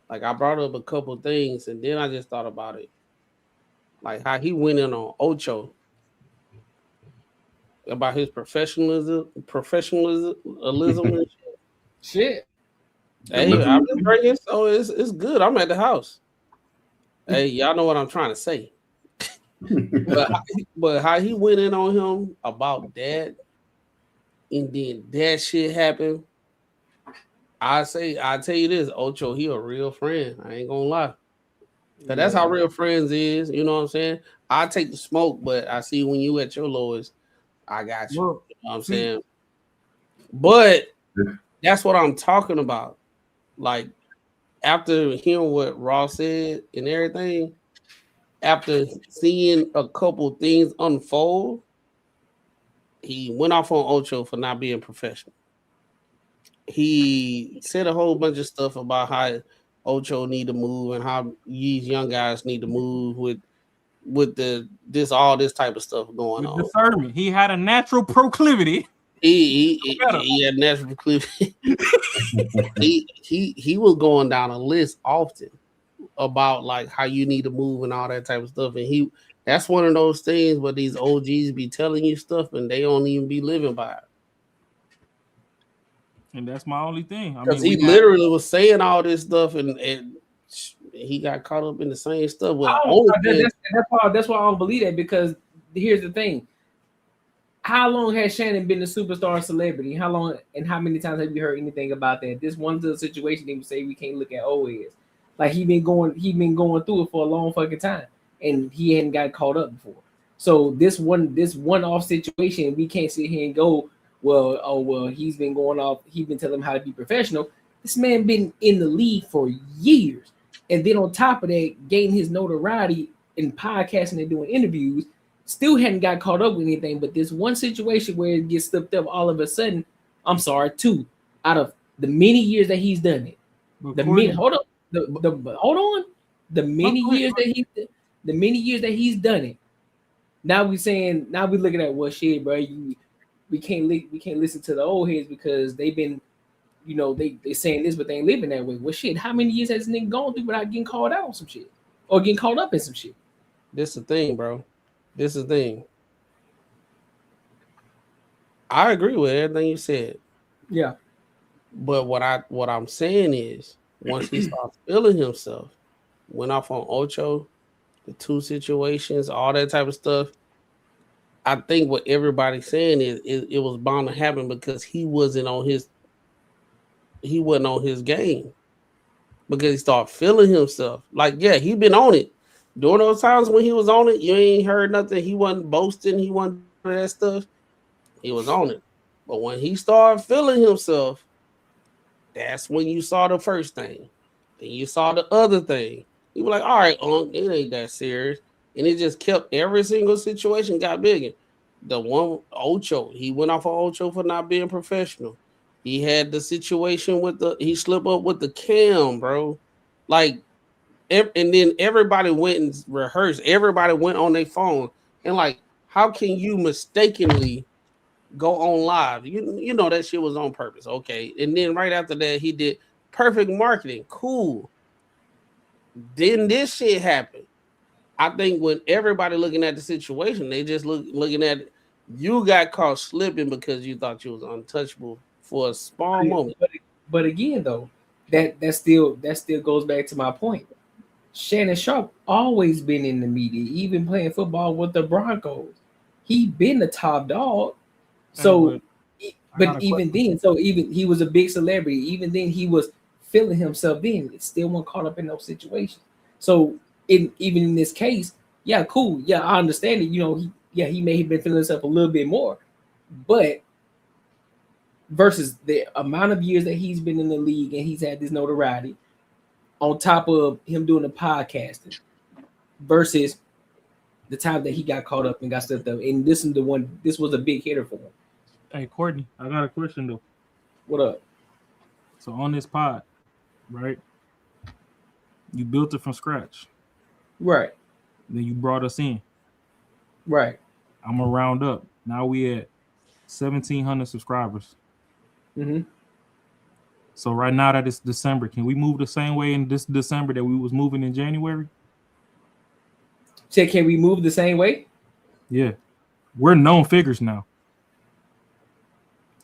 Like, I brought up a couple things, and then I just thought about it, like how he went in on Ocho about his professionalism and shit. Hey, I've been drinking, so it's good. I'm at the house. Hey, y'all know what I'm trying to say. but how he went in on him about that, and then that shit happened. I tell you this, Ocho, he a real friend. I ain't gonna lie. Cause that's how real friends is. You know what I'm saying? I take the smoke, but I see when you at your lowest, I got you. You know what I'm saying? But that's what I'm talking about. Like, after hearing what Ross said and everything, after seeing a couple things unfold, he went off on Ocho for not being professional. He said a whole bunch of stuff about how Ocho need to move and how these young guys need to move with all this type of stuff going on. Discernment. He had a natural proclivity. He had natural proclivity. he was going down a list often about like how you need to move and all that type of stuff. And that's one of those things where these OGs be telling you stuff and they don't even be living by it. And that's my only thing. Because he literally was saying all this stuff and he got caught up in the same stuff. That's why I don't believe that, because here's the thing. How long has Shannon been a superstar celebrity? How long and how many times have you heard anything about that? This one little situation they say we can't look at old heads. Like he been going through it for a long fucking time and he hadn't got caught up before. So this one-off situation, we can't sit here and go, well, he's been going off, he's been telling him how to be professional. This man been in the league for years. And then on top of that, gaining his notoriety in podcasting and doing interviews, still hadn't got caught up with anything. But this one situation where it gets slipped up all of a sudden, I'm sorry, 2 out of the many years that he's done it. The many years that he's done it. Now we're looking at, well, shit, bro, we can't listen to the old heads because they've been, they saying this, but they ain't living that way. Well, shit, how many years has this nigga gone through without getting called out on some shit or getting caught up in some shit? This is the thing, bro. This is the thing. I agree with everything you said. Yeah. But what I'm saying is, once he starts feeling himself, went off on Ocho, the 2 situations, all that type of stuff. I think what everybody's saying is it was bound to happen because he wasn't on his game. Because he started feeling himself. Like, yeah, he been on it. During those times when he was on it, you ain't heard nothing. He wasn't boasting. He wasn't doing that stuff. He was on it. But when he started feeling himself, that's when you saw the first thing. Then you saw the other thing. You were like, all right, it ain't that serious. And it just kept every single situation got bigger. The one Ocho, he went off on Ocho for not being professional. He had the situation he slipped up with the cam, bro. Like, and then everybody went and rehearsed. Everybody went on their phone. And like, how can you mistakenly go on live? You know that shit was on purpose. Okay. And then right after that, he did perfect marketing. Cool. Then this shit happened. I think when everybody looking at the situation, they just looking at it. You got caught slipping because you thought you was untouchable for a small moment. But again, though, that still goes back to my point. Shannon Sharp always been in the media, even playing football with the Broncos. He been the top dog. So, but even then, he was a big celebrity. Even then, he was feeling himself. Then it still wasn't caught up in those situations. So, even in this case, yeah, cool, yeah, I understand it. He may have been feeling himself a little bit more, but versus the amount of years that he's been in the league and he's had this notoriety, on top of him doing the podcasting, versus the time that he got caught up and got slipped up, and this was a big hitter for him. Hey, Courtney, I got a question though. What up? So on this pod, right? You built it from scratch. Right. Then you brought us in. Right. I'm gonna round up. Now we at 1,700 subscribers. Mm-hmm. So right now that it's December, can we move the same way in this December that we was moving in January? Say, can we move the same way? Yeah, we're known figures now.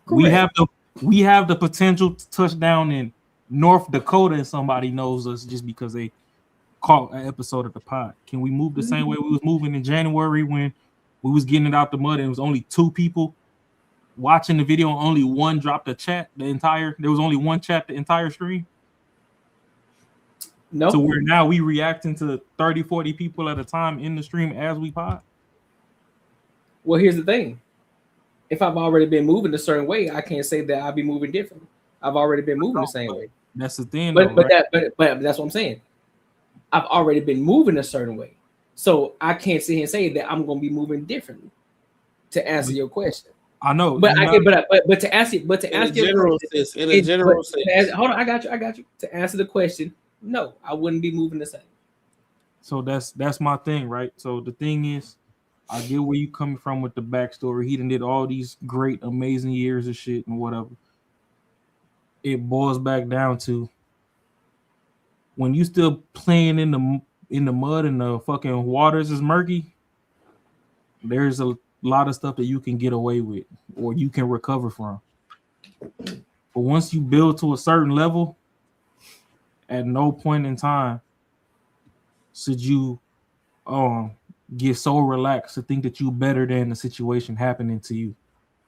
Correct. We have the potential to touch down in North Dakota, and somebody knows us just because they caught an episode of the pod. Can we move the same way we was moving in January when we was getting it out the mud and it was only 2 people watching the video and only one dropped a chat there was only one chat the entire stream? No. So we're now reacting to 30, 40 people at a time in the stream as we pod? Well, here's the thing. If I've already been moving a certain way, I can't say that I'll be moving differently. I've already been moving the same way. That's the thing, but though, right? but that's what I'm saying. I've already been moving a certain way, so I can't sit here and say that I'm gonna be moving differently. To answer your question, I know, but but to answer your general sense. Hold on, I got you. To answer the question, no, I wouldn't be moving the same. So that's my thing, right? So the thing is, I get where you coming from with the backstory. He done did all these great, amazing years of shit and whatever. It boils back down to when you still playing in the mud and the fucking waters is murky. There's a lot of stuff that you can get away with or you can recover from. But once you build to a certain level, at no point in time should you get so relaxed to think that you better than the situation happening to you.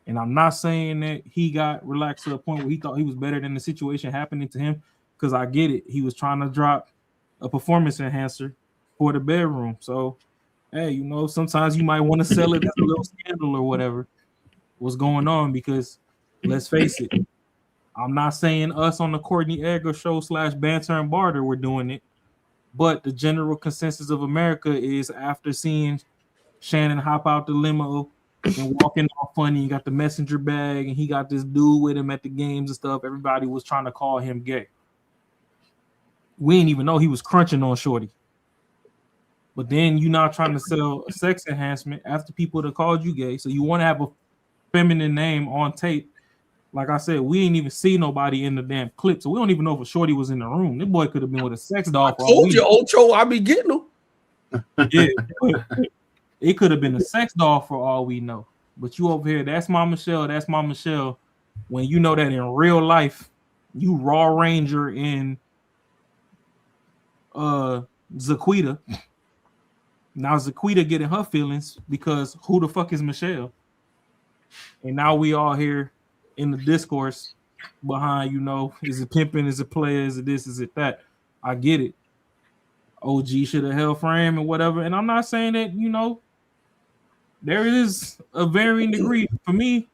And I'm not saying that he got relaxed to the point where he thought he was better than the situation happening to him, because I get it. He was trying to drop a performance enhancer for the bedroom. So, hey, you know, sometimes you might want to sell it as a little scandal or whatever was going on, because let's face it, I'm not saying us on the Courtnee Edgar Show / Banter and Barter we're doing it, but the general consensus of America is after seeing Shannon hop out the limo and walking all funny, he got the messenger bag and he got this dude with him at the games and stuff, everybody was trying to call him gay. We didn't even know he was crunching on Shorty. But then you now trying to sell a sex enhancement after people that called you gay. So you want to have a feminine name on tape. Like I said, we ain't even see nobody in the damn clip. So we don't even know if a Shorty was in the room. This boy could have been with a sex doll. I told you, Ocho, I be getting them. Yeah. It could have been a sex doll for all we know. But you over here, that's my Michelle, that's my Michelle. When you know that in real life, you Raw Ranger in Zaquita. Now Zaquita getting her feelings because who the fuck is Michelle? And now we all here in the discourse behind, you know, is it pimping, is it player, is it this, is it that? I get it. OG should have held for him and whatever. And I'm not saying that, you know, there is a varying degree. For me,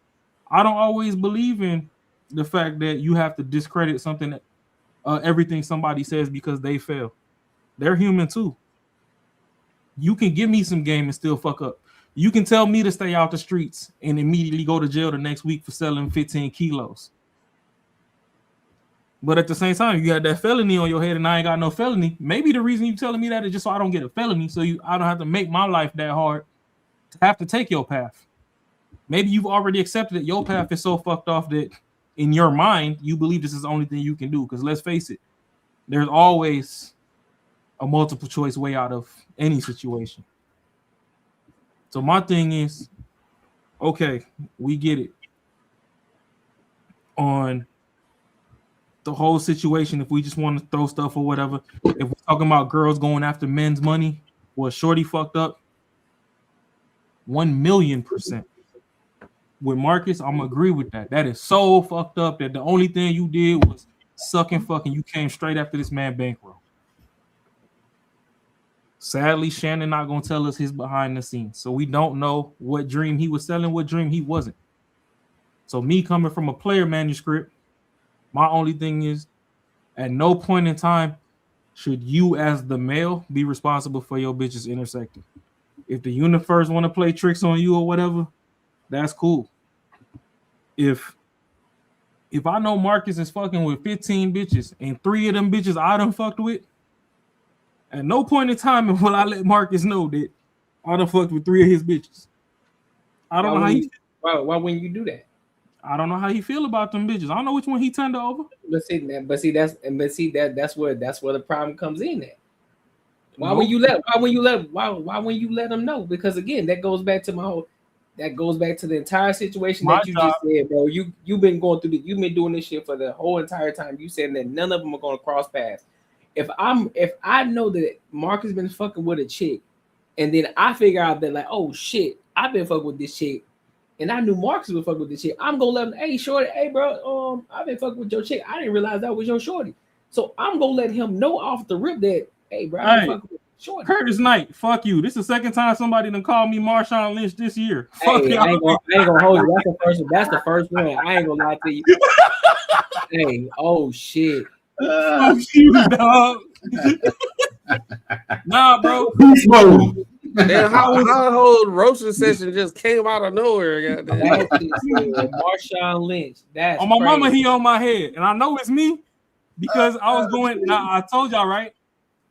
I don't always believe in the fact that you have to discredit something that everything somebody says because they fail. They're human too. You can give me some game and still fuck up. You can tell me to stay out the streets and immediately go to jail the next week for selling 15 kilos. But at the same time, you got that felony on your head and I ain't got no felony. Maybe the reason you telling me that is just so I don't get a felony, so I don't have to make my life that hard to have to take your path. Maybe you've already accepted that your path is so fucked off that in your mind, you believe this is the only thing you can do. Because let's face it, there's always a multiple choice way out of any situation. So my thing is, okay, we get it. On the whole situation, if we just want to throw stuff or whatever, if we're talking about girls going after men's money, well, Shorty fucked up 1,000,000%. With Marcus, I'm gonna agree with that. That is so fucked up that the only thing you did was suck and fucking you came straight after this man bankroll. Sadly, Shannon not gonna tell us his behind the scenes, so we don't know what dream he was selling, what dream he wasn't. So me coming from a player manuscript, my only thing is, at no point in time should you as the male be responsible for your bitches intersecting. If the universe want to play tricks on you or whatever, that's cool. If I know Marcus is fucking with 15 bitches and 3 of them bitches I done fucked with, at no point in time will I let Marcus know that I done fucked with 3 of his bitches. I don't know how he. Why wouldn't you do that? I don't know how he feel about them bitches. I don't know which one he turned over. That's where the problem comes in at. Why when you let them know? Because again, that goes back to the entire situation that you just said, bro. You've been going through you've been doing this shit for the whole entire time. You said that none of them are gonna cross paths. If I know that Marcus been fucking with a chick, and then I figure out that like, oh shit, I've been fucking with this chick, and I knew Marcus would fuck with this chick, I'm gonna let him, hey shorty, hey bro, I've been fucking with your chick. I didn't realize that was your shorty. So I'm gonna let him know off the rip that, hey bro, I've been fucking with shorty. Curtis Knight, fuck you. This is the second time somebody done called me Marshawn Lynch this year. Fuck you. I ain't gonna hold you. That's the first one. I ain't gonna lie to you. Hey, oh shit. Fuck you, dog. Nah, bro. Damn, how whole roasting session just came out of nowhere. Goddamn. Marshawn Lynch. That's On my crazy. mama, he on my head, and I know it's me because I was going. Now I told y'all right.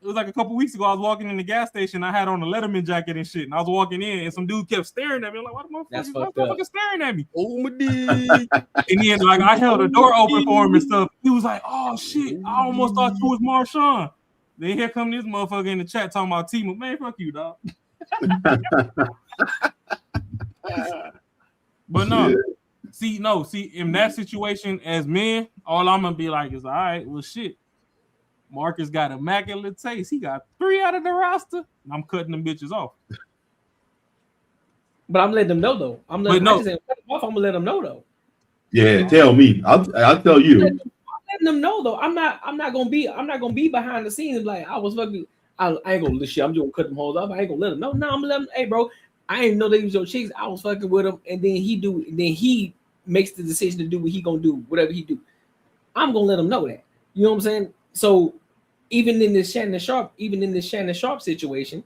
It was like a couple weeks ago. I was walking in the gas station. I had on a Letterman jacket and shit, and I was walking in, and some dude kept staring at me. I'm like, "What the motherfucker staring at me?" Oh my dick. And then like I held the door open for him and stuff. He was like, "Oh shit, I almost thought you was Marshawn." Then here come this motherfucker in the chat talking about T-Move. Man, fuck you, dog. But no, see, in that situation as men, all I'm gonna be like is, all right, well, shit. Marcus got immaculate taste. He got 3 out of the roster. And I'm cutting them bitches off. But I'm letting them know though. I'm gonna let them know though. Yeah, tell me. I'll tell you. I'm letting them know though. I'm not gonna be behind the scenes like I was fucking. I ain't gonna shit. I'm just gonna cut them hoes off. I ain't gonna let them know. No, I'm gonna let them. Hey, bro, I didn't know they was your chicks. I was fucking with them, and then he makes the decision to do what he gonna do, whatever he do. I'm gonna let him know that. You know what I'm saying? So even in this Shannon Sharp situation,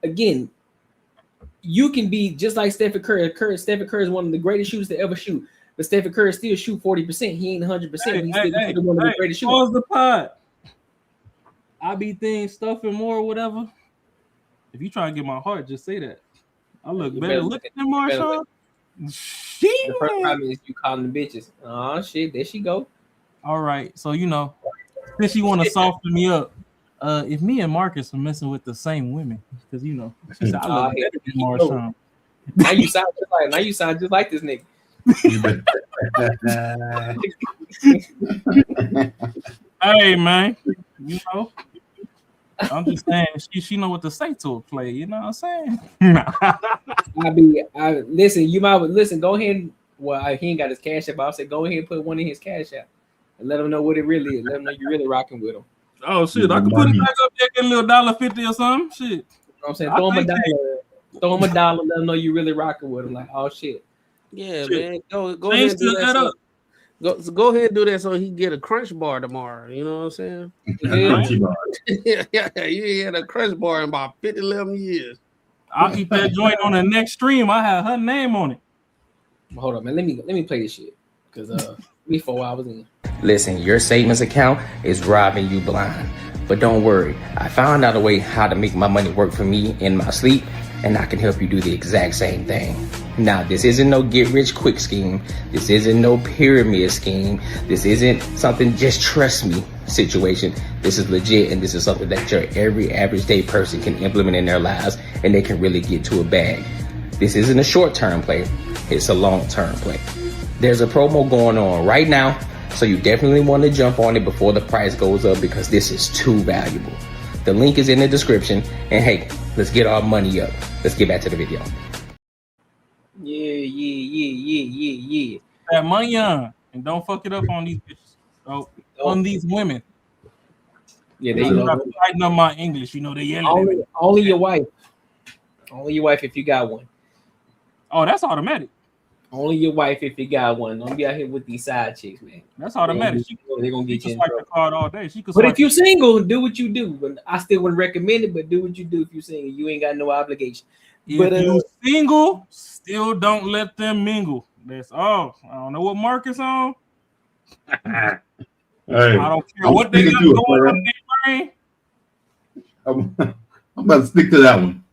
again, you can be just like Stephen Curry. Stephen Curry is one of the greatest shooters to ever shoot, but Stephen Curry still shoot 40%. He ain't 100%. He's still one of the greatest shooters. Pause the pod. I be thinking stuff and more, whatever. If you try to get my heart, just say that. I look better looking than Marshawn. The first problem is you calling the bitches. Oh shit, there she go. All right, so since you want to soften me up, if me and Marcus are messing with the same women, because she said I look better than Marshawn. Now you sound just like this nigga. Hey man, I'm just saying she know what to say to a play. You know what I'm saying? Listen. Go ahead. Well, he ain't got his cash app. I'll say go ahead and put one in his cash app and let him know what it really is. Let him know you're really rocking with him. Oh shit! I can put it back up there, get a little $1.50 or something. Shit. You know what I'm saying? Throw him a dollar. Let him know you really rocking with him. Like, oh shit. Yeah, man. Go ahead and do that. Go ahead and do that so he can get a crunch bar tomorrow. You know what I'm saying? Crunchy bar. Yeah, you had a crunch bar in about 11 years. I'll keep that joint on the next stream. I have her name on it. Hold on, man. Let me play this shit. Because me 4 hours in. Listen, your savings account is robbing you blind. But don't worry, I found out a way how to make my money work for me in my sleep, and I can help you do the exact same thing. Now, this isn't no get-rich-quick scheme. This isn't no pyramid scheme. This isn't something just trust me situation. This is legit, and this is something that your every average day person can implement in their lives, and they can really get to a bag. This isn't a short-term play. It's a long-term play. There's a promo going on right now, so you definitely want to jump on it before the price goes up because this is too valuable. The link is in the description, and hey, let's get our money up. Let's get back to the video. Yeah. That money on, and don't fuck it up on these bitches. Oh, on these women. Yeah, they tighten up my English. They yelling. Only your wife. Only your wife if you got one. Oh, that's automatic. Only your wife if you got one. Don't be out here with these side chicks, man. That's automatic. They're gonna get you in trouble. The card all day. But if you're single, do what you do. But I still wouldn't recommend it. But do what you do if you're single. You ain't got no obligation. If you're single, still don't let them mingle. That's all. I don't know what Marcus on. Hey, I don't care what they got going on in their brain. I'm about to stick to that one.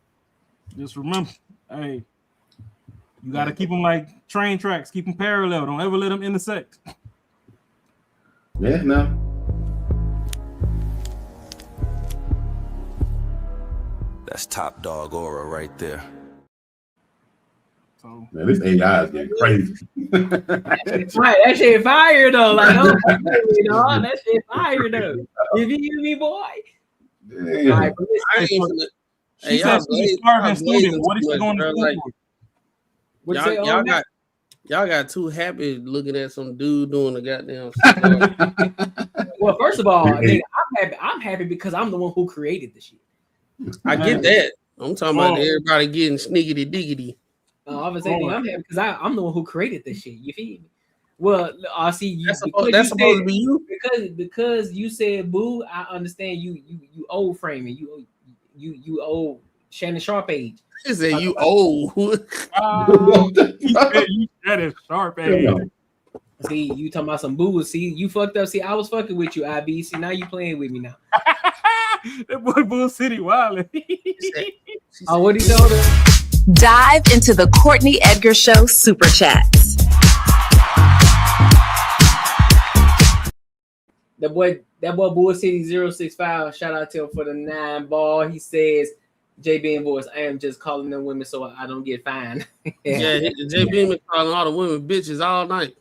Just remember, hey, you got to keep them like train tracks. Keep them parallel. Don't ever let them intersect. Yeah, no. That's top dog aura right there. So, man, this AI is getting crazy. That shit fire though. Like, that shit fire though. You hear me, boy? Yeah. Right, she said she's a starving student. What is she going to do? Y'all got too happy looking at some dude doing the goddamn. Well, first of all, I'm happy because I'm the one who created the shit. I get that. I'm talking about everybody getting sniggity diggity. I'm happy because I'm the one who created this shit. You feel me? Well, I see you. That's supposed to be you. Because you said boo. I understand you old framing. You old Shannon Sharp age. He said you old. You said it sharp age. See, you talking about some boo. See, you fucked up. See, I was fucking with you, IB. See, now you playing with me now. That boy Bull City wildin'. Oh, what he told her? Dive into the Courtnee Edgar Show Super Chats. That boy Bull City 065. Shout out to him for the 9 ball. He says, JB voice, I am just calling them women so I don't get fined. Yeah, JB been calling all the women bitches all night.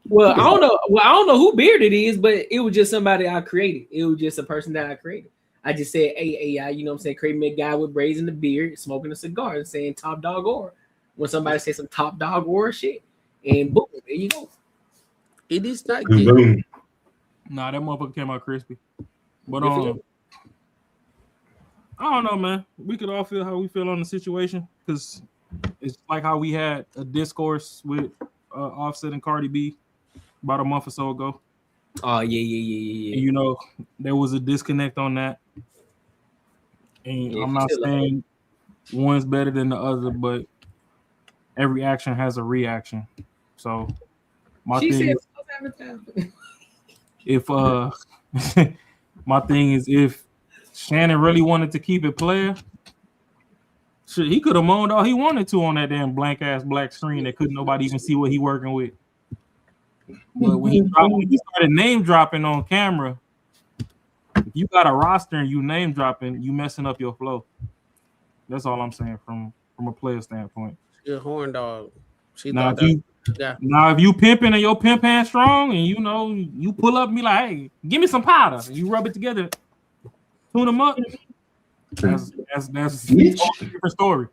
Well, I don't know. Well, I don't know who Beard it is, but it was just somebody I created. It was just a person that I created. I just said, hey, you know what I'm saying? Create me a guy with braids in the beard, smoking a cigar, and saying top dog or. When somebody says some top dog or shit, and boom, there you go. It is not good. Nah, that motherfucker came out crispy. But I don't know, man. We could all feel how we feel on the situation because it's like how we had a discourse with Offset and Cardi B about a month or so ago. Oh yeah. And, you know, there was a disconnect on that. And I'm not saying one's better than the other, but every action has a reaction. So my thing is, my thing is if Shannon really wanted to keep it player, shit, he could have moaned all he wanted to on that damn blank ass black screen that couldn't nobody even see what he working with. But when he started name dropping on camera, if you got a roster and you name dropping, you messing up your flow. That's all I'm saying from a player standpoint. You're a horn dog. Now if you pimping and your pimp hand strong and you know you pull up and be like, hey, give me some powder, and you rub it together, tune them up. That's a different story.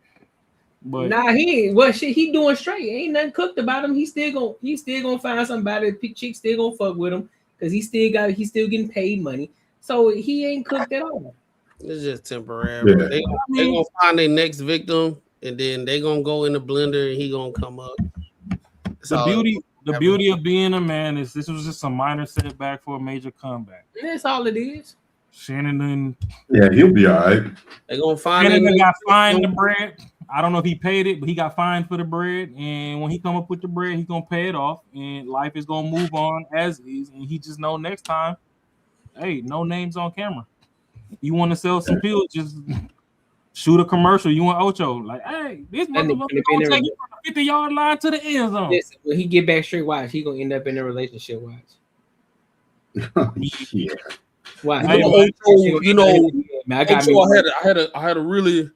But nah, he ain't. Well, shit, he doing straight. Ain't nothing cooked about him. He still gonna find somebody. Chick still gonna fuck with him because he's still getting paid money. So he ain't cooked at all. It's just temporary. Yeah. They gonna find their next victim, and then they gonna go in the blender, and he gonna come up. The beauty of being a man is this was just a minor setback for a major comeback. That's all it is. Shannon and he'll be all right. They gonna find Shannon got fined the bread. I don't know if he paid it, but he got fined for the bread. And when he come up with the bread, he's gonna pay it off, and life is gonna move on as is. And he just know next time, hey, no names on camera. You want to sell some pills? Just shoot a commercial. You want Ocho? Like, hey, this motherfucker gonna take you from the 50-yard line to the end zone. Listen, when he get back straight, watch, he gonna end up in a relationship. Watch. Yeah. Watch. You know, man, I had a really.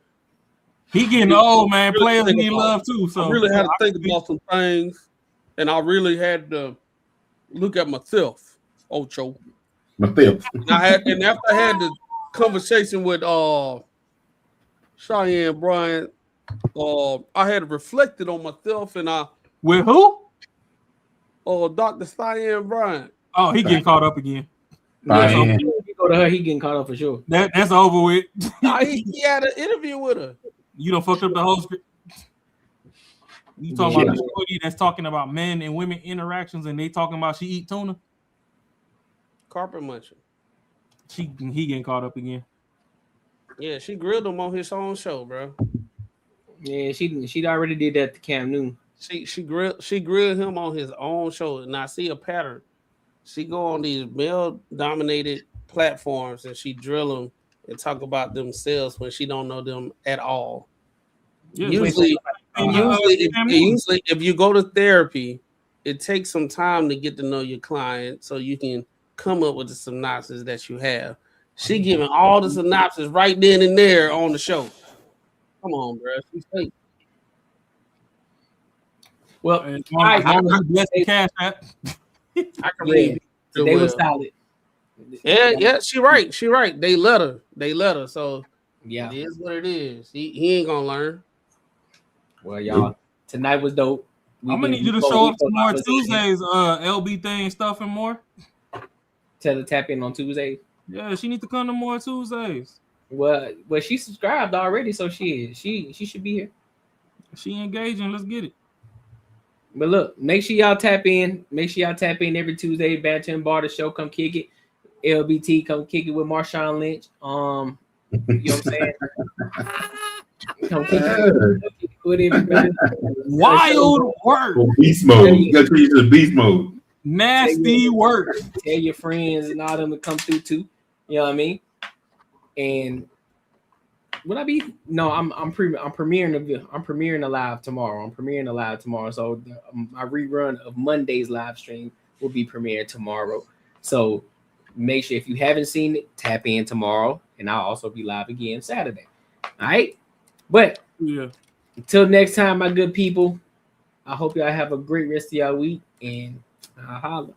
He getting old, man. Players need love too. So I really had to think about some things, and I really had to look at myself, Ocho. Myself. And after I had the conversation with Cheyenne Bryant, I had reflected on myself, and with who? Dr. Cheyenne Bryant. Oh, he getting caught up again. Yeah, he go to her, he getting caught up for sure. That's over with. He had an interview with her. You done fucked up the whole script. You talking about the shorty that's talking about men and women interactions, and they talking about she eat tuna? Carpet munching. He getting caught up again. Yeah, she grilled him on his own show, bro. Yeah, she already did that to Cam Newton. She grilled him on his own show, and I see a pattern. She go on these male-dominated platforms and she drill them and talk about themselves when she don't know them at all. Yeah, usually, if you go to therapy, it takes some time to get to know your client so you can come up with the synopsis that you have. She giving all the synopsis right then and there on the show. Come on, bro. She's fake. Well, I can believe they were solid. Yeah, she right. They let her. So yeah, it is what it is. He ain't gonna learn. Well, y'all, tonight was dope. I'm gonna need you to show up to more Tuesdays, LB thing stuff and more. Tell her tap in on Tuesdays. Yeah, she needs to come to more Tuesdays. Well, she subscribed already, so she should be here. She engaging. Let's get it. But look, make sure y'all tap in. Make sure y'all tap in every Tuesday. Banter and Bar the show. Come kick it. LBT, come kick it with Marshawn Lynch. You know what I'm saying? Come kick it with everybody. Wild work. Beast mode. You got to use the beast mode. Nasty work. Tell your friends and all them to come through too. You know what I mean? And would I be? No, I'm premiering the live tomorrow. So my rerun of Monday's live stream will be premiered tomorrow. So make sure if you haven't seen it, tap in tomorrow, and I'll also be live again Saturday. All right. But yeah, until next time, my good people, I hope y'all have a great rest of y'all week, and I'll holla.